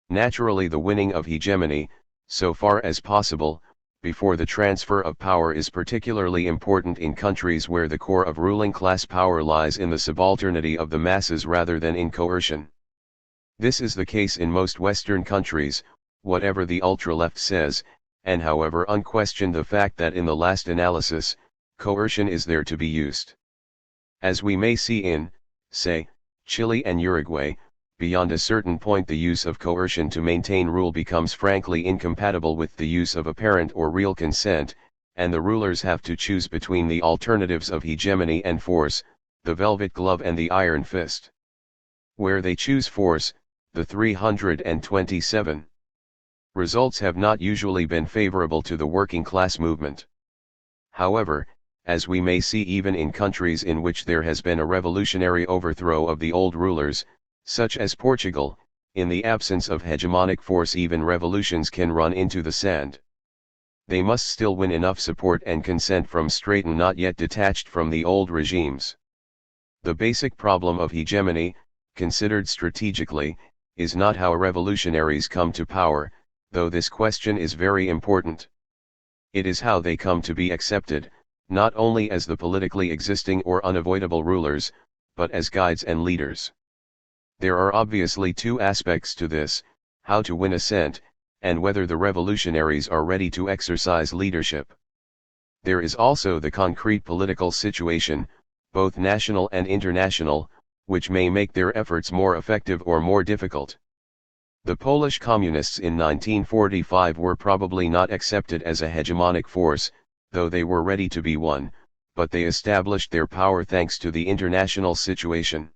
Naturally, the winning of hegemony, so far as possible, before the transfer of power is particularly important in countries where the core of ruling class power lies in the subalternity of the masses rather than in coercion. This is the case in most Western countries, whatever the ultra-left says, and however unquestioned the fact that in the last analysis, coercion is there to be used. As we may see in, say, Chile and Uruguay, beyond a certain point the use of coercion to maintain rule becomes frankly incompatible with the use of apparent or real consent, and the rulers have to choose between the alternatives of hegemony and force, the velvet glove and the iron fist. Where they choose force, the 327 results have not usually been favorable to the working class movement. However, as we may see even in countries in which there has been a revolutionary overthrow of the old rulers, such as Portugal, in the absence of hegemonic force even revolutions can run into the sand. They must still win enough support and consent from straighten not yet detached from the old regimes. The basic problem of hegemony, considered strategically, is not how revolutionaries come to power, though this question is very important. It is how they come to be accepted, not only as the politically existing or unavoidable rulers, but as guides and leaders. There are obviously two aspects to this: how to win assent, and whether the revolutionaries are ready to exercise leadership. There is also the concrete political situation, both national and international, which may make their efforts more effective or more difficult. The Polish communists in 1945 were probably not accepted as a hegemonic force, though they were ready to be one, but they established their power thanks to the international situation.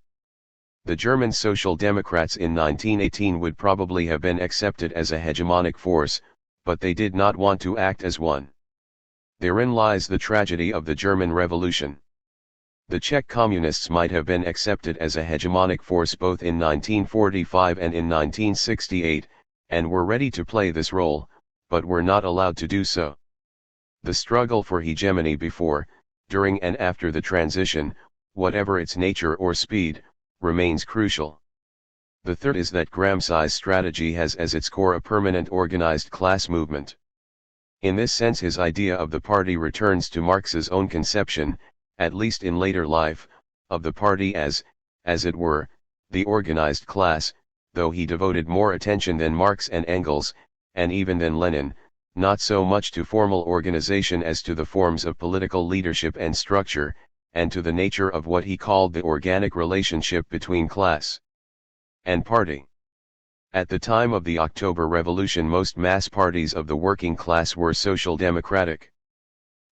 The German Social Democrats in 1918 would probably have been accepted as a hegemonic force, but they did not want to act as one. Therein lies the tragedy of the German Revolution. The Czech communists might have been accepted as a hegemonic force both in 1945 and in 1968, and were ready to play this role, but were not allowed to do so. The struggle for hegemony before, during and after the transition, whatever its nature or speed, remains crucial. The third is that Gramsci's strategy has as its core a permanent organized class movement. In this sense his idea of the party returns to Marx's own conception, at least in later life, of the party as it were, the organized class, though he devoted more attention than Marx and Engels, and even than Lenin, not so much to formal organization as to the forms of political leadership and structure, and to the nature of what he called the organic relationship between class and party. At the time of the October Revolution most mass parties of the working class were social democratic.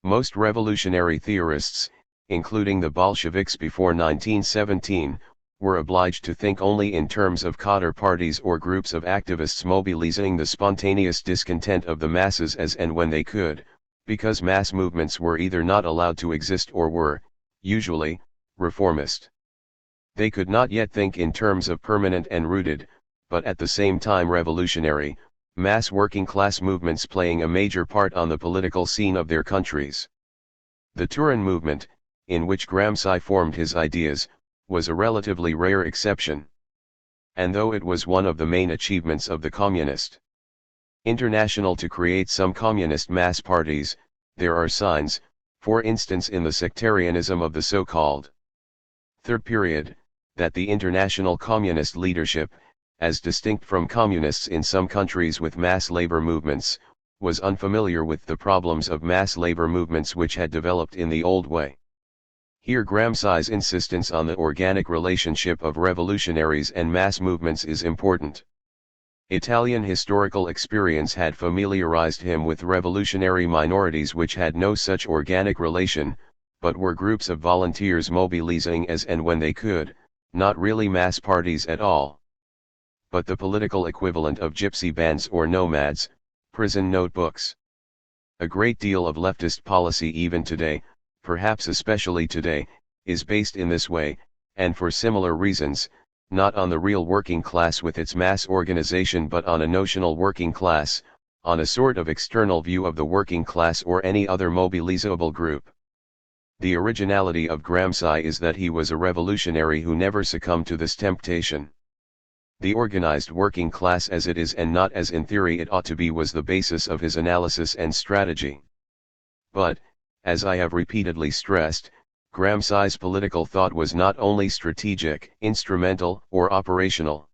Most revolutionary theorists, including the Bolsheviks before 1917, were obliged to think only in terms of cadre parties or groups of activists mobilizing the spontaneous discontent of the masses as and when they could, because mass movements were either not allowed to exist or were, usually, reformist. They could not yet think in terms of permanent and rooted, but at the same time revolutionary, mass working class movements playing a major part on the political scene of their countries. The Turin movement, in which Gramsci formed his ideas, was a relatively rare exception. And though it was one of the main achievements of the Communist International to create some communist mass parties, there are signs, for instance in the sectarianism of the so-called Third Period, that the international communist leadership, as distinct from communists in some countries with mass labor movements, was unfamiliar with the problems of mass labor movements which had developed in the old way. Here Gramsci's insistence on the organic relationship of revolutionaries and mass movements is important. Italian historical experience had familiarized him with revolutionary minorities which had no such organic relation, but were groups of volunteers mobilizing as and when they could, not really mass parties at all, but the political equivalent of gypsy bands or nomads, prison notebooks. A great deal of leftist policy even today, perhaps especially today, is based in this way, and for similar reasons, not on the real working class with its mass organization but on a notional working class, on a sort of external view of the working class or any other mobilizable group. The originality of Gramsci is that he was a revolutionary who never succumbed to this temptation. The organized working class as it is and not as in theory it ought to be was the basis of his analysis and strategy. But, as I have repeatedly stressed, Gramsci's political thought was not only strategic, instrumental, or operational.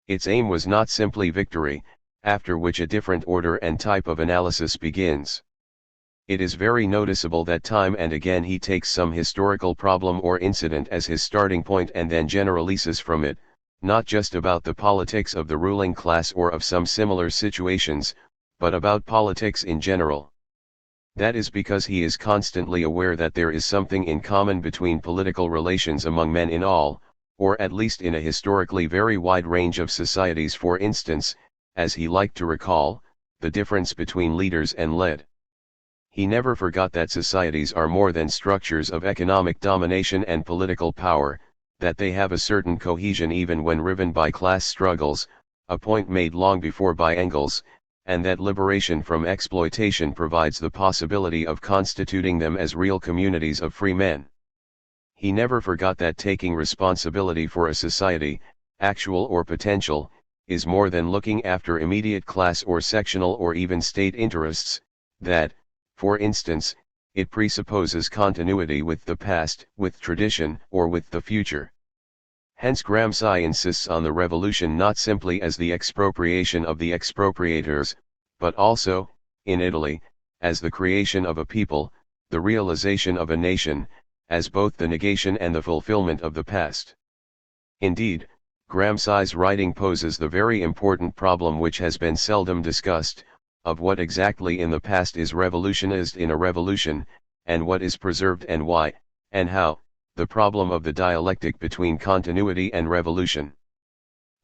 Its aim was not simply victory, after which a different order and type of analysis begins. It is very noticeable that time and again he takes some historical problem or incident as his starting point and then generalizes from it, not just about the politics of the ruling class or of some similar situations, but about politics in general. That is because he is constantly aware that there is something in common between political relations among men in all, or at least in a historically very wide range of societies. For instance, as he liked to recall, the difference between leaders and led. He never forgot that societies are more than structures of economic domination and political power, that they have a certain cohesion even when riven by class struggles, a point made long before by Engels, and that liberation from exploitation provides the possibility of constituting them as real communities of free men. He never forgot that taking responsibility for a society, actual or potential, is more than looking after immediate class or sectional or even state interests, that, for instance, it presupposes continuity with the past, with tradition, or with the future. Hence Gramsci insists on the revolution not simply as the expropriation of the expropriators, but also, in Italy, as the creation of a people, the realization of a nation, as both the negation and the fulfillment of the past. Indeed, Gramsci's writing poses the very important problem which has been seldom discussed, of what exactly in the past is revolutionized in a revolution, and what is preserved and why, and how, the problem of the dialectic between continuity and revolution.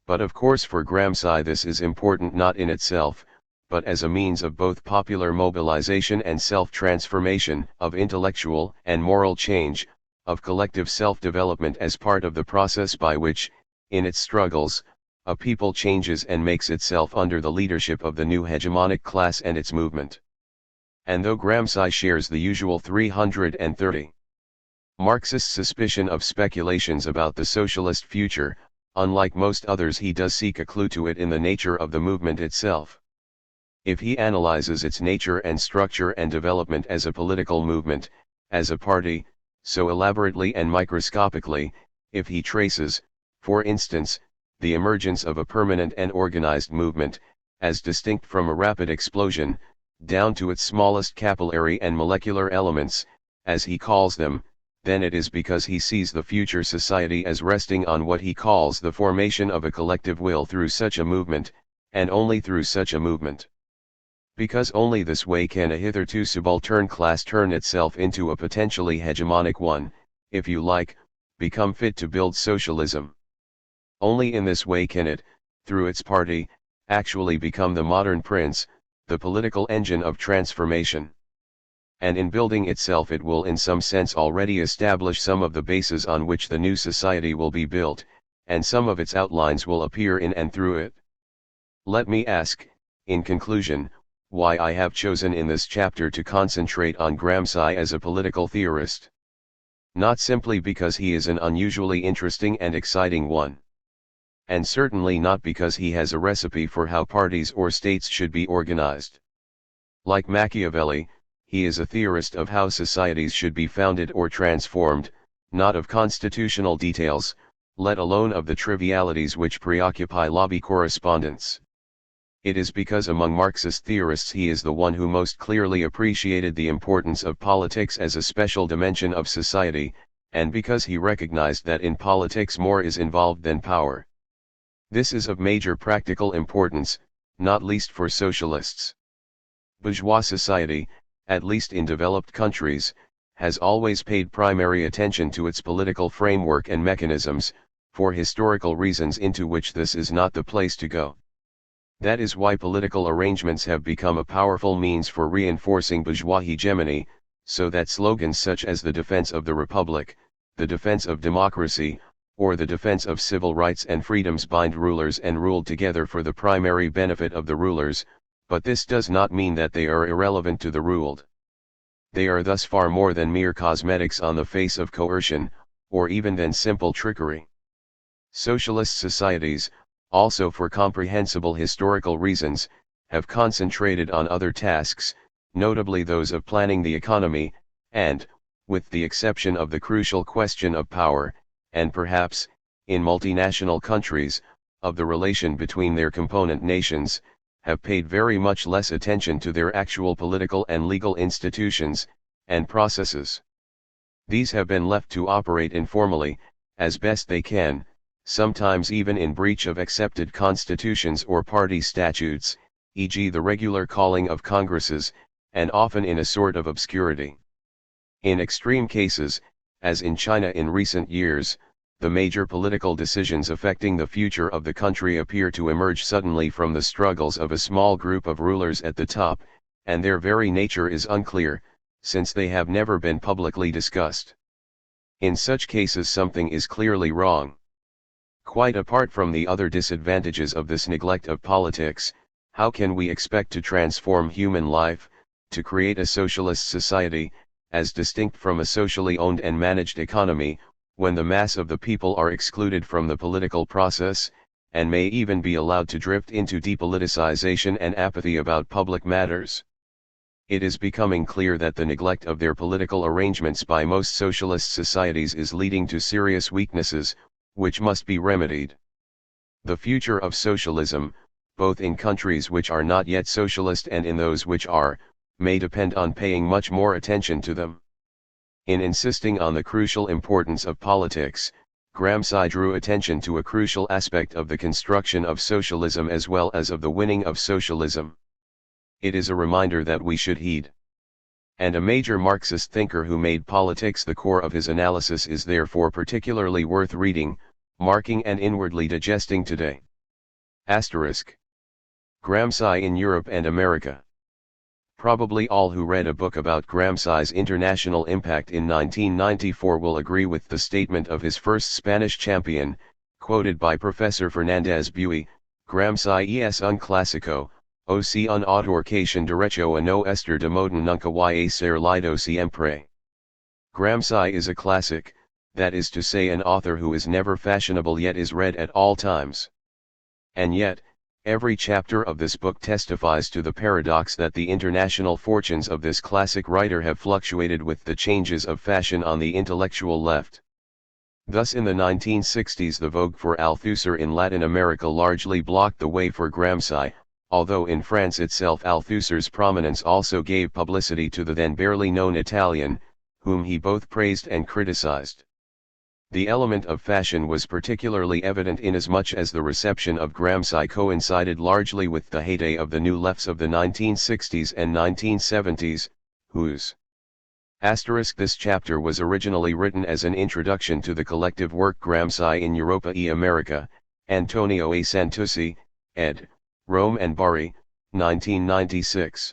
But of course for Gramsci this is important not in itself, but as a means of both popular mobilization and self-transformation, of intellectual and moral change, of collective self-development as part of the process by which, in its struggles, a people changes and makes itself under the leadership of the new hegemonic class and its movement. And though Gramsci shares the usual 330 Marxist suspicion of speculations about the socialist future, unlike most others he does seek a clue to it in the nature of the movement itself. If he analyzes its nature and structure and development as a political movement, as a party, so elaborately and microscopically, if he traces, for instance, the emergence of a permanent and organized movement, as distinct from a rapid explosion, down to its smallest capillary and molecular elements, as he calls them, then it is because he sees the future society as resting on what he calls the formation of a collective will through such a movement, and only through such a movement. Because only this way can a hitherto subaltern class turn itself into a potentially hegemonic one, if you like, become fit to build socialism. Only in this way can it, through its party, actually become the modern prince, the political engine of transformation. And in building itself it will in some sense already establish some of the bases on which the new society will be built, and some of its outlines will appear in and through it. Let me ask, in conclusion, why I have chosen in this chapter to concentrate on Gramsci as a political theorist. Not simply because he is an unusually interesting and exciting one. And certainly not because he has a recipe for how parties or states should be organized. Like Machiavelli, he is a theorist of how societies should be founded or transformed, not of constitutional details, let alone of the trivialities which preoccupy lobby correspondents. It is because among Marxist theorists he is the one who most clearly appreciated the importance of politics as a special dimension of society, and because he recognized that in politics more is involved than power. This is of major practical importance, not least for socialists. Bourgeois society, at least in developed countries, has always paid primary attention to its political framework and mechanisms, for historical reasons into which this is not the place to go. That is why political arrangements have become a powerful means for reinforcing bourgeois hegemony, so that slogans such as the defense of the republic, the defense of democracy, or the defense of civil rights and freedoms bind rulers and ruled together for the primary benefit of the rulers, but this does not mean that they are irrelevant to the ruled. They are thus far more than mere cosmetics on the face of coercion, or even than simple trickery. Socialist societies, also for comprehensible historical reasons, have concentrated on other tasks, notably those of planning the economy, and, with the exception of the crucial question of power, and perhaps, in multinational countries, of the relation between their component nations, have paid very much less attention to their actual political and legal institutions, and processes. These have been left to operate informally, as best they can, sometimes even in breach of accepted constitutions or party statutes, e.g. the regular calling of congresses, and often in a sort of obscurity. In extreme cases, as in China in recent years, the major political decisions affecting the future of the country appear to emerge suddenly from the struggles of a small group of rulers at the top, and their very nature is unclear, since they have never been publicly discussed. In such cases something is clearly wrong. Quite apart from the other disadvantages of this neglect of politics, how can we expect to transform human life, to create a socialist society, as distinct from a socially owned and managed economy, when the mass of the people are excluded from the political process, and may even be allowed to drift into depoliticization and apathy about public matters? It is becoming clear that the neglect of their political arrangements by most socialist societies is leading to serious weaknesses, which must be remedied. The future of socialism, both in countries which are not yet socialist and in those which are, may depend on paying much more attention to them. In insisting on the crucial importance of politics, Gramsci drew attention to a crucial aspect of the construction of socialism as well as of the winning of socialism. It is a reminder that we should heed. And a major Marxist thinker who made politics the core of his analysis is therefore particularly worth reading, marking and inwardly digesting today. Asterisk. Gramsci in Europe and America. Probably all who read a book about Gramsci's international impact in 1994 will agree with the statement of his first Spanish champion, quoted by Professor Fernández Buey, Gramsci es un clásico, o si un autor que sin derecho a no estar de moda nunca y a ser leído siempre. Gramsci is a classic, that is to say an author who is never fashionable yet is read at all times. And yet, every chapter of this book testifies to the paradox that the international fortunes of this classic writer have fluctuated with the changes of fashion on the intellectual left. Thus in the 1960s the vogue for Althusser in Latin America largely blocked the way for Gramsci, although in France itself Althusser's prominence also gave publicity to the then barely known Italian, whom he both praised and criticized. The element of fashion was particularly evident inasmuch as the reception of Gramsci coincided largely with the heyday of the new lefts of the 1960s and 1970s, whose this chapter was originally written as an introduction to the collective work Gramsci in Europa e America, Antonio A. Santucci, ed., Rome and Bari, 1996.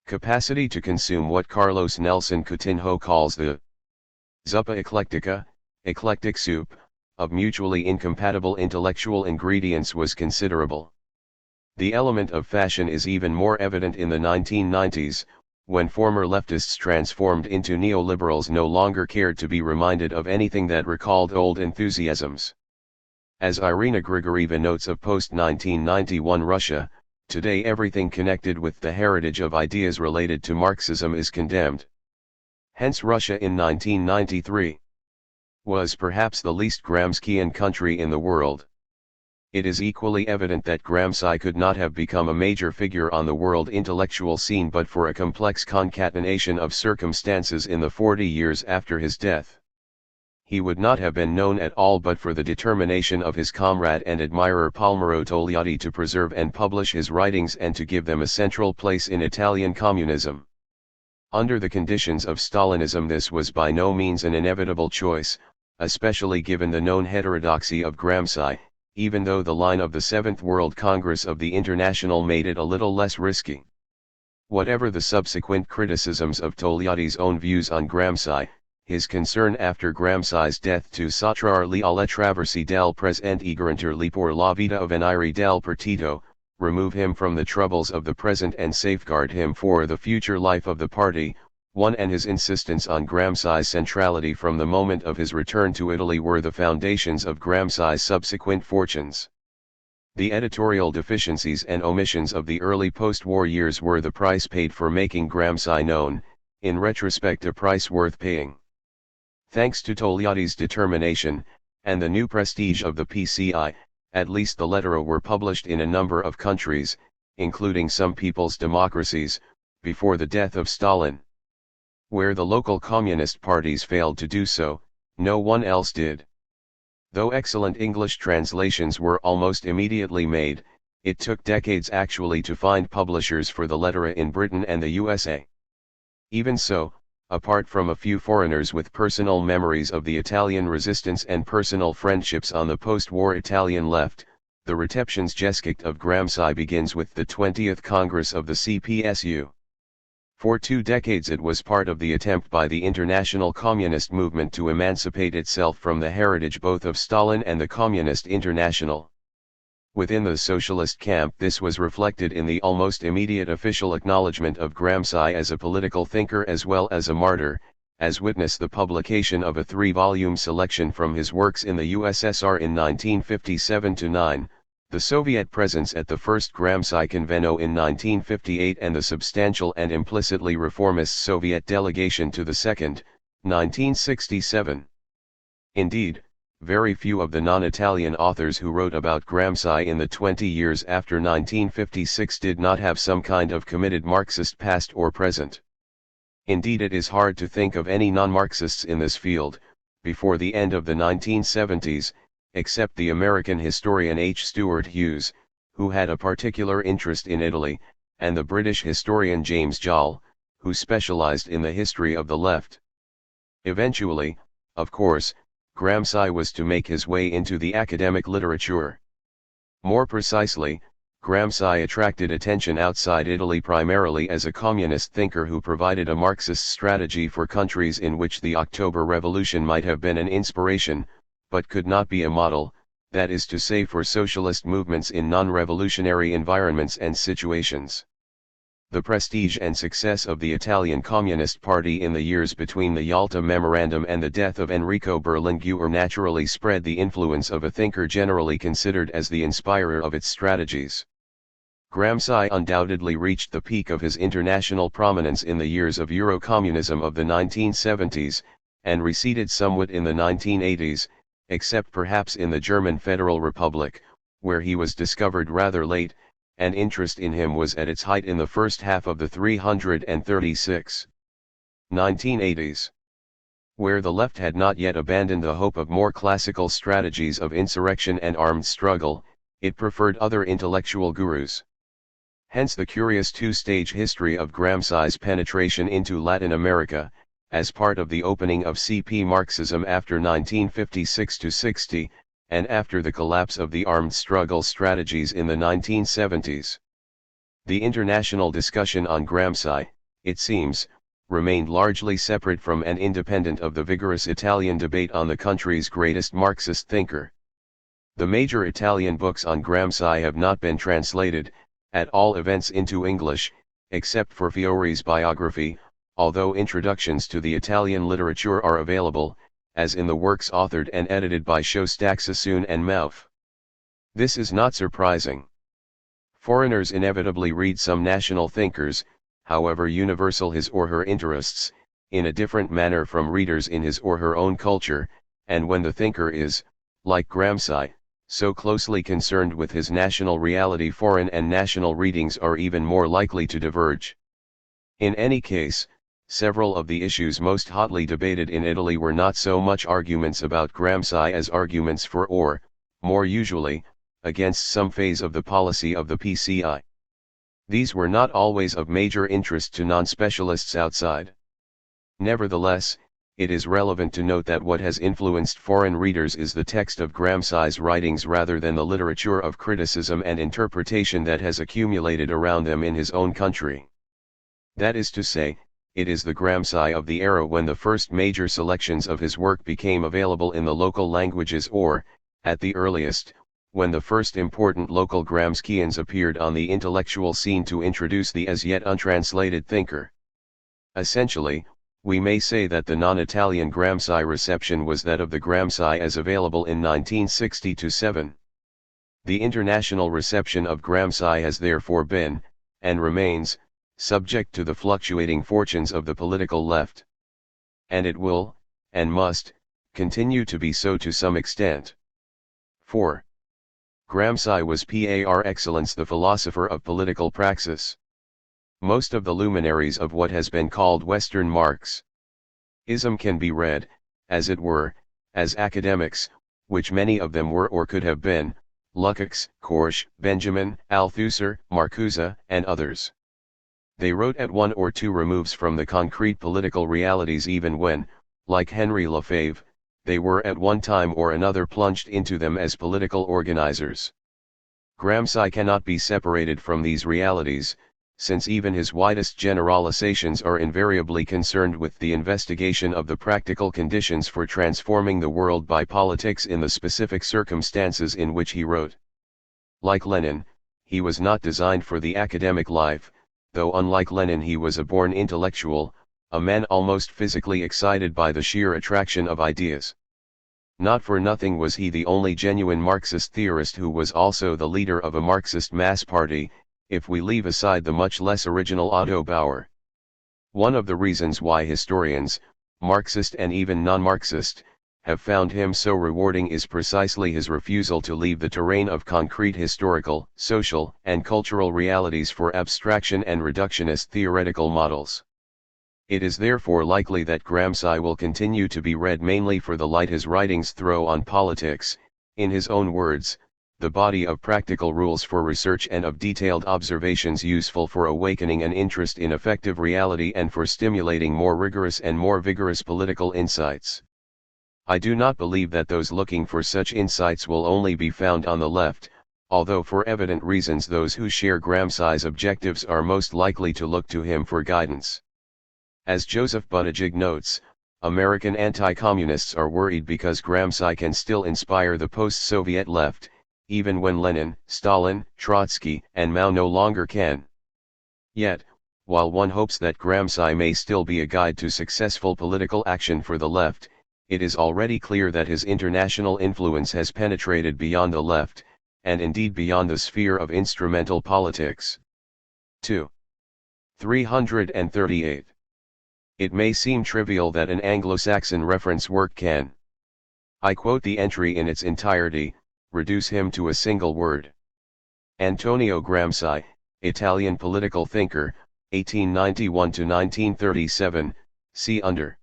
Capacity to consume what Carlos Nelson Coutinho calls the zuppa eclectica, eclectic soup, of mutually incompatible intellectual ingredients was considerable. The element of fashion is even more evident in the 1990s, when former leftists transformed into neoliberals no longer cared to be reminded of anything that recalled old enthusiasms. As Irina Grigorieva notes of post-1991 Russia, today everything connected with the heritage of ideas related to Marxism is condemned. Hence Russia in 1993 was perhaps the least Gramscian country in the world. It is equally evident that Gramsci could not have become a major figure on the world intellectual scene but for a complex concatenation of circumstances in the 40 years after his death. He would not have been known at all but for the determination of his comrade and admirer Palmiro Togliatti to preserve and publish his writings and to give them a central place in Italian communism. Under the conditions of Stalinism this was by no means an inevitable choice, especially given the known heterodoxy of Gramsci, even though the line of the Seventh World Congress of the International made it a little less risky. Whatever the subsequent criticisms of Togliatti's own views on Gramsci, his concern after Gramsci's death to sottrarli alle traverse del presente e garantirli por la vita of venire del partito, remove him from the troubles of the present and safeguard him for the future life of the party, one and his insistence on Gramsci's centrality from the moment of his return to Italy were the foundations of Gramsci's subsequent fortunes. The editorial deficiencies and omissions of the early post-war years were the price paid for making Gramsci known, in retrospect a price worth paying. Thanks to Togliatti's determination, and the new prestige of the PCI, at least the lettera were published in a number of countries, including some people's democracies, before the death of Stalin. Where the local communist parties failed to do so, no one else did. Though excellent English translations were almost immediately made, it took decades actually to find publishers for the lettera in Britain and the USA. Even so, apart from a few foreigners with personal memories of the Italian resistance and personal friendships on the post-war Italian left, the Rezeptionsgeschichte of Gramsci begins with the 20th Congress of the CPSU. For 2 decades it was part of the attempt by the international communist movement to emancipate itself from the heritage both of Stalin and the Communist International. Within the socialist camp this was reflected in the almost immediate official acknowledgement of Gramsci as a political thinker as well as a martyr, as witness the publication of a 3-volume selection from his works in the USSR in 1957-9, the Soviet presence at the first Gramsci Conveno in 1958 and the substantial and implicitly reformist Soviet delegation to the second, 1967. Indeed, very few of the non-Italian authors who wrote about Gramsci in the 20 years after 1956 did not have some kind of committed Marxist past or present. Indeed, it is hard to think of any non-Marxists in this field, before the end of the 1970s, except the American historian H. Stuart Hughes, who had a particular interest in Italy, and the British historian James Joll, who specialized in the history of the left. Eventually, of course, Gramsci was to make his way into the academic literature. More precisely, Gramsci attracted attention outside Italy primarily as a communist thinker who provided a Marxist strategy for countries in which the October Revolution might have been an inspiration, but could not be a model, that is to say for socialist movements in non-revolutionary environments and situations. The prestige and success of the Italian Communist Party in the years between the Yalta Memorandum and the death of Enrico Berlinguer naturally spread the influence of a thinker generally considered as the inspirer of its strategies. Gramsci undoubtedly reached the peak of his international prominence in the years of Eurocommunism of the 1970s, and receded somewhat in the 1980s, except perhaps in the German Federal Republic, where he was discovered rather late, and interest in him was at its height in the first half of the 336 1980s. Where the left had not yet abandoned the hope of more classical strategies of insurrection and armed struggle, it preferred other intellectual gurus. Hence the curious 2-stage history of Gramsci's penetration into Latin America, as part of the opening of CP Marxism after 1956-60, and after the collapse of the armed struggle strategies in the 1970s. The international discussion on Gramsci, it seems, remained largely separate from and independent of the vigorous Italian debate on the country's greatest Marxist thinker. The major Italian books on Gramsci have not been translated, at all events into English, except for Fiore's biography, although introductions to the Italian literature are available, as in the works authored and edited by Shostack Sassoon and Mauf. This is not surprising. Foreigners inevitably read some national thinkers, however universal his or her interests, in a different manner from readers in his or her own culture, and when the thinker is, like Gramsci, so closely concerned with his national reality, foreign and national readings are even more likely to diverge. In any case, several of the issues most hotly debated in Italy were not so much arguments about Gramsci as arguments for or, more usually, against some phase of the policy of the PCI. These were not always of major interest to non-specialists outside. Nevertheless, it is relevant to note that what has influenced foreign readers is the text of Gramsci's writings rather than the literature of criticism and interpretation that has accumulated around them in his own country. That is to say, it is the Gramsci of the era when the first major selections of his work became available in the local languages or, at the earliest, when the first important local Gramscians appeared on the intellectual scene to introduce the as yet untranslated thinker. Essentially, we may say that the non-Italian Gramsci reception was that of the Gramsci as available in 1960-7. The international reception of Gramsci has therefore been, and remains, subject to the fluctuating fortunes of the political left. And it will, and must, continue to be so to some extent. 4. Gramsci was par excellence the philosopher of political praxis. Most of the luminaries of what has been called Western Marxism can be read, as it were, as academics, which many of them were or could have been, Lukács, Korsch, Benjamin, Althusser, Marcuse, and others. They wrote at one or two removes from the concrete political realities even when, like Henry Lefebvre, they were at one time or another plunged into them as political organizers. Gramsci cannot be separated from these realities, since even his widest generalizations are invariably concerned with the investigation of the practical conditions for transforming the world by politics in the specific circumstances in which he wrote. Like Lenin, he was not designed for the academic life, though unlike Lenin he was a born intellectual, a man almost physically excited by the sheer attraction of ideas. Not for nothing was he the only genuine Marxist theorist who was also the leader of a Marxist mass party, if we leave aside the much less original Otto Bauer. One of the reasons why historians, Marxist and even non-Marxist, have found him so rewarding is precisely his refusal to leave the terrain of concrete historical, social, and cultural realities for abstraction and reductionist theoretical models. It is therefore likely that Gramsci will continue to be read mainly for the light his writings throw on politics, in his own words, the body of practical rules for research and of detailed observations useful for awakening an interest in effective reality and for stimulating more rigorous and more vigorous political insights. I do not believe that those looking for such insights will only be found on the left, although for evident reasons those who share Gramsci's objectives are most likely to look to him for guidance. As Joseph Buttigieg notes, American anti-communists are worried because Gramsci can still inspire the post-Soviet left, even when Lenin, Stalin, Trotsky, and Mao no longer can. Yet, while one hopes that Gramsci may still be a guide to successful political action for the left, it is already clear that his international influence has penetrated beyond the left, and indeed beyond the sphere of instrumental politics. 2. 338. It may seem trivial that an Anglo-Saxon reference work can, I quote the entry in its entirety, reduce him to a single word. Antonio Gramsci, Italian political thinker, 1891–1937, see under.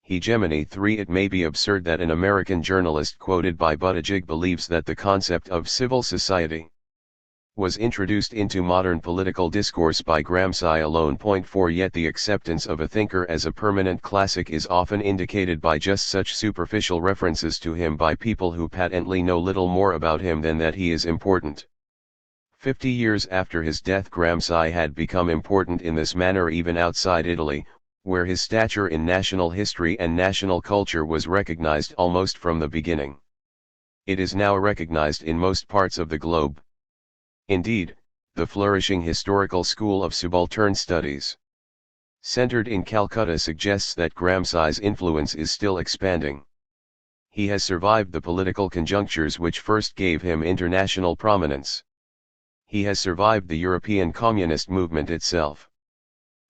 Hegemony 3. It may be absurd that an American journalist quoted by Buttigieg believes that the concept of civil society was introduced into modern political discourse by Gramsci alone. 4. Yet the acceptance of a thinker as a permanent classic is often indicated by just such superficial references to him by people who patently know little more about him than that he is important. 50 years after his death Gramsci had become important in this manner even outside Italy, where his stature in national history and national culture was recognized almost from the beginning. It is now recognized in most parts of the globe. Indeed, the flourishing historical school of subaltern studies, centered in Calcutta, suggests that Gramsci's influence is still expanding. He has survived the political conjunctures which first gave him international prominence. He has survived the European communist movement itself.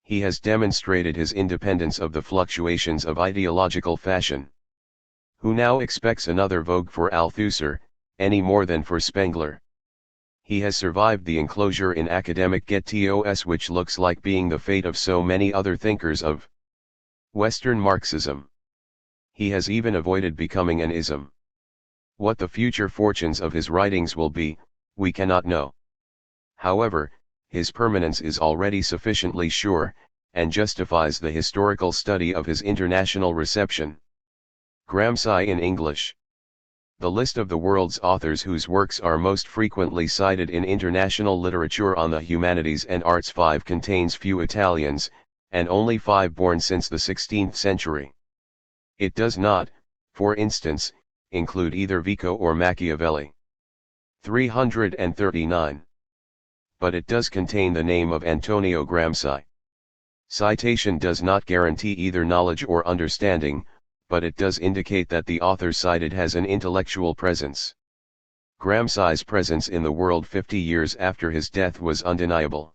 He has demonstrated his independence of the fluctuations of ideological fashion. Who now expects another vogue for Althusser, any more than for Spengler? He has survived the enclosure in academic ghettos which looks like being the fate of so many other thinkers of Western Marxism. He has even avoided becoming an ism. What the future fortunes of his writings will be, we cannot know. However, his permanence is already sufficiently sure, and justifies the historical study of his international reception. Gramsci in English. The list of the world's authors whose works are most frequently cited in international literature on the humanities and arts 5 contains few Italians, and only 5 born since the 16th century. It does not, for instance, include either Vico or Machiavelli. 339. But it does contain the name of Antonio Gramsci. Citation does not guarantee either knowledge or understanding, but it does indicate that the author cited has an intellectual presence. Gramsci's presence in the world 50 years after his death was undeniable.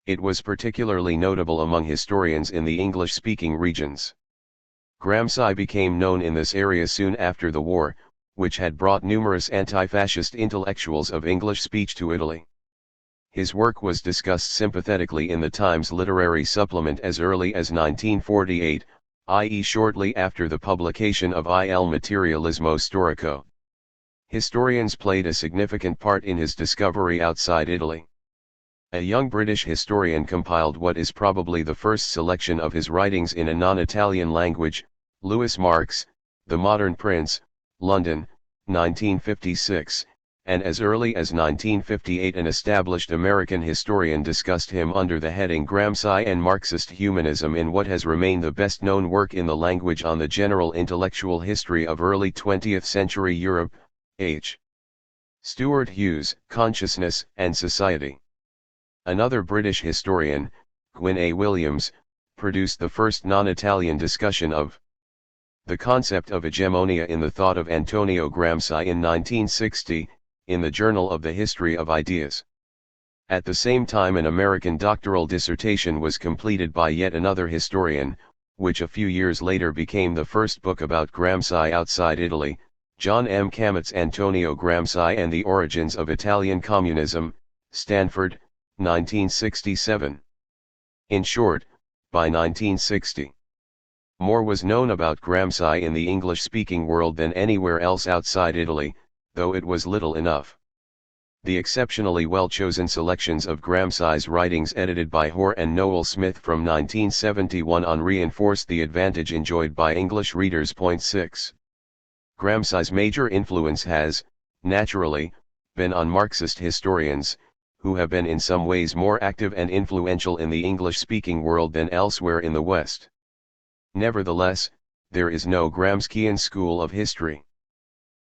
It was particularly notable among historians in the English-speaking regions. Gramsci became known in this area soon after the war, which had brought numerous anti-fascist intellectuals of English speech to Italy. His work was discussed sympathetically in the Times Literary Supplement as early as 1948, i.e. shortly after the publication of Il Materialismo Storico. Historians played a significant part in his discovery outside Italy. A young British historian compiled what is probably the first selection of his writings in a non-Italian language, Louis Marx, The Modern Prince, London, 1956, and as early as 1958 an established American historian discussed him under the heading Gramsci and Marxist Humanism in what has remained the best-known work in the language on the general intellectual history of early 20th century Europe, H. Stuart Hughes, Consciousness and Society. Another British historian, Gwyn A. Williams, produced the first non-Italian discussion of the concept of hegemonia in the thought of Antonio Gramsci in 1960, in the Journal of the History of Ideas. At the same time an American doctoral dissertation was completed by yet another historian, which a few years later became the first book about Gramsci outside Italy, John M. Camet's Antonio Gramsci and the Origins of Italian Communism, Stanford, 1967. In short, by 1960, more was known about Gramsci in the English-speaking world than anywhere else outside Italy, though it was little enough. The exceptionally well-chosen selections of Gramsci's writings edited by Hoare and Noel Smith from 1971 on reinforced the advantage enjoyed by English readers. 6. Gramsci's major influence has, naturally, been on Marxist historians, who have been in some ways more active and influential in the English-speaking world than elsewhere in the West. Nevertheless, there is no Gramscian school of history.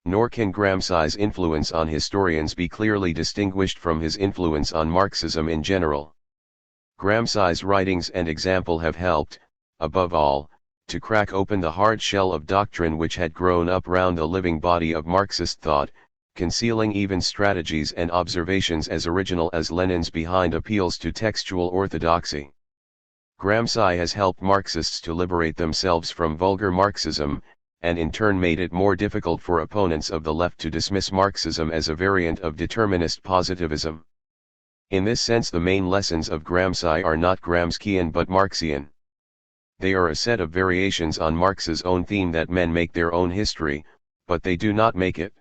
Nor can Gramsci's influence on historians be clearly distinguished from his influence on Marxism in general. Gramsci's writings and example have helped, above all, to crack open the hard shell of doctrine which had grown up round the living body of Marxist thought, concealing even strategies and observations as original as Lenin's behind appeals to textual orthodoxy. Gramsci has helped Marxists to liberate themselves from vulgar Marxism, and in turn made it more difficult for opponents of the left to dismiss Marxism as a variant of determinist positivism. In this sense the main lessons of Gramsci are not Gramscian but Marxian. They are a set of variations on Marx's own theme that men make their own history, but they do not make it.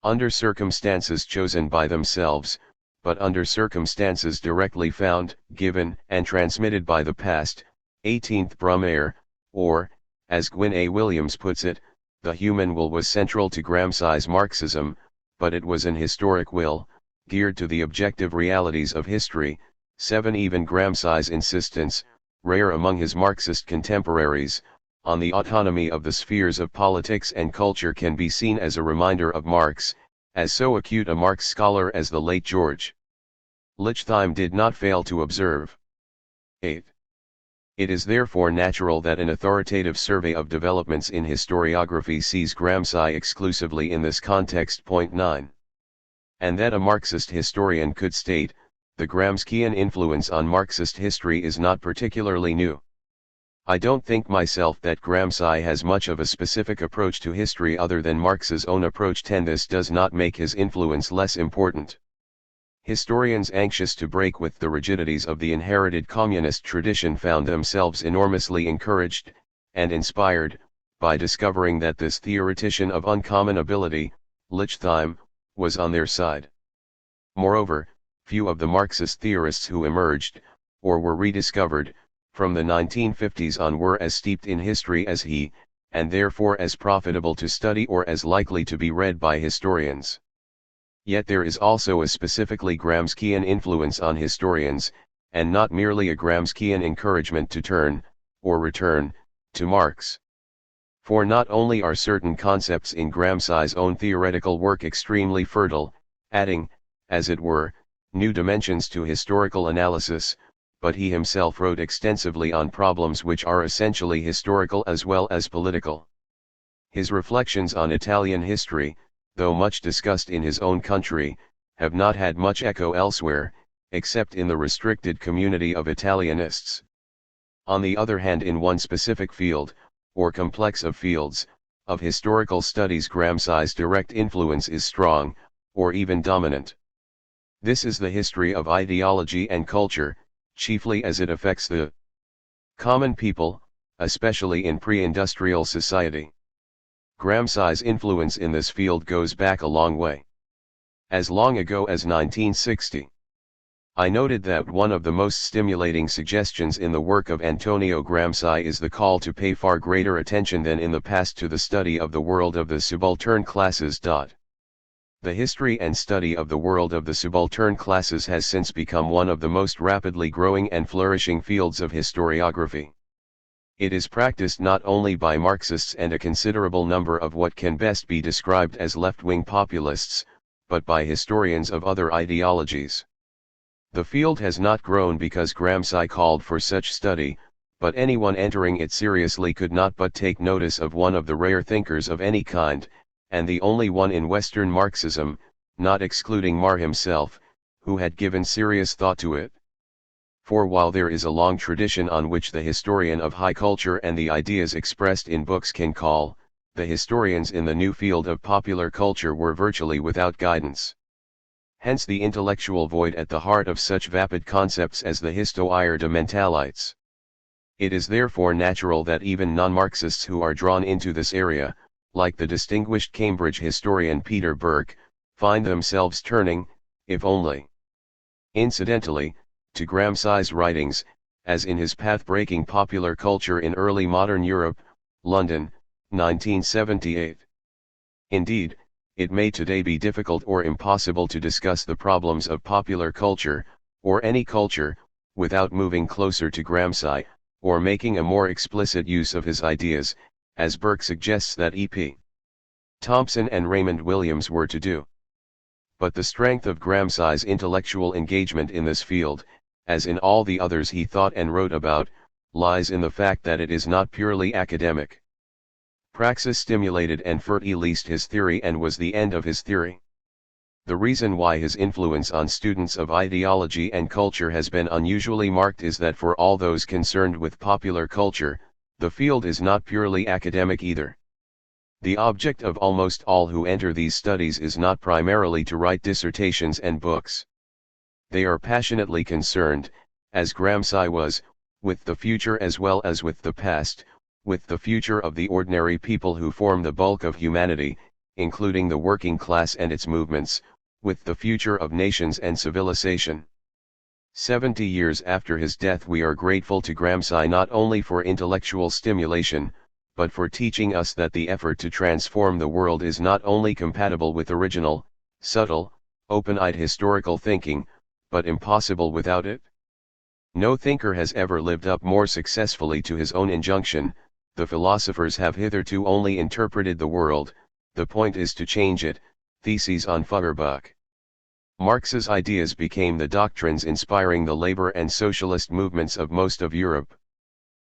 Under circumstances chosen by themselves, but under circumstances directly found, given, and transmitted by the past, 18th Brumaire, or, as Gwyn A. Williams puts it, the human will was central to Gramsci's Marxism, but it was an historic will, geared to the objective realities of history. 7. Even Gramsci's insistence, rare among his Marxist contemporaries, on the autonomy of the spheres of politics and culture can be seen as a reminder of Marx, as so acute a Marx scholar as the late George Lichtheim did not fail to observe. 8. It is therefore natural that an authoritative survey of developments in historiography sees Gramsci exclusively in this context. 9. And that a Marxist historian could state, the Gramscian influence on Marxist history is not particularly new. I don't think myself that Gramsci has much of a specific approach to history other than Marx's own approach. 10. This does not make his influence less important. Historians anxious to break with the rigidities of the inherited communist tradition found themselves enormously encouraged, and inspired, by discovering that this theoretician of uncommon ability, Lichtheim, was on their side. Moreover, few of the Marxist theorists who emerged, or were rediscovered, from the 1950s on were as steeped in history as he, and therefore as profitable to study or as likely to be read by historians. Yet there is also a specifically Gramscian influence on historians, and not merely a Gramscian encouragement to turn, or return, to Marx. For not only are certain concepts in Gramsci's own theoretical work extremely fertile, adding, as it were, new dimensions to historical analysis, but he himself wrote extensively on problems which are essentially historical as well as political. His reflections on Italian history, though much discussed in his own country, have not had much echo elsewhere, except in the restricted community of Italianists. On the other hand, in one specific field, or complex of fields, of historical studies, Gramsci's direct influence is strong, or even dominant. This is the history of ideology and culture, chiefly as it affects the common people, especially in pre-industrial society. Gramsci's influence in this field goes back a long way. As long ago as 1960. I noted that one of the most stimulating suggestions in the work of Antonio Gramsci is the call to pay far greater attention than in the past to the study of the world of the subaltern classes. The history and study of the world of the subaltern classes has since become one of the most rapidly growing and flourishing fields of historiography. It is practiced not only by Marxists and a considerable number of what can best be described as left-wing populists, but by historians of other ideologies. The field has not grown because Gramsci called for such study, but anyone entering it seriously could not but take notice of one of the rare thinkers of any kind, and the only one in Western Marxism, not excluding Marx himself, who had given serious thought to it. For while there is a long tradition on which the historian of high culture and the ideas expressed in books can call, the historians in the new field of popular culture were virtually without guidance. Hence the intellectual void at the heart of such vapid concepts as the Histoire de Mentalites. It is therefore natural that even non-Marxists who are drawn into this area, like the distinguished Cambridge historian Peter Burke, find themselves turning, if only incidentally, to Gramsci's writings, as in his Path-Breaking Popular Culture in Early Modern Europe, London, 1978. Indeed, it may today be difficult or impossible to discuss the problems of popular culture, or any culture, without moving closer to Gramsci, or making a more explicit use of his ideas, as Burke suggests that E.P. Thompson and Raymond Williams were to do. But the strength of Gramsci's intellectual engagement in this field, as in all the others he thought and wrote about, lies in the fact that it is not purely academic. Praxis stimulated and fertilized his theory and was the end of his theory. The reason why his influence on students of ideology and culture has been unusually marked is that for all those concerned with popular culture, the field is not purely academic either. The object of almost all who enter these studies is not primarily to write dissertations and books. They are passionately concerned, as Gramsci was, with the future as well as with the past, with the future of the ordinary people who form the bulk of humanity, including the working class and its movements, with the future of nations and civilization. 70 years after his death we are grateful to Gramsci not only for intellectual stimulation, but for teaching us that the effort to transform the world is not only compatible with original, subtle, open-eyed historical thinking, but impossible without it. No thinker has ever lived up more successfully to his own injunction, the philosophers have hitherto only interpreted the world, the point is to change it, Theses on Feuerbach. Marx's ideas became the doctrines inspiring the labor and socialist movements of most of Europe.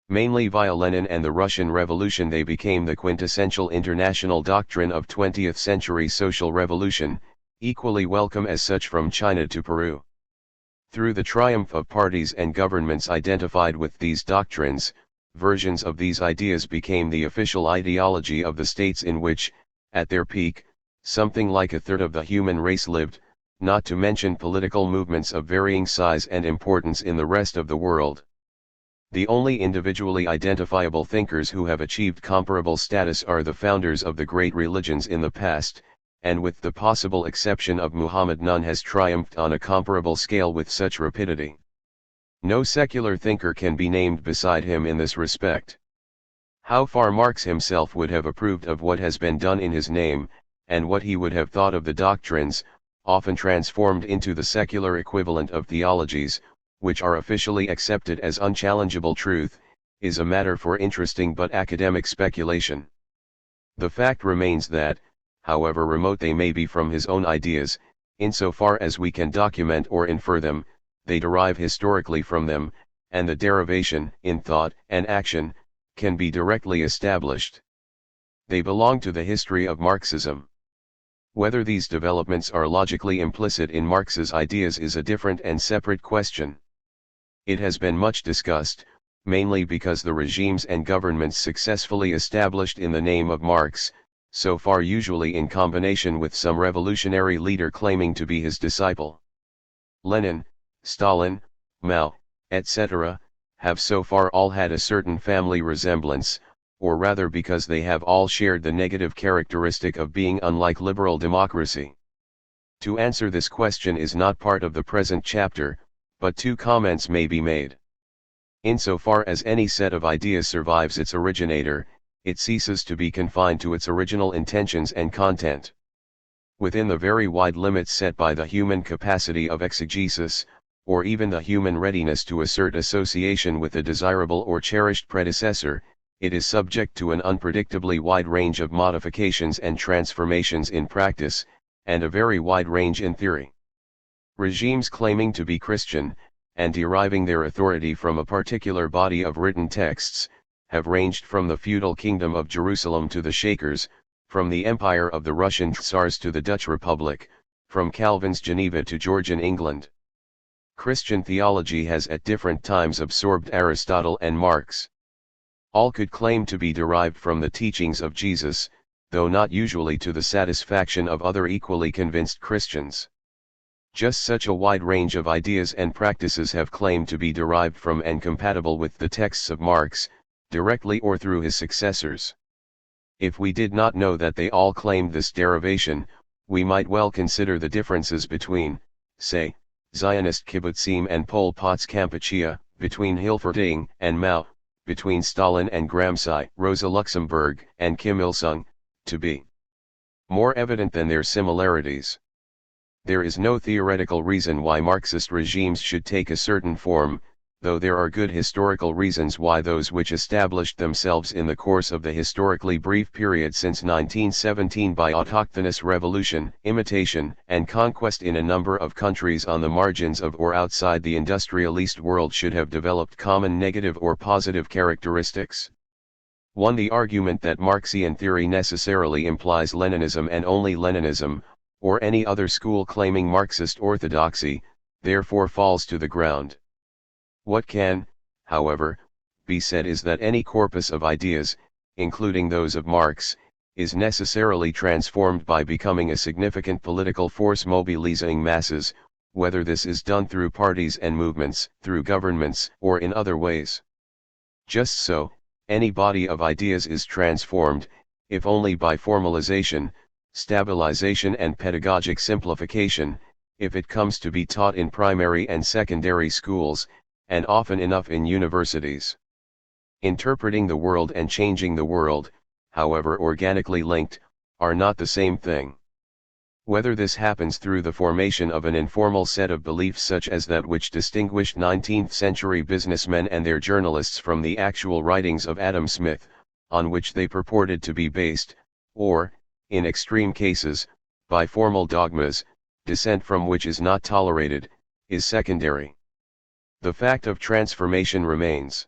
Mainly via Lenin and the Russian Revolution they became the quintessential international doctrine of 20th century social revolution, equally welcome as such from China to Peru. Through the triumph of parties and governments identified with these doctrines, versions of these ideas became the official ideology of the states in which, at their peak, something like a third of the human race lived, not to mention political movements of varying size and importance in the rest of the world. The only individually identifiable thinkers who have achieved comparable status are the founders of the great religions in the past, and with the possible exception of Muhammad none has triumphed on a comparable scale with such rapidity. No secular thinker can be named beside him in this respect. How far Marx himself would have approved of what has been done in his name, and what he would have thought of the doctrines, often transformed into the secular equivalent of theologies, which are officially accepted as unchallengeable truth, is a matter for interesting but academic speculation. The fact remains that, however remote they may be from his own ideas, insofar as we can document or infer them, they derive historically from them, and the derivation, in thought and action, can be directly established. They belong to the history of Marxism. Whether these developments are logically implicit in Marx's ideas is a different and separate question. It has been much discussed, mainly because the regimes and governments successfully established in the name of Marx, so far usually in combination with some revolutionary leader claiming to be his disciple. Lenin, Stalin, Mao, etc., have so far all had a certain family resemblance, or rather because they have all shared the negative characteristic of being unlike liberal democracy. To answer this question is not part of the present chapter, But two comments may be made. Insofar as any set of ideas survives its originator, it ceases to be confined to its original intentions and content. Within the very wide limits set by the human capacity of exegesis, or even the human readiness to assert association with a desirable or cherished predecessor, it is subject to an unpredictably wide range of modifications and transformations in practice, and a very wide range in theory. Regimes claiming to be Christian, and deriving their authority from a particular body of written texts, have ranged from the feudal kingdom of Jerusalem to the Shakers, from the empire of the Russian Tsars to the Dutch Republic, from Calvin's Geneva to Georgian England. Christian theology has at different times absorbed Aristotle and Marx. All could claim to be derived from the teachings of Jesus, though not usually to the satisfaction of other equally convinced Christians. Just such a wide range of ideas and practices have claimed to be derived from and compatible with the texts of Marx, directly or through his successors. If we did not know that they all claimed this derivation, we might well consider the differences between, say, Zionist kibbutzim and Pol Pot's Kampuchea, between Hilferding and Mao, between Stalin and Gramsci, Rosa Luxemburg and Kim Il-sung, to be more evident than their similarities. There is no theoretical reason why Marxist regimes should take a certain form, though there are good historical reasons why those which established themselves in the course of the historically brief period since 1917 by autochthonous revolution, imitation, and conquest in a number of countries on the margins of or outside the industrialist world should have developed common negative or positive characteristics. 1. The argument that Marxian theory necessarily implies Leninism and only Leninism, or any other school claiming Marxist orthodoxy, therefore falls to the ground. What can, however, be said is that any corpus of ideas, including those of Marx, is necessarily transformed by becoming a significant political force mobilizing masses, whether this is done through parties and movements, through governments, or in other ways. Just so, any body of ideas is transformed, if only by formalization, stabilization and pedagogic simplification, if it comes to be taught in primary and secondary schools, and often enough in universities. Interpreting the world and changing the world, however organically linked, are not the same thing. Whether this happens through the formation of an informal set of beliefs such as that which distinguished 19th-century businessmen and their journalists from the actual writings of Adam Smith, on which they purported to be based, or, in extreme cases, by formal dogmas, dissent from which is not tolerated, is secondary. The fact of transformation remains.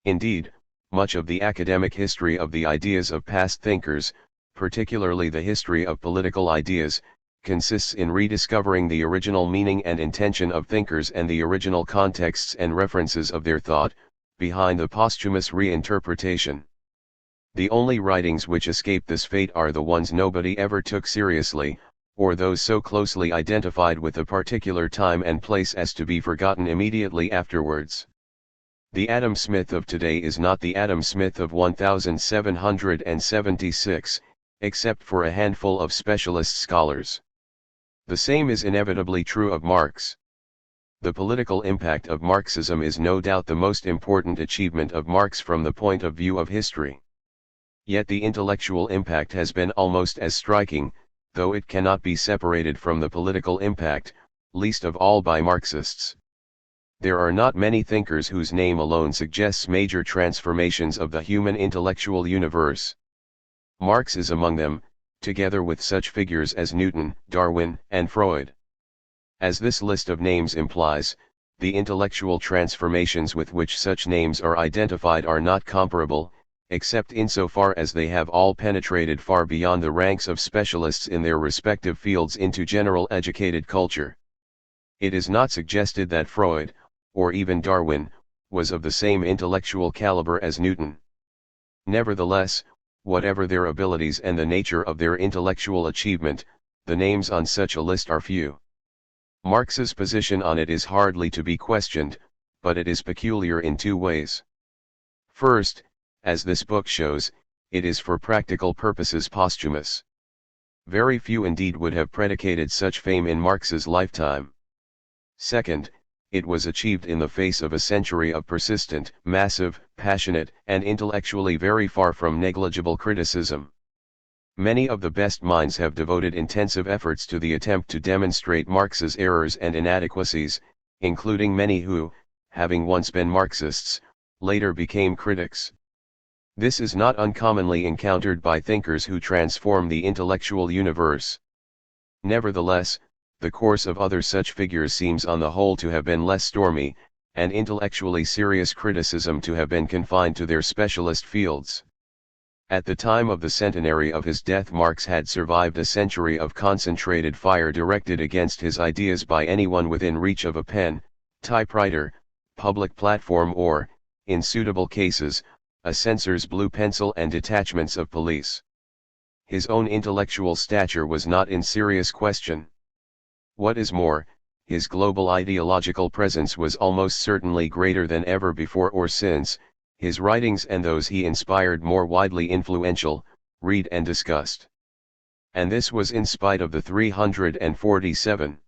Indeed, much of the academic history of the ideas of past thinkers, particularly the history of political ideas, consists in rediscovering the original meaning and intention of thinkers and the original contexts and references of their thought, behind the posthumous reinterpretation. The only writings which escape this fate are the ones nobody ever took seriously, or those so closely identified with a particular time and place as to be forgotten immediately afterwards. The Adam Smith of today is not the Adam Smith of 1776, except for a handful of specialist scholars. The same is inevitably true of Marx. The political impact of Marxism is no doubt the most important achievement of Marx from the point of view of history. Yet the intellectual impact has been almost as striking, though it cannot be separated from the political impact, least of all by Marxists. There are not many thinkers whose name alone suggests major transformations of the human intellectual universe. Marx is among them, together with such figures as Newton, Darwin, and Freud. As this list of names implies, the intellectual transformations with which such names are identified are not comparable, except insofar as they have all penetrated far beyond the ranks of specialists in their respective fields into general educated culture. It is not suggested that Freud, or even Darwin, was of the same intellectual caliber as Newton. Nevertheless, whatever their abilities and the nature of their intellectual achievement, the names on such a list are few. Marx's position on it is hardly to be questioned, but it is peculiar in two ways. First, as this book shows, it is for practical purposes posthumous. Very few indeed would have predicated such fame in Marx's lifetime. Second, it was achieved in the face of a century of persistent, massive, passionate, and intellectually very far from negligible criticism. Many of the best minds have devoted intensive efforts to the attempt to demonstrate Marx's errors and inadequacies, including many who, having once been Marxists, later became critics. This is not uncommonly encountered by thinkers who transform the intellectual universe. Nevertheless, the course of other such figures seems on the whole to have been less stormy, and intellectually serious criticism to have been confined to their specialist fields. At the time of the centenary of his death, Marx had survived a century of concentrated fire directed against his ideas by anyone within reach of a pen, typewriter, public platform or, in suitable cases, a censor's blue pencil and detachments of police. His own intellectual stature was not in serious question. What is more, his global ideological presence was almost certainly greater than ever before or since, his writings and those he inspired more widely influential, read and discussed. And this was in spite of the 347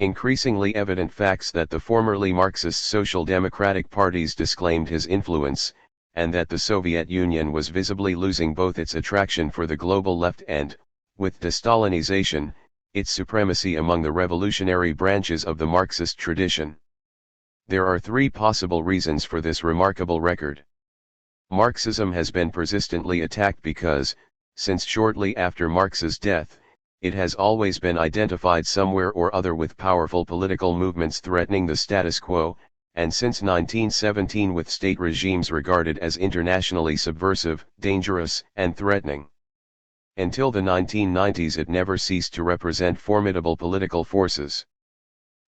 increasingly evident facts that the formerly Marxist social democratic parties disclaimed his influence, and that the Soviet Union was visibly losing both its attraction for the global left and, with de-Stalinization, its supremacy among the revolutionary branches of the Marxist tradition. There are three possible reasons for this remarkable record. Marxism has been persistently attacked because, since shortly after Marx's death, it has always been identified somewhere or other with powerful political movements threatening the status quo, and since 1917 with state regimes regarded as internationally subversive, dangerous, and threatening. Until the 1990s it never ceased to represent formidable political forces.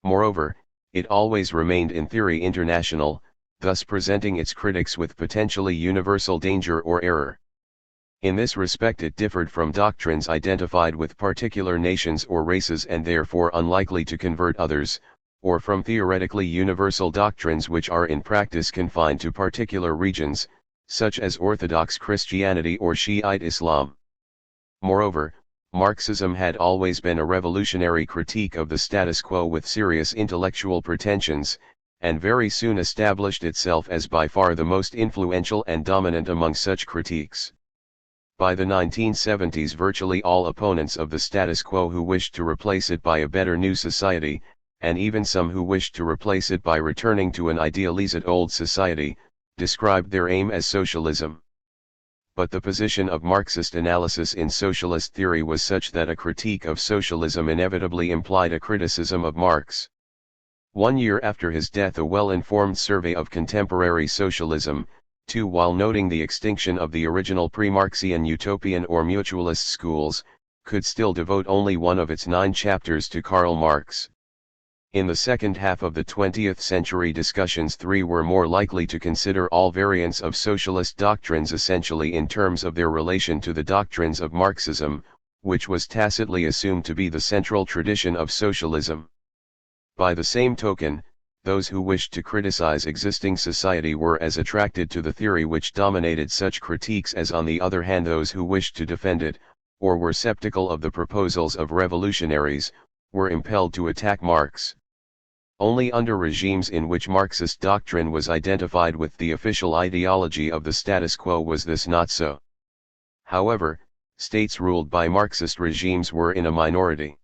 Moreover, it always remained in theory international, thus presenting its critics with potentially universal danger or error. In this respect it differed from doctrines identified with particular nations or races and therefore unlikely to convert others, or from theoretically universal doctrines which are in practice confined to particular regions, such as Orthodox Christianity or Shiite Islam. Moreover, Marxism had always been a revolutionary critique of the status quo with serious intellectual pretensions, and very soon established itself as by far the most influential and dominant among such critiques. By the 1970s virtually all opponents of the status quo who wished to replace it by a better new society, and even some who wished to replace it by returning to an idealized old society, described their aim as socialism. But the position of Marxist analysis in socialist theory was such that a critique of socialism inevitably implied a criticism of Marx. 1 year after his death a well-informed survey of contemporary socialism, while noting the extinction of the original pre-Marxian utopian or mutualist schools, could still devote only one of its 9 chapters to Karl Marx. In the second half of the 20th century discussions 3 were more likely to consider all variants of socialist doctrines essentially in terms of their relation to the doctrines of Marxism, which was tacitly assumed to be the central tradition of socialism. By the same token, those who wished to criticize existing society were as attracted to the theory which dominated such critiques as on the other hand those who wished to defend it, or were skeptical of the proposals of revolutionaries, were impelled to attack Marx. Only under regimes in which Marxist doctrine was identified with the official ideology of the status quo was this not so. However, states ruled by Marxist regimes were in a minority.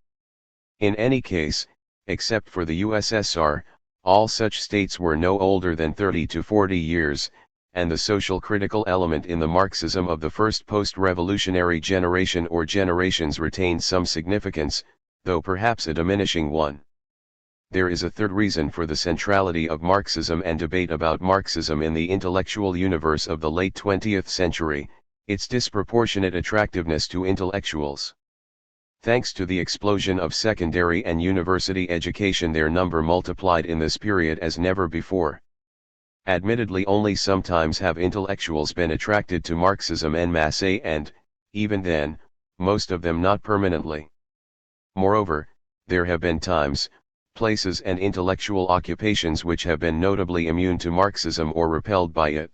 In any case, except for the USSR, all such states were no older than 30 to 40 years, and the social critical element in the Marxism of the first post-revolutionary generation or generations retained some significance, though perhaps a diminishing one. There is a third reason for the centrality of Marxism and debate about Marxism in the intellectual universe of the late 20th century, its disproportionate attractiveness to intellectuals. Thanks to the explosion of secondary and university education, their number multiplied in this period as never before. Admittedly, only sometimes have intellectuals been attracted to Marxism en masse and, even then, most of them not permanently. Moreover, there have been times, places and intellectual occupations which have been notably immune to Marxism or repelled by it.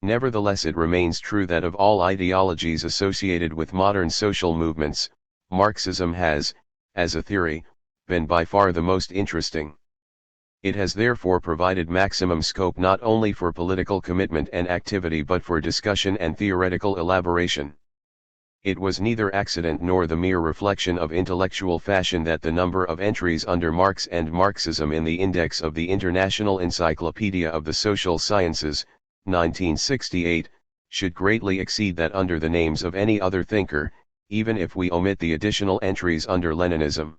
Nevertheless, it remains true that of all ideologies associated with modern social movements, Marxism has, as a theory, been by far the most interesting. It has therefore provided maximum scope not only for political commitment and activity but for discussion and theoretical elaboration. It was neither accident nor the mere reflection of intellectual fashion that the number of entries under Marx and Marxism in the index of the International Encyclopedia of the Social Sciences, 1968, should greatly exceed that under the names of any other thinker, even if we omit the additional entries under Leninism.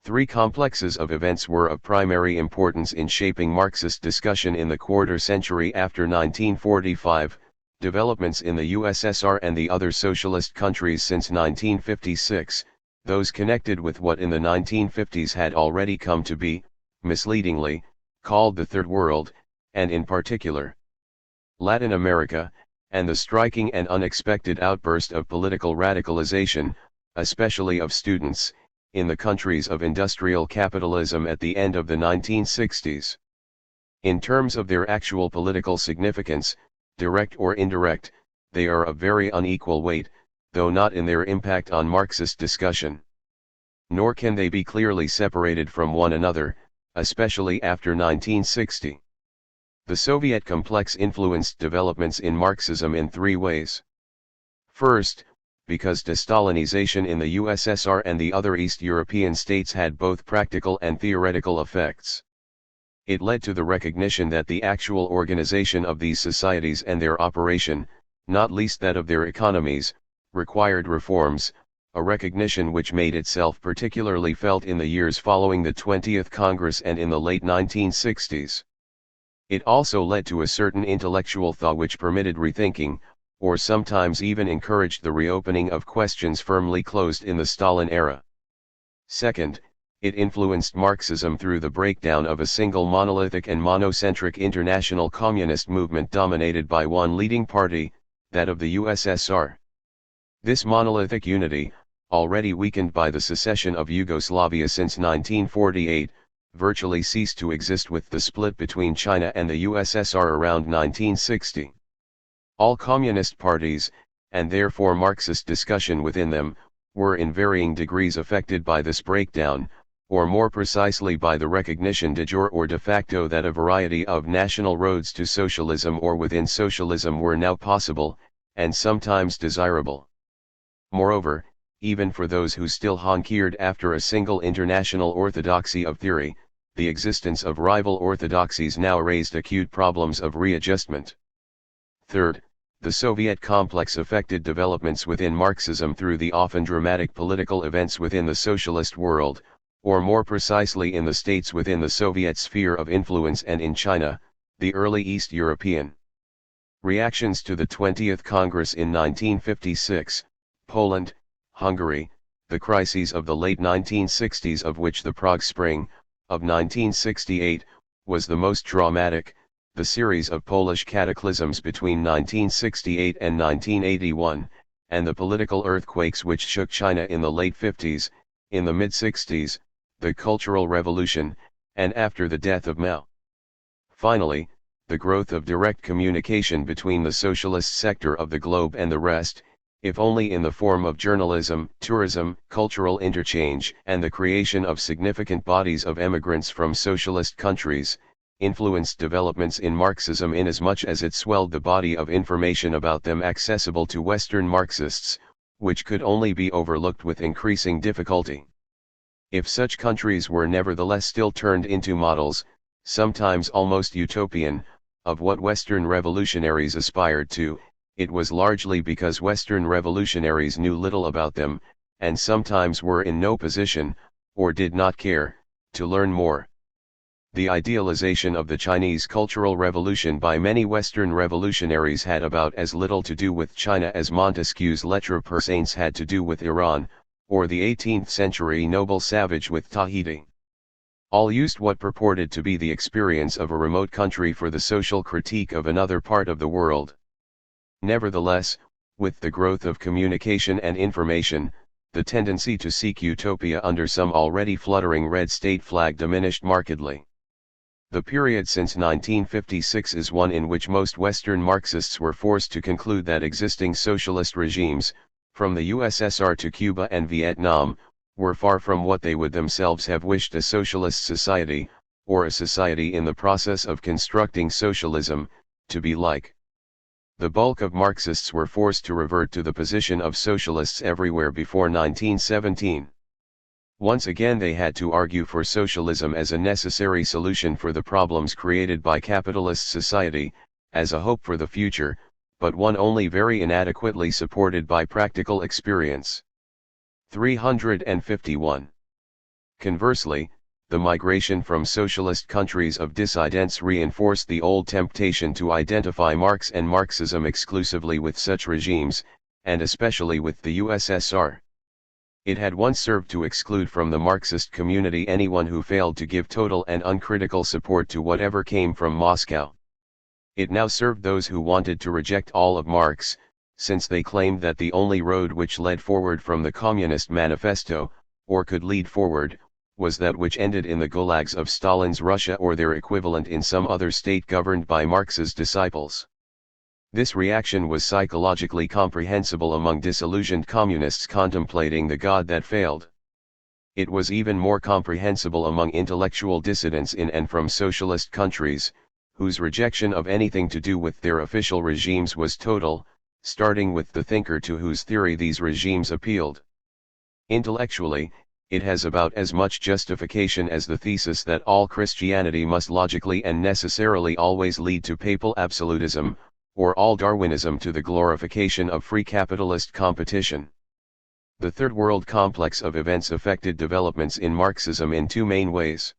Three complexes of events were of primary importance in shaping Marxist discussion in the quarter century after 1945, developments in the USSR and the other socialist countries since 1956, those connected with what in the 1950s had already come to be, misleadingly, called the Third World, and in particular, Latin America, and the striking and unexpected outburst of political radicalization, especially of students, in the countries of industrial capitalism at the end of the 1960s. In terms of their actual political significance, direct or indirect, they are of very unequal weight, though not in their impact on Marxist discussion. Nor can they be clearly separated from one another, especially after 1960. The Soviet complex influenced developments in Marxism in three ways. First, because de-Stalinization in the USSR and the other East European states had both practical and theoretical effects. It led to the recognition that the actual organization of these societies and their operation, not least that of their economies, required reforms, a recognition which made itself particularly felt in the years following the 20th Congress and in the late 1960s. It also led to a certain intellectual thought which permitted rethinking, or sometimes even encouraged the reopening of questions firmly closed in the Stalin era. Second, it influenced Marxism through the breakdown of a single monolithic and monocentric international communist movement dominated by one leading party, that of the USSR. This monolithic unity, already weakened by the secession of Yugoslavia since 1948, virtually ceased to exist with the split between China and the USSR around 1960. All communist parties, and therefore Marxist discussion within them, were in varying degrees affected by this breakdown, or more precisely by the recognition de jure or de facto that a variety of national roads to socialism or within socialism were now possible, and sometimes desirable. Moreover, even for those who still hankered after a single international orthodoxy of theory, the existence of rival orthodoxies now raised acute problems of readjustment. Third, the Soviet complex affected developments within Marxism through the often dramatic political events within the socialist world, or more precisely in the states within the Soviet sphere of influence and in China, the early East European. Reactions to the 20th Congress in 1956, Poland, Hungary, the crises of the late 1960s of which the Prague Spring, of 1968, was the most dramatic, the series of Polish cataclysms between 1968 and 1981, and the political earthquakes which shook China in the late 50s, in the mid-60s, the Cultural Revolution, and after the death of Mao. Finally, the growth of direct communication between the socialist sector of the globe and the rest, if only in the form of journalism, tourism, cultural interchange, and the creation of significant bodies of emigrants from socialist countries, influenced developments in Marxism inasmuch as it swelled the body of information about them accessible to Western Marxists, which could only be overlooked with increasing difficulty. If such countries were nevertheless still turned into models, sometimes almost utopian, of what Western revolutionaries aspired to, it was largely because Western revolutionaries knew little about them, and sometimes were in no position, or did not care, to learn more. The idealization of the Chinese Cultural Revolution by many Western revolutionaries had about as little to do with China as Montesquieu's Lettres persanes had to do with Iran, or the 18th century noble savage with Tahiti. All used what purported to be the experience of a remote country for the social critique of another part of the world. Nevertheless, with the growth of communication and information, the tendency to seek utopia under some already fluttering red state flag diminished markedly. The period since 1956 is one in which most Western Marxists were forced to conclude that existing socialist regimes, from the USSR to Cuba and Vietnam, were far from what they would themselves have wished a socialist society, or a society in the process of constructing socialism, to be like. The bulk of Marxists were forced to revert to the position of socialists everywhere before 1917. Once again they had to argue for socialism as a necessary solution for the problems created by capitalist society, as a hope for the future, but one only very inadequately supported by practical experience. 351. Conversely, the migration from socialist countries of dissidents reinforced the old temptation to identify Marx and Marxism exclusively with such regimes, and especially with the USSR. It had once served to exclude from the Marxist community anyone who failed to give total and uncritical support to whatever came from Moscow. It now served those who wanted to reject all of Marx, since they claimed that the only road which led forward from the Communist Manifesto, or could lead forward, was that which ended in the gulags of Stalin's Russia or their equivalent in some other state governed by Marx's disciples. This reaction was psychologically comprehensible among disillusioned communists contemplating the God that failed. It was even more comprehensible among intellectual dissidents in and from socialist countries, whose rejection of anything to do with their official regimes was total, starting with the thinker to whose theory these regimes appealed. Intellectually, it has about as much justification as the thesis that all Christianity must logically and necessarily always lead to papal absolutism, or all Darwinism to the glorification of free capitalist competition. The Third World complex of events affected developments in Marxism in two main ways.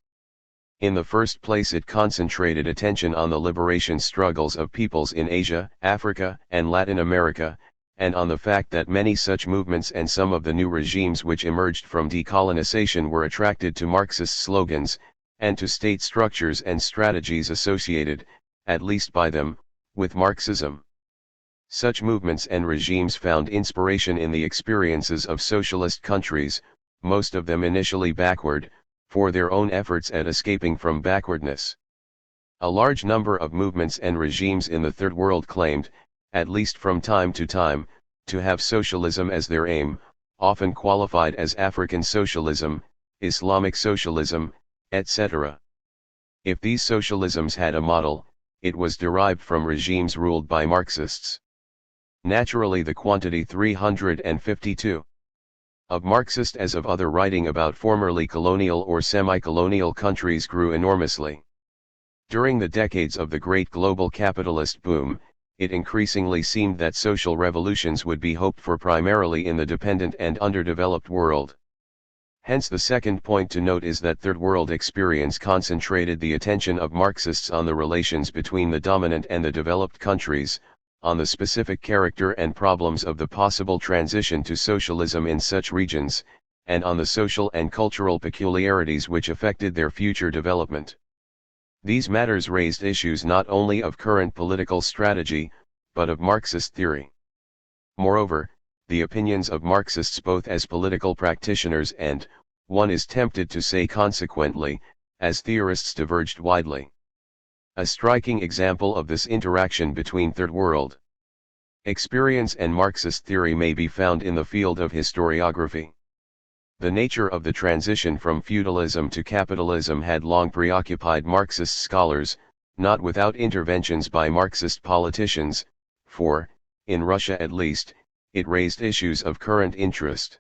In the first place, it concentrated attention on the liberation struggles of peoples in Asia, Africa, and Latin America, and on the fact that many such movements and some of the new regimes which emerged from decolonization were attracted to Marxist slogans, and to state structures and strategies associated, at least by them, with Marxism. Such movements and regimes found inspiration in the experiences of socialist countries, most of them initially backward, for their own efforts at escaping from backwardness. A large number of movements and regimes in the Third World claimed, at least from time to time, to have socialism as their aim, often qualified as African socialism, Islamic socialism, etc. If these socialisms had a model, it was derived from regimes ruled by Marxists. Naturally, the quantity 352 of Marxist as of other writing about formerly colonial or semi-colonial countries grew enormously. During the decades of the great global capitalist boom, it increasingly seemed that social revolutions would be hoped for primarily in the dependent and underdeveloped world. Hence the second point to note is that Third World experience concentrated the attention of Marxists on the relations between the dominant and the developed countries, on the specific character and problems of the possible transition to socialism in such regions, and on the social and cultural peculiarities which affected their future development. These matters raised issues not only of current political strategy, but of Marxist theory. Moreover, the opinions of Marxists both as political practitioners and, one is tempted to say consequently, as theorists diverged widely. A striking example of this interaction between Third World experience and Marxist theory may be found in the field of historiography. The nature of the transition from feudalism to capitalism had long preoccupied Marxist scholars, not without interventions by Marxist politicians, for, in Russia at least, it raised issues of current interest.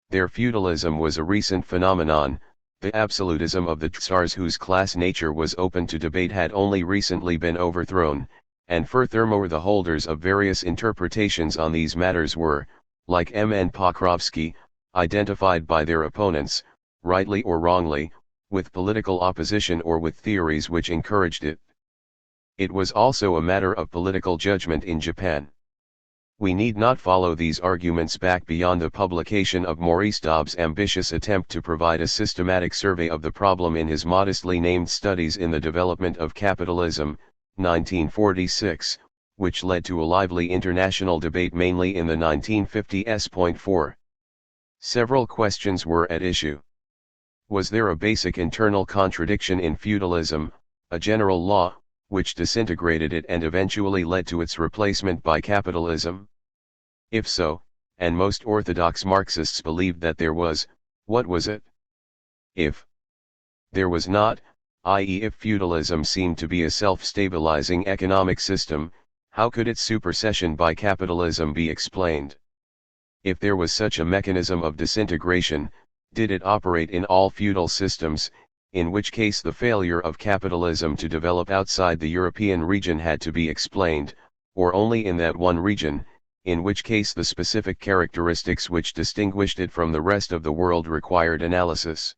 Their feudalism was a recent phenomenon, the absolutism of the Tsars whose class nature was open to debate had only recently been overthrown, and furthermore the holders of various interpretations on these matters were, like M. N. Pokrovsky, identified by their opponents, rightly or wrongly, with political opposition or with theories which encouraged it. It was also a matter of political judgment in Japan. We need not follow these arguments back beyond the publication of Maurice Dobbs' ambitious attempt to provide a systematic survey of the problem in his modestly named Studies in the Development of Capitalism, 1946, which led to a lively international debate mainly in the 1950s. Several questions were at issue. Was there a basic internal contradiction in feudalism, a general law, which disintegrated it and eventually led to its replacement by capitalism? If so, and most orthodox Marxists believed that there was, what was it? If there was not, i.e., if feudalism seemed to be a self-stabilizing economic system, how could its supersession by capitalism be explained? If there was such a mechanism of disintegration, did it operate in all feudal systems, in which case the failure of capitalism to develop outside the European region had to be explained, or only in that one region, in which case the specific characteristics which distinguished it from the rest of the world required analysis?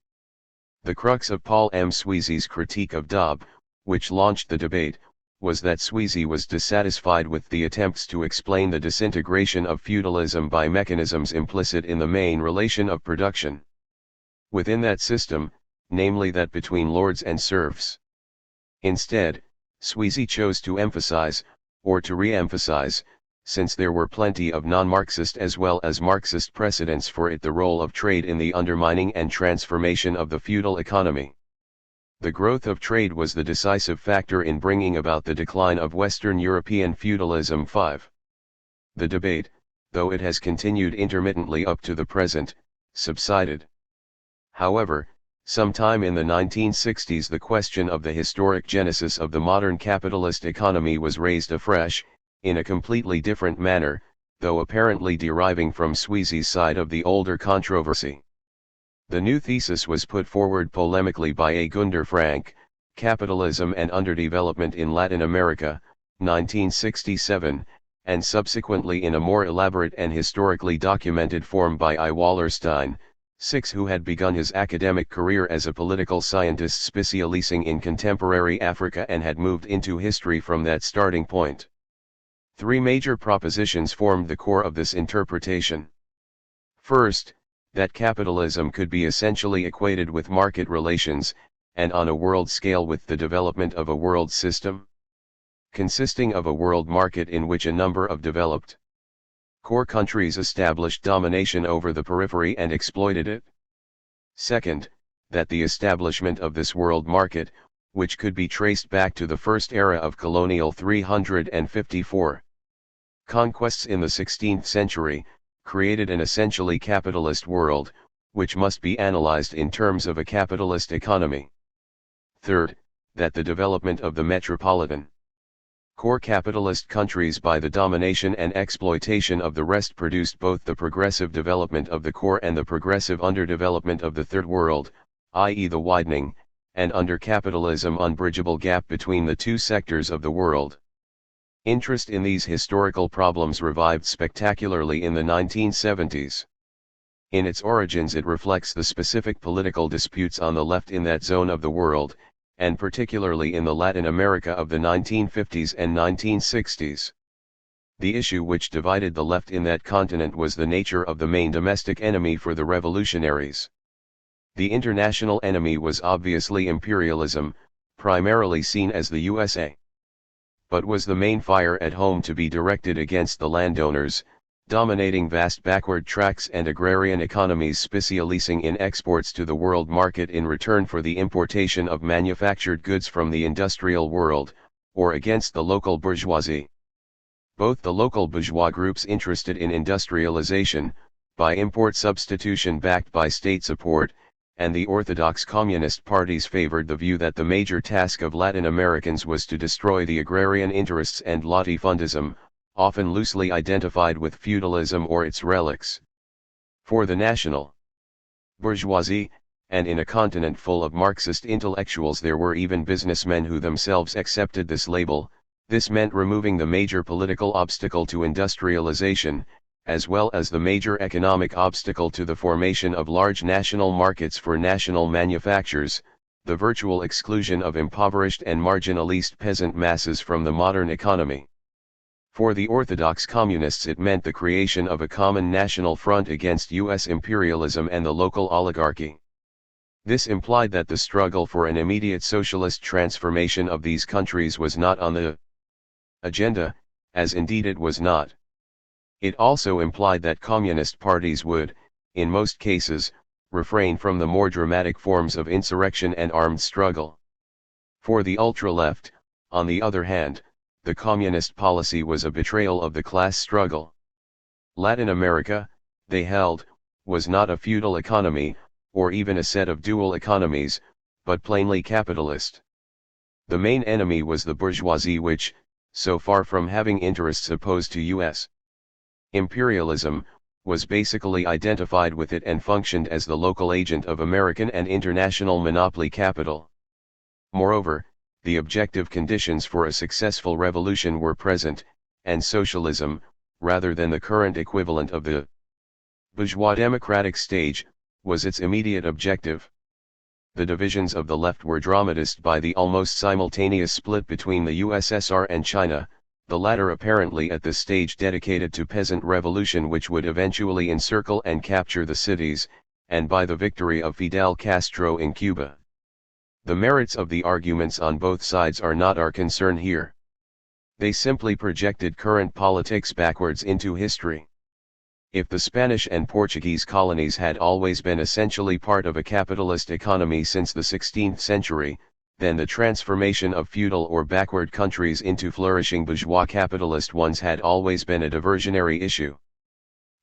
The crux of Paul M. Sweezy's critique of Dobb, which launched the debate, was that Sweezy was dissatisfied with the attempts to explain the disintegration of feudalism by mechanisms implicit in the main relation of production within that system, namely that between lords and serfs. Instead, Sweezy chose to emphasize, or to re-emphasize, since there were plenty of non-Marxist as well as Marxist precedents for it, the role of trade in the undermining and transformation of the feudal economy. The growth of trade was the decisive factor in bringing about the decline of Western European feudalism. 5. The debate, though it has continued intermittently up to the present, subsided. However, sometime in the 1960s the question of the historic genesis of the modern capitalist economy was raised afresh, in a completely different manner, though apparently deriving from Sweezy's side of the older controversy. The new thesis was put forward polemically by A. Gunder Frank, Capitalism and Underdevelopment in Latin America, 1967, and subsequently in a more elaborate and historically documented form by I. Wallerstein, 6, who had begun his academic career as a political scientist specializing in contemporary Africa and had moved into history from that starting point. 3 major propositions formed the core of this interpretation. First, that capitalism could be essentially equated with market relations, and on a world scale with the development of a world system, consisting of a world market in which a number of developed core countries established domination over the periphery and exploited it. Second, that the establishment of this world market, which could be traced back to the first era of colonial 354 conquests in the 16th century, created an essentially capitalist world, which must be analyzed in terms of a capitalist economy. Third, that the development of the metropolitan core capitalist countries by the domination and exploitation of the rest produced both the progressive development of the core and the progressive underdevelopment of the Third World, i.e. the widening, and under capitalism unbridgeable gap between the two sectors of the world. Interest in these historical problems revived spectacularly in the 1970s. In its origins it reflects the specific political disputes on the left in that zone of the world, and particularly in the Latin America of the 1950s and 1960s. The issue which divided the left in that continent was the nature of the main domestic enemy for the revolutionaries. The international enemy was obviously imperialism, primarily seen as the USA. But was the main fire at home to be directed against the landowners, dominating vast backward tracts and agrarian economies specializing in exports to the world market in return for the importation of manufactured goods from the industrial world, or against the local bourgeoisie? Both the local bourgeois groups interested in industrialization, by import substitution backed by state support, and the orthodox communist parties favored the view that the major task of Latin Americans was to destroy the agrarian interests and latifundism, often loosely identified with feudalism or its relics. For the national bourgeoisie, and in a continent full of Marxist intellectuals there were even businessmen who themselves accepted this label, this meant removing the major political obstacle to industrialization, as well as the major economic obstacle to the formation of large national markets for national manufactures, the virtual exclusion of impoverished and marginalized peasant masses from the modern economy. For the orthodox communists it meant the creation of a common national front against U.S. imperialism and the local oligarchy. This implied that the struggle for an immediate socialist transformation of these countries was not on the agenda, as indeed it was not. It also implied that communist parties would, in most cases, refrain from the more dramatic forms of insurrection and armed struggle. For the ultra-left, on the other hand, the communist policy was a betrayal of the class struggle. Latin America, they held, was not a feudal economy, or even a set of dual economies, but plainly capitalist. The main enemy was the bourgeoisie, which, so far from having interests opposed to U.S. imperialism, was basically identified with it and functioned as the local agent of American and international monopoly capital. Moreover, the objective conditions for a successful revolution were present, and socialism, rather than the current equivalent of the bourgeois democratic stage, was its immediate objective. The divisions of the left were dramatized by the almost simultaneous split between the USSR and China, the latter apparently at this stage dedicated to peasant revolution which would eventually encircle and capture the cities, and by the victory of Fidel Castro in Cuba. The merits of the arguments on both sides are not our concern here. They simply projected current politics backwards into history. If the Spanish and Portuguese colonies had always been essentially part of a capitalist economy since the 16th century, then the transformation of feudal or backward countries into flourishing bourgeois capitalist ones had always been a diversionary issue.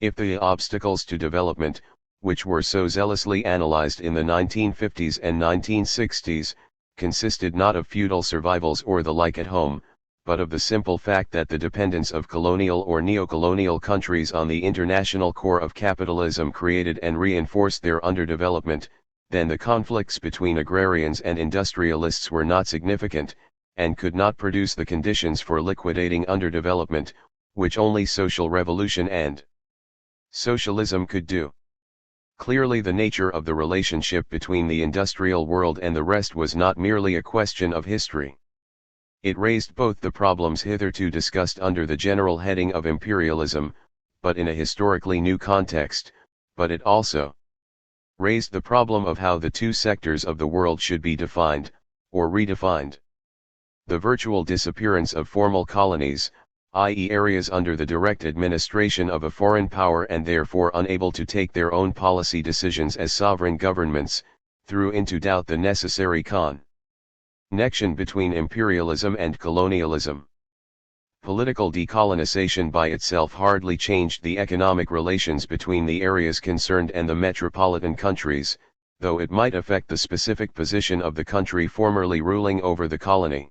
If the obstacles to development, which were so zealously analyzed in the 1950s and 1960s, consisted not of feudal survivals or the like at home, but of the simple fact that the dependence of colonial or neocolonial countries on the international core of capitalism created and reinforced their underdevelopment, then the conflicts between agrarians and industrialists were not significant, and could not produce the conditions for liquidating underdevelopment, which only social revolution and socialism could do. Clearly, the nature of the relationship between the industrial world and the rest was not merely a question of history. It raised both the problems hitherto discussed under the general heading of imperialism, but in a historically new context, but it also raised the problem of how the two sectors of the world should be defined, or redefined. The virtual disappearance of formal colonies, i.e. areas under the direct administration of a foreign power and therefore unable to take their own policy decisions as sovereign governments, threw into doubt the necessary connection between imperialism and colonialism. Political decolonization by itself hardly changed the economic relations between the areas concerned and the metropolitan countries, though it might affect the specific position of the country formerly ruling over the colony.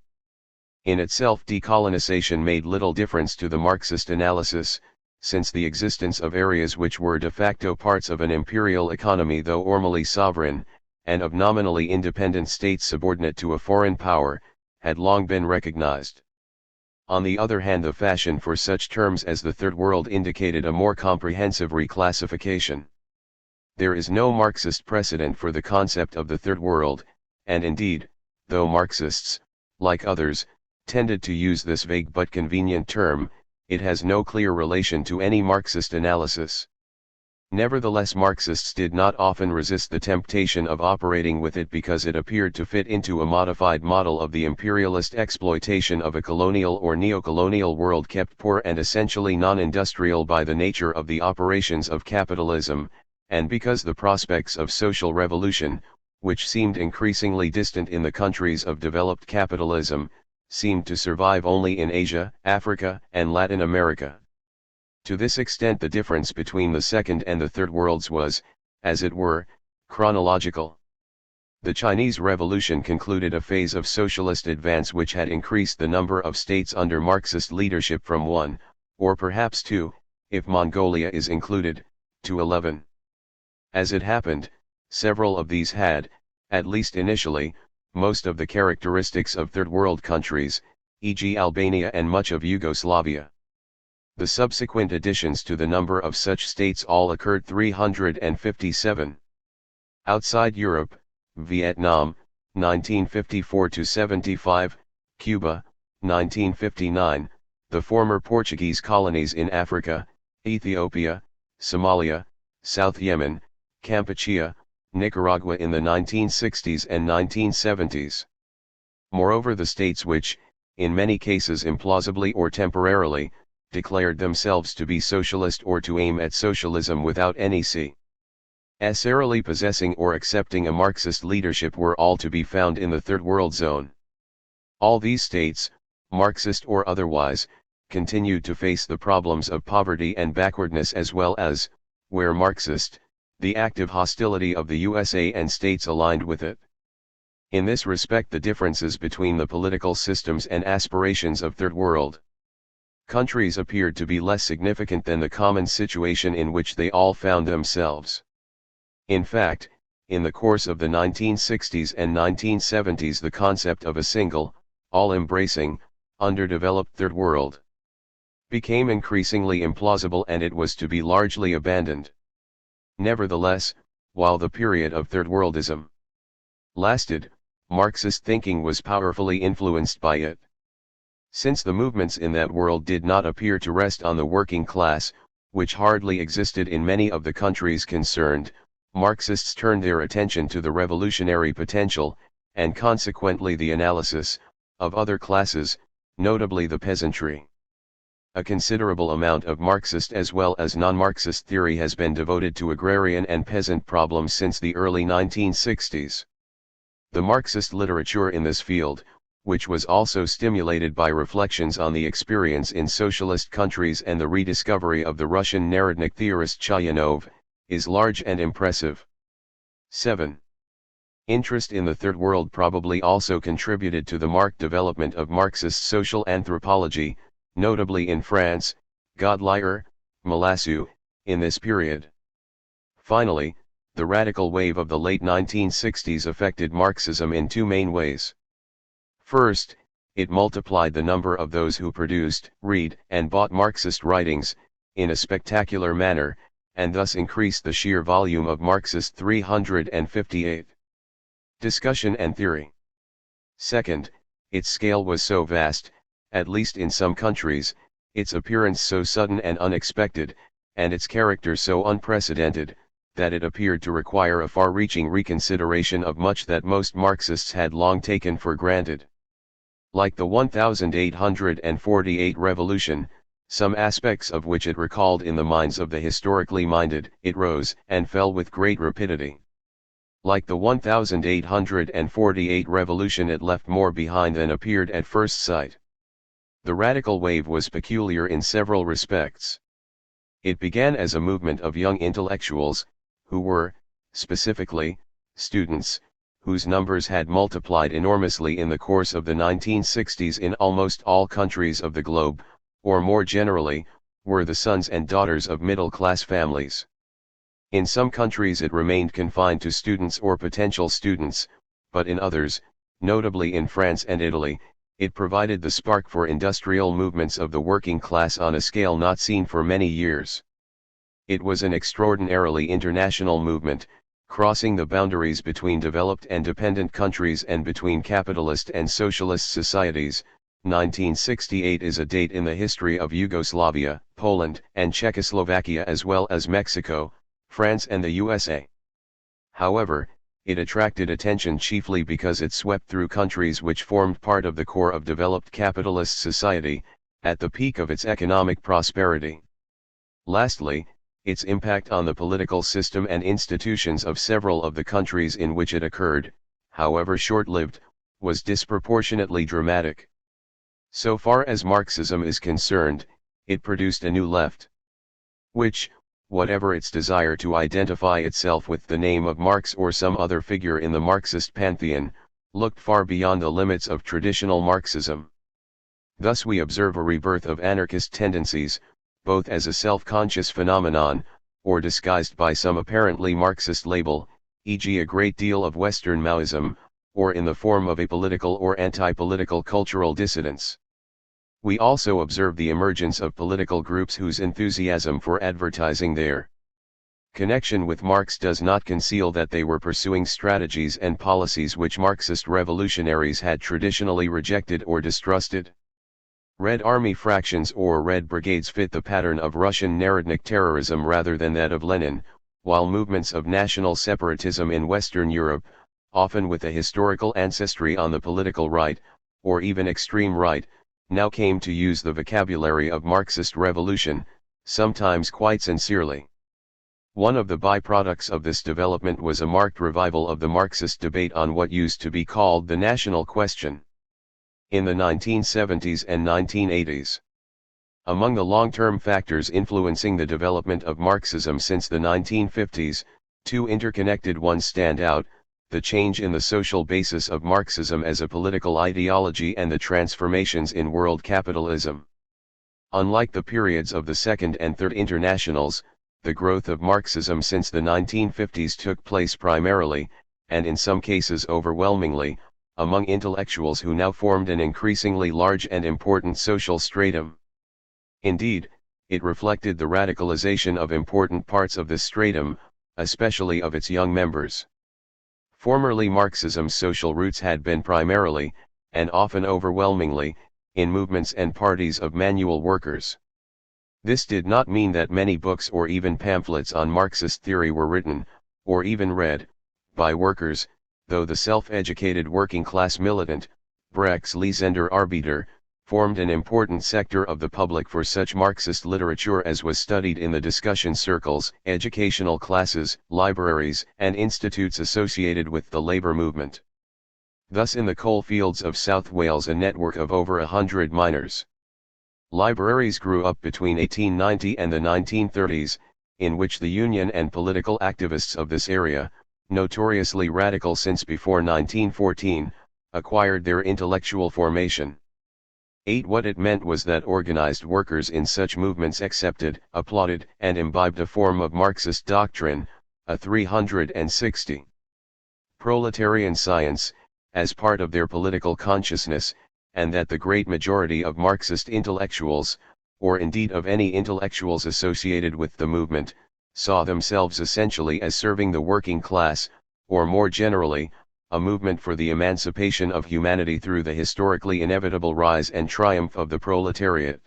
In itself, decolonization made little difference to the Marxist analysis, since the existence of areas which were de facto parts of an imperial economy, though formally sovereign, and of nominally independent states subordinate to a foreign power, had long been recognized. On the other hand, the fashion for such terms as the Third World indicated a more comprehensive reclassification. There is no Marxist precedent for the concept of the Third World, and indeed, though Marxists, like others, tended to use this vague but convenient term, it has no clear relation to any Marxist analysis. Nevertheless, Marxists did not often resist the temptation of operating with it because it appeared to fit into a modified model of the imperialist exploitation of a colonial or neocolonial world kept poor and essentially non-industrial by the nature of the operations of capitalism, and because the prospects of social revolution, which seemed increasingly distant in the countries of developed capitalism, seemed to survive only in Asia, Africa, and Latin America. To this extent, the difference between the Second and the Third Worlds was, as it were, chronological. The Chinese Revolution concluded a phase of socialist advance which had increased the number of states under Marxist leadership from 1, or perhaps 2, if Mongolia is included, to 11. As it happened, several of these had, at least initially, most of the characteristics of Third World countries, e.g. Albania and much of Yugoslavia. The subsequent additions to the number of such states all occurred 357. Outside Europe, Vietnam, 1954–75, Cuba, 1959, the former Portuguese colonies in Africa, Ethiopia, Somalia, South Yemen, Kampuchea, Nicaragua in the 1960s and 1970s. Moreover, the states which, in many cases implausibly or temporarily, declared themselves to be socialist or to aim at socialism without any necessarily possessing or accepting a Marxist leadership were all to be found in the Third World Zone. All these states, Marxist or otherwise, continued to face the problems of poverty and backwardness as well as, where Marxist, the active hostility of the USA and states aligned with it. In this respect, the differences between the political systems and aspirations of third world countries appeared to be less significant than the common situation in which they all found themselves. In fact, in the course of the 1960s and 1970s, the concept of a single, all-embracing, underdeveloped third world became increasingly implausible, and it was to be largely abandoned. Nevertheless, while the period of third-worldism lasted, Marxist thinking was powerfully influenced by it. Since the movements in that world did not appear to rest on the working class, which hardly existed in many of the countries concerned, Marxists turned their attention to the revolutionary potential, and consequently the analysis, of other classes, notably the peasantry. A considerable amount of Marxist as well as non-Marxist theory has been devoted to agrarian and peasant problems since the early 1960s. The Marxist literature in this field, which was also stimulated by reflections on the experience in socialist countries and the rediscovery of the Russian Narodnik theorist Chayanov, is large and impressive. 7. Interest in the Third World probably also contributed to the marked development of Marxist social anthropology, notably in France, Godelier, Melassu, in this period. Finally, the radical wave of the late 1960s affected Marxism in two main ways. First, it multiplied the number of those who produced, read, and bought Marxist writings, in a spectacular manner, and thus increased the sheer volume of Marxist 358. Discussion and theory. Second, its scale was so vast, at least in some countries, its appearance so sudden and unexpected, and its character so unprecedented, that it appeared to require a far-reaching reconsideration of much that most Marxists had long taken for granted. Like the 1848 revolution, some aspects of which it recalled in the minds of the historically minded, it rose and fell with great rapidity. Like the 1848 revolution, it left more behind than appeared at first sight. The radical wave was peculiar in several respects. It began as a movement of young intellectuals, who were, specifically, students, whose numbers had multiplied enormously in the course of the 1960s in almost all countries of the globe, or more generally, were the sons and daughters of middle-class families. In some countries it remained confined to students or potential students, but in others, notably in France and Italy, it provided the spark for industrial movements of the working class on a scale not seen for many years. It was an extraordinarily international movement, crossing the boundaries between developed and dependent countries and between capitalist and socialist societies. 1968 is a date in the history of Yugoslavia, Poland, and Czechoslovakia, as well as Mexico, France and the USA. However, it attracted attention chiefly because it swept through countries which formed part of the core of developed capitalist society, at the peak of its economic prosperity. Lastly, its impact on the political system and institutions of several of the countries in which it occurred, however short-lived, was disproportionately dramatic. So far as Marxism is concerned, it produced a new left, which, whatever its desire to identify itself with the name of Marx or some other figure in the Marxist pantheon, looked far beyond the limits of traditional Marxism. Thus we observe a rebirth of anarchist tendencies, both as a self-conscious phenomenon, or disguised by some apparently Marxist label, e.g. a great deal of Western Maoism, or in the form of apolitical or anti-political cultural dissidence. We also observe the emergence of political groups whose enthusiasm for advertising their connection with Marx does not conceal that they were pursuing strategies and policies which Marxist revolutionaries had traditionally rejected or distrusted. Red Army fractions or Red Brigades fit the pattern of Russian Narodnik terrorism rather than that of Lenin, while movements of national separatism in Western Europe, often with a historical ancestry on the political right, or even extreme right, now came to use the vocabulary of Marxist revolution, sometimes quite sincerely. One of the byproducts of this development was a marked revival of the Marxist debate on what used to be called the national question in the 1970s and 1980s. Among the long-term factors influencing the development of Marxism since the 1950s, two interconnected ones stand out: the change in the social basis of Marxism as a political ideology and the transformations in world capitalism. Unlike the periods of the Second and Third Internationals, the growth of Marxism since the 1950s took place primarily, and in some cases overwhelmingly, among intellectuals who now formed an increasingly large and important social stratum. Indeed, it reflected the radicalization of important parts of this stratum, especially of its young members. Formerly Marxism's social roots had been primarily, and often overwhelmingly, in movements and parties of manual workers. This did not mean that many books or even pamphlets on Marxist theory were written, or even read, by workers, though the self-educated working-class militant, Brecht's Lesender Arbeiter, formed an important sector of the public for such Marxist literature as was studied in the discussion circles, educational classes, libraries, and institutes associated with the labor movement. Thus in the coal fields of South Wales a network of over 100 miners' libraries grew up between 1890 and the 1930s, in which the union and political activists of this area, notoriously radical since before 1914, acquired their intellectual formation. What it meant was that organized workers in such movements accepted, applauded, and imbibed a form of Marxist doctrine, a 360 proletarian science, as part of their political consciousness, and that the great majority of Marxist intellectuals, or indeed of any intellectuals associated with the movement, saw themselves essentially as serving the working class, or more generally, a movement for the emancipation of humanity through the historically inevitable rise and triumph of the proletariat.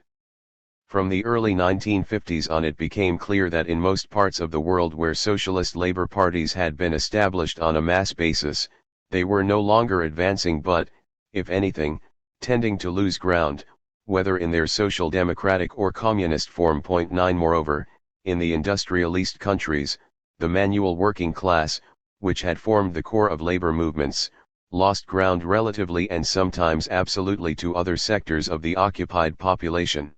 From the early 1950s on it became clear that in most parts of the world where socialist labor parties had been established on a mass basis, they were no longer advancing but, if anything, tending to lose ground, whether in their social democratic or communist form. 9 Moreover, in the industrialist countries, the manual working class, which had formed the core of labor movements, lost ground relatively and sometimes absolutely to other sectors of the occupied population.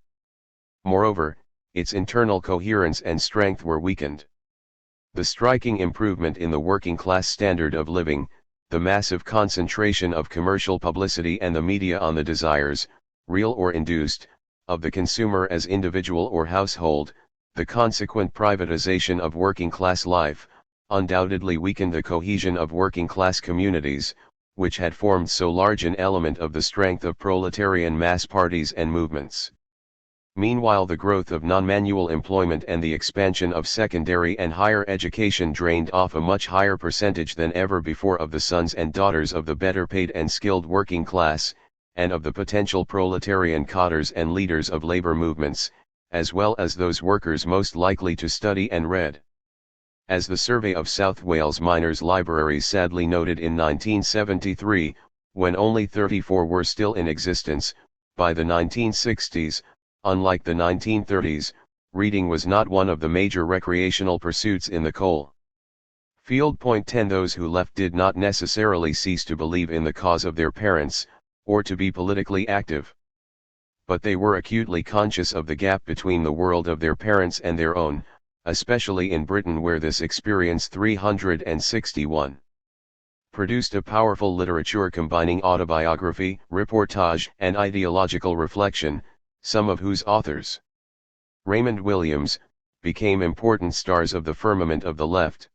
Moreover, its internal coherence and strength were weakened. The striking improvement in the working class standard of living, the massive concentration of commercial publicity and the media on the desires, real or induced, of the consumer as individual or household, the consequent privatization of working class life, undoubtedly weakened the cohesion of working class communities, which had formed so large an element of the strength of proletarian mass parties and movements. Meanwhile, the growth of non-manual employment and the expansion of secondary and higher education drained off a much higher percentage than ever before of the sons and daughters of the better paid and skilled working class, and of the potential proletarian cadres and leaders of labor movements, as well as those workers most likely to study and read. As the survey of South Wales miners' libraries sadly noted in 1973, when only 34 were still in existence, by the 1960s, unlike the 1930s, reading was not one of the major recreational pursuits in the coal field. 10 Those who left did not necessarily cease to believe in the cause of their parents, or to be politically active. But they were acutely conscious of the gap between the world of their parents and their own, especially in Britain where this experience 361 produced a powerful literature combining autobiography, reportage, and ideological reflection, some of whose authors, Raymond Williams, became important stars of the firmament of the left.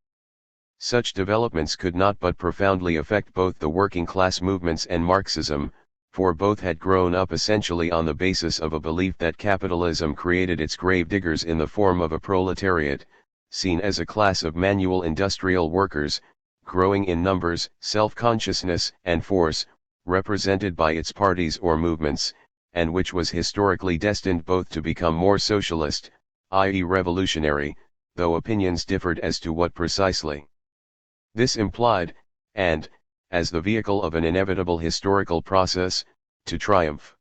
Such developments could not but profoundly affect both the working class movements and Marxism, for both had grown up essentially on the basis of a belief that capitalism created its gravediggers in the form of a proletariat, seen as a class of manual industrial workers, growing in numbers, self-consciousness, and force, represented by its parties or movements, and which was historically destined both to become more socialist, i.e. revolutionary, though opinions differed as to what precisely this implied, and, as the vehicle of an inevitable historical process, to triumph.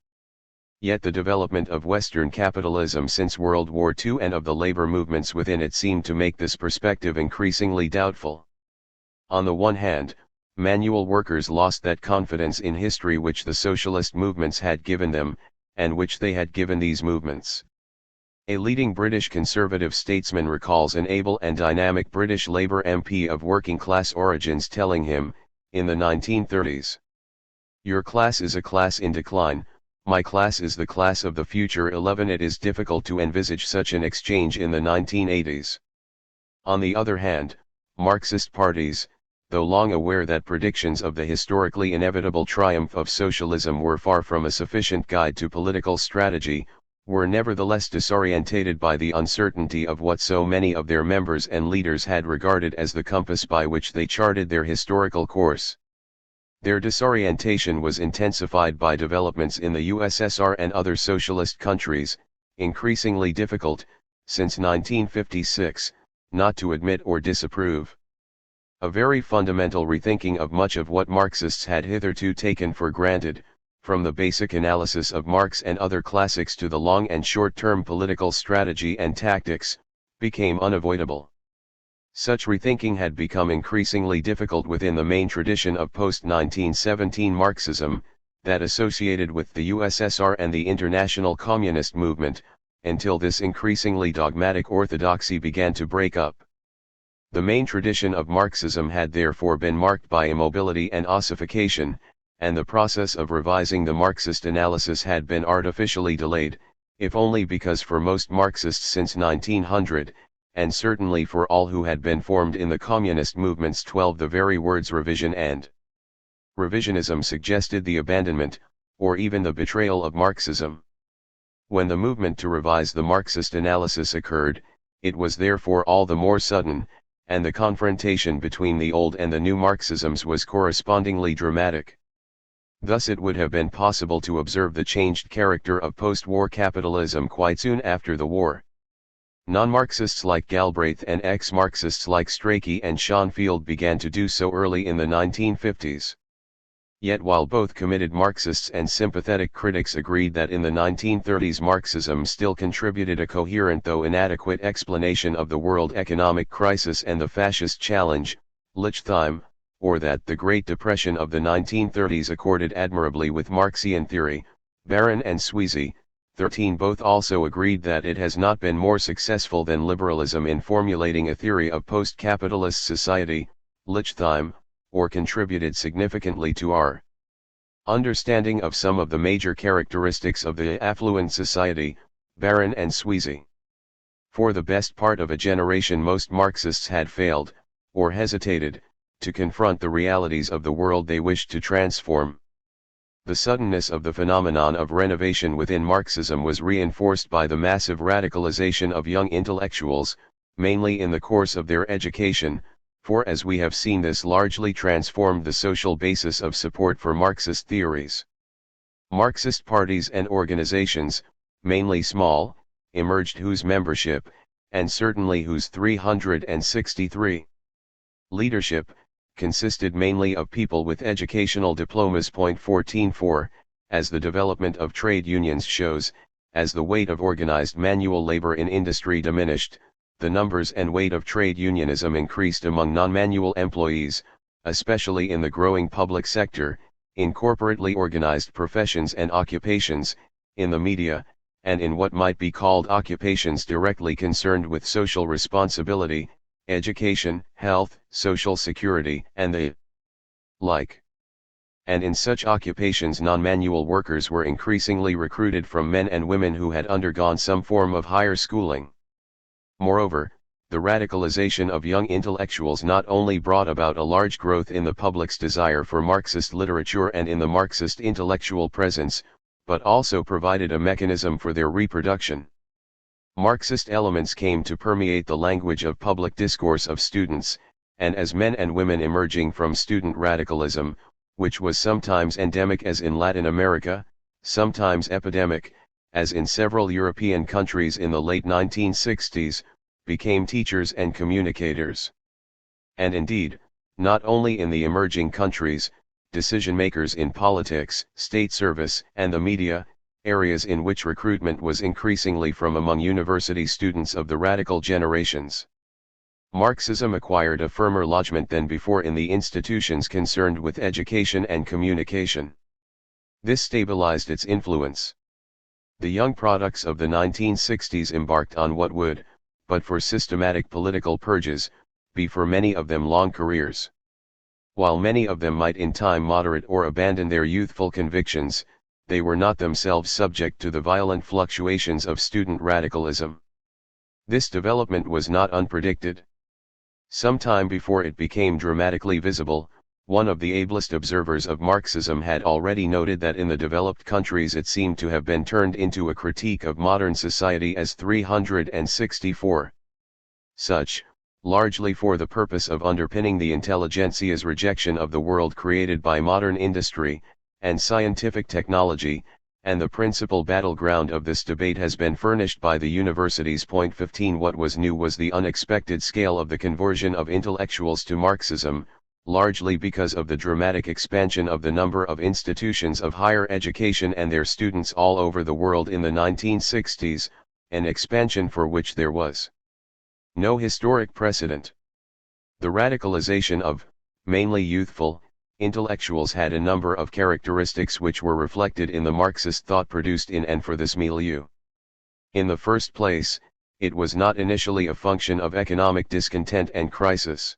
Yet the development of Western capitalism since World War II and of the labor movements within it seemed to make this perspective increasingly doubtful. On the one hand, manual workers lost that confidence in history which the socialist movements had given them, and which they had given these movements. A leading British conservative statesman recalls an able and dynamic British Labour MP of working-class origins telling him, in the 1930s, "Your class is a class in decline, my class is the class of the future." 11 It is difficult to envisage such an exchange in the 1980s. On the other hand, Marxist parties, though long aware that predictions of the historically inevitable triumph of socialism were far from a sufficient guide to political strategy, were nevertheless disorientated by the uncertainty of what so many of their members and leaders had regarded as the compass by which they charted their historical course. Their disorientation was intensified by developments in the USSR and other socialist countries, increasingly difficult, since 1956, not to admit or disapprove. A very fundamental rethinking of much of what Marxists had hitherto taken for granted, from the basic analysis of Marx and other classics to the long and short-term political strategy and tactics, became unavoidable. Such rethinking had become increasingly difficult within the main tradition of post-1917 Marxism, that associated with the USSR and the international communist movement, until this increasingly dogmatic orthodoxy began to break up. The main tradition of Marxism had therefore been marked by immobility and ossification, and the process of revising the Marxist analysis had been artificially delayed, if only because for most Marxists since 1900, and certainly for all who had been formed in the communist movements, the very words revision and revisionism suggested the abandonment, or even the betrayal of Marxism. When the movement to revise the Marxist analysis occurred, it was therefore all the more sudden, and the confrontation between the old and the new Marxisms was correspondingly dramatic. Thus it would have been possible to observe the changed character of post-war capitalism quite soon after the war. Non-Marxists like Galbraith and ex-Marxists like Strachey and Schoenfield began to do so early in the 1950s. Yet while both committed Marxists and sympathetic critics agreed that in the 1930s Marxism still contributed a coherent though inadequate explanation of the world economic crisis and the fascist challenge, Lichtheim, or that the Great Depression of the 1930s accorded admirably with Marxian theory, Baron and Sweezy, 13 both also agreed that it has not been more successful than liberalism in formulating a theory of post-capitalist society, Lichtheim, or contributed significantly to our understanding of some of the major characteristics of the affluent society, Baron and Sweezy. For the best part of a generation most Marxists had failed, or hesitated, to confront the realities of the world they wished to transform. The suddenness of the phenomenon of renovation within Marxism was reinforced by the massive radicalization of young intellectuals, mainly in the course of their education, for as we have seen this largely transformed the social basis of support for Marxist theories. Marxist parties and organizations, mainly small, emerged whose membership, and certainly whose 363 leadership, consisted mainly of people with educational diplomas. 14.4, as the development of trade unions shows, as the weight of organized manual labor in industry diminished, the numbers and weight of trade unionism increased among non-manual employees, especially in the growing public sector, in corporately organized professions and occupations, in the media, and in what might be called occupations directly concerned with social responsibility, education, health, social security, and the like. And in such occupations non-manual workers were increasingly recruited from men and women who had undergone some form of higher schooling. Moreover, the radicalization of young intellectuals not only brought about a large growth in the public's desire for Marxist literature and in the Marxist intellectual presence, but also provided a mechanism for their reproduction. Marxist elements came to permeate the language of public discourse of students, and as men and women emerging from student radicalism, which was sometimes endemic as in Latin America, sometimes epidemic, as in several European countries in the late 1960s, became teachers and communicators. And indeed, not only in the emerging countries, decision-makers in politics, state service, and the media, areas in which recruitment was increasingly from among university students of the radical generations. Marxism acquired a firmer lodgment than before in the institutions concerned with education and communication. This stabilized its influence. The young products of the 1960s embarked on what would, but for systematic political purges, be for many of them long careers. While many of them might in time moderate or abandon their youthful convictions, they were not themselves subject to the violent fluctuations of student radicalism. This development was not unpredicted. Some time before it became dramatically visible, one of the ablest observers of Marxism had already noted that in the developed countries it seemed to have been turned into a critique of modern society as 364. Such, largely for the purpose of underpinning the intelligentsia's rejection of the world created by modern industry and scientific technology, and the principal battleground of this debate has been furnished by the universities. Point 15. What was new was the unexpected scale of the conversion of intellectuals to Marxism, largely because of the dramatic expansion of the number of institutions of higher education and their students all over the world in the 1960s, an expansion for which there was no historic precedent. The radicalization of, mainly youthful, intellectuals had a number of characteristics which were reflected in the Marxist thought produced in and for this milieu. In the first place, it was not initially a function of economic discontent and crisis.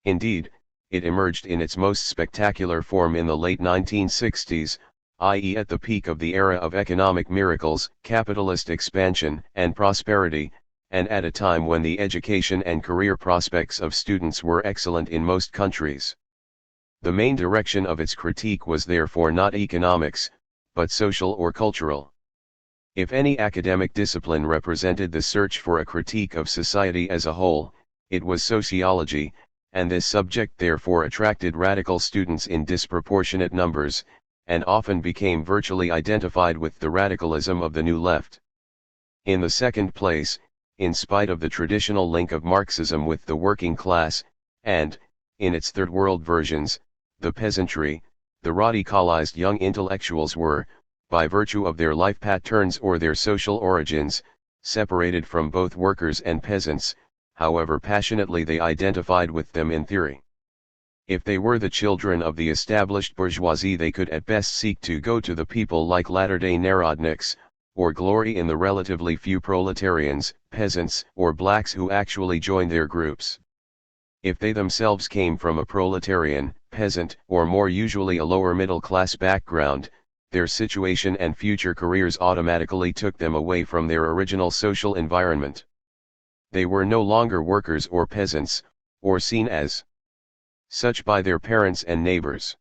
Indeed, it emerged in its most spectacular form in the late 1960s, i.e. at the peak of the era of economic miracles, capitalist expansion and prosperity, and at a time when the education and career prospects of students were excellent in most countries. The main direction of its critique was therefore not economics, but social or cultural. If any academic discipline represented the search for a critique of society as a whole, it was sociology, and this subject therefore attracted radical students in disproportionate numbers, and often became virtually identified with the radicalism of the New Left. In the second place, in spite of the traditional link of Marxism with the working class, and, in its third world versions, the peasantry, the radicalized young intellectuals were, by virtue of their life patterns or their social origins, separated from both workers and peasants, however passionately they identified with them in theory. If they were the children of the established bourgeoisie, they could at best seek to go to the people like latter-day Narodniks, or glory in the relatively few proletarians, peasants, or blacks who actually joined their groups. If they themselves came from a proletarian, peasant, or more usually a lower middle class background, their situation and future careers automatically took them away from their original social environment. They were no longer workers or peasants, or seen as such by their parents and neighbors.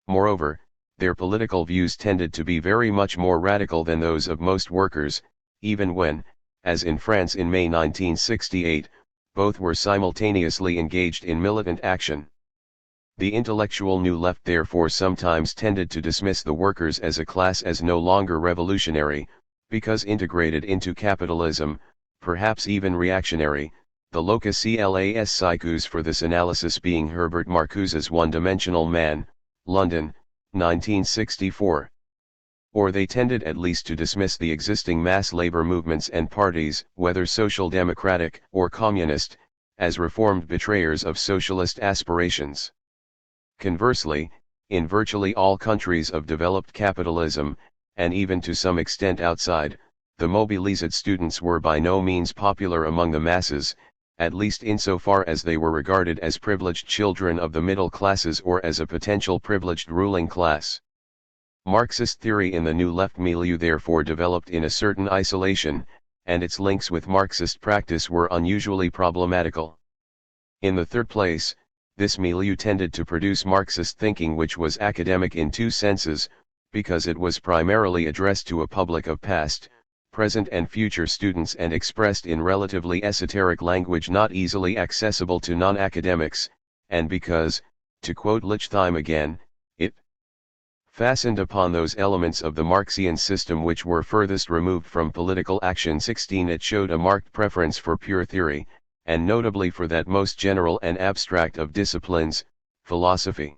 Moreover, their political views tended to be very much more radical than those of most workers, even when, as in France in May 1968, both were simultaneously engaged in militant action. The intellectual New Left therefore sometimes tended to dismiss the workers as a class as no longer revolutionary, because integrated into capitalism, perhaps even reactionary, the locus clas siccus for this analysis being Herbert Marcuse's One-Dimensional Man, London, 1964. Or they tended at least to dismiss the existing mass labor movements and parties, whether social democratic or communist, as reformed betrayers of socialist aspirations. Conversely, in virtually all countries of developed capitalism, and even to some extent outside, the mobilized students were by no means popular among the masses, at least insofar as they were regarded as privileged children of the middle classes or as a potential privileged ruling class. Marxist theory in the New Left milieu therefore developed in a certain isolation, and its links with Marxist practice were unusually problematical. In the third place, this milieu tended to produce Marxist thinking which was academic in two senses, because it was primarily addressed to a public of past, present and future students and expressed in relatively esoteric language not easily accessible to non-academics, and because, to quote Lichtheim again, it fastened upon those elements of the Marxian system which were furthest removed from political action. 16. It showed a marked preference for pure theory, and notably for that most general and abstract of disciplines, philosophy.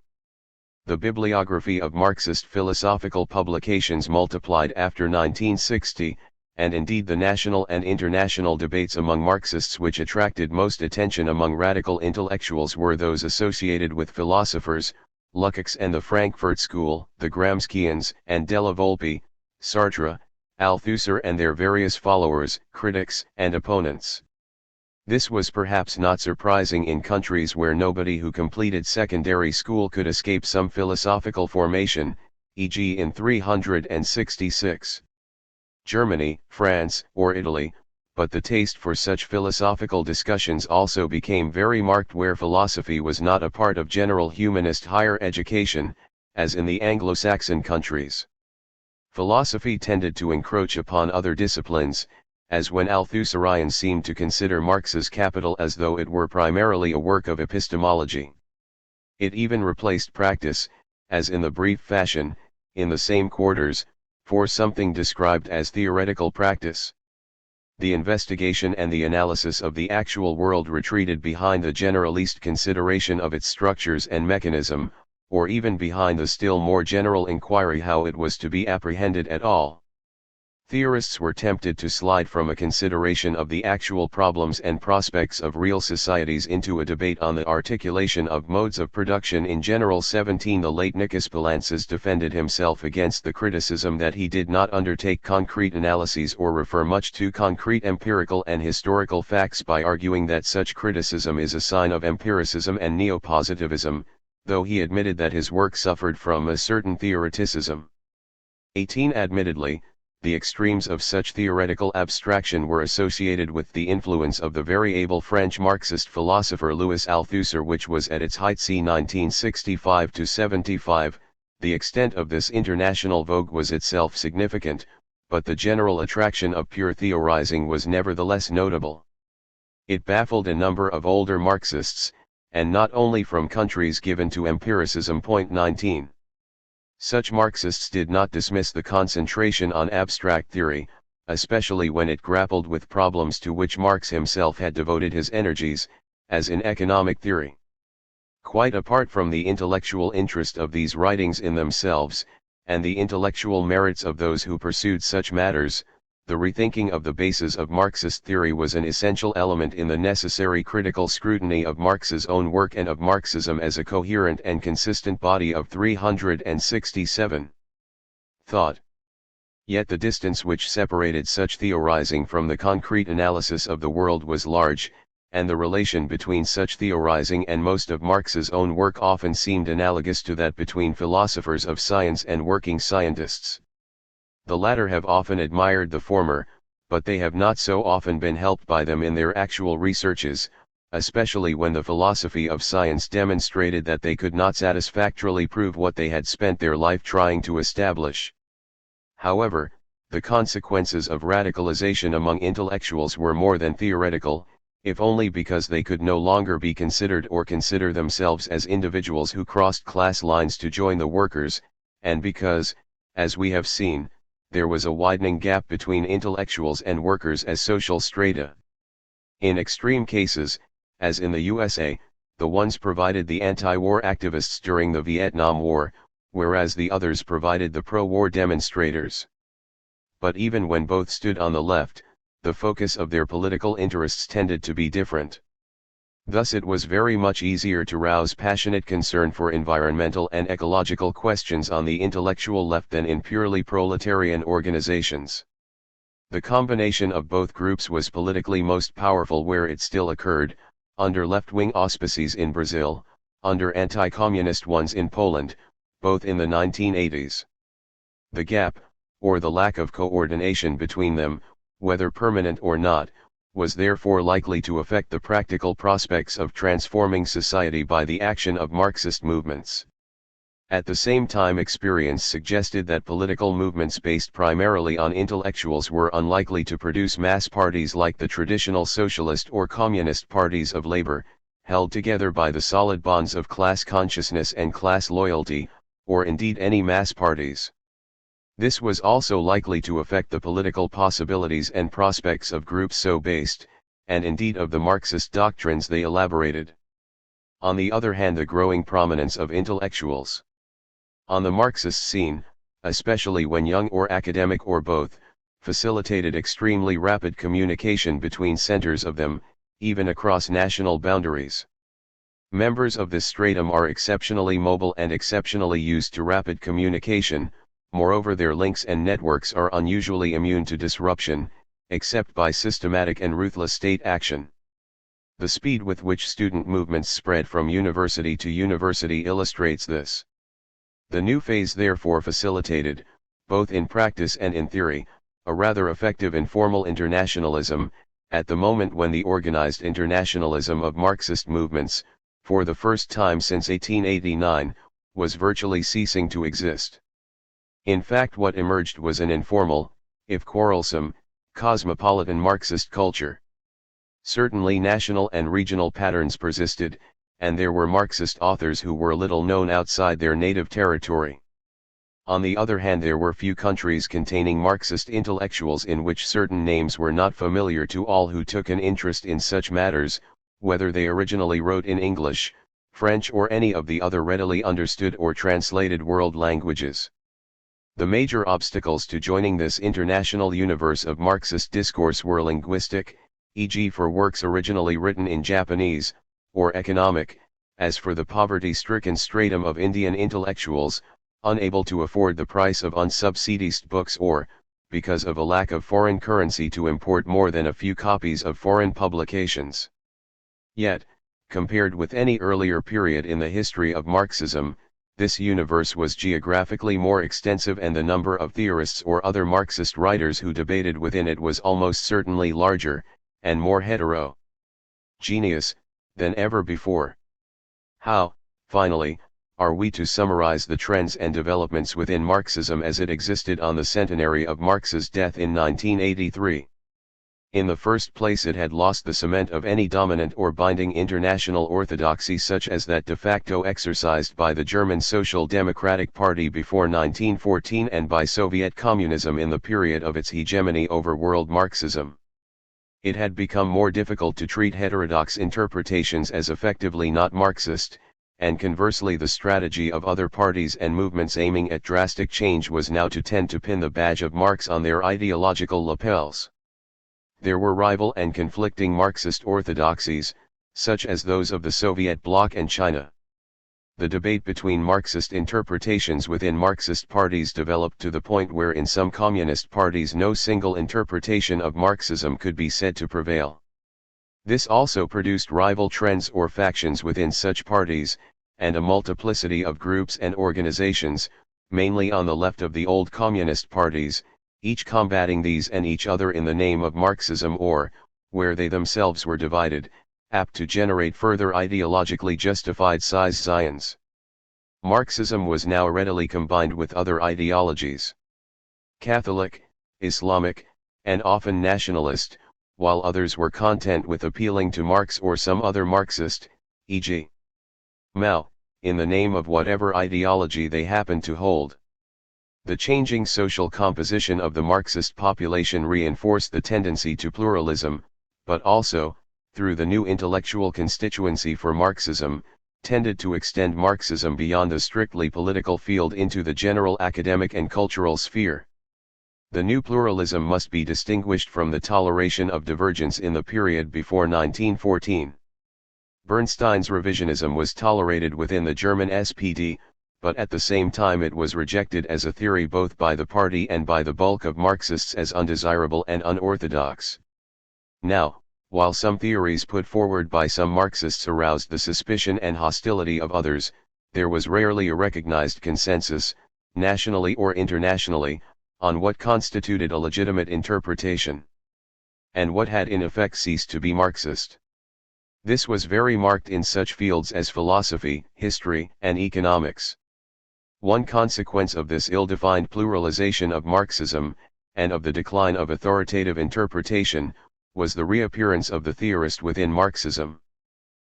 The bibliography of Marxist philosophical publications multiplied after 1960, and indeed the national and international debates among Marxists which attracted most attention among radical intellectuals were those associated with philosophers, Lukács and the Frankfurt School, the Gramscians and Della Volpe, Sartre, Althusser and their various followers, critics, and opponents. This was perhaps not surprising in countries where nobody who completed secondary school could escape some philosophical formation, e.g. in 366. Germany, France, or Italy, but the taste for such philosophical discussions also became very marked where philosophy was not a part of general humanist higher education, as in the Anglo-Saxon countries. Philosophy tended to encroach upon other disciplines, as when Althusserians seemed to consider Marx's Capital as though it were primarily a work of epistemology. It even replaced practice, as in the brief fashion, in the same quarters, for something described as theoretical practice. The investigation and the analysis of the actual world retreated behind the generalist consideration of its structures and mechanism, or even behind the still more general inquiry how it was to be apprehended at all. Theorists were tempted to slide from a consideration of the actual problems and prospects of real societies into a debate on the articulation of modes of production in general. 17 The late Nicolas Poulantzas defended himself against the criticism that he did not undertake concrete analyses or refer much to concrete empirical and historical facts by arguing that such criticism is a sign of empiricism and neopositivism, though he admitted that his work suffered from a certain theoreticism. 18 Admittedly, the extremes of such theoretical abstraction were associated with the influence of the very able French Marxist philosopher Louis Althusser, which was at its height c. 1965–75. The extent of this international vogue was itself significant, but the general attraction of pure theorizing was nevertheless notable. It baffled a number of older Marxists, and not only from countries given to empiricism. 19. Such Marxists did not dismiss the concentration on abstract theory, especially when it grappled with problems to which Marx himself had devoted his energies, as in economic theory. Quite apart from the intellectual interest of these writings in themselves, and the intellectual merits of those who pursued such matters, the rethinking of the bases of Marxist theory was an essential element in the necessary critical scrutiny of Marx's own work and of Marxism as a coherent and consistent body of 367. Thought. Yet the distance which separated such theorizing from the concrete analysis of the world was large, and the relation between such theorizing and most of Marx's own work often seemed analogous to that between philosophers of science and working scientists. The latter have often admired the former, but they have not so often been helped by them in their actual researches, especially when the philosophy of science demonstrated that they could not satisfactorily prove what they had spent their life trying to establish. However, the consequences of radicalization among intellectuals were more than theoretical, if only because they could no longer be considered or consider themselves as individuals who crossed class lines to join the workers, and because, as we have seen, there was a widening gap between intellectuals and workers as social strata. In extreme cases, as in the USA, the ones provided the anti-war activists during the Vietnam War, whereas the others provided the pro-war demonstrators. But even when both stood on the left, the focus of their political interests tended to be different. Thus it was very much easier to rouse passionate concern for environmental and ecological questions on the intellectual left than in purely proletarian organizations. The combination of both groups was politically most powerful where it still occurred, under left-wing auspices in Brazil, under anti-communist ones in Poland, both in the 1980s. The gap, or the lack of coordination between them, whether permanent or not, was therefore likely to affect the practical prospects of transforming society by the action of Marxist movements. At the same time, experience suggested that political movements based primarily on intellectuals were unlikely to produce mass parties like the traditional socialist or communist parties of labor, held together by the solid bonds of class consciousness and class loyalty, or indeed any mass parties. This was also likely to affect the political possibilities and prospects of groups so based, and indeed of the Marxist doctrines they elaborated. On the other hand, the growing prominence of intellectuals on the Marxist scene, especially when young or academic or both, facilitated extremely rapid communication between centers of them, even across national boundaries. Members of this stratum are exceptionally mobile and exceptionally used to rapid communication, moreover their links and networks are unusually immune to disruption, except by systematic and ruthless state action. The speed with which student movements spread from university to university illustrates this. The new phase therefore facilitated, both in practice and in theory, a rather effective informal internationalism, at the moment when the organized internationalism of Marxist movements, for the first time since 1889, was virtually ceasing to exist. In fact, what emerged was an informal, if quarrelsome, cosmopolitan Marxist culture. Certainly national and regional patterns persisted, and there were Marxist authors who were little known outside their native territory. On the other hand, there were few countries containing Marxist intellectuals in which certain names were not familiar to all who took an interest in such matters, whether they originally wrote in English, French or any of the other readily understood or translated world languages. The major obstacles to joining this international universe of Marxist discourse were linguistic, e.g. for works originally written in Japanese, or economic, as for the poverty-stricken stratum of Indian intellectuals, unable to afford the price of unsubsidized books, or, because of a lack of foreign currency, to import more than a few copies of foreign publications. Yet, compared with any earlier period in the history of Marxism, this universe was geographically more extensive, and the number of theorists or other Marxist writers who debated within it was almost certainly larger, and more heterogeneous, than ever before. How, finally, are we to summarize the trends and developments within Marxism as it existed on the centenary of Marx's death in 1983? In the first place, it had lost the cement of any dominant or binding international orthodoxy such as that de facto exercised by the German Social Democratic Party before 1914 and by Soviet communism in the period of its hegemony over world Marxism. It had become more difficult to treat heterodox interpretations as effectively not Marxist, and conversely the strategy of other parties and movements aiming at drastic change was now to tend to pin the badge of Marx on their ideological lapels. There were rival and conflicting Marxist orthodoxies, such as those of the Soviet bloc and China. The debate between Marxist interpretations within Marxist parties developed to the point where in some communist parties no single interpretation of Marxism could be said to prevail. This also produced rival trends or factions within such parties, and a multiplicity of groups and organizations, mainly on the left of the old communist parties, each combating these and each other in the name of Marxism, or, where they themselves were divided, apt to generate further ideologically justified scissions. Marxism was now readily combined with other ideologies. Catholic, Islamic, and often nationalist, while others were content with appealing to Marx or some other Marxist, e.g. Mao, in the name of whatever ideology they happened to hold. The changing social composition of the Marxist population reinforced the tendency to pluralism, but also, through the new intellectual constituency for Marxism, tended to extend Marxism beyond the strictly political field into the general academic and cultural sphere. The new pluralism must be distinguished from the toleration of divergence in the period before 1914. Bernstein's revisionism was tolerated within the German SPD, but at the same time it was rejected as a theory both by the party and by the bulk of Marxists as undesirable and unorthodox. Now, while some theories put forward by some Marxists aroused the suspicion and hostility of others, there was rarely a recognized consensus, nationally or internationally, on what constituted a legitimate interpretation, and what had in effect ceased to be Marxist. This was very marked in such fields as philosophy, history, and economics. One consequence of this ill-defined pluralization of Marxism, and of the decline of authoritative interpretation, was the reappearance of the theorist within Marxism.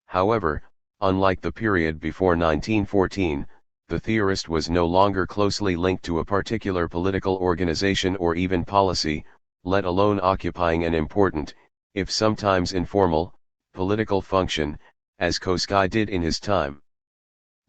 However, unlike the period before 1914, the theorist was no longer closely linked to a particular political organization or even policy, let alone occupying an important, if sometimes informal, political function, as Koski did in his time.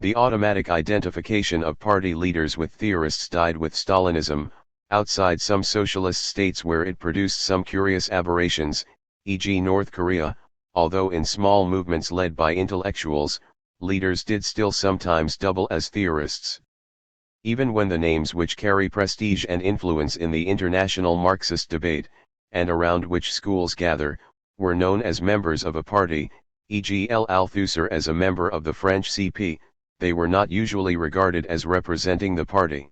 The automatic identification of party leaders with theorists died with Stalinism, outside some socialist states where it produced some curious aberrations, e.g. North Korea, although in small movements led by intellectuals, leaders did still sometimes double as theorists. Even when the names which carry prestige and influence in the international Marxist debate, and around which schools gather, were known as members of a party, e.g. Althusser as a member of the French CP, they were not usually regarded as representing the party.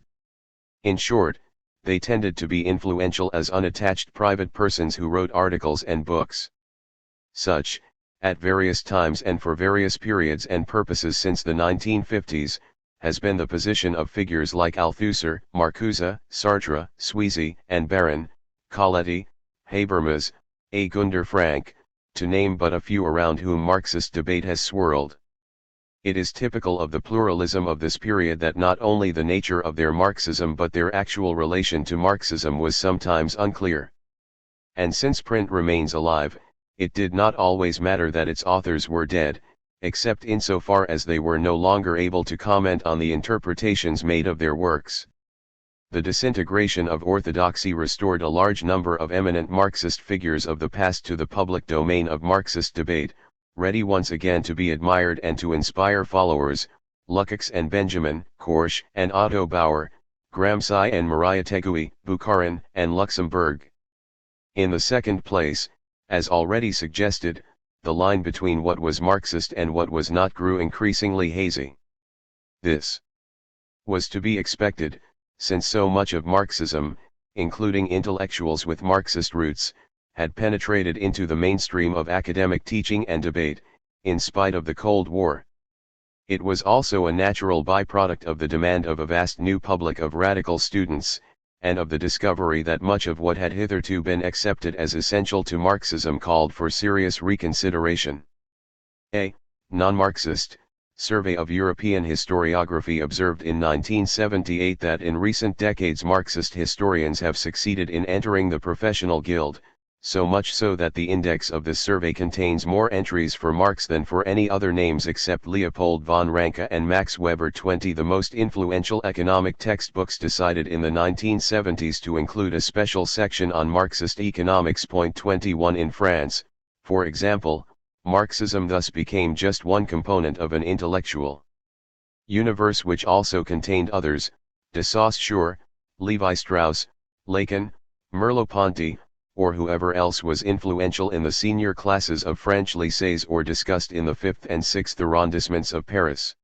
In short, they tended to be influential as unattached private persons who wrote articles and books. Such, at various times and for various periods and purposes since the 1950s, has been the position of figures like Althusser, Marcuse, Sartre, Sweezy, and Baron, Coletti, Habermas, A. Gunder Frank, to name but a few around whom Marxist debate has swirled. It is typical of the pluralism of this period that not only the nature of their Marxism but their actual relation to Marxism was sometimes unclear. And since print remains alive, it did not always matter that its authors were dead, except insofar as they were no longer able to comment on the interpretations made of their works. The disintegration of orthodoxy restored a large number of eminent Marxist figures of the past to the public domain of Marxist debate, ready once again to be admired and to inspire followers, Lukács and Benjamin, Korsch and Otto Bauer, Gramsci and Maria Tegui, Bukharin and Luxemburg. In the second place, as already suggested, the line between what was Marxist and what was not grew increasingly hazy. This was to be expected, since so much of Marxism, including intellectuals with Marxist roots, had penetrated into the mainstream of academic teaching and debate, in spite of the Cold War. It was also a natural byproduct of the demand of a vast new public of radical students, and of the discovery that much of what had hitherto been accepted as essential to Marxism called for serious reconsideration. A non-Marxist survey of European historiography observed in 1978 that in recent decades Marxist historians have succeeded in entering the professional guild, so much so that the index of this survey contains more entries for Marx than for any other names except Leopold von Ranke and Max Weber. 20 The most influential economic textbooks decided in the 1970s to include a special section on Marxist economics. 21 In France, for example, Marxism thus became just one component of an intellectual universe which also contained others, de Saussure, Levi-Strauss, Lacan, Merleau-Ponty, or whoever else was influential in the senior classes of French lycées or discussed in the 5th and 6th arrondissements of Paris.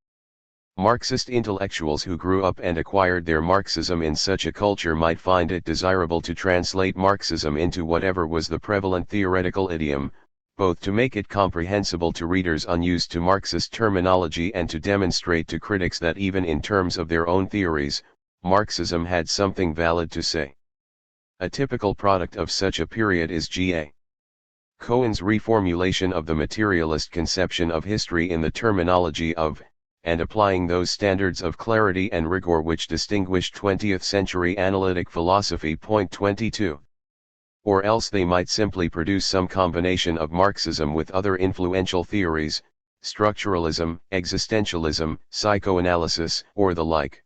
Marxist intellectuals who grew up and acquired their Marxism in such a culture might find it desirable to translate Marxism into whatever was the prevalent theoretical idiom, both to make it comprehensible to readers unused to Marxist terminology and to demonstrate to critics that even in terms of their own theories, Marxism had something valid to say. A typical product of such a period is G.A. Cohen's reformulation of the materialist conception of history in the terminology of, and applying those standards of clarity and rigor which distinguished 20th century analytic philosophy. 22. Or else they might simply produce some combination of Marxism with other influential theories, structuralism, existentialism, psychoanalysis, or the like.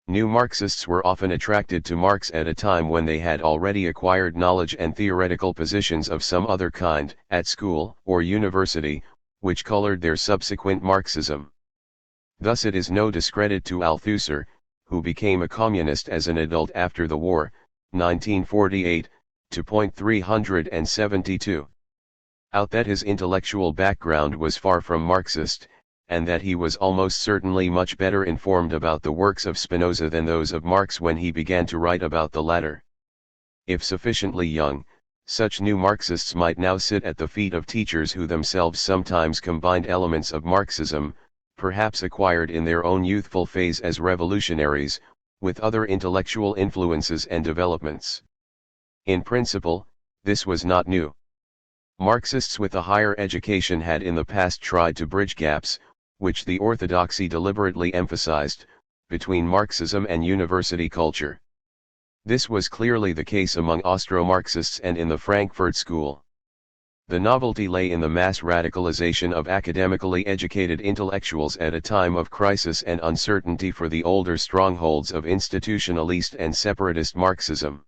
New Marxists were often attracted to Marx at a time when they had already acquired knowledge and theoretical positions of some other kind, at school or university, which colored their subsequent Marxism. Thus it is no discredit to Althusser, who became a communist as an adult after the war, 1948, to point 372. Out that his intellectual background was far from Marxist, and that he was almost certainly much better informed about the works of Spinoza than those of Marx when he began to write about the latter. If sufficiently young, such new Marxists might now sit at the feet of teachers who themselves sometimes combined elements of Marxism, perhaps acquired in their own youthful phase as revolutionaries, with other intellectual influences and developments. In principle, this was not new. Marxists with a higher education had in the past tried to bridge gaps, which the orthodoxy deliberately emphasized, between Marxism and university culture. This was clearly the case among Austro-Marxists and in the Frankfurt School. The novelty lay in the mass radicalization of academically educated intellectuals at a time of crisis and uncertainty for the older strongholds of institutionalist and separatist Marxism.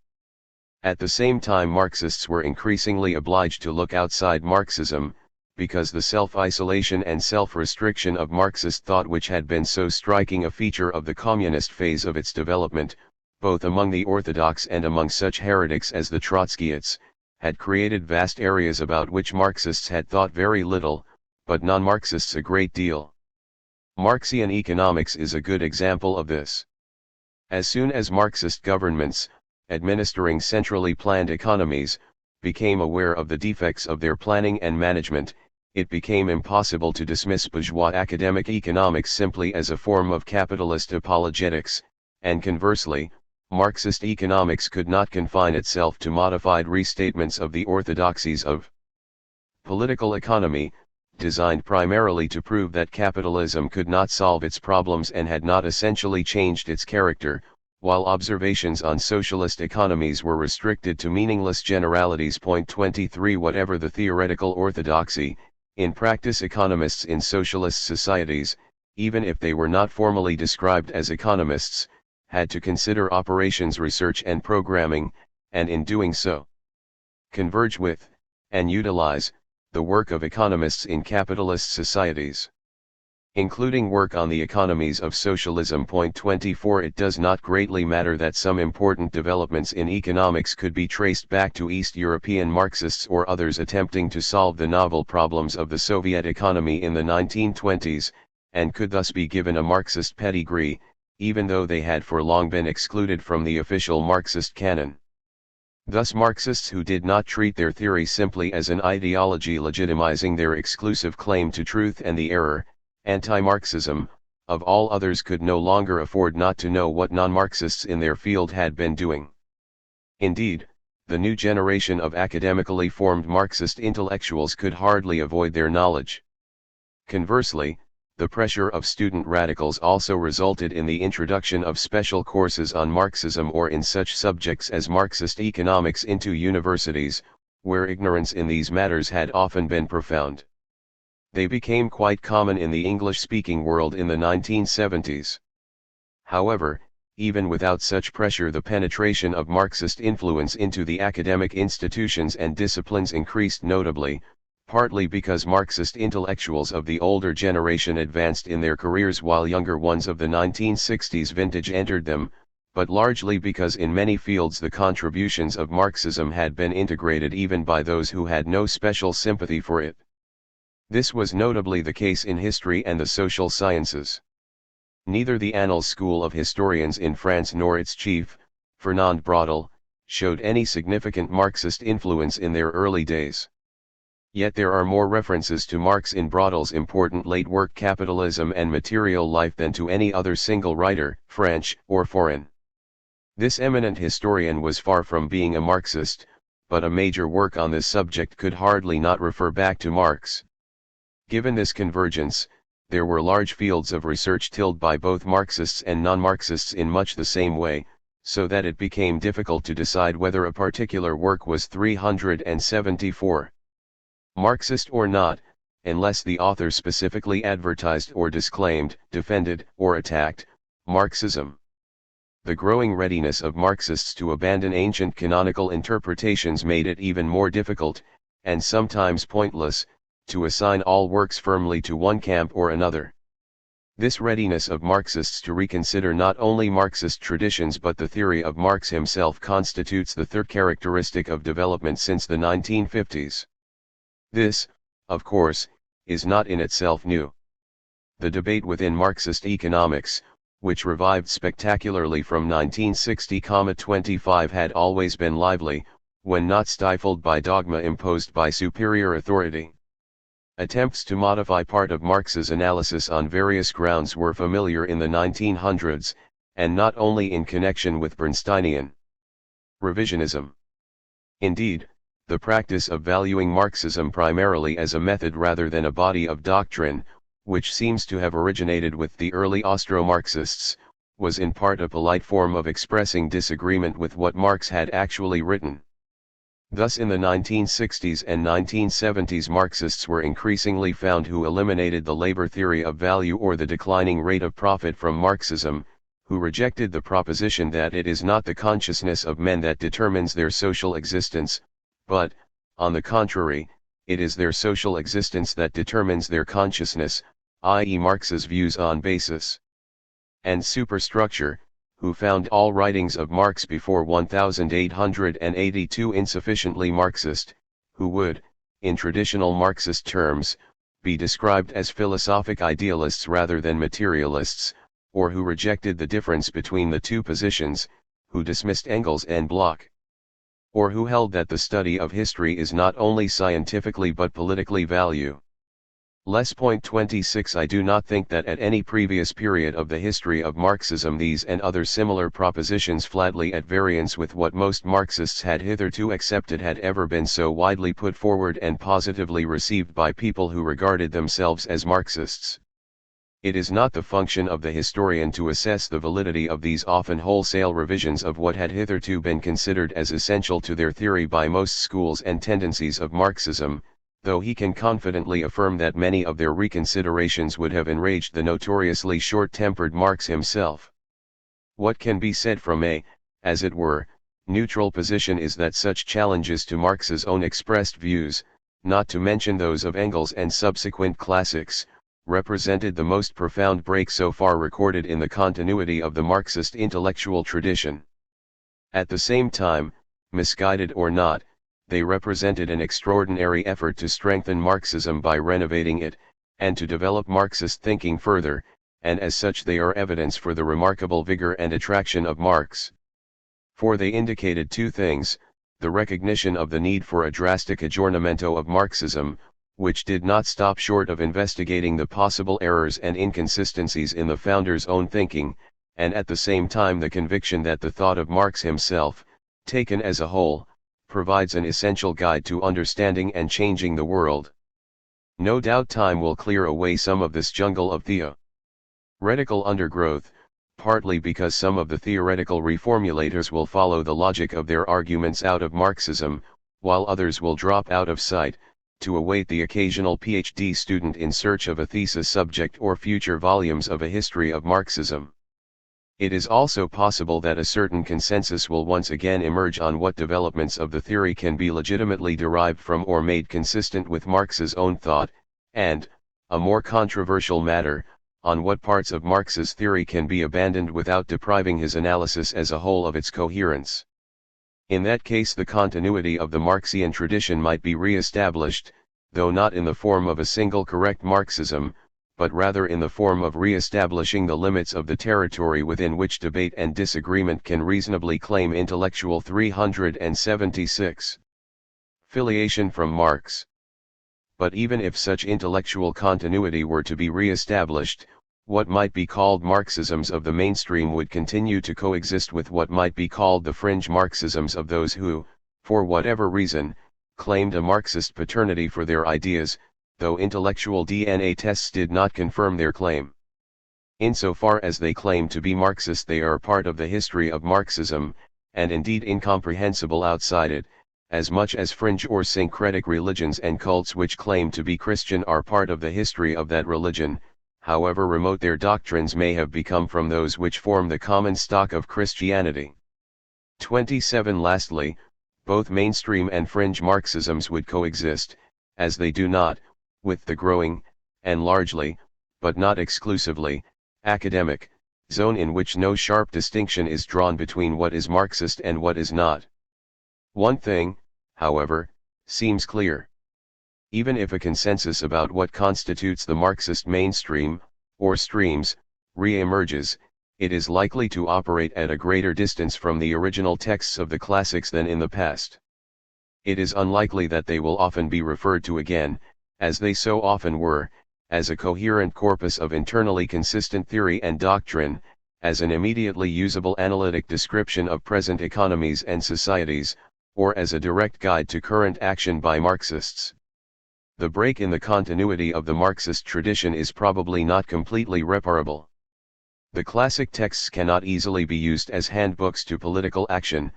At the same time Marxists were increasingly obliged to look outside Marxism, because the self-isolation and self-restriction of Marxist thought, which had been so striking a feature of the communist phase of its development, both among the orthodox and among such heretics as the Trotskyists, had created vast areas about which Marxists had thought very little, but non-Marxists a great deal. Marxian economics is a good example of this. As soon as Marxist governments, administering centrally planned economies, became aware of the defects of their planning and management, it became impossible to dismiss bourgeois academic economics simply as a form of capitalist apologetics, and conversely, Marxist economics could not confine itself to modified restatements of the orthodoxies of political economy, designed primarily to prove that capitalism could not solve its problems and had not essentially changed its character, while observations on socialist economies were restricted to meaningless generalities. Point 23. Whatever the theoretical orthodoxy, in practice economists in socialist societies, even if they were not formally described as economists, had to consider operations research and programming, and in doing so, converge with, and utilize, the work of economists in capitalist societies, including work on the economies of socialism. Point 24. It does not greatly matter that some important developments in economics could be traced back to East European Marxists or others attempting to solve the novel problems of the Soviet economy in the 1920s, and could thus be given a Marxist pedigree, even though they had for long been excluded from the official Marxist canon. Thus Marxists who did not treat their theory simply as an ideology legitimizing their exclusive claim to truth and the error, anti-Marxism, of all others could no longer afford not to know what non-Marxists in their field had been doing. Indeed, the new generation of academically formed Marxist intellectuals could hardly avoid their knowledge. Conversely, the pressure of student radicals also resulted in the introduction of special courses on Marxism or in such subjects as Marxist economics into universities, where ignorance in these matters had often been profound. They became quite common in the English-speaking world in the 1970s. However, even without such pressure, the penetration of Marxist influence into the academic institutions and disciplines increased notably, partly because Marxist intellectuals of the older generation advanced in their careers while younger ones of the 1960s vintage entered them, but largely because in many fields the contributions of Marxism had been integrated even by those who had no special sympathy for it. This was notably the case in history and the social sciences. Neither the Annales school of historians in France nor its chief, Fernand Braudel, showed any significant Marxist influence in their early days. Yet there are more references to Marx in Braudel's important late work Capitalism and Material Life than to any other single writer, French or foreign. This eminent historian was far from being a Marxist, but a major work on this subject could hardly not refer back to Marx. Given this convergence, there were large fields of research tilled by both Marxists and non-Marxists in much the same way, so that it became difficult to decide whether a particular work was 374. Marxist or not, unless the author specifically advertised or disclaimed, defended, or attacked Marxism. The growing readiness of Marxists to abandon ancient canonical interpretations made it even more difficult, and sometimes pointless, to assign all works firmly to one camp or another. This readiness of Marxists to reconsider not only Marxist traditions but the theory of Marx himself constitutes the third characteristic of development since the 1950s. This, of course, is not in itself new. The debate within Marxist economics, which revived spectacularly from 1960-25, had always been lively, when not stifled by dogma imposed by superior authority. Attempts to modify part of Marx's analysis on various grounds were familiar in the 1900s, and not only in connection with Bernsteinian revisionism. Indeed, the practice of valuing Marxism primarily as a method rather than a body of doctrine, which seems to have originated with the early Austro-Marxists, was in part a polite form of expressing disagreement with what Marx had actually written. Thus in the 1960s and 1970s Marxists were increasingly found who eliminated the labor theory of value or the declining rate of profit from Marxism, who rejected the proposition that it is not the consciousness of men that determines their social existence, but, on the contrary, it is their social existence that determines their consciousness, i.e. Marx's views on basis and superstructure, who found all writings of Marx before 1882 insufficiently Marxist, who would, in traditional Marxist terms, be described as philosophic idealists rather than materialists, or who rejected the difference between the two positions, who dismissed Engels and Bloch, or who held that the study of history is not only scientifically but politically value. Point 26 I do not think that at any previous period of the history of Marxism these and other similar propositions flatly at variance with what most Marxists had hitherto accepted had ever been so widely put forward and positively received by people who regarded themselves as Marxists. It is not the function of the historian to assess the validity of these often wholesale revisions of what had hitherto been considered as essential to their theory by most schools and tendencies of Marxism, though he can confidently affirm that many of their reconsiderations would have enraged the notoriously short-tempered Marx himself. What can be said from a, as it were, neutral position is that such challenges to Marx's own expressed views, not to mention those of Engels and subsequent classics, represented the most profound break so far recorded in the continuity of the Marxist intellectual tradition. At the same time, misguided or not, they represented an extraordinary effort to strengthen Marxism by renovating it, and to develop Marxist thinking further, and as such they are evidence for the remarkable vigor and attraction of Marx. For they indicated two things: the recognition of the need for a drastic aggiornamento of Marxism, which did not stop short of investigating the possible errors and inconsistencies in the founder's own thinking, and at the same time the conviction that the thought of Marx himself, taken as a whole, provides an essential guide to understanding and changing the world. No doubt time will clear away some of this jungle of theoretical undergrowth, partly because some of the theoretical reformulators will follow the logic of their arguments out of Marxism, while others will drop out of sight, to await the occasional PhD student in search of a thesis subject or future volumes of a history of Marxism. It is also possible that a certain consensus will once again emerge on what developments of the theory can be legitimately derived from or made consistent with Marx's own thought, and, a more controversial matter, on what parts of Marx's theory can be abandoned without depriving his analysis as a whole of its coherence. In that case the continuity of the Marxian tradition might be re-established, though not in the form of a single correct Marxism, but rather in the form of re-establishing the limits of the territory within which debate and disagreement can reasonably claim intellectual 376 filiation from Marx. But even if such intellectual continuity were to be re-established, what might be called Marxisms of the mainstream would continue to coexist with what might be called the fringe Marxisms of those who, for whatever reason, claimed a Marxist paternity for their ideas, though intellectual DNA tests did not confirm their claim. Insofar as they claim to be Marxist, they are part of the history of Marxism, and indeed incomprehensible outside it, as much as fringe or syncretic religions and cults which claim to be Christian are part of the history of that religion, however remote their doctrines may have become from those which form the common stock of Christianity. 27 Lastly, both mainstream and fringe Marxisms would coexist, as they do not, with the growing, and largely, but not exclusively, academic, zone in which no sharp distinction is drawn between what is Marxist and what is not. One thing, however, seems clear. Even if a consensus about what constitutes the Marxist mainstream, or streams, re-emerges, it is likely to operate at a greater distance from the original texts of the classics than in the past. It is unlikely that they will often be referred to again, as they so often were, as a coherent corpus of internally consistent theory and doctrine, as an immediately usable analytic description of present economies and societies, or as a direct guide to current action by Marxists. The break in the continuity of the Marxist tradition is probably not completely reparable. The classic texts cannot easily be used as handbooks to political action,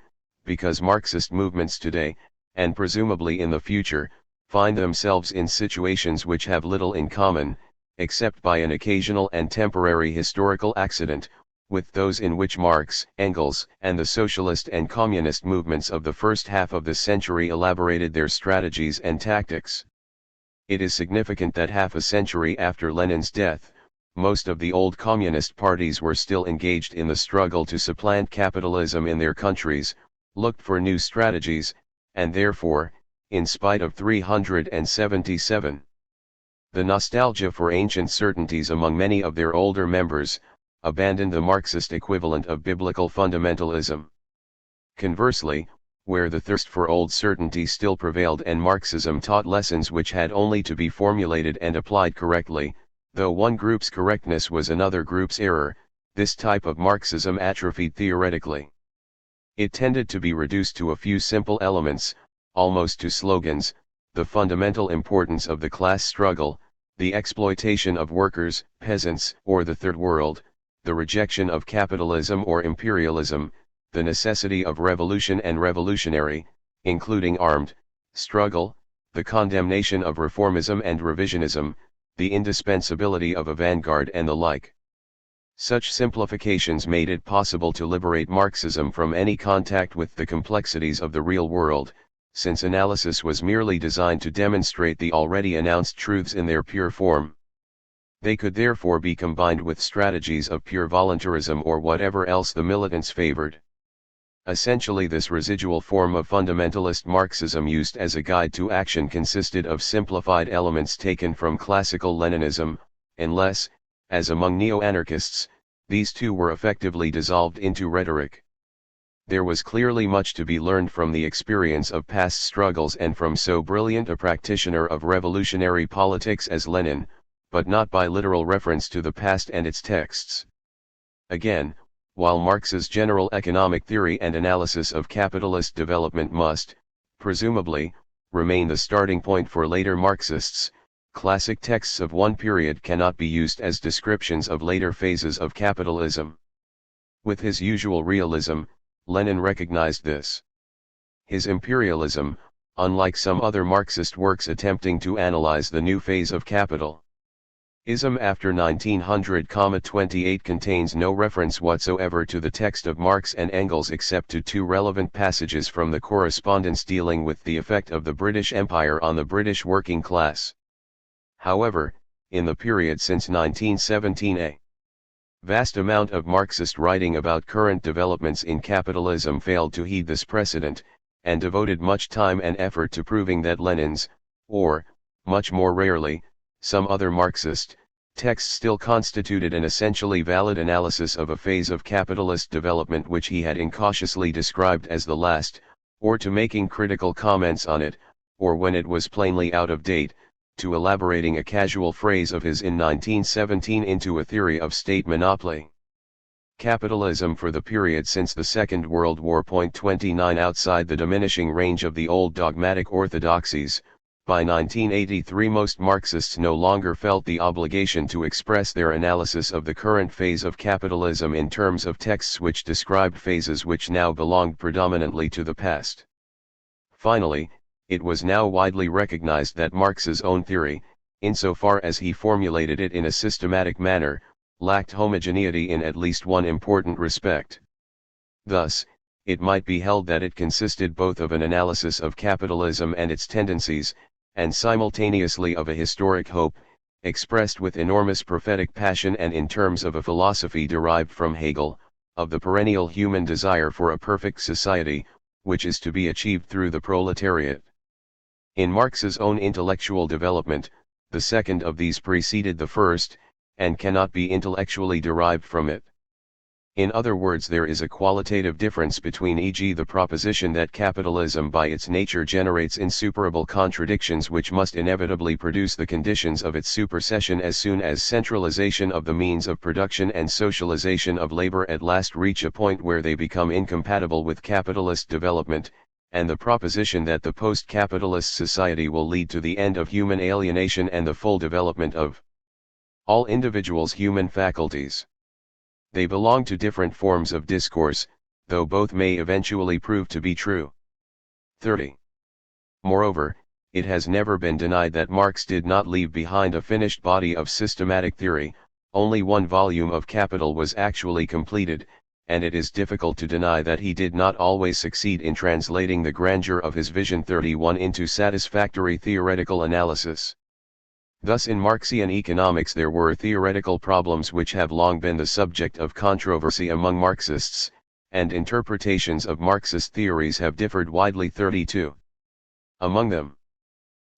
because Marxist movements today, and presumably in the future, find themselves in situations which have little in common, except by an occasional and temporary historical accident, with those in which Marx, Engels, and the socialist and communist movements of the first half of the century elaborated their strategies and tactics. It is significant that half a century after Lenin's death, most of the old communist parties were still engaged in the struggle to supplant capitalism in their countries, looked for new strategies, and therefore, in spite of 377, the nostalgia for ancient certainties among many of their older members, abandoned the Marxist equivalent of biblical fundamentalism. Conversely, where the thirst for old certainty still prevailed and Marxism taught lessons which had only to be formulated and applied correctly, though one group's correctness was another group's error, this type of Marxism atrophied theoretically. It tended to be reduced to a few simple elements, almost to slogans: the fundamental importance of the class struggle, the exploitation of workers, peasants, or the Third World, the rejection of capitalism or imperialism, the necessity of revolution and revolutionary, including armed, struggle, the condemnation of reformism and revisionism, the indispensability of a vanguard and the like. Such simplifications made it possible to liberate Marxism from any contact with the complexities of the real world, since analysis was merely designed to demonstrate the already announced truths in their pure form. They could therefore be combined with strategies of pure voluntarism or whatever else the militants favored. Essentially, this residual form of fundamentalist Marxism used as a guide to action consisted of simplified elements taken from classical Leninism, unless, as among neo-anarchists, these two were effectively dissolved into rhetoric. There was clearly much to be learned from the experience of past struggles and from so brilliant a practitioner of revolutionary politics as Lenin, but not by literal reference to the past and its texts. Again, while Marx's general economic theory and analysis of capitalist development must, presumably, remain the starting point for later Marxists, classic texts of one period cannot be used as descriptions of later phases of capitalism. With his usual realism, Lenin recognized this. His imperialism, unlike some other Marxist works attempting to analyze the new phase of capitalism after 1900-28, contains no reference whatsoever to the text of Marx and Engels except to two relevant passages from the correspondence dealing with the effect of the British Empire on the British working class. However, in the period since 1917, a vast amount of Marxist writing about current developments in capitalism failed to heed this precedent, and devoted much time and effort to proving that Lenin's, or, much more rarely, some other Marxist, text still constituted an essentially valid analysis of a phase of capitalist development which he had incautiously described as the last, or to making critical comments on it, or when it was plainly out of date, to elaborating a casual phrase of his in 1917 into a theory of state monopoly. Capitalism for the period since the Second World War. 29 Outside the diminishing range of the old dogmatic orthodoxies, by 1983 most Marxists no longer felt the obligation to express their analysis of the current phase of capitalism in terms of texts which described phases which now belonged predominantly to the past. Finally, it was now widely recognized that Marx's own theory, insofar as he formulated it in a systematic manner, lacked homogeneity in at least one important respect. Thus, it might be held that it consisted both of an analysis of capitalism and its tendencies, and simultaneously of a historic hope, expressed with enormous prophetic passion and in terms of a philosophy derived from Hegel, of the perennial human desire for a perfect society, which is to be achieved through the proletariat. In Marx's own intellectual development, the second of these preceded the first, and cannot be intellectually derived from it. In other words, there is a qualitative difference between, e.g., the proposition that capitalism by its nature generates insuperable contradictions which must inevitably produce the conditions of its supersession as soon as centralization of the means of production and socialization of labor at last reach a point where they become incompatible with capitalist development, and the proposition that the post-capitalist society will lead to the end of human alienation and the full development of all individuals' human faculties. They belong to different forms of discourse, though both may eventually prove to be true. 30. Moreover, it has never been denied that Marx did not leave behind a finished body of systematic theory. Only one volume of Capital was actually completed, and it is difficult to deny that he did not always succeed in translating the grandeur of his Vision 31 into satisfactory theoretical analysis. Thus in Marxian economics there were theoretical problems which have long been the subject of controversy among Marxists, and interpretations of Marxist theories have differed widely. 32. Among them,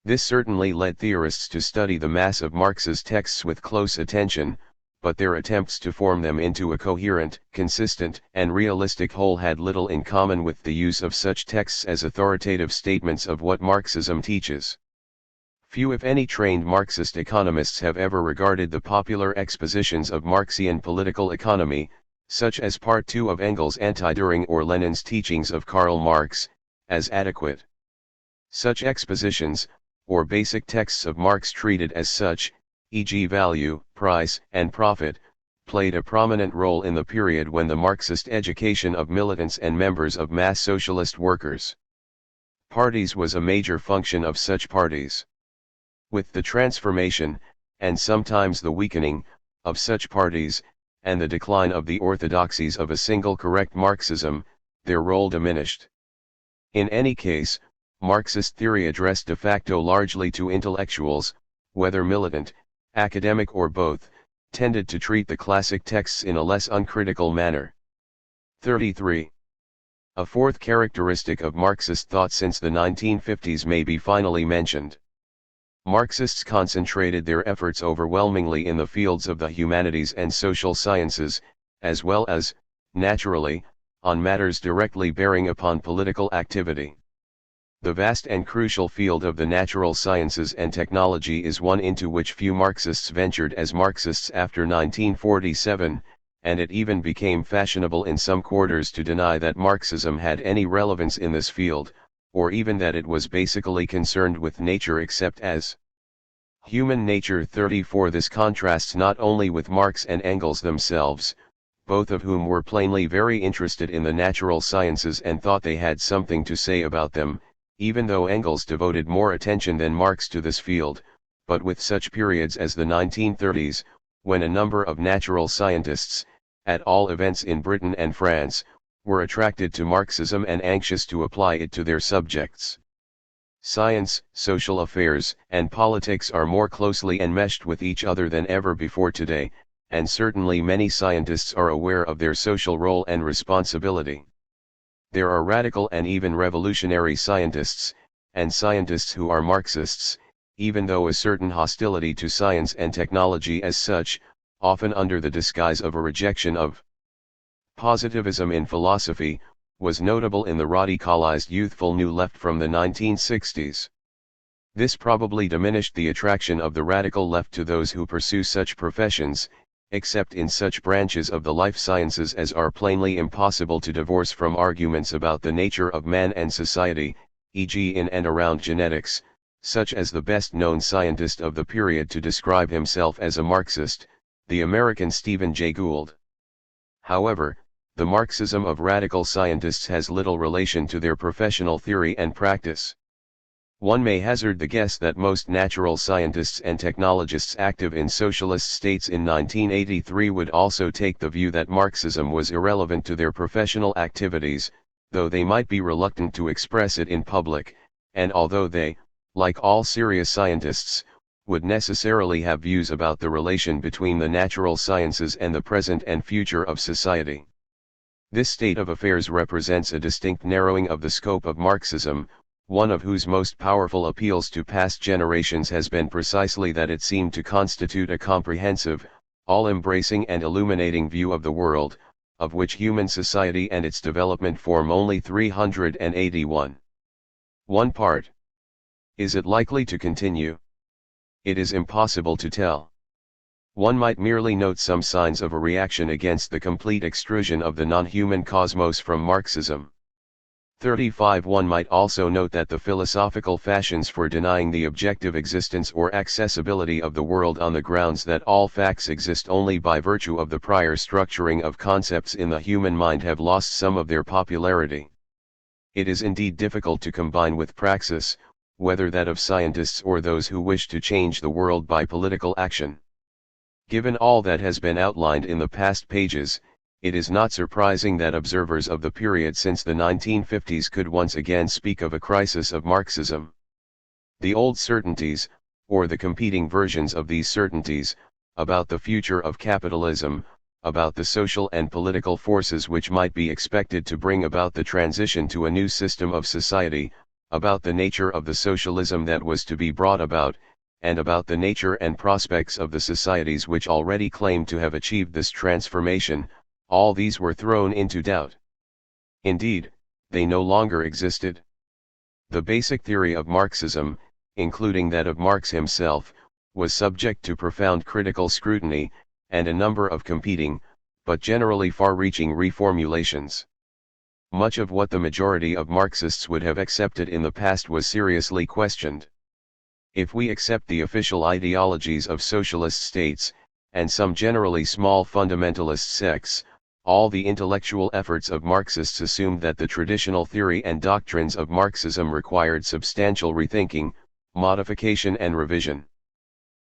this certainly led theorists to study the mass of Marx's texts with close attention, but their attempts to form them into a coherent, consistent, and realistic whole had little in common with the use of such texts as authoritative statements of what Marxism teaches. Few if any trained Marxist economists have ever regarded the popular expositions of Marxian political economy, such as Part 2 of Engels' Anti-Dühring or Lenin's teachings of Karl Marx, as adequate. Such expositions, or basic texts of Marx treated as such, e.g. value, price, and profit, played a prominent role in the period when the Marxist education of militants and members of mass socialist workers' parties was a major function of such parties. With the transformation, and sometimes the weakening, of such parties, and the decline of the orthodoxies of a single correct Marxism, their role diminished. In any case, Marxist theory addressed de facto largely to intellectuals, whether militant, academic or both, tended to treat the classic texts in a less uncritical manner. 33. A fourth characteristic of Marxist thought since the 1950s may be finally mentioned. Marxists concentrated their efforts overwhelmingly in the fields of the humanities and social sciences, as well as, naturally, on matters directly bearing upon political activity. The vast and crucial field of the natural sciences and technology is one into which few Marxists ventured as Marxists after 1947, and it even became fashionable in some quarters to deny that Marxism had any relevance in this field, or even that it was basically concerned with nature except as human nature. 34. This contrasts not only with Marx and Engels themselves, both of whom were plainly very interested in the natural sciences and thought they had something to say about them, even though Engels devoted more attention than Marx to this field, but with such periods as the 1930s, when a number of natural scientists, at all events in Britain and France, were attracted to Marxism and anxious to apply it to their subjects. Science, social affairs, and politics are more closely enmeshed with each other than ever before today, and certainly many scientists are aware of their social role and responsibility. There are radical and even revolutionary scientists, and scientists who are Marxists, even though a certain hostility to science and technology as such, often under the disguise of a rejection of positivism in philosophy, was notable in the radicalized youthful New Left from the 1960s. This probably diminished the attraction of the radical left to those who pursue such professions, except in such branches of the life sciences as are plainly impossible to divorce from arguments about the nature of man and society, e.g. in and around genetics, such as the best-known scientist of the period to describe himself as a Marxist, the American Stephen Jay Gould. However, the Marxism of radical scientists has little relation to their professional theory and practice. One may hazard the guess that most natural scientists and technologists active in socialist states in 1983 would also take the view that Marxism was irrelevant to their professional activities, though they might be reluctant to express it in public, and although they, like all serious scientists, would necessarily have views about the relation between the natural sciences and the present and future of society. This state of affairs represents a distinct narrowing of the scope of Marxism, one of whose most powerful appeals to past generations has been precisely that it seemed to constitute a comprehensive, all-embracing and illuminating view of the world, of which human society and its development form only 381. One part. Is it likely to continue? It is impossible to tell. One might merely note some signs of a reaction against the complete extrusion of the non-human cosmos from Marxism. 35. One might also note that the philosophical fashions for denying the objective existence or accessibility of the world on the grounds that all facts exist only by virtue of the prior structuring of concepts in the human mind have lost some of their popularity. It is indeed difficult to combine with praxis, whether that of scientists or those who wish to change the world by political action. Given all that has been outlined in the past pages, it is not surprising that observers of the period since the 1950s could once again speak of a crisis of Marxism. The old certainties, or the competing versions of these certainties, about the future of capitalism, about the social and political forces which might be expected to bring about the transition to a new system of society, about the nature of the socialism that was to be brought about, and about the nature and prospects of the societies which already claimed to have achieved this transformation. All these were thrown into doubt. Indeed, they no longer existed. The basic theory of Marxism, including that of Marx himself, was subject to profound critical scrutiny, and a number of competing, but generally far-reaching reformulations. Much of what the majority of Marxists would have accepted in the past was seriously questioned. If we accept the official ideologies of socialist states, and some generally small fundamentalist sects, all the intellectual efforts of Marxists assumed that the traditional theory and doctrines of Marxism required substantial rethinking, modification and revision.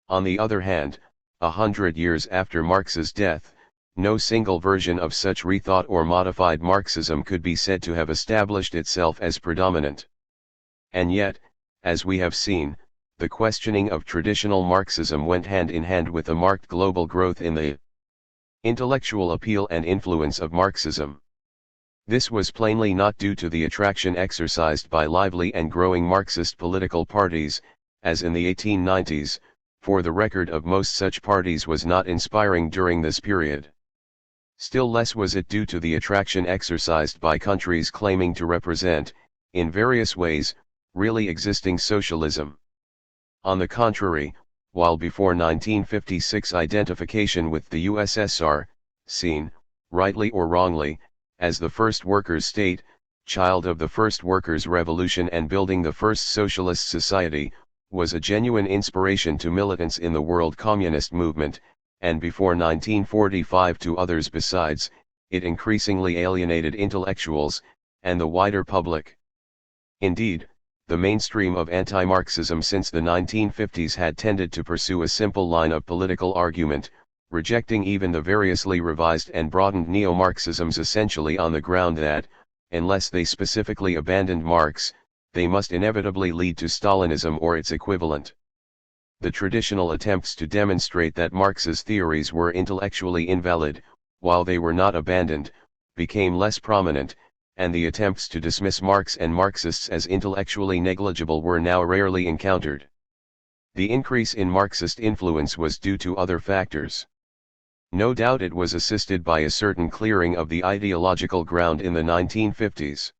On the other hand, 100 years after Marx's death, no single version of such rethought or modified Marxism could be said to have established itself as predominant. And yet, as we have seen, the questioning of traditional Marxism went hand in hand with a marked global growth in the intellectual appeal and influence of Marxism. This was plainly not due to the attraction exercised by lively and growing Marxist political parties, as in the 1890s, for the record of most such parties was not inspiring during this period. Still less was it due to the attraction exercised by countries claiming to represent, in various ways, really existing socialism. On the contrary, while before 1956 identification with the USSR, seen, rightly or wrongly, as the first workers' state, child of the first workers' revolution and building the first socialist society, was a genuine inspiration to militants in the world communist movement, and before 1945 to others besides, it increasingly alienated intellectuals, and the wider public. Indeed, the mainstream of anti-Marxism since the 1950s had tended to pursue a simple line of political argument, rejecting even the variously revised and broadened neo-Marxisms essentially on the ground that, unless they specifically abandoned Marx, they must inevitably lead to Stalinism or its equivalent. The traditional attempts to demonstrate that Marx's theories were intellectually invalid, while they were not abandoned, became less prominent, and the attempts to dismiss Marx and Marxists as intellectually negligible were now rarely encountered. The increase in Marxist influence was due to other factors. No doubt it was assisted by a certain clearing of the ideological ground in the 1950s.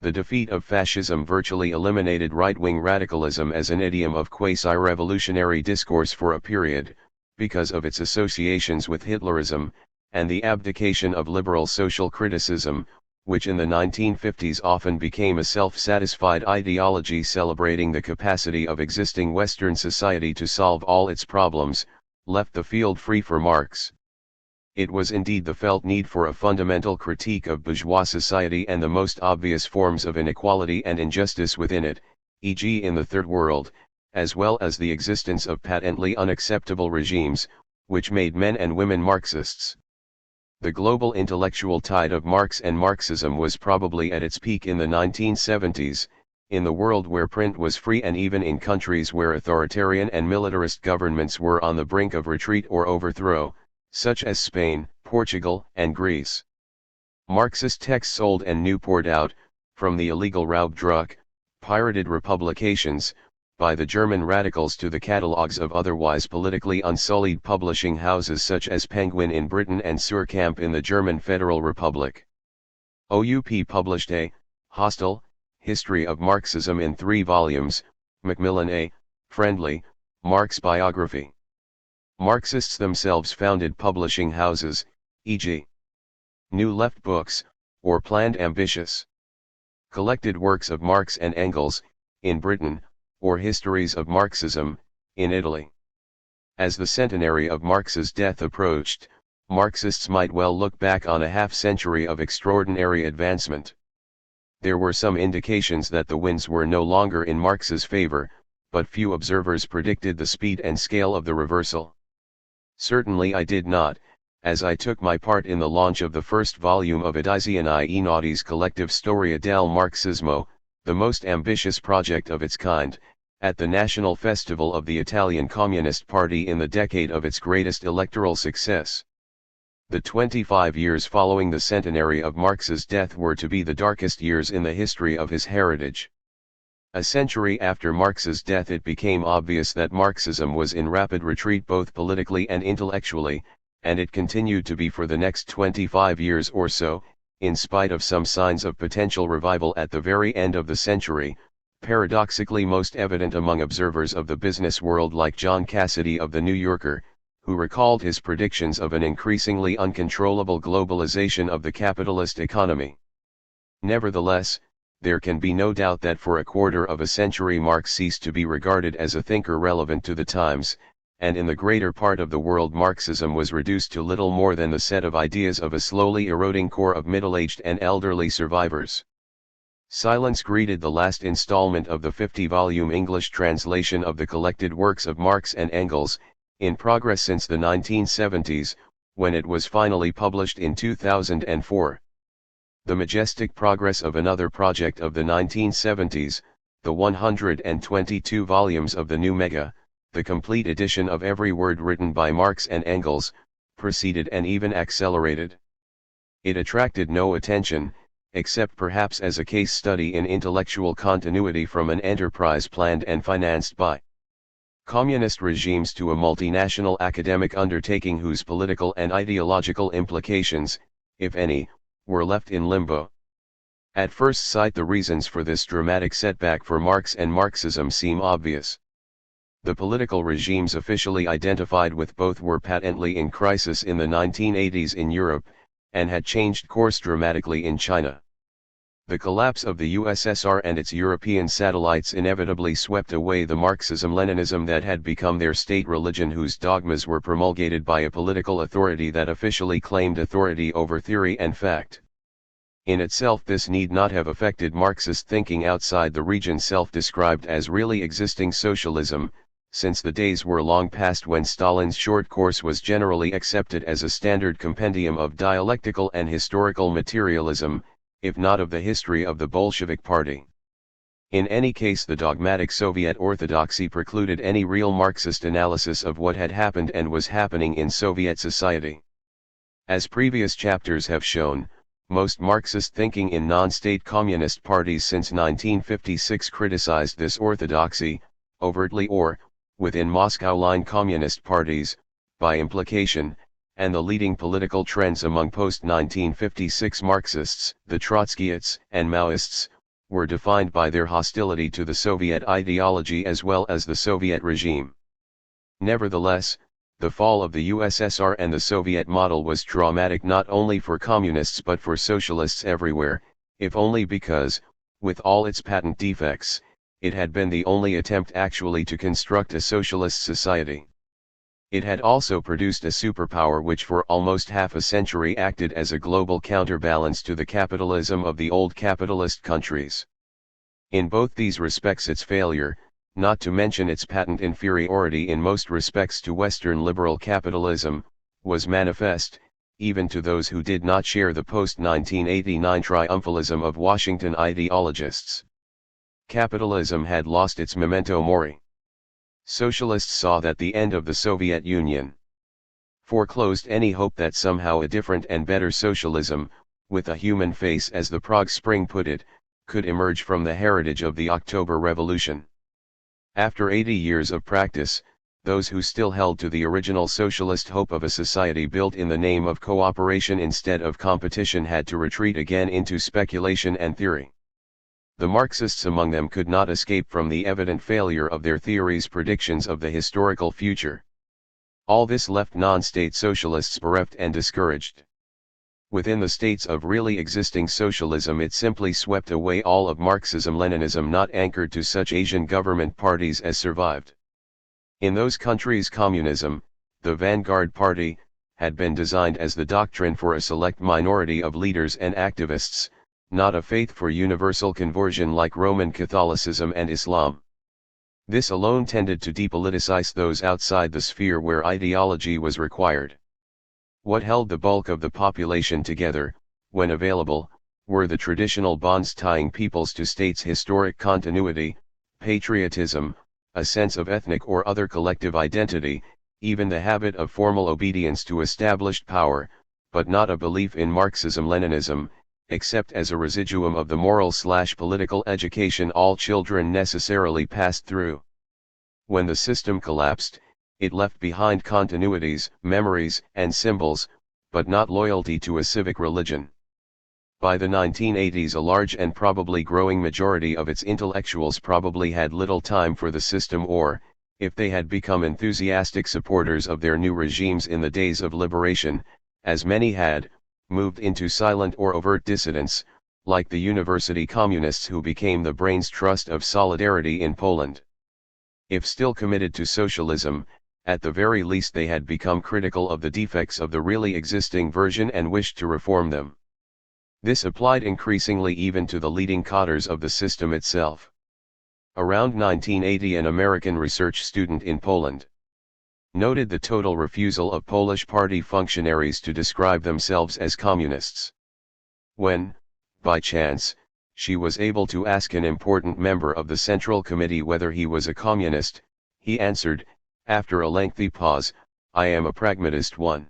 The defeat of fascism virtually eliminated right-wing radicalism as an idiom of quasi-revolutionary discourse for a period, because of its associations with Hitlerism, and the abdication of liberal social criticism, which in the 1950s often became a self-satisfied ideology celebrating the capacity of existing Western society to solve all its problems, left the field free for Marx. It was indeed the felt need for a fundamental critique of bourgeois society and the most obvious forms of inequality and injustice within it, e.g. in the Third World, as well as the existence of patently unacceptable regimes, which made men and women Marxists. The global intellectual tide of Marx and Marxism was probably at its peak in the 1970s, in the world where print was free and even in countries where authoritarian and militarist governments were on the brink of retreat or overthrow, such as Spain, Portugal, and Greece. Marxist texts old and new poured out, from the illegal Raubdruck, pirated republications, by the German radicals to the catalogues of otherwise politically unsullied publishing houses such as Penguin in Britain and Suhrkamp in the German Federal Republic. OUP published a hostile history of Marxism in 3 volumes, Macmillan a friendly Marx biography. Marxists themselves founded publishing houses, e.g. New Left Books, or Planned Ambitious. Collected works of Marx and Engels, in Britain, or Histories of Marxism, in Italy. As the centenary of Marx's death approached, Marxists might well look back on a half-century of extraordinary advancement. There were some indications that the winds were no longer in Marx's favor, but few observers predicted the speed and scale of the reversal. Certainly I did not, as I took my part in the launch of the first volume of Edizioni Einaudis collective Storia del Marxismo, the most ambitious project of its kind, at the national festival of the Italian Communist Party in the decade of its greatest electoral success. The 25 years following the centenary of Marx's death were to be the darkest years in the history of his heritage. A century after Marx's death it became obvious that Marxism was in rapid retreat both politically and intellectually, and it continued to be for the next 25 years or so, in spite of some signs of potential revival at the very end of the century, paradoxically most evident among observers of the business world like John Cassidy of The New Yorker, who recalled his predictions of an increasingly uncontrollable globalization of the capitalist economy. Nevertheless, there can be no doubt that for a quarter of a century Marx ceased to be regarded as a thinker relevant to the times, and in the greater part of the world Marxism was reduced to little more than the set of ideas of a slowly eroding core of middle-aged and elderly survivors. Silence greeted the last installment of the 50-volume English translation of the collected works of Marx and Engels, in progress since the 1970s, when it was finally published in 2004. The majestic progress of another project of the 1970s, the 122 volumes of the new Mega, the complete edition of every word written by Marx and Engels, proceeded and even accelerated. It attracted no attention, except perhaps as a case study in intellectual continuity from an enterprise planned and financed by communist regimes to a multinational academic undertaking whose political and ideological implications, if any, were left in limbo. At first sight the reasons for this dramatic setback for Marx and Marxism seem obvious. The political regimes officially identified with both were patently in crisis in the 1980s in Europe, and had changed course dramatically in China. The collapse of the USSR and its European satellites inevitably swept away the Marxism-Leninism that had become their state religion, whose dogmas were promulgated by a political authority that officially claimed authority over theory and fact. In itself this need not have affected Marxist thinking outside the region self-described as really existing socialism, since the days were long past when Stalin's short course was generally accepted as a standard compendium of dialectical and historical materialism, if not of the history of the Bolshevik Party. In any case the dogmatic Soviet orthodoxy precluded any real Marxist analysis of what had happened and was happening in Soviet society. As previous chapters have shown, most Marxist thinking in non-state communist parties since 1956 criticized this orthodoxy, overtly or, within Moscow-line communist parties, by implication, and the leading political trends among post-1956 Marxists, the Trotskyists and Maoists, were defined by their hostility to the Soviet ideology as well as the Soviet regime. Nevertheless, the fall of the USSR and the Soviet model was traumatic not only for communists but for socialists everywhere, if only because, with all its patent defects, it had been the only attempt actually to construct a socialist society. It had also produced a superpower which for almost half a century acted as a global counterbalance to the capitalism of the old capitalist countries. In both these respects its failure, not to mention its patent inferiority in most respects to Western liberal capitalism, was manifest, even to those who did not share the post-1989 triumphalism of Washington ideologists. Capitalism had lost its memento mori. Socialists saw that the end of the Soviet Union foreclosed any hope that somehow a different and better socialism, with a human face as the Prague Spring put it, could emerge from the heritage of the October Revolution. After 80 years of practice, those who still held to the original socialist hope of a society built in the name of cooperation instead of competition had to retreat again into speculation and theory. The Marxists among them could not escape from the evident failure of their theories' predictions of the historical future. All this left non-state socialists bereft and discouraged. Within the states of really existing socialism it simply swept away all of Marxism-Leninism not anchored to such Asian government parties as survived. In those countries communism, the vanguard party, had been designed as the doctrine for a select minority of leaders and activists, not a faith for universal conversion like Roman Catholicism and Islam. This alone tended to depoliticize those outside the sphere where ideology was required. What held the bulk of the population together, when available, were the traditional bonds tying peoples to states' historic continuity, patriotism, a sense of ethnic or other collective identity, even the habit of formal obedience to established power, but not a belief in Marxism-Leninism, except as a residuum of the moral/political education all children necessarily passed through. When the system collapsed, it left behind continuities, memories, and symbols, but not loyalty to a civic religion. By the 1980s, a large and probably growing majority of its intellectuals probably had little time for the system, or, if they had become enthusiastic supporters of their new regimes in the days of liberation, as many had, moved into silent or overt dissidence, like the university communists who became the brains trust of Solidarity in Poland. If still committed to socialism, at the very least they had become critical of the defects of the really existing version and wished to reform them. This applied increasingly even to the leading cadres of the system itself. Around 1980, an American research student in Poland noted the total refusal of Polish party functionaries to describe themselves as communists. When, by chance, she was able to ask an important member of the Central Committee whether he was a communist, he answered, after a lengthy pause, "I am a pragmatist one."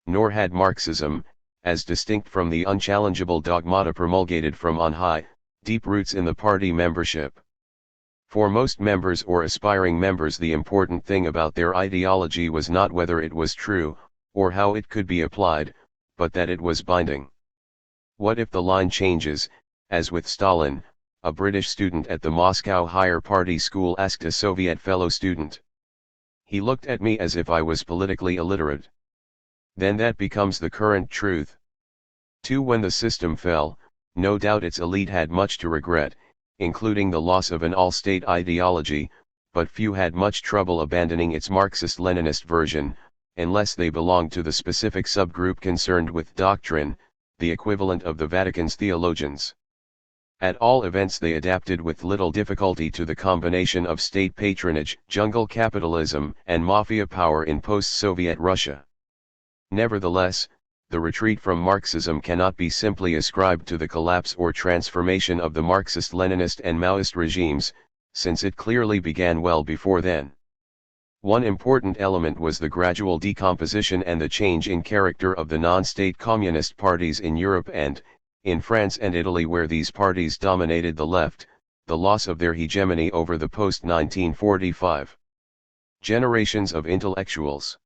Nor had Marxism, as distinct from the unchallengeable dogmata promulgated from on high, deep roots in the party membership. For most members or aspiring members, the important thing about their ideology was not whether it was true, or how it could be applied, but that it was binding. What if the line changes, as with Stalin? A British student at the Moscow Higher Party School asked a Soviet fellow student. He looked at me as if I was politically illiterate. Then that becomes the current truth. 2. When the system fell, no doubt its elite had much to regret, including the loss of an all-state ideology, but few had much trouble abandoning its Marxist-Leninist version, unless they belonged to the specific subgroup concerned with doctrine, the equivalent of the Vatican's theologians. At all events, they adapted with little difficulty to the combination of state patronage, jungle capitalism, and mafia power in post-Soviet Russia. Nevertheless, the retreat from Marxism cannot be simply ascribed to the collapse or transformation of the Marxist-Leninist and Maoist regimes, since it clearly began well before then. One important element was the gradual decomposition and the change in character of the non-state communist parties in Europe and, in France and Italy where these parties dominated the left, the loss of their hegemony over the post-1945 generations of intellectuals.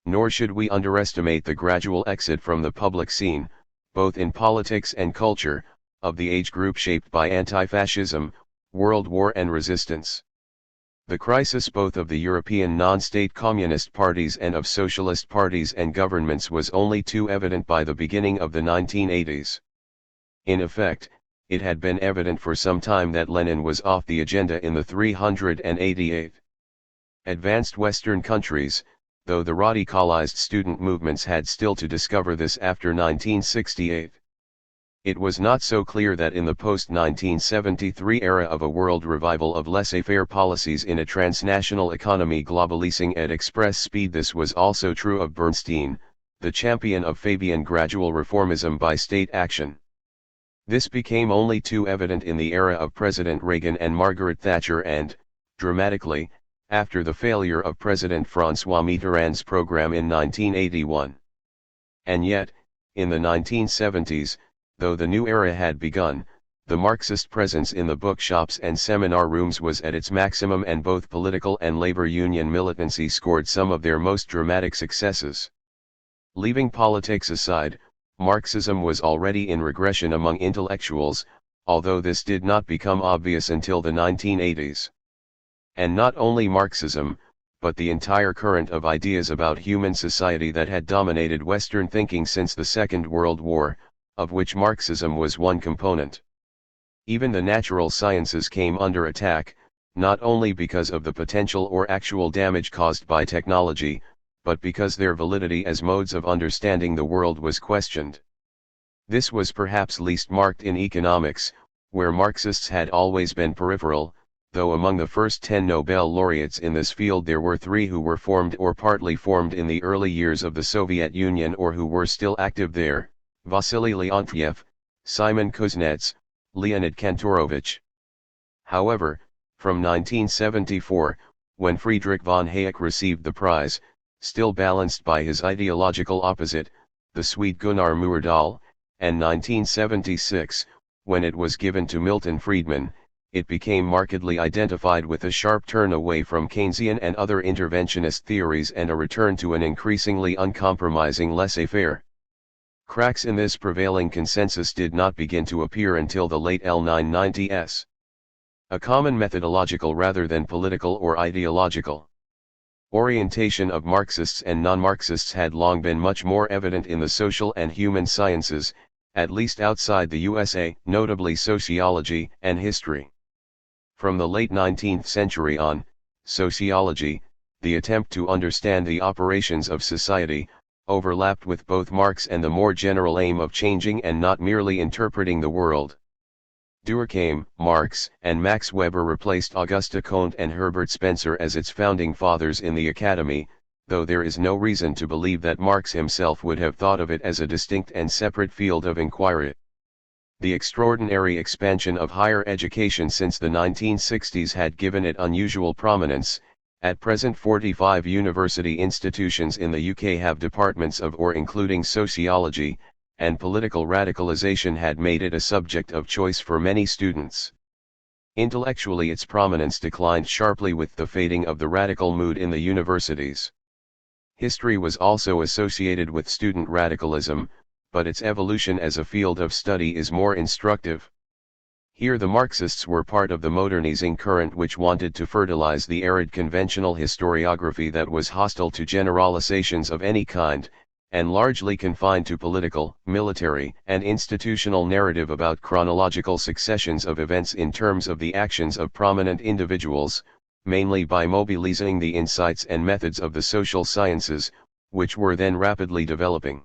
Nor should we underestimate the gradual exit from the public scene, both in politics and culture, of the age group shaped by anti-fascism, World War and resistance. The crisis both of the European non-state communist parties and of socialist parties and governments was only too evident by the beginning of the 1980s. In effect, it had been evident for some time that Lenin was off the agenda in the 388th advanced Western countries, though the radicalized student movements had still to discover this after 1968. It was not so clear that in the post-1973 era of a world revival of laissez-faire policies in a transnational economy globalizing at express speed, this was also true of Bernstein, the champion of Fabian gradual reformism by state action. This became only too evident in the era of President Reagan and Margaret Thatcher and, dramatically, after the failure of President François Mitterrand's program in 1981. And yet, in the 1970s, though the new era had begun, the Marxist presence in the bookshops and seminar rooms was at its maximum and both political and labor union militancy scored some of their most dramatic successes. Leaving politics aside, Marxism was already in regression among intellectuals, although this did not become obvious until the 1980s. And not only Marxism, but the entire current of ideas about human society that had dominated Western thinking since the Second World War, of which Marxism was one component. Even the natural sciences came under attack, not only because of the potential or actual damage caused by technology, but because their validity as modes of understanding the world was questioned. This was perhaps least marked in economics, where Marxists had always been peripheral, though among the first 10 Nobel laureates in this field there were 3 who were formed or partly formed in the early years of the Soviet Union or who were still active there: Vasily Leontiev, Simon Kuznets, Leonid Kantorovich. However, From 1974, when Friedrich von Hayek received the prize, still balanced by his ideological opposite, the Swede Gunnar Myrdal, and 1976, when it was given to Milton Friedman, it became markedly identified with a sharp turn away from Keynesian and other interventionist theories and a return to an increasingly uncompromising laissez-faire. Cracks in this prevailing consensus did not begin to appear until the late L1990s. A common methodological rather than political or ideological orientation of Marxists and non-Marxists had long been much more evident in the social and human sciences, at least outside the USA, notably sociology and history. From the late 19th century on, sociology, the attempt to understand the operations of society, overlapped with both Marx and the more general aim of changing and not merely interpreting the world. Durkheim, Marx, and Max Weber replaced Auguste Comte and Herbert Spencer as its founding fathers in the Academy, though there is no reason to believe that Marx himself would have thought of it as a distinct and separate field of inquiry. The extraordinary expansion of higher education since the 1960s had given it unusual prominence. At present 45 university institutions in the UK have departments of or including sociology, and political radicalization had made it a subject of choice for many students. Intellectually its prominence declined sharply with the fading of the radical mood in the universities. History was also associated with student radicalism, but its evolution as a field of study is more instructive. Here the Marxists were part of the modernizing current which wanted to fertilize the arid conventional historiography that was hostile to generalizations of any kind, and largely confined to political, military, and institutional narrative about chronological successions of events in terms of the actions of prominent individuals, mainly by mobilizing the insights and methods of the social sciences, which were then rapidly developing.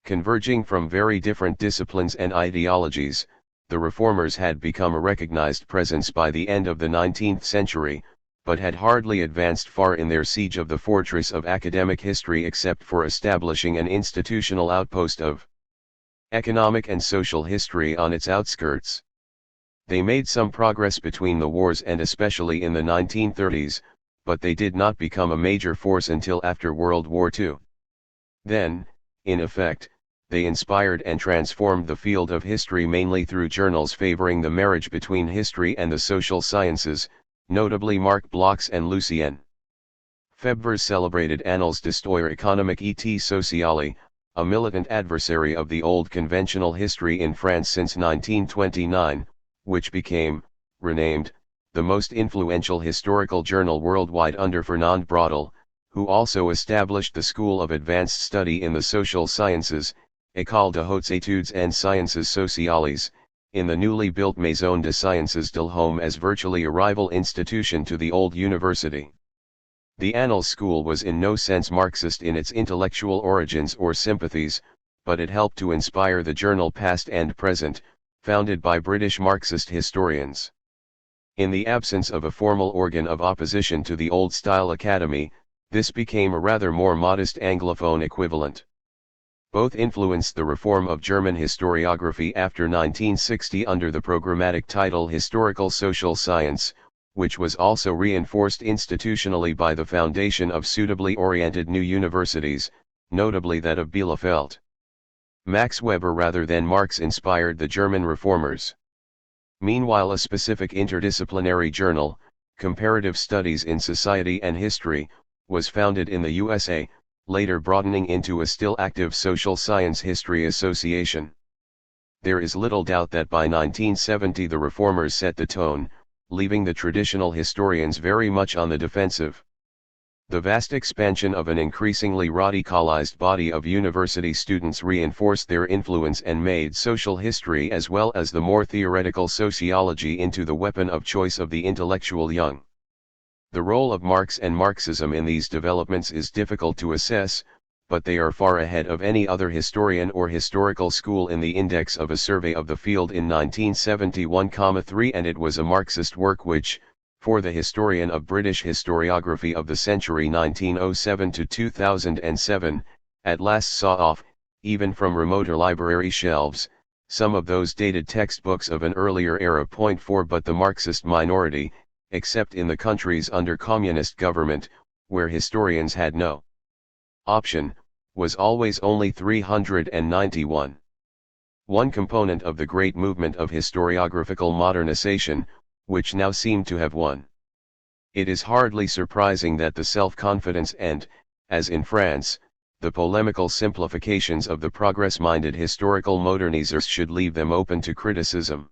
Converging from very different disciplines and ideologies, the reformers had become a recognized presence by the end of the 19th century, but had hardly advanced far in their siege of the fortress of academic history except for establishing an institutional outpost of economic and social history on its outskirts. They made some progress between the wars and especially in the 1930s, but they did not become a major force until after World War II. Then, in effect, they inspired and transformed the field of history mainly through journals favoring the marriage between history and the social sciences, notably Marc Bloch's and Lucien Febvre's celebrated Annales d'Histoire économique et sociale, a militant adversary of the old conventional history in France since 1929, which became, renamed, the most influential historical journal worldwide under Fernand Braudel, who also established the School of Advanced Study in the Social Sciences, École de Hautes Études and Sciences Sociales, in the newly built Maison de Sciences d'Ilhom as virtually a rival institution to the old university. The Annales School was in no sense Marxist in its intellectual origins or sympathies, but it helped to inspire the journal Past and Present, founded by British Marxist historians. In the absence of a formal organ of opposition to the old-style academy, this became a rather more modest Anglophone equivalent. Both influenced the reform of German historiography after 1960 under the programmatic title Historical Social Science, which was also reinforced institutionally by the foundation of suitably oriented new universities, notably that of Bielefeld. Max Weber rather than Marx inspired the German reformers. Meanwhile a specific interdisciplinary journal, Comparative Studies in Society and History, was founded in the USA, later broadening into a still active Social Science History Association. There is little doubt that by 1970 the reformers set the tone, leaving the traditional historians very much on the defensive. The vast expansion of an increasingly radicalized body of university students reinforced their influence and made social history as well as the more theoretical sociology into the weapon of choice of the intellectual young. The role of Marx and Marxism in these developments is difficult to assess, but they are far ahead of any other historian or historical school in the index of a survey of the field in 1971,3 and it was a Marxist work which, for the historian of British historiography of the century 1907 to 2007, at last saw off, even from remoter library shelves, some of those dated textbooks of an earlier era. 4 But the Marxist minority, except in the countries under communist government, where historians had no option, was always only 391. One component of the great movement of historiographical modernization, which now seemed to have won. It is hardly surprising that the self-confidence and, as in France, the polemical simplifications of the progress-minded historical modernizers should leave them open to criticism.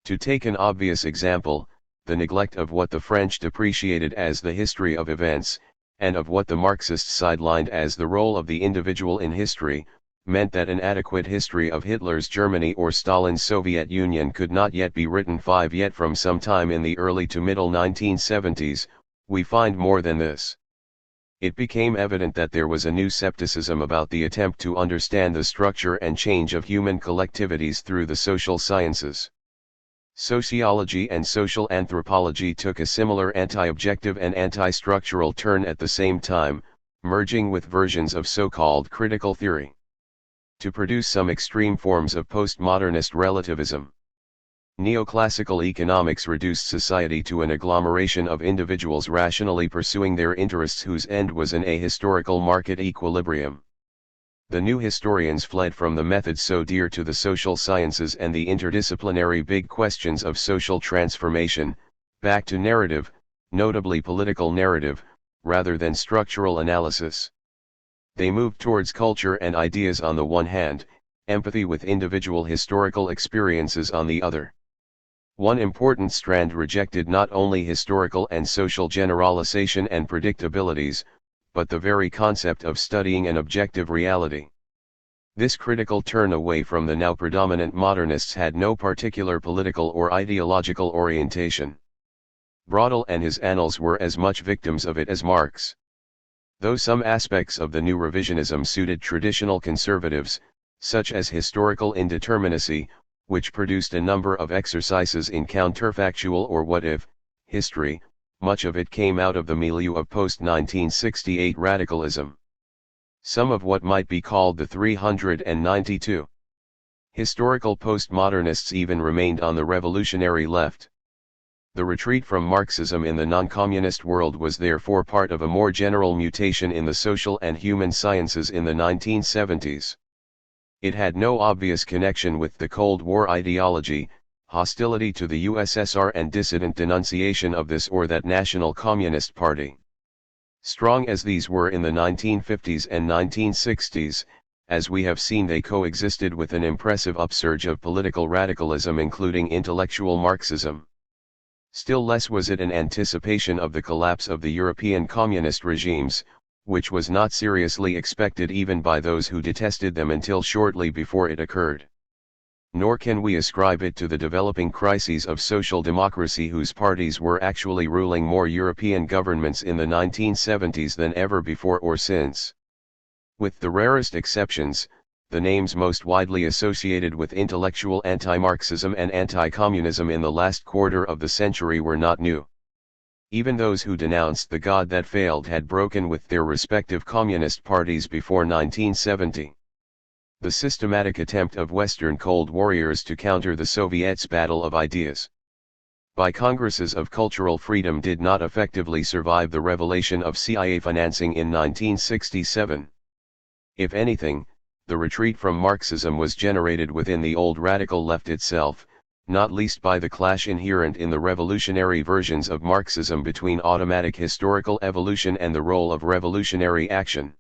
To take an obvious example, the neglect of what the French depreciated as the history of events, and of what the Marxists sidelined as the role of the individual in history, meant that an adequate history of Hitler's Germany or Stalin's Soviet Union could not yet be written. Yet from some time in the early to middle 1970s, we find more than this. It became evident that there was a new skepticism about the attempt to understand the structure and change of human collectivities through the social sciences. Sociology and social anthropology took a similar anti-objective and anti-structural turn at the same time, merging with versions of so-called critical theory to produce some extreme forms of postmodernist relativism. Neoclassical economics reduced society to an agglomeration of individuals rationally pursuing their interests whose end was an ahistorical market equilibrium. The new historians fled from the methods so dear to the social sciences and the interdisciplinary big questions of social transformation, back to narrative, notably political narrative, rather than structural analysis. They moved towards culture and ideas on the one hand, empathy with individual historical experiences on the other. One important strand rejected not only historical and social generalization and predictabilities, but the very concept of studying an objective reality. This critical turn away from the now predominant modernists had no particular political or ideological orientation. Braudel and his annals were as much victims of it as Marx. Though some aspects of the new revisionism suited traditional conservatives, such as historical indeterminacy, which produced a number of exercises in counterfactual or what-if history, much of it came out of the milieu of post-1968 radicalism. Some of what might be called the 392 historical postmodernists even remained on the revolutionary left. The retreat from Marxism in the non-communist world was therefore part of a more general mutation in the social and human sciences in the 1970s. It had no obvious connection with the Cold War ideology, hostility to the USSR and dissident denunciation of this or that national communist party. Strong as these were in the 1950s and 1960s, as we have seen, they coexisted with an impressive upsurge of political radicalism including intellectual Marxism. Still less was it an anticipation of the collapse of the European communist regimes, which was not seriously expected even by those who detested them until shortly before it occurred. Nor can we ascribe it to the developing crises of social democracy whose parties were actually ruling more European governments in the 1970s than ever before or since. With the rarest exceptions, the names most widely associated with intellectual anti-Marxism and anti-communism in the last quarter of the century were not new. Even those who denounced the God that failed had broken with their respective communist parties before 1970. The systematic attempt of Western Cold Warriors to counter the Soviets' battle of ideas by congresses of cultural freedom did not effectively survive the revelation of CIA financing in 1967. If anything, the retreat from Marxism was generated within the old radical left itself, not least by the clash inherent in the revolutionary versions of Marxism between automatic historical evolution and the role of revolutionary action.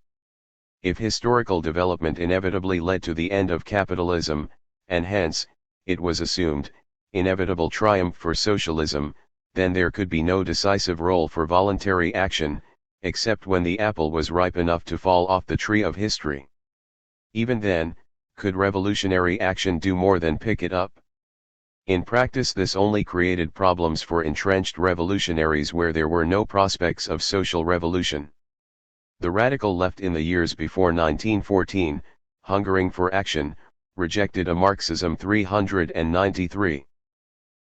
If historical development inevitably led to the end of capitalism, and hence, it was assumed, inevitable triumph for socialism, then there could be no decisive role for voluntary action, except when the apple was ripe enough to fall off the tree of history. Even then, could revolutionary action do more than pick it up? In practice, this only created problems for entrenched revolutionaries where there were no prospects of social revolution. The radical left in the years before 1914, hungering for action, rejected a Marxism 393.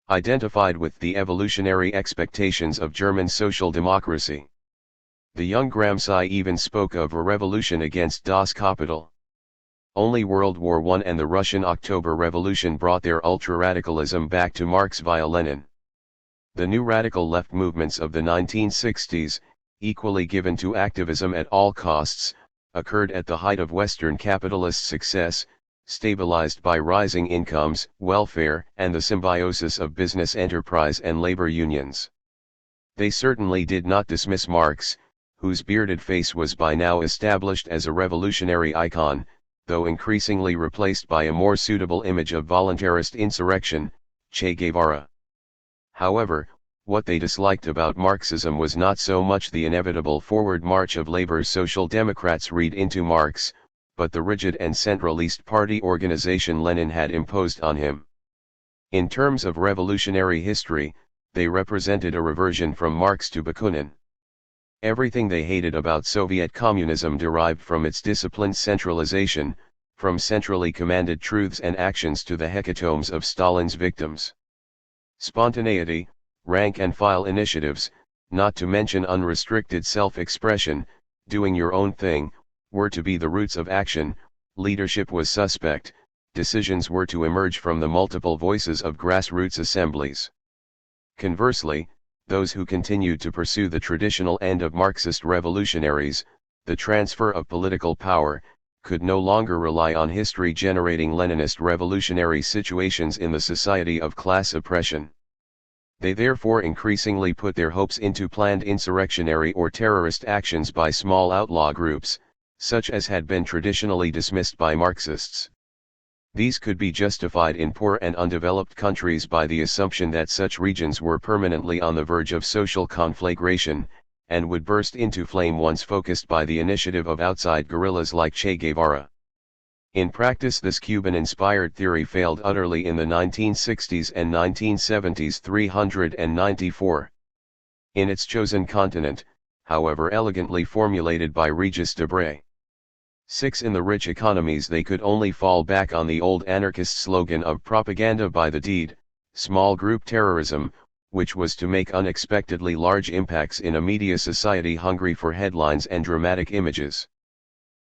Identified with the evolutionary expectations of German social democracy. The young Gramsci even spoke of a revolution against Das Kapital. Only World War I and the Russian October Revolution brought their ultra-radicalism back to Marx via Lenin. The new radical left movements of the 1960s, equally given to activism at all costs, occurred at the height of Western capitalist success, stabilized by rising incomes, welfare, and the symbiosis of business enterprise and labor unions. They certainly did not dismiss Marx, whose bearded face was by now established as a revolutionary icon, though increasingly replaced by a more suitable image of voluntarist insurrection, Che Guevara. However, what they disliked about Marxism was not so much the inevitable forward march of labor's social democrats read into Marx, but the rigid and centralist party organization Lenin had imposed on him. In terms of revolutionary history, they represented a reversion from Marx to Bakunin. Everything they hated about Soviet communism derived from its disciplined centralization, from centrally commanded truths and actions to the hecatombs of Stalin's victims. Spontaneity, rank-and-file initiatives, not to mention unrestricted self-expression, doing your own thing, were to be the roots of action. Leadership was suspect, decisions were to emerge from the multiple voices of grassroots assemblies. Conversely, those who continued to pursue the traditional end of Marxist revolutionaries, the transfer of political power, could no longer rely on history-generating Leninist revolutionary situations in the society of class oppression. They therefore increasingly put their hopes into planned insurrectionary or terrorist actions by small outlaw groups, such as had been traditionally dismissed by Marxists. These could be justified in poor and undeveloped countries by the assumption that such regions were permanently on the verge of social conflagration, and would burst into flame once focused by the initiative of outside guerrillas like Che Guevara. In practice, this Cuban-inspired theory failed utterly in the 1960s and 1970s. 394. In its chosen continent, however elegantly formulated by Regis Debray. 6. In the rich economies they could only fall back on the old anarchist slogan of propaganda by the deed, small group terrorism, which was to make unexpectedly large impacts in a media society hungry for headlines and dramatic images.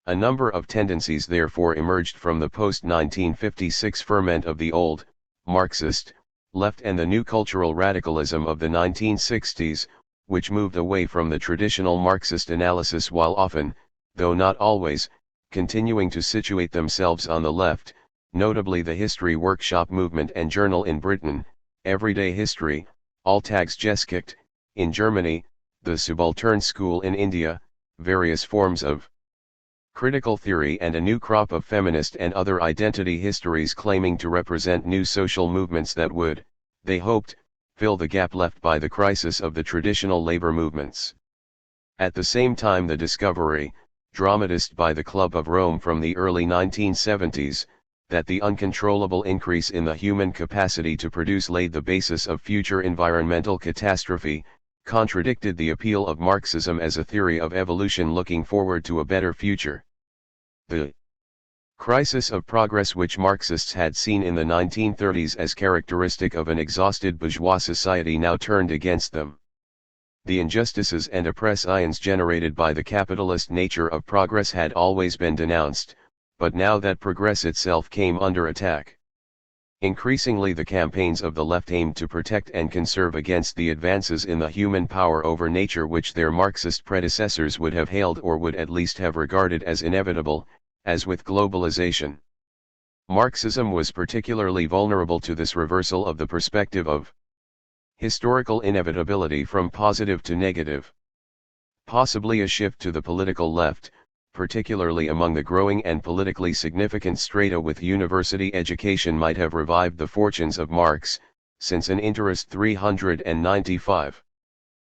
A number of tendencies therefore emerged from the post-1956 ferment of the old, Marxist, left and the new cultural radicalism of the 1960s, which moved away from the traditional Marxist analysis while often, though not always, continuing to situate themselves on the left, notably the History Workshop movement and journal in Britain, Everyday History, Alltagsgeschichte, in Germany, the Subaltern School in India, various forms of critical theory and a new crop of feminist and other identity histories claiming to represent new social movements that would, they hoped, fill the gap left by the crisis of the traditional labor movements. At the same time, the discovery, dramatized by the Club of Rome from the early 1970s, that the uncontrollable increase in the human capacity to produce laid the basis of future environmental catastrophe, contradicted the appeal of Marxism as a theory of evolution looking forward to a better future. The crisis of progress which Marxists had seen in the 1930s as characteristic of an exhausted bourgeois society now turned against them. The injustices and oppressions generated by the capitalist nature of progress had always been denounced, but now that progress itself came under attack. Increasingly the campaigns of the left aimed to protect and conserve against the advances in the human power over nature which their Marxist predecessors would have hailed or would at least have regarded as inevitable, as with globalization. Marxism was particularly vulnerable to this reversal of the perspective of historical inevitability from positive to negative. Possibly a shift to the political left, particularly among the growing and politically significant strata with university education, might have revived the fortunes of Marx, since an interest 395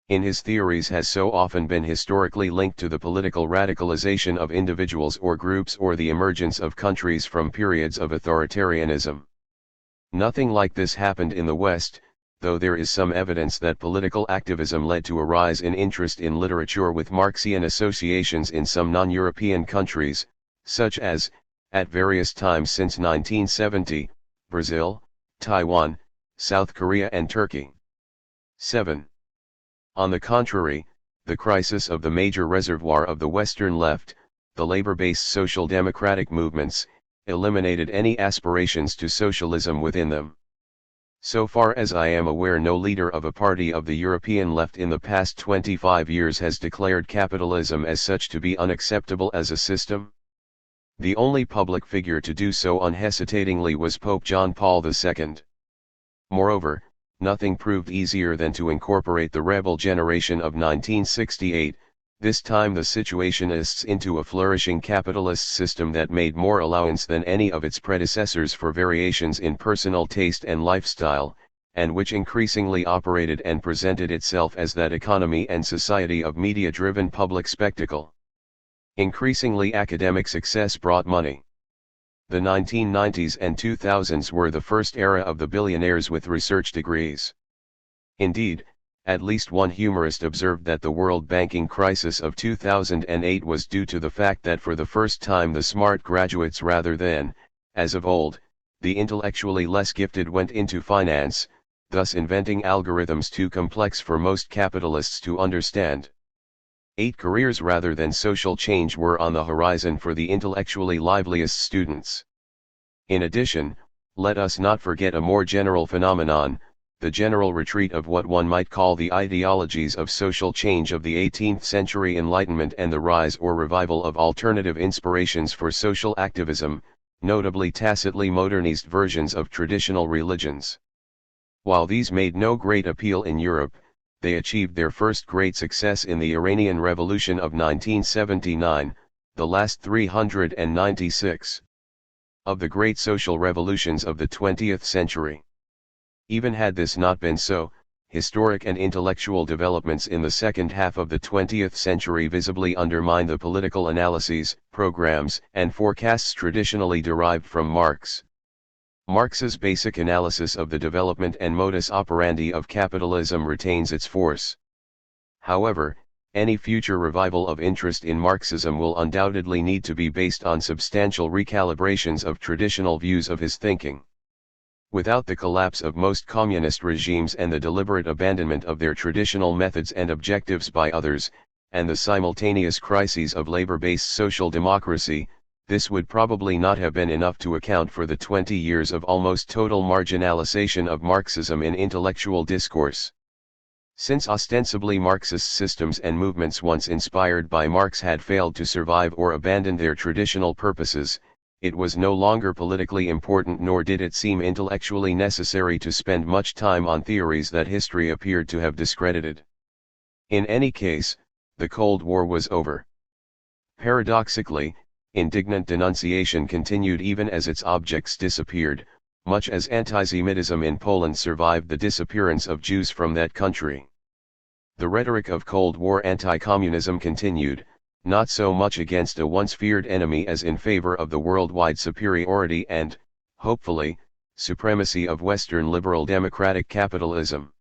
in his theories has so often been historically linked to the political radicalization of individuals or groups or the emergence of countries from periods of authoritarianism. Nothing like this happened in the West, though there is some evidence that political activism led to a rise in interest in literature with Marxian associations in some non-European countries, such as, at various times since 1970, Brazil, Taiwan, South Korea and Turkey. 7. On the contrary, the crisis of the major reservoir of the Western left, the labor-based social democratic movements, eliminated any aspirations to socialism within them. So far as I am aware, no leader of a party of the European left in the past 25 years has declared capitalism as such to be unacceptable as a system. The only public figure to do so unhesitatingly was Pope John Paul II. Moreover, nothing proved easier than to incorporate the rebel generation of 1968, this time the Situationists, into a flourishing capitalist system that made more allowance than any of its predecessors for variations in personal taste and lifestyle, and which increasingly operated and presented itself as that economy and society of media-driven public spectacle. Increasingly academic success brought money. The 1990s and 2000s were the first era of the billionaires with research degrees. Indeed, at least one humorist observed that the world banking crisis of 2008 was due to the fact that for the first time the smart graduates rather than, as of old, the intellectually less gifted went into finance, thus inventing algorithms too complex for most capitalists to understand. 8 careers rather than social change were on the horizon for the intellectually liveliest students. In addition, let us not forget a more general phenomenon, the general retreat of what one might call the ideologies of social change of the 18th century Enlightenment and the rise or revival of alternative inspirations for social activism, notably tacitly modernized versions of traditional religions. While these made no great appeal in Europe, they achieved their first great success in the Iranian Revolution of 1979, the last 396 of the great social revolutions of the 20th century. Even had this not been so, historic and intellectual developments in the second half of the 20th century visibly undermine the political analyses, programs, and forecasts traditionally derived from Marx. Marx's basic analysis of the development and modus operandi of capitalism retains its force. However, any future revival of interest in Marxism will undoubtedly need to be based on substantial recalibrations of traditional views of his thinking. Without the collapse of most communist regimes and the deliberate abandonment of their traditional methods and objectives by others, and the simultaneous crises of labor-based social democracy, this would probably not have been enough to account for the 20 years of almost total marginalization of Marxism in intellectual discourse. Since ostensibly Marxist systems and movements once inspired by Marx had failed to survive or abandoned their traditional purposes, it was no longer politically important nor did it seem intellectually necessary to spend much time on theories that history appeared to have discredited. In any case, the Cold War was over. Paradoxically, indignant denunciation continued even as its objects disappeared, much as antisemitism in Poland survived the disappearance of Jews from that country. The rhetoric of Cold War anti-communism continued, not so much against a once feared enemy as in favor of the worldwide superiority and, hopefully, supremacy of Western liberal democratic capitalism.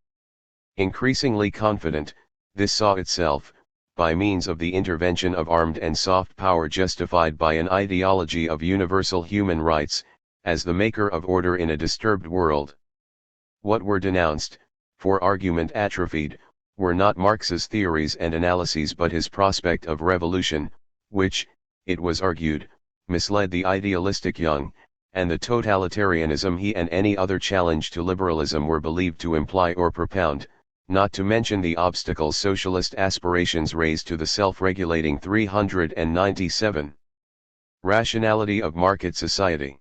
Increasingly confident, this saw itself, by means of the intervention of armed and soft power justified by an ideology of universal human rights, as the maker of order in a disturbed world. What were denounced, for argument atrophied, were not Marx's theories and analyses but his prospect of revolution, which, it was argued, misled the idealistic young, and the totalitarianism he and any other challenge to liberalism were believed to imply or propound, not to mention the obstacles socialist aspirations raised to the self-regulating 397. Rationality of market society.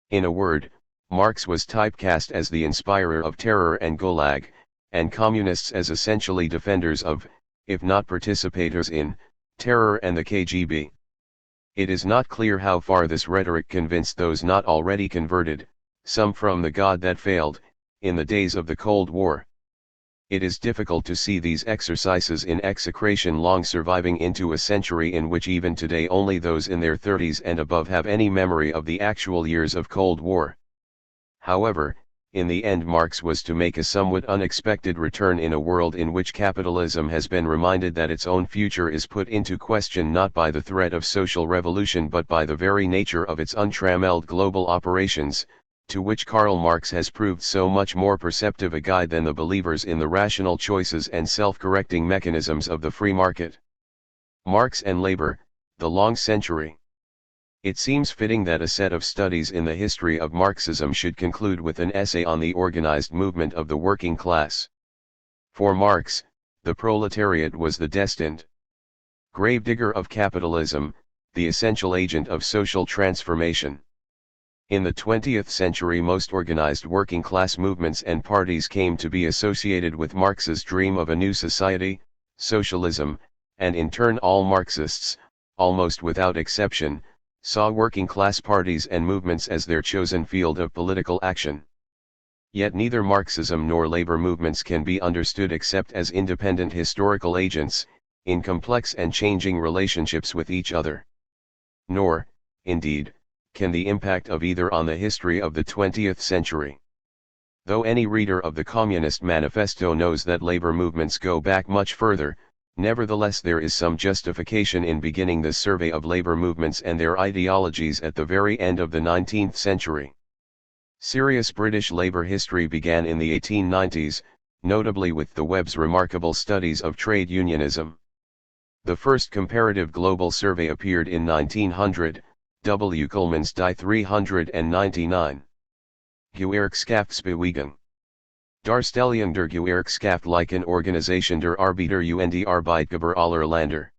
In a word, Marx was typecast as the inspirer of terror and Gulag, and communists as essentially defenders of, if not participators in, terror and the KGB. It is not clear how far this rhetoric convinced those not already converted, some from the God that failed, in the days of the Cold War. It is difficult to see these exercises in execration long surviving into a century in which even today only those in their 30s and above have any memory of the actual years of Cold War. However, in the end Marx was to make a somewhat unexpected return in a world in which capitalism has been reminded that its own future is put into question not by the threat of social revolution but by the very nature of its untrammeled global operations, to which Karl Marx has proved so much more perceptive a guide than the believers in the rational choices and self-correcting mechanisms of the free market. Marx and Labor, the Long Century. It seems fitting that a set of studies in the history of Marxism should conclude with an essay on the organized movement of the working class. For Marx, the proletariat was the destined gravedigger of capitalism, the essential agent of social transformation. In the 20th century, most organized working class movements and parties came to be associated with Marx's dream of a new society, socialism, and in turn all Marxists, almost without exception, saw working class parties and movements as their chosen field of political action. Yet neither Marxism nor labor movements can be understood except as independent historical agents, in complex and changing relationships with each other. Nor, indeed, can the impact of either on the history of the 20th century. Though any reader of the Communist Manifesto knows that labor movements go back much further, nevertheless there is some justification in beginning this survey of labor movements and their ideologies at the very end of the 19th century. Serious British labor history began in the 1890s, notably with the Webb's remarkable studies of trade unionism. The first comparative global survey appeared in 1900, W. Kuhlman's Die 399. Gewerkschaftsbewegung. Darstellung der Gewerkschaftlichen Organisation der Arbeiter und die Arbeitgeber aller Länder.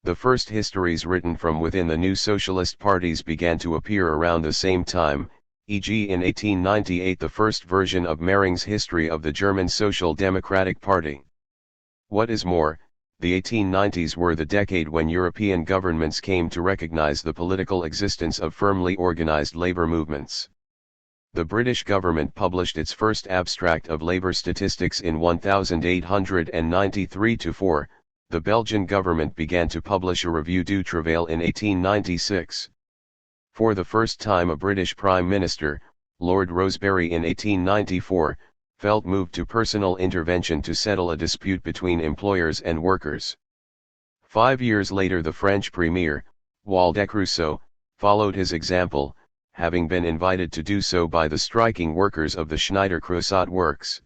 The first histories written from within the new socialist parties began to appear around the same time, e.g. in 1898 the first version of Mehring's History of the German Social Democratic Party. What is more, the 1890s were the decade when European governments came to recognize the political existence of firmly organized labor movements. The British government published its first abstract of labor statistics in 1893-4, the Belgian government began to publish a Revue du Travail in 1896. For the first time a British Prime Minister, Lord Rosebery in 1894, felt moved to personal intervention to settle a dispute between employers and workers. 5 years later the French Premier, Waldeck-Rousseau, followed his example, having been invited to do so by the striking workers of the Schneider-Creusot works.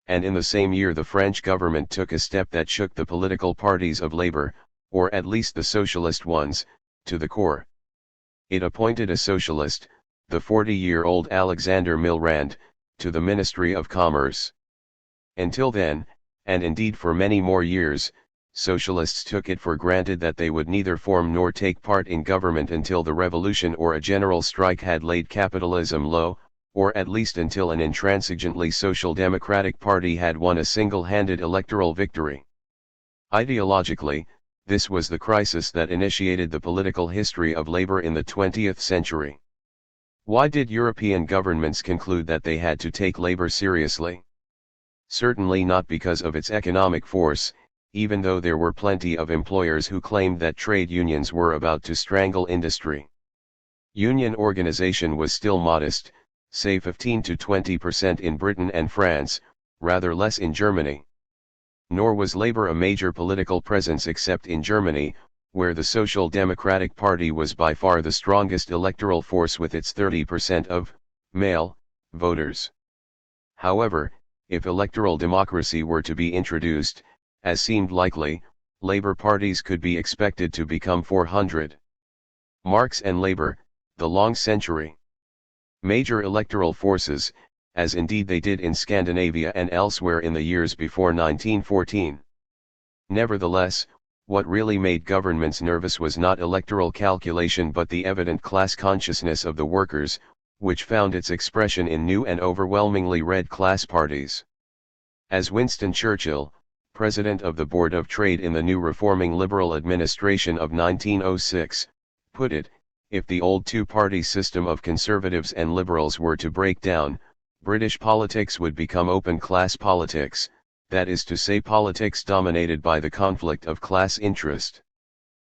And in the same year the French government took a step that shook the political parties of labor, or at least the socialist ones, to the core. It appointed a socialist, the 40-year-old Alexander Milrand, to the Ministry of Commerce. Until then, and indeed for many more years, socialists took it for granted that they would neither form nor take part in government until the revolution or a general strike had laid capitalism low, or at least until an intransigently social democratic party had won a single-handed electoral victory. Ideologically, this was the crisis that initiated the political history of labor in the 20th century. Why did European governments conclude that they had to take labor seriously? Certainly not because of its economic force, even though there were plenty of employers who claimed that trade unions were about to strangle industry. Union organization was still modest, say 15 to 20% in Britain and France, rather less in Germany. Nor was labor a major political presence except in Germany, where the Social Democratic Party was by far the strongest electoral force with its 30% of male voters. However, if electoral democracy were to be introduced, as seemed likely, labor parties could be expected to become 400. Marx and labor, the long century. Major electoral forces, as indeed they did in Scandinavia and elsewhere in the years before 1914. Nevertheless, what really made governments nervous was not electoral calculation but the evident class consciousness of the workers, which found its expression in new and overwhelmingly red class parties. As Winston Churchill, President of the Board of Trade in the new reforming Liberal administration of 1906, put it, if the old two-party system of conservatives and liberals were to break down, British politics would become open-class politics, that is to say politics dominated by the conflict of class interest.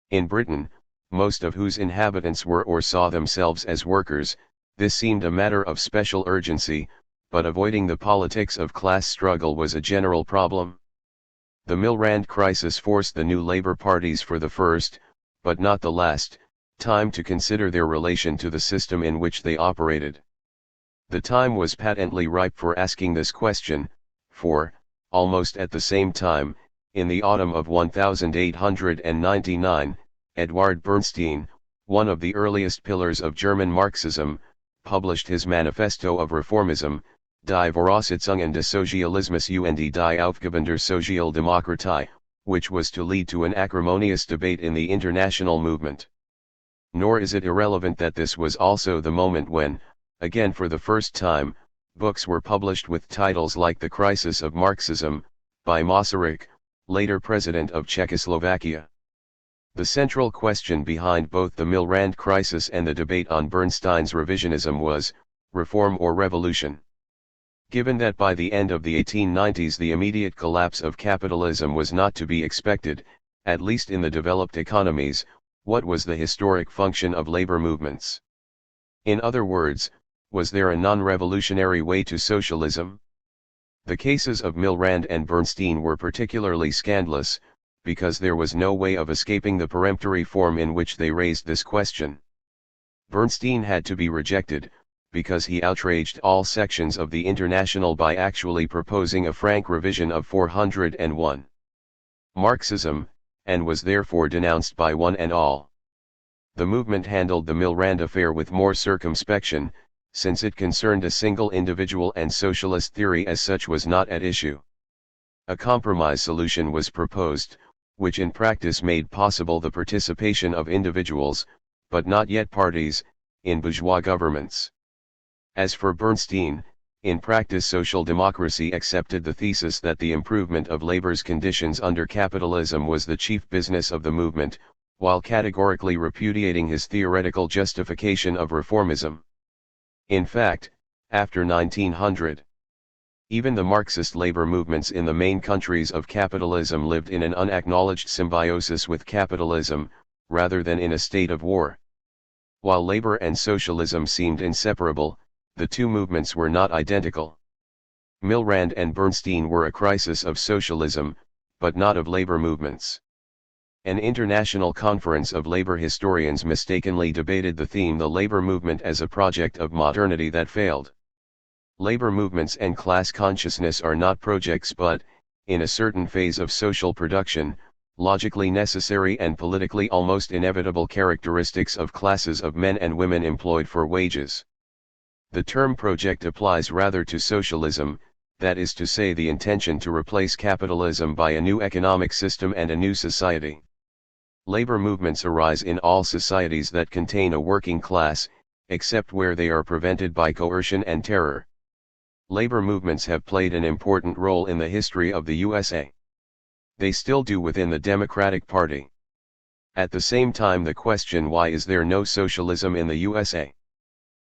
In Britain, most of whose inhabitants were or saw themselves as workers, this seemed a matter of special urgency, but avoiding the politics of class struggle was a general problem. The Milrand crisis forced the new labor parties for the first, but not the last, time to consider their relation to the system in which they operated. The time was patently ripe for asking this question, for, almost at the same time, in the autumn of 1899, Edward Bernstein, one of the earliest pillars of German Marxism, published his Manifesto of Reformism, Die Voraussetzungen des Sozialismus und die Aufgaben der Sozialdemokratie, which was to lead to an acrimonious debate in the international movement. Nor is it irrelevant that this was also the moment when, again for the first time, books were published with titles like The Crisis of Marxism, by Masaryk, later president of Czechoslovakia. The central question behind both the Milrand crisis and the debate on Bernstein's revisionism was, reform or revolution. Given that by the end of the 1890s the immediate collapse of capitalism was not to be expected, at least in the developed economies, what was the historic function of labor movements? In other words, was there a non-revolutionary way to socialism? The cases of Milrand and Bernstein were particularly scandalous, because there was no way of escaping the peremptory form in which they raised this question. Bernstein had to be rejected, because he outraged all sections of the International by actually proposing a frank revision of 401 Marxism, and was therefore denounced by one and all. The movement handled the Milrand affair with more circumspection, since it concerned a single individual and socialist theory as such was not at issue. A compromise solution was proposed, which in practice made possible the participation of individuals, but not yet parties, in bourgeois governments. As for Bernstein, in practice social democracy accepted the thesis that the improvement of labor's conditions under capitalism was the chief business of the movement, while categorically repudiating his theoretical justification of reformism. In fact, after 1900, even the Marxist labor movements in the main countries of capitalism lived in an unacknowledged symbiosis with capitalism, rather than in a state of war. While labor and socialism seemed inseparable, the two movements were not identical. Milrand and Bernstein were a crisis of socialism, but not of labor movements. An international conference of labor historians mistakenly debated the theme the labor movement as a project of modernity that failed. Labor movements and class consciousness are not projects but, in a certain phase of social production, logically necessary and politically almost inevitable characteristics of classes of men and women employed for wages. The term project applies rather to socialism, that is to say the intention to replace capitalism by a new economic system and a new society. Labor movements arise in all societies that contain a working class, except where they are prevented by coercion and terror. Labor movements have played an important role in the history of the USA. They still do within the Democratic Party. At the same time, the question why is there no socialism in the USA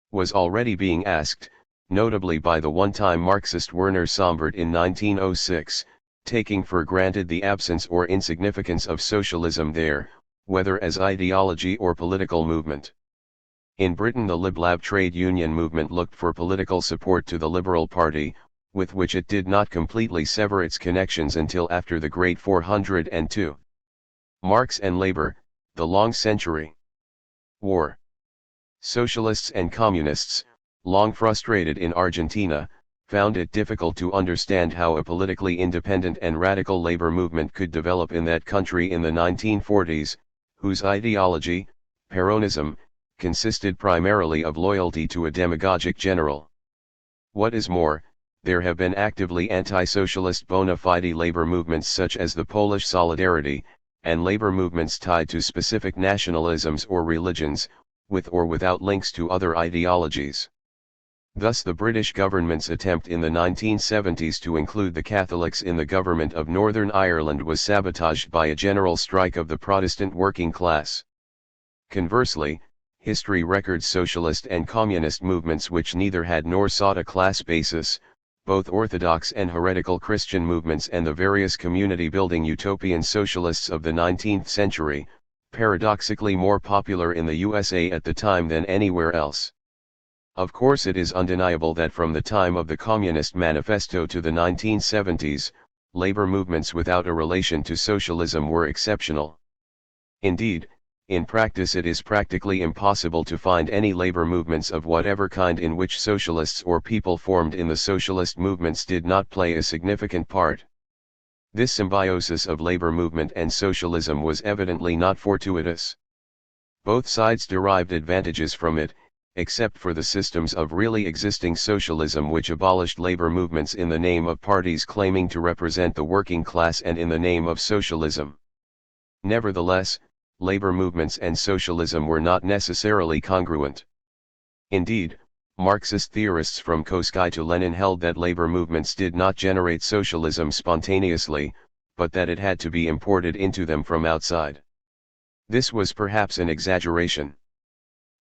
was already being asked, notably by the one-time Marxist Werner Sombart in 1906, taking for granted the absence or insignificance of socialism there, whether as ideology or political movement. In Britain the Lib-Lab trade union movement looked for political support to the Liberal Party, with which it did not completely sever its connections until after the Great 402. Marx and Labor, the Long Century War. Socialists and communists, long frustrated in Argentina, found it difficult to understand how a politically independent and radical labor movement could develop in that country in the 1940s, whose ideology, Peronism, consisted primarily of loyalty to a demagogic general. What is more, there have been actively anti-socialist bona fide labor movements such as the Polish Solidarity, and labor movements tied to specific nationalisms or religions, with or without links to other ideologies. Thus the British government's attempt in the 1970s to include the Catholics in the government of Northern Ireland was sabotaged by a general strike of the Protestant working class. Conversely, history records socialist and communist movements which neither had nor sought a class basis, both orthodox and heretical Christian movements and the various community-building utopian socialists of the 19th century, paradoxically more popular in the USA at the time than anywhere else. Of course it is undeniable that from the time of the Communist Manifesto to the 1970s, labor movements without a relation to socialism were exceptional. Indeed, in practice it is practically impossible to find any labor movements of whatever kind in which socialists or people formed in the socialist movements did not play a significant part. This symbiosis of labor movement and socialism was evidently not fortuitous. Both sides derived advantages from it, except for the systems of really existing socialism which abolished labor movements in the name of parties claiming to represent the working class and in the name of socialism. Nevertheless, labor movements and socialism were not necessarily congruent. Indeed, Marxist theorists from Kautsky to Lenin held that labor movements did not generate socialism spontaneously, but that it had to be imported into them from outside. This was perhaps an exaggeration.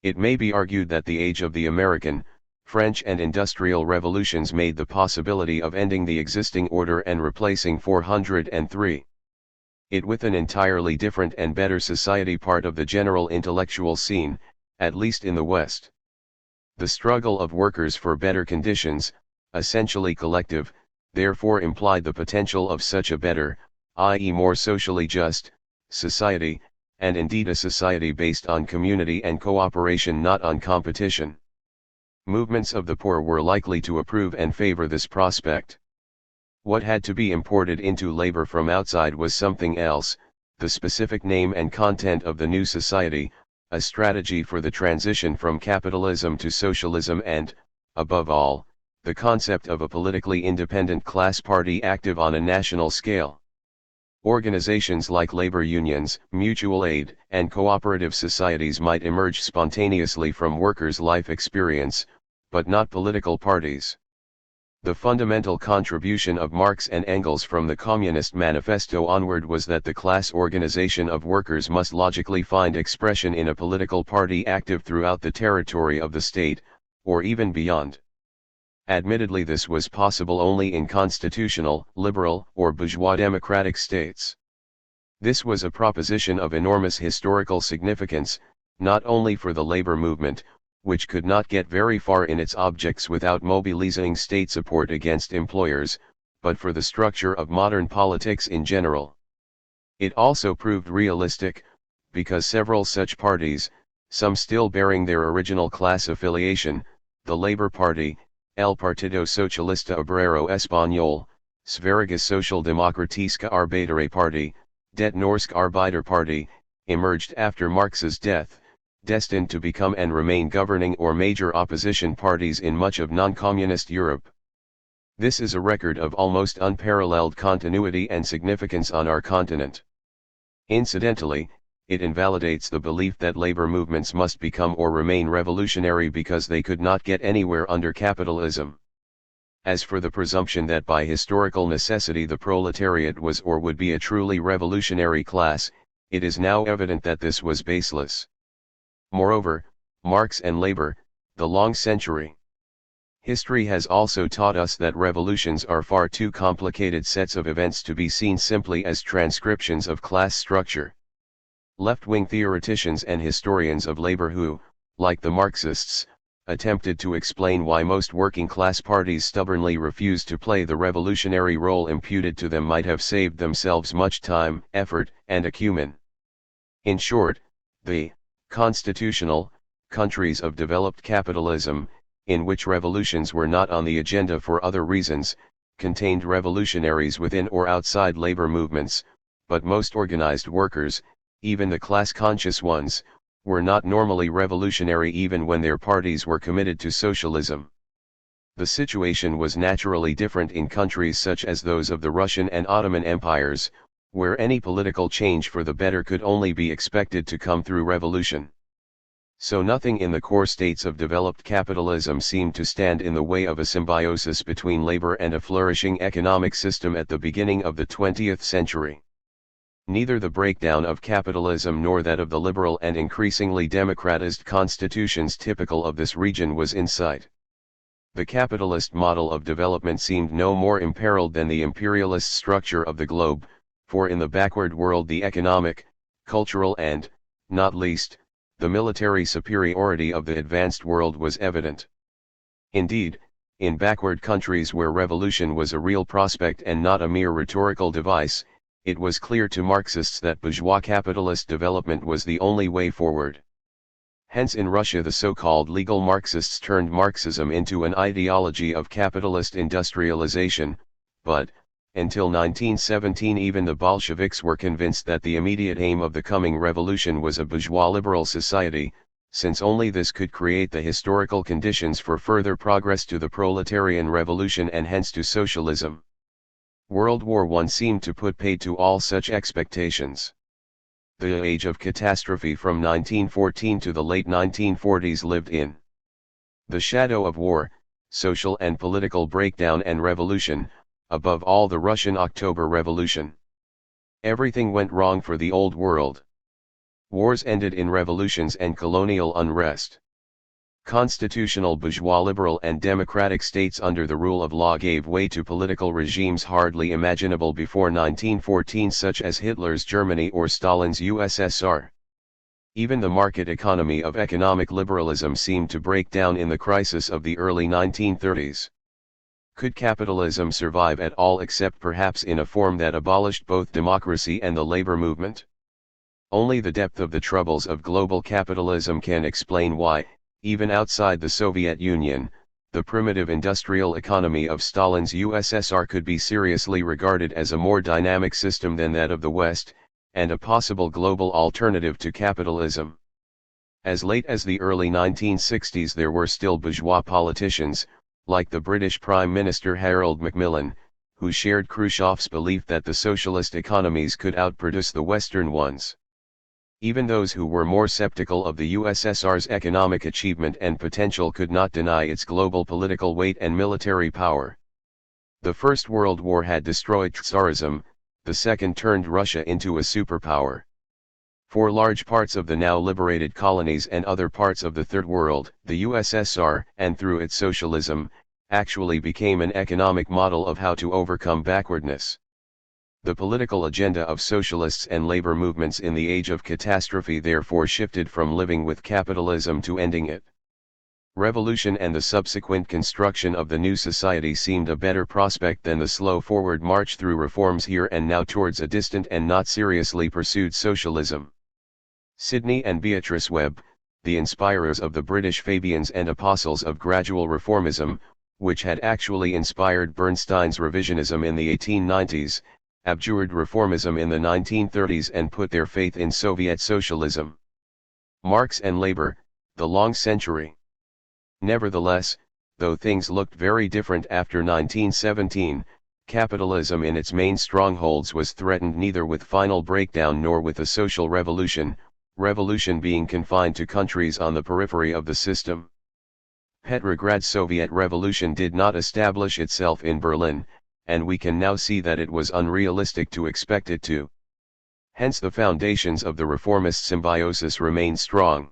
It may be argued that the age of the American, French and industrial revolutions made the possibility of ending the existing order and replacing 403 it with an entirely different and better society part of the general intellectual scene, at least in the West. The struggle of workers for better conditions, essentially collective, therefore implied the potential of such a better, i.e. more socially just, society, and indeed a society based on community and cooperation, not on competition. Movements of the poor were likely to approve and favor this prospect. What had to be imported into labor from outside was something else, the specific name and content of the new society, a strategy for the transition from capitalism to socialism and, above all, the concept of a politically independent class party active on a national scale. Organizations like labor unions, mutual aid, and cooperative societies might emerge spontaneously from workers' life experience, but not political parties. The fundamental contribution of Marx and Engels from the Communist Manifesto onward was that the class organization of workers must logically find expression in a political party active throughout the territory of the state, or even beyond. Admittedly, this was possible only in constitutional, liberal, or bourgeois democratic states. This was a proposition of enormous historical significance, not only for the labor movement, which could not get very far in its objects without mobilizing state support against employers, but for the structure of modern politics in general. It also proved realistic, because several such parties, some still bearing their original class affiliation, the Labour Party, El Partido Socialista Obrero Español, Sverige Socialdemokratiska Arbetare Party, Det Norske Arbeider Party, emerged after Marx's death, destined to become and remain governing or major opposition parties in much of non-communist Europe. This is a record of almost unparalleled continuity and significance on our continent. Incidentally, it invalidates the belief that labor movements must become or remain revolutionary because they could not get anywhere under capitalism. As for the presumption that by historical necessity the proletariat was or would be a truly revolutionary class, it is now evident that this was baseless. Moreover, Marx and labor, the long century. History has also taught us that revolutions are far too complicated sets of events to be seen simply as transcriptions of class structure. Left-wing theoreticians and historians of labor who, like the Marxists, attempted to explain why most working-class parties stubbornly refused to play the revolutionary role imputed to them might have saved themselves much time, effort, and acumen. In short, the constitutional countries of developed capitalism, in which revolutions were not on the agenda for other reasons, contained revolutionaries within or outside labor movements, but most organized workers, even the class-conscious ones, were not normally revolutionary even when their parties were committed to socialism. The situation was naturally different in countries such as those of the Russian and Ottoman empires, where any political change for the better could only be expected to come through revolution. So nothing in the core states of developed capitalism seemed to stand in the way of a symbiosis between labor and a flourishing economic system at the beginning of the 20th century. Neither the breakdown of capitalism nor that of the liberal and increasingly democratized constitutions typical of this region was in sight. The capitalist model of development seemed no more imperiled than the imperialist structure of the globe, for in the backward world the economic, cultural and, not least, the military superiority of the advanced world was evident. Indeed, in backward countries where revolution was a real prospect and not a mere rhetorical device, it was clear to Marxists that bourgeois capitalist development was the only way forward. Hence in Russia the so-called legal Marxists turned Marxism into an ideology of capitalist industrialization, but, Until 1917 even the Bolsheviks were convinced that the immediate aim of the coming revolution was a bourgeois liberal society, since only this could create the historical conditions for further progress to the proletarian revolution and hence to socialism. World War I seemed to put paid to all such expectations. The age of catastrophe from 1914 to the late 1940s lived in the shadow of war, social and political breakdown and revolution, above all the Russian October Revolution. Everything went wrong for the old world. Wars ended in revolutions and colonial unrest. Constitutional bourgeois liberal and democratic states under the rule of law gave way to political regimes hardly imaginable before 1914, such as Hitler's Germany or Stalin's USSR. Even the market economy of economic liberalism seemed to break down in the crisis of the early 1930s. Could capitalism survive at all except perhaps in a form that abolished both democracy and the labor movement? Only the depth of the troubles of global capitalism can explain why, even outside the Soviet Union, the primitive industrial economy of Stalin's USSR could be seriously regarded as a more dynamic system than that of the West, and a possible global alternative to capitalism. As late as the early 1960s there were still bourgeois politicians, like the British Prime Minister Harold Macmillan, who shared Khrushchev's belief that the socialist economies could outproduce the Western ones. Even those who were more skeptical of the USSR's economic achievement and potential could not deny its global political weight and military power. The First World War had destroyed Tsarism, the second turned Russia into a superpower. For large parts of the now liberated colonies and other parts of the Third World, the USSR, and through its socialism, actually became an economic model of how to overcome backwardness. The political agenda of socialists and labor movements in the age of catastrophe therefore shifted from living with capitalism to ending it. Revolution and the subsequent construction of the new society seemed a better prospect than the slow forward march through reforms here and now towards a distant and not seriously pursued socialism. Sidney and Beatrice Webb, the inspirers of the British Fabians and apostles of gradual reformism, which had actually inspired Bernstein's revisionism in the 1890s, abjured reformism in the 1930s and put their faith in Soviet socialism. Marx and labor, the long century. Nevertheless, though things looked very different after 1917, capitalism in its main strongholds was threatened neither with final breakdown nor with a social revolution, revolution being confined to countries on the periphery of the system. Petrograd's Soviet Revolution did not establish itself in Berlin, and we can now see that it was unrealistic to expect it to. Hence the foundations of the reformist symbiosis remained strong.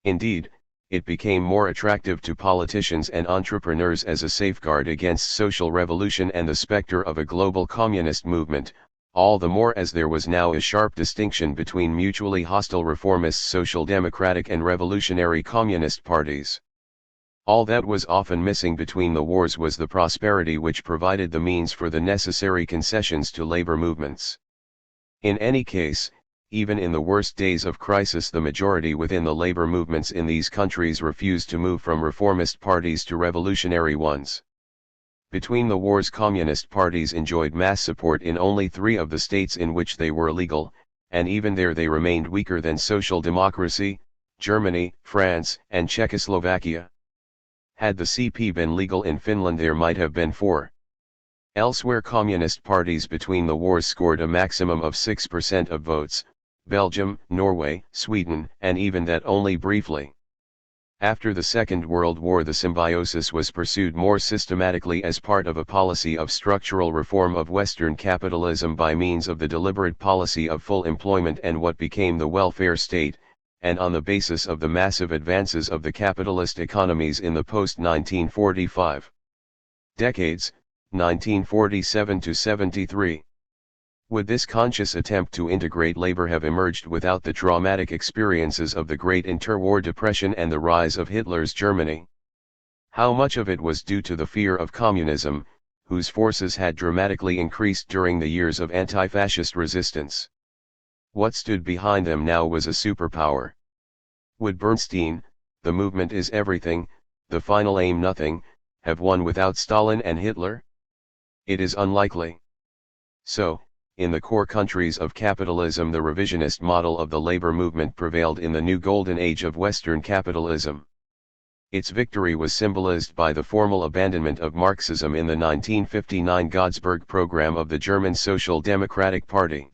Indeed, it became more attractive to politicians and entrepreneurs as a safeguard against social revolution and the specter of a global communist movement, all the more as there was now a sharp distinction between mutually hostile reformist social democratic and revolutionary communist parties. All that was often missing between the wars was the prosperity which provided the means for the necessary concessions to labor movements. In any case, even in the worst days of crisis the majority within the labor movements in these countries refused to move from reformist parties to revolutionary ones. Between the wars communist parties enjoyed mass support in only 3 of the states in which they were legal, and even there they remained weaker than social democracy, Germany, France, and Czechoslovakia. Had the CP been legal in Finland there might have been 4. Elsewhere communist parties between the wars scored a maximum of 6% of votes, Belgium, Norway, Sweden, and even that only briefly. After the Second World War the symbiosis was pursued more systematically as part of a policy of structural reform of Western capitalism by means of the deliberate policy of full employment and what became the welfare state, and on the basis of the massive advances of the capitalist economies in the post-1945 decades, 1947 to 73. Would this conscious attempt to integrate labor have emerged without the traumatic experiences of the Great Interwar Depression and the rise of Hitler's Germany? How much of it was due to the fear of communism, whose forces had dramatically increased during the years of anti-fascist resistance? What stood behind them now was a superpower. Would Bernstein, "The movement is everything, the final aim nothing," have won without Stalin and Hitler? It is unlikely. So, in the core countries of capitalism, the revisionist model of the labor movement prevailed in the new golden age of Western capitalism. Its victory was symbolized by the formal abandonment of Marxism in the 1959 Godesberg program of the German Social Democratic Party.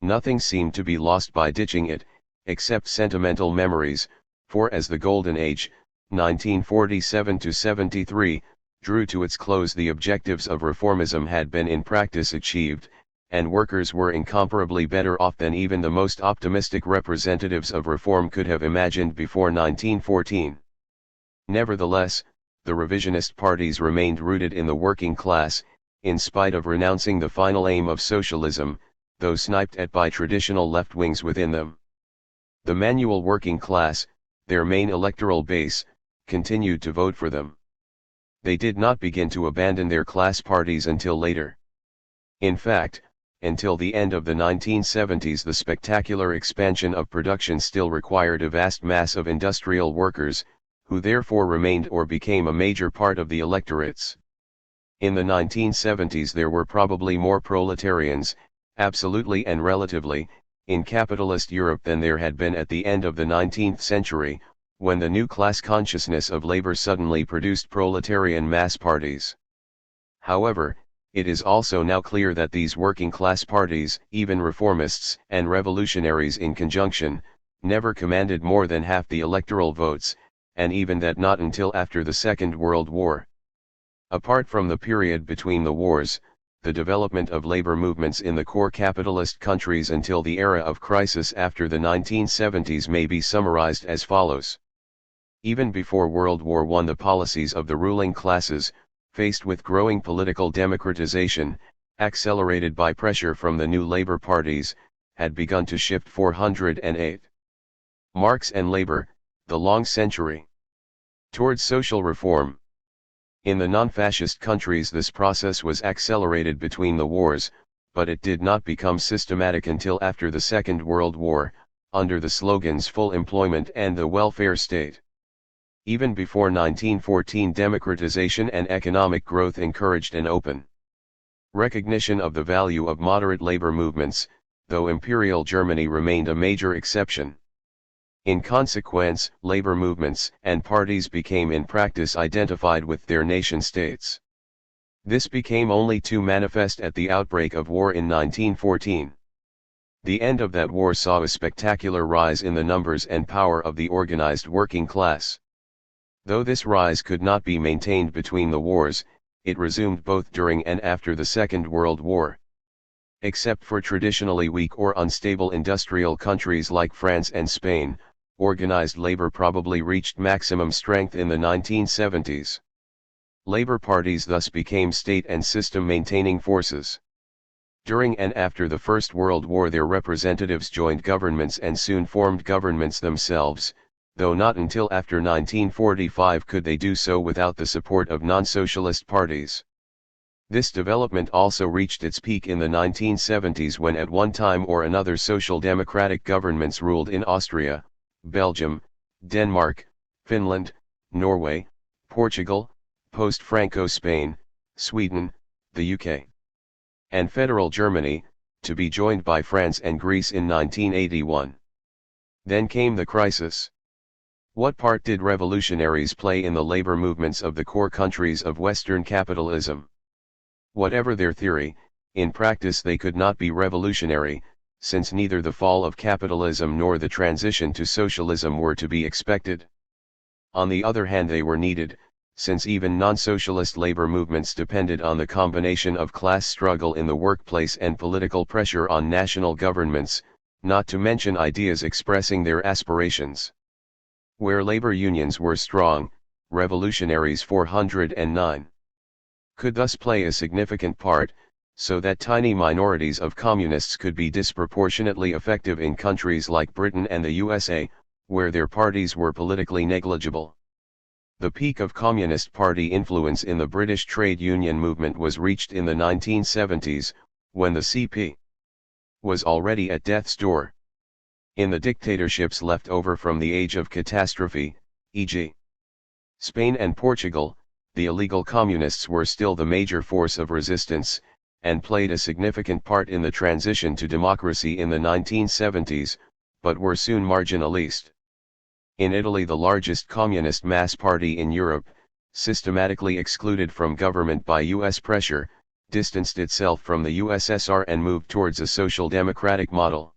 Nothing seemed to be lost by ditching it, except sentimental memories, for as the Golden Age, 1947–73, drew to its close, the objectives of reformism had been in practice achieved, and workers were incomparably better off than even the most optimistic representatives of reform could have imagined before 1914. Nevertheless, the revisionist parties remained rooted in the working class, in spite of renouncing the final aim of socialism, though sniped at by traditional left wings within them. The manual working class, their main electoral base, continued to vote for them. They did not begin to abandon their class parties until later. In fact, until the end of the 1970s, the spectacular expansion of production still required a vast mass of industrial workers, who therefore remained or became a major part of the electorates. In the 1970s there were probably more proletarians, absolutely and relatively, in capitalist Europe than there had been at the end of the 19th century, when the new class consciousness of labor suddenly produced proletarian mass parties. However, it is also now clear that these working class parties, even reformists and revolutionaries in conjunction, never commanded more than half the electoral votes, and even that not until after the Second World War. Apart from the period between the wars, the development of labor movements in the core capitalist countries until the era of crisis after the 1970s may be summarized as follows. Even before World War I, the policies of the ruling classes, faced with growing political democratization, accelerated by pressure from the new labor parties, had begun to shift. 408. Marx and Labor, the Long Century. Towards social reform. In the non-fascist countries this process was accelerated between the wars, but it did not become systematic until after the Second World War, under the slogans full employment and the welfare state. Even before 1914, democratization and economic growth encouraged an open recognition of the value of moderate labor movements, though Imperial Germany remained a major exception. In consequence, labor movements and parties became in practice identified with their nation-states. This became only too manifest at the outbreak of war in 1914. The end of that war saw a spectacular rise in the numbers and power of the organized working class. Though this rise could not be maintained between the wars, it resumed both during and after the Second World War. Except for traditionally weak or unstable industrial countries like France and Spain, organized labor probably reached maximum strength in the 1970s. Labor parties thus became state and system-maintaining forces. During and after the First World War their representatives joined governments and soon formed governments themselves, though not until after 1945 could they do so without the support of non-socialist parties. This development also reached its peak in the 1970s when at one time or another social democratic governments ruled in Austria, Belgium, Denmark, Finland, Norway, Portugal, post-Franco Spain, Sweden, the UK, and federal Germany, to be joined by France and Greece in 1981. Then came the crisis. What part did revolutionaries play in the labor movements of the core countries of Western capitalism? Whatever their theory, in practice they could not be revolutionary, since neither the fall of capitalism nor the transition to socialism were to be expected. On the other hand, they were needed, since even non-socialist labor movements depended on the combination of class struggle in the workplace and political pressure on national governments, not to mention ideas expressing their aspirations. Where labor unions were strong, revolutionaries 409 could thus play a significant part, so that tiny minorities of communists could be disproportionately effective in countries like Britain and the USA, where their parties were politically negligible. The peak of Communist Party influence in the British trade union movement was reached in the 1970s, when the CP was already at death's door. In the dictatorships left over from the age of catastrophe, e.g. Spain and Portugal, the illegal communists were still the major force of resistance, and played a significant part in the transition to democracy in the 1970s, but were soon marginalized. In Italy, the largest communist mass party in Europe, systematically excluded from government by US pressure, distanced itself from the USSR and moved towards a social democratic model.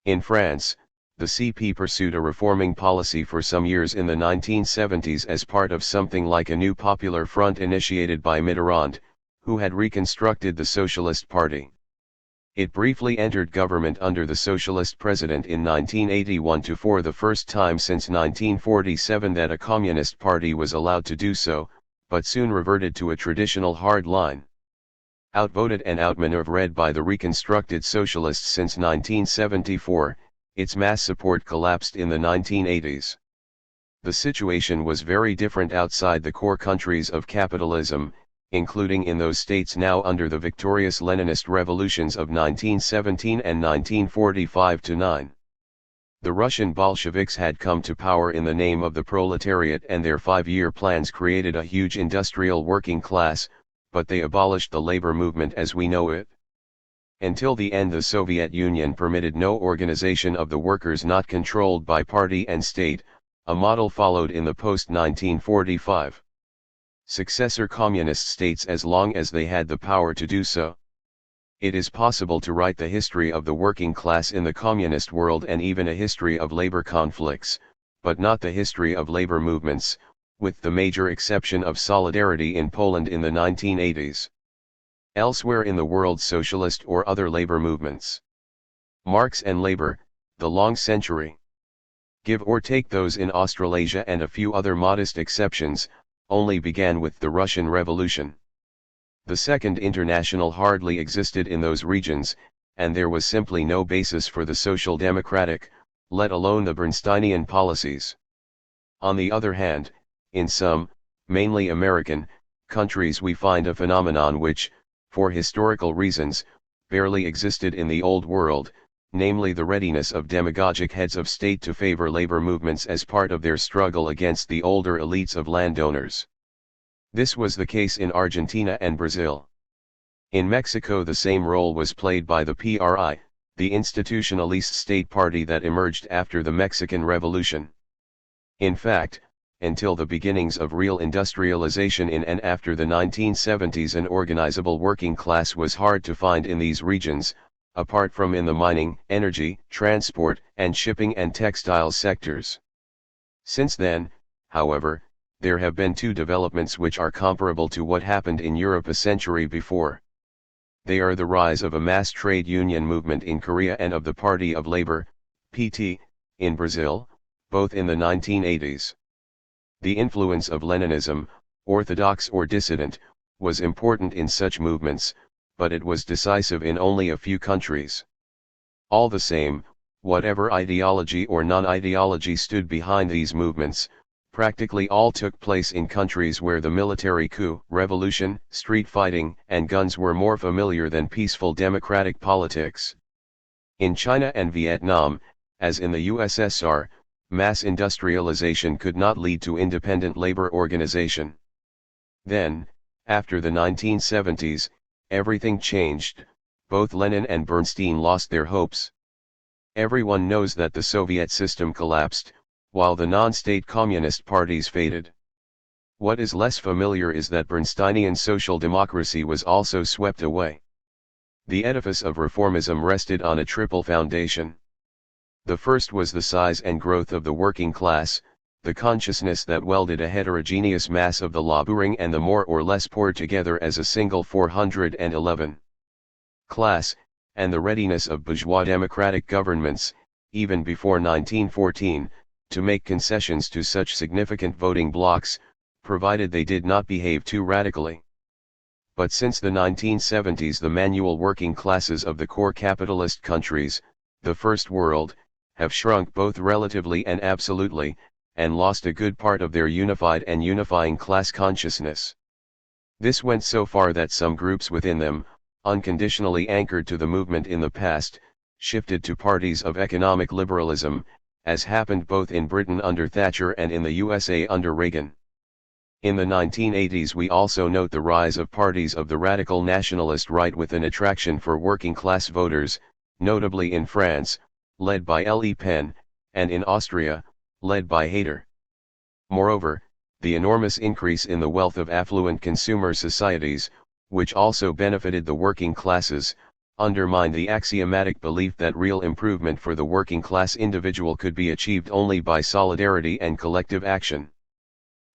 In France, the CP pursued a reforming policy for some years in the 1970s as part of something like a new popular front initiated by Mitterrand, who had reconstructed the Socialist Party. It briefly entered government under the socialist president in 1981 for the first time since 1947 that a communist party was allowed to do so, but soon reverted to a traditional hard line. Outvoted and outmaneuvered by the reconstructed socialists since 1974, its mass support collapsed in the 1980s. The situation was very different outside the core countries of capitalism, including in those states now under the victorious Leninist revolutions of 1917 and 1945-9. The Russian Bolsheviks had come to power in the name of the proletariat, and their 5-year plans created a huge industrial working class, but they abolished the labor movement as we know it. Until the end, the Soviet Union permitted no organization of the workers not controlled by party and state, a model followed in the post-1945 successor communist states as long as they had the power to do so. It is possible to write the history of the working class in the communist world and even a history of labor conflicts, but not the history of labor movements, with the major exception of Solidarity in Poland in the 1980s. Elsewhere in the world, socialist or other labor movements. Marx and labor, the long century. Give or take those in Australasia and a few other modest exceptions, only began with the Russian Revolution. The Second International hardly existed in those regions, and there was simply no basis for the social democratic, let alone the Bernsteinian policies. On the other hand, in some, mainly American, countries we find a phenomenon which, for historical reasons, barely existed in the Old World, namely the readiness of demagogic heads of state to favor labor movements as part of their struggle against the older elites of landowners. This was the case in Argentina and Brazil. In Mexico, the same role was played by the PRI, the institutionalist state party that emerged after the Mexican Revolution. In fact, until the beginnings of real industrialization in and after the 1970s, an organizable working class was hard to find in these regions, apart from in the mining, energy, transport, and shipping and textile sectors. Since then, however, there have been two developments which are comparable to what happened in Europe a century before. They are the rise of a mass trade union movement in Korea and of the Party of Labor, PT, in Brazil, both in the 1980s. The influence of Leninism, orthodox or dissident, was important in such movements, but it was decisive in only a few countries. All the same, whatever ideology or non-ideology stood behind these movements, practically all took place in countries where the military coup, revolution, street fighting, and guns were more familiar than peaceful democratic politics. In China and Vietnam, as in the USSR, mass industrialization could not lead to independent labor organization. Then, after the 1970s, everything changed. Both Lenin and Bernstein lost their hopes. Everyone knows that the Soviet system collapsed, while the non-state communist parties faded. What is less familiar is that Bernsteinian social democracy was also swept away. The edifice of reformism rested on a triple foundation. The first was the size and growth of the working class, the consciousness that welded a heterogeneous mass of the laboring and the more or less poor together as a single 411 class, and the readiness of bourgeois democratic governments, even before 1914, to make concessions to such significant voting blocs, provided they did not behave too radically. But since the 1970s, the manual working classes of the core capitalist countries, the First World, have shrunk both relatively and absolutely, and lost a good part of their unified and unifying class consciousness. This went so far that some groups within them, unconditionally anchored to the movement in the past, shifted to parties of economic liberalism, as happened both in Britain under Thatcher and in the USA under Reagan. In the 1980s we also note the rise of parties of the radical nationalist right with an attraction for working-class voters, notably in France, led by Le Pen, and in Austria, led by Haider. Moreover, the enormous increase in the wealth of affluent consumer societies, which also benefited the working classes, undermined the axiomatic belief that real improvement for the working class individual could be achieved only by solidarity and collective action.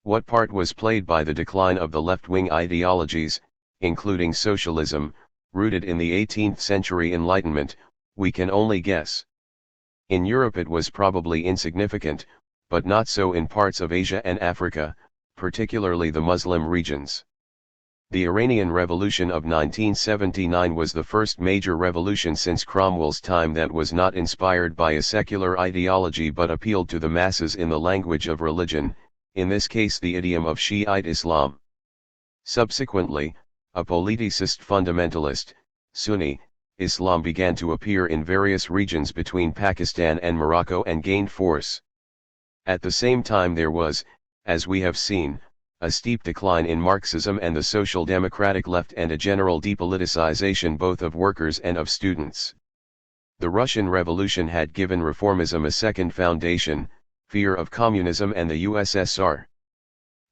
What part was played by the decline of the left-wing ideologies, including socialism, rooted in the 18th century Enlightenment, we can only guess. In Europe it was probably insignificant, but not so in parts of Asia and Africa, particularly the Muslim regions. The Iranian Revolution of 1979 was the first major revolution since Cromwell's time that was not inspired by a secular ideology but appealed to the masses in the language of religion, in this case the idiom of Shiite Islam. Subsequently, a politicist fundamentalist, Sunni, Islam began to appear in various regions between Pakistan and Morocco and gained force. At the same time there was, as we have seen, a steep decline in Marxism and the social democratic left and a general depoliticization both of workers and of students. The Russian Revolution had given reformism a second foundation, fear of communism and the USSR.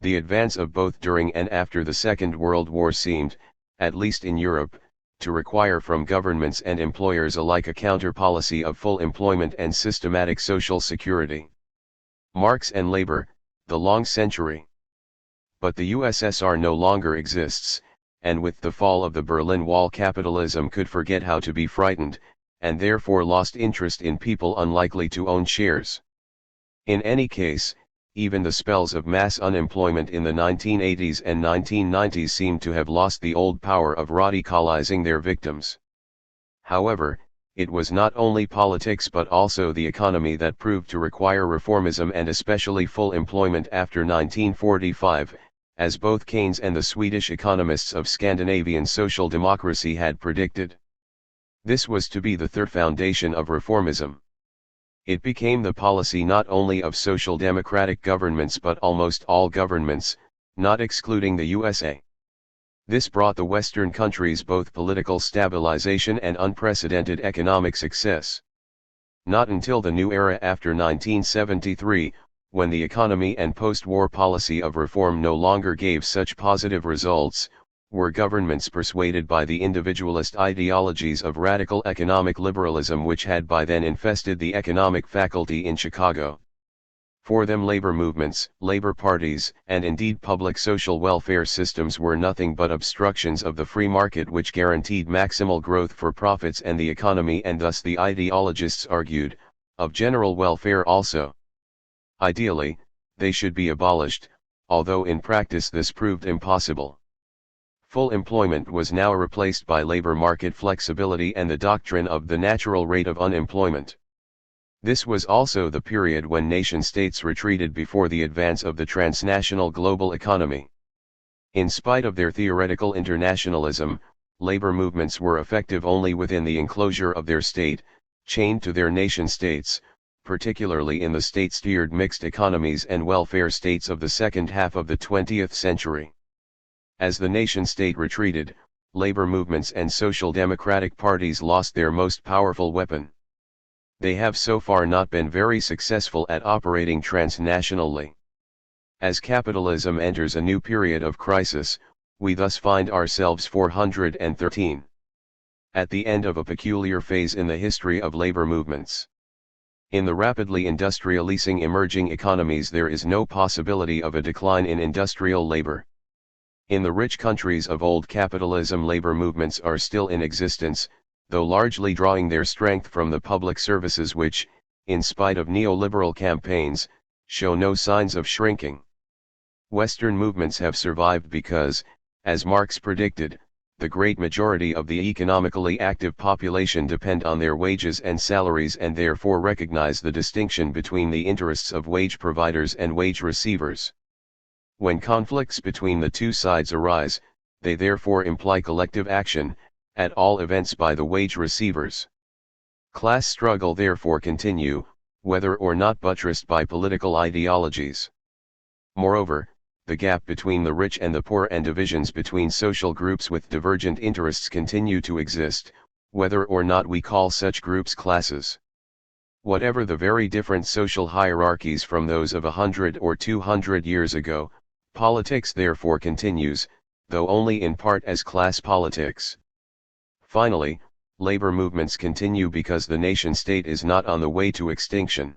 The advance of both during and after the Second World War seemed, at least in Europe, to require from governments and employers alike a counter-policy of full employment and systematic social security. Marx and labor, the long century. But the USSR no longer exists, and with the fall of the Berlin Wall capitalism could forget how to be frightened, and therefore lost interest in people unlikely to own shares. In any case, even the spells of mass unemployment in the 1980s and 1990s seemed to have lost the old power of radicalizing their victims. However, it was not only politics but also the economy that proved to require reformism and especially full employment after 1945, as both Keynes and the Swedish economists of Scandinavian social democracy had predicted. This was to be the third foundation of reformism. It became the policy not only of social democratic governments but almost all governments, not excluding the USA. This brought the Western countries both political stabilization and unprecedented economic success. Not until the new era after 1973, when the economy and post-war policy of reform no longer gave such positive results, were governments persuaded by the individualist ideologies of radical economic liberalism which had by then infested the economic faculty in Chicago. For them labor movements, labor parties, and indeed public social welfare systems were nothing but obstructions of the free market which guaranteed maximal growth for profits and the economy, and thus the ideologists argued, of general welfare also. Ideally, they should be abolished, although in practice this proved impossible. Full employment was now replaced by labor market flexibility and the doctrine of the natural rate of unemployment. This was also the period when nation-states retreated before the advance of the transnational global economy. In spite of their theoretical internationalism, labor movements were effective only within the enclosure of their state, chained to their nation-states, particularly in the state-steered mixed economies and welfare states of the second half of the 20th century. As the nation-state retreated, labor movements and social democratic parties lost their most powerful weapon. They have so far not been very successful at operating transnationally. As capitalism enters a new period of crisis, we thus find ourselves 413 at the end of a peculiar phase in the history of labor movements. In the rapidly industrializing emerging economies there is no possibility of a decline in industrial labor. In the rich countries of old capitalism labor movements are still in existence, though largely drawing their strength from the public services which, in spite of neoliberal campaigns, show no signs of shrinking. Western movements have survived because, as Marx predicted, the great majority of the economically active population depend on their wages and salaries and therefore recognize the distinction between the interests of wage providers and wage receivers. When conflicts between the two sides arise, they therefore imply collective action, at all events by the wage receivers. Class struggle therefore continue, whether or not buttressed by political ideologies. Moreover, the gap between the rich and the poor and divisions between social groups with divergent interests continue to exist, whether or not we call such groups classes. Whatever the very different social hierarchies from those of 100 or 200 years ago, politics therefore continues, though only in part as class politics. Finally, labor movements continue because the nation-state is not on the way to extinction.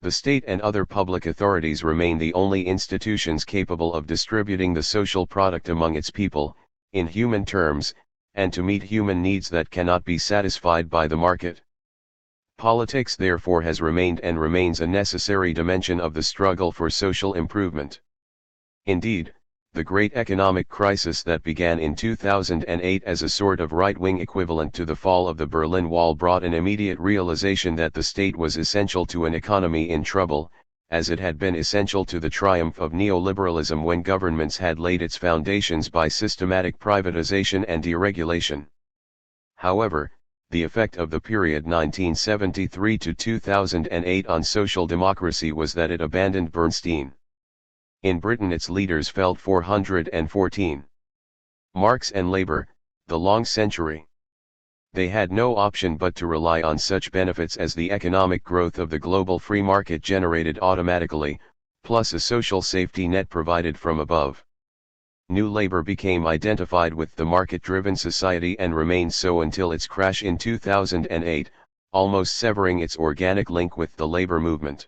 The state and other public authorities remain the only institutions capable of distributing the social product among its people, in human terms, and to meet human needs that cannot be satisfied by the market. Politics therefore has remained and remains a necessary dimension of the struggle for social improvement. Indeed, the great economic crisis that began in 2008 as a sort of right-wing equivalent to the fall of the Berlin Wall brought an immediate realization that the state was essential to an economy in trouble, as it had been essential to the triumph of neoliberalism when governments had laid its foundations by systematic privatization and deregulation. However, the effect of the period 1973 to 2008 on social democracy was that it abandoned Bernstein. In Britain its leaders felt 414. Marx and Labour, the long century. They had no option but to rely on such benefits as the economic growth of the global free market generated automatically, plus a social safety net provided from above. New Labour became identified with the market-driven society and remained so until its crash in 2008, almost severing its organic link with the labour movement.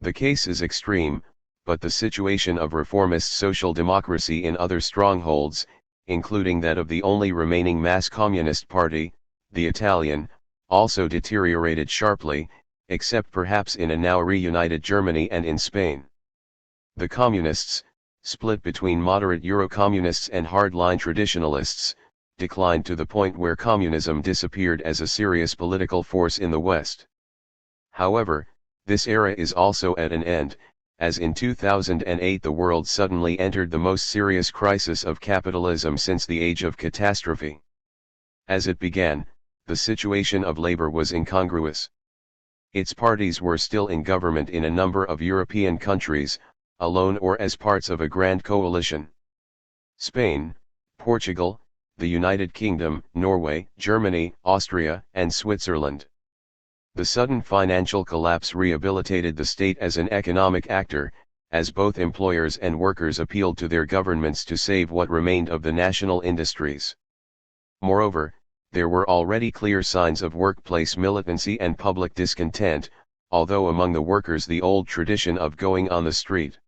The case is extreme, but the situation of reformist social democracy in other strongholds, including that of the only remaining mass communist party, the Italian, also deteriorated sharply, except perhaps in a now reunited Germany and in Spain. The communists, split between moderate Euro-communists and hardline traditionalists, declined to the point where communism disappeared as a serious political force in the West. However, this era is also at an end, as in 2008 the world suddenly entered the most serious crisis of capitalism since the age of catastrophe. As it began, the situation of labor was incongruous. Its parties were still in government in a number of European countries, alone or as parts of a grand coalition. Spain, Portugal, the United Kingdom, Norway, Germany, Austria, and Switzerland. The sudden financial collapse rehabilitated the state as an economic actor, as both employers and workers appealed to their governments to save what remained of the national industries. Moreover, there were already clear signs of workplace militancy and public discontent, although among the workers the old tradition of going on the street,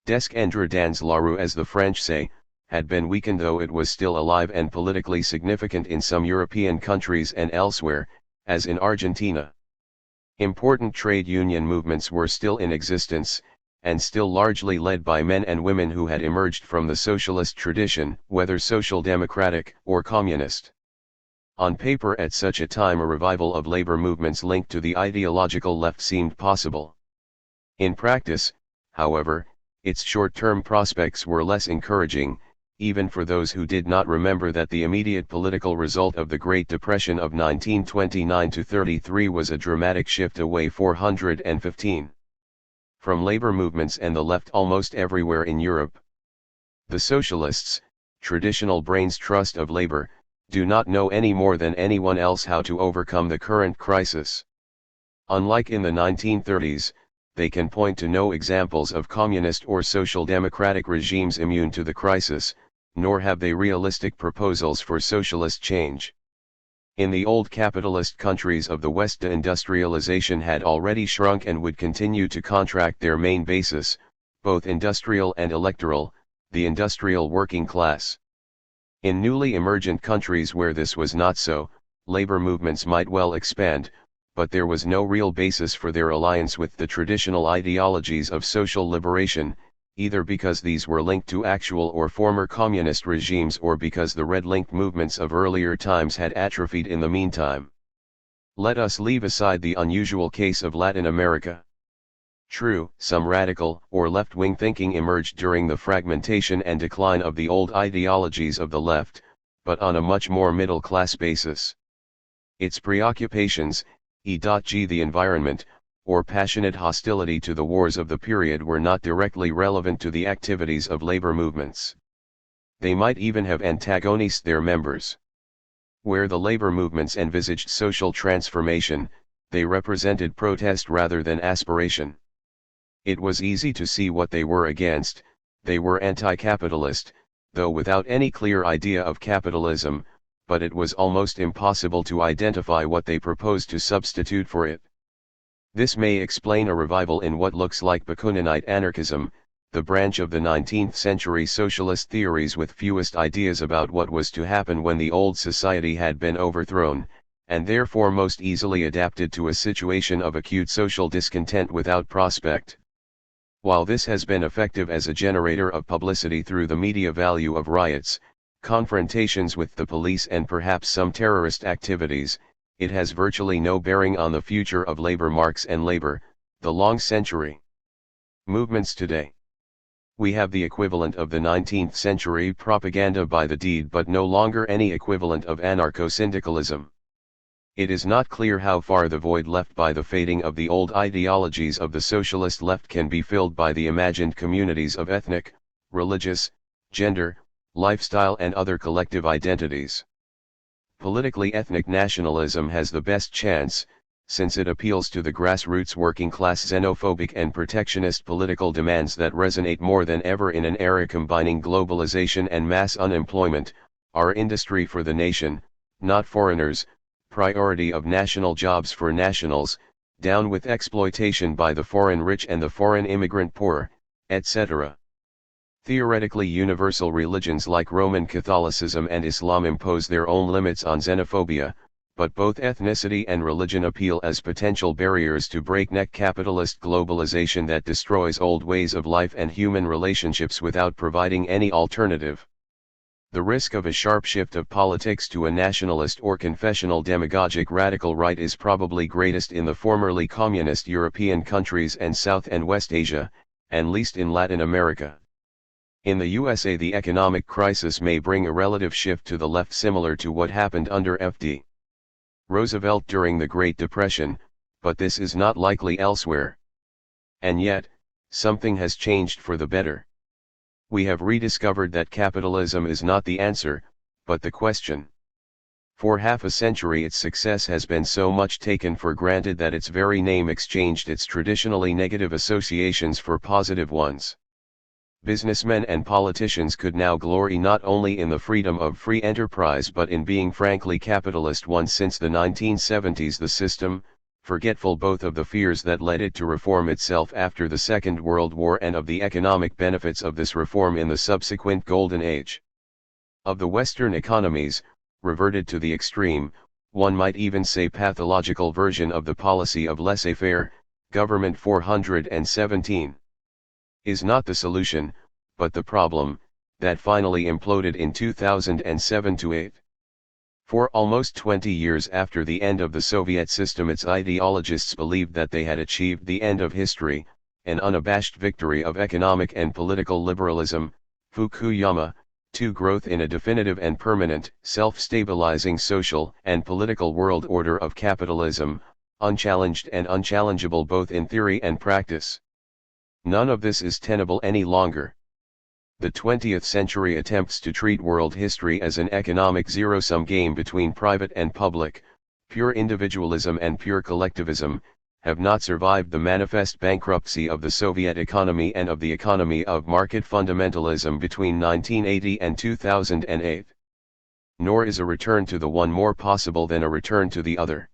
descendre dans la rue as the French say, had been weakened, though it was still alive and politically significant in some European countries and elsewhere, as in Argentina. Important trade union movements were still in existence, and still largely led by men and women who had emerged from the socialist tradition, whether social democratic or communist. On paper at such a time a revival of labor movements linked to the ideological left seemed possible. In practice, however, its short-term prospects were less encouraging, even for those who did not remember that the immediate political result of the Great Depression of 1929–33 was a dramatic shift away 415 from labor movements and the left almost everywhere in Europe. The socialists, traditional brains trust of labor, do not know any more than anyone else how to overcome the current crisis. Unlike in the 1930s, they can point to no examples of communist or social democratic regimes immune to the crisis, nor have they realistic proposals for socialist change. In the old capitalist countries of the West, deindustrialization had already shrunk and would continue to contract their main basis, both industrial and electoral, the industrial working class. In newly emergent countries where this was not so, labor movements might well expand, but there was no real basis for their alliance with the traditional ideologies of social liberation, either because these were linked to actual or former communist regimes or because the red-linked movements of earlier times had atrophied in the meantime. Let us leave aside the unusual case of Latin America. True, some radical or left-wing thinking emerged during the fragmentation and decline of the old ideologies of the left, but on a much more middle-class basis. Its preoccupations, e.g. the environment, or passionate hostility to the wars of the period were not directly relevant to the activities of labor movements. They might even have antagonized their members. Where the labor movements envisaged social transformation, they represented protest rather than aspiration. It was easy to see what they were against. They were anti-capitalist, though without any clear idea of capitalism, but it was almost impossible to identify what they proposed to substitute for it. This may explain a revival in what looks like Bakuninite anarchism, the branch of the 19th century socialist theories with fewest ideas about what was to happen when the old society had been overthrown, and therefore most easily adapted to a situation of acute social discontent without prospect. While this has been effective as a generator of publicity through the media value of riots, confrontations with the police and perhaps some terrorist activities, it has virtually no bearing on the future of labor. Marx and labor, the long century. Movements today. We have the equivalent of the 19th century propaganda by the deed but no longer any equivalent of anarcho-syndicalism. It is not clear how far the void left by the fading of the old ideologies of the socialist left can be filled by the imagined communities of ethnic, religious, gender, lifestyle and other collective identities. Politically ethnic nationalism has the best chance, since it appeals to the grassroots working class xenophobic and protectionist political demands that resonate more than ever in an era combining globalization and mass unemployment, our industry for the nation, not foreigners, priority of national jobs for nationals, down with exploitation by the foreign rich and the foreign immigrant poor, etc. Theoretically universal religions like Roman Catholicism and Islam impose their own limits on xenophobia, but both ethnicity and religion appeal as potential barriers to breakneck capitalist globalization that destroys old ways of life and human relationships without providing any alternative. The risk of a sharp shift of politics to a nationalist or confessional demagogic radical right is probably greatest in the formerly communist European countries and South and West Asia, and least in Latin America. In the USA, the economic crisis may bring a relative shift to the left similar to what happened under F.D. Roosevelt during the Great Depression, but this is not likely elsewhere. And yet, something has changed for the better. We have rediscovered that capitalism is not the answer, but the question. For half a century its success has been so much taken for granted that its very name exchanged its traditionally negative associations for positive ones. Businessmen and politicians could now glory not only in the freedom of free enterprise but in being frankly capitalist ones. Since the 1970s the system, forgetful both of the fears that led it to reform itself after the Second World War and of the economic benefits of this reform in the subsequent Golden Age of the Western economies, reverted to the extreme, one might even say pathological version of the policy of laissez-faire, government 417. Is not the solution, but the problem, that finally imploded in 2007-8. For almost 20 years after the end of the Soviet system its ideologists believed that they had achieved the end of history, an unabashed victory of economic and political liberalism, Fukuyama, to growth in a definitive and permanent, self-stabilizing social and political world order of capitalism, unchallenged and unchallengeable both in theory and practice. None of this is tenable any longer. The 20th century attempts to treat world history as an economic zero-sum game between private and public, pure individualism and pure collectivism, have not survived the manifest bankruptcy of the Soviet economy and of the economy of market fundamentalism between 1980 and 2008. Nor is a return to the one more possible than a return to the other.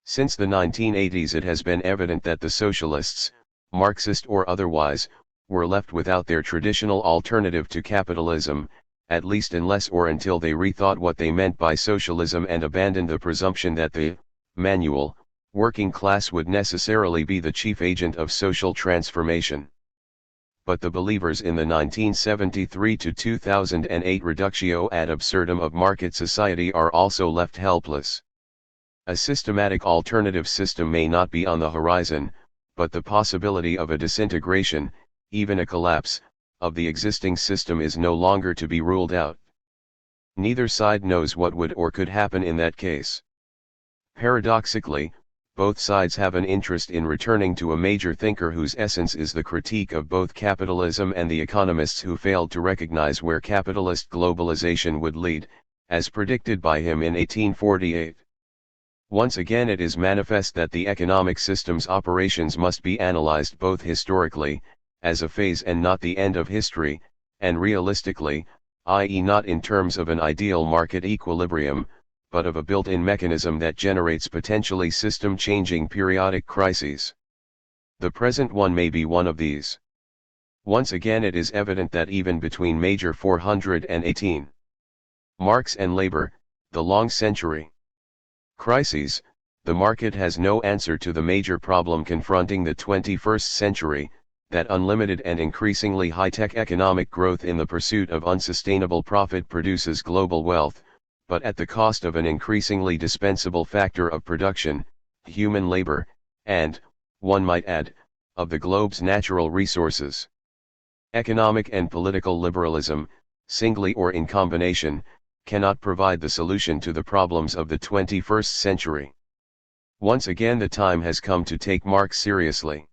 Since the 1980s it has been evident that the socialists, Marxist or otherwise, were left without their traditional alternative to capitalism, at least unless or until they rethought what they meant by socialism and abandoned the presumption that the manual, working class would necessarily be the chief agent of social transformation. But the believers in the 1973 to 2008 reductio ad absurdum of market society are also left helpless. A systematic alternative system may not be on the horizon, but the possibility of a disintegration, even a collapse, of the existing system is no longer to be ruled out. Neither side knows what would or could happen in that case. Paradoxically, both sides have an interest in returning to a major thinker whose essence is the critique of both capitalism and the economists who failed to recognize where capitalist globalization would lead, as predicted by him in 1848. Once again it is manifest that the economic system's operations must be analyzed both historically, as a phase and not the end of history, and realistically, i.e. not in terms of an ideal market equilibrium, but of a built-in mechanism that generates potentially system-changing periodic crises. The present one may be one of these. Once again it is evident that even between Major 418, Marx and Labor, the long century crises, the market has no answer to the major problem confronting the 21st century, that unlimited and increasingly high-tech economic growth in the pursuit of unsustainable profit produces global wealth, but at the cost of an increasingly dispensable factor of production, human labor, and, one might add, of the globe's natural resources. Economic and political liberalism, singly or in combination, cannot provide the solution to the problems of the 21st century. Once again the time has come to take Marx seriously.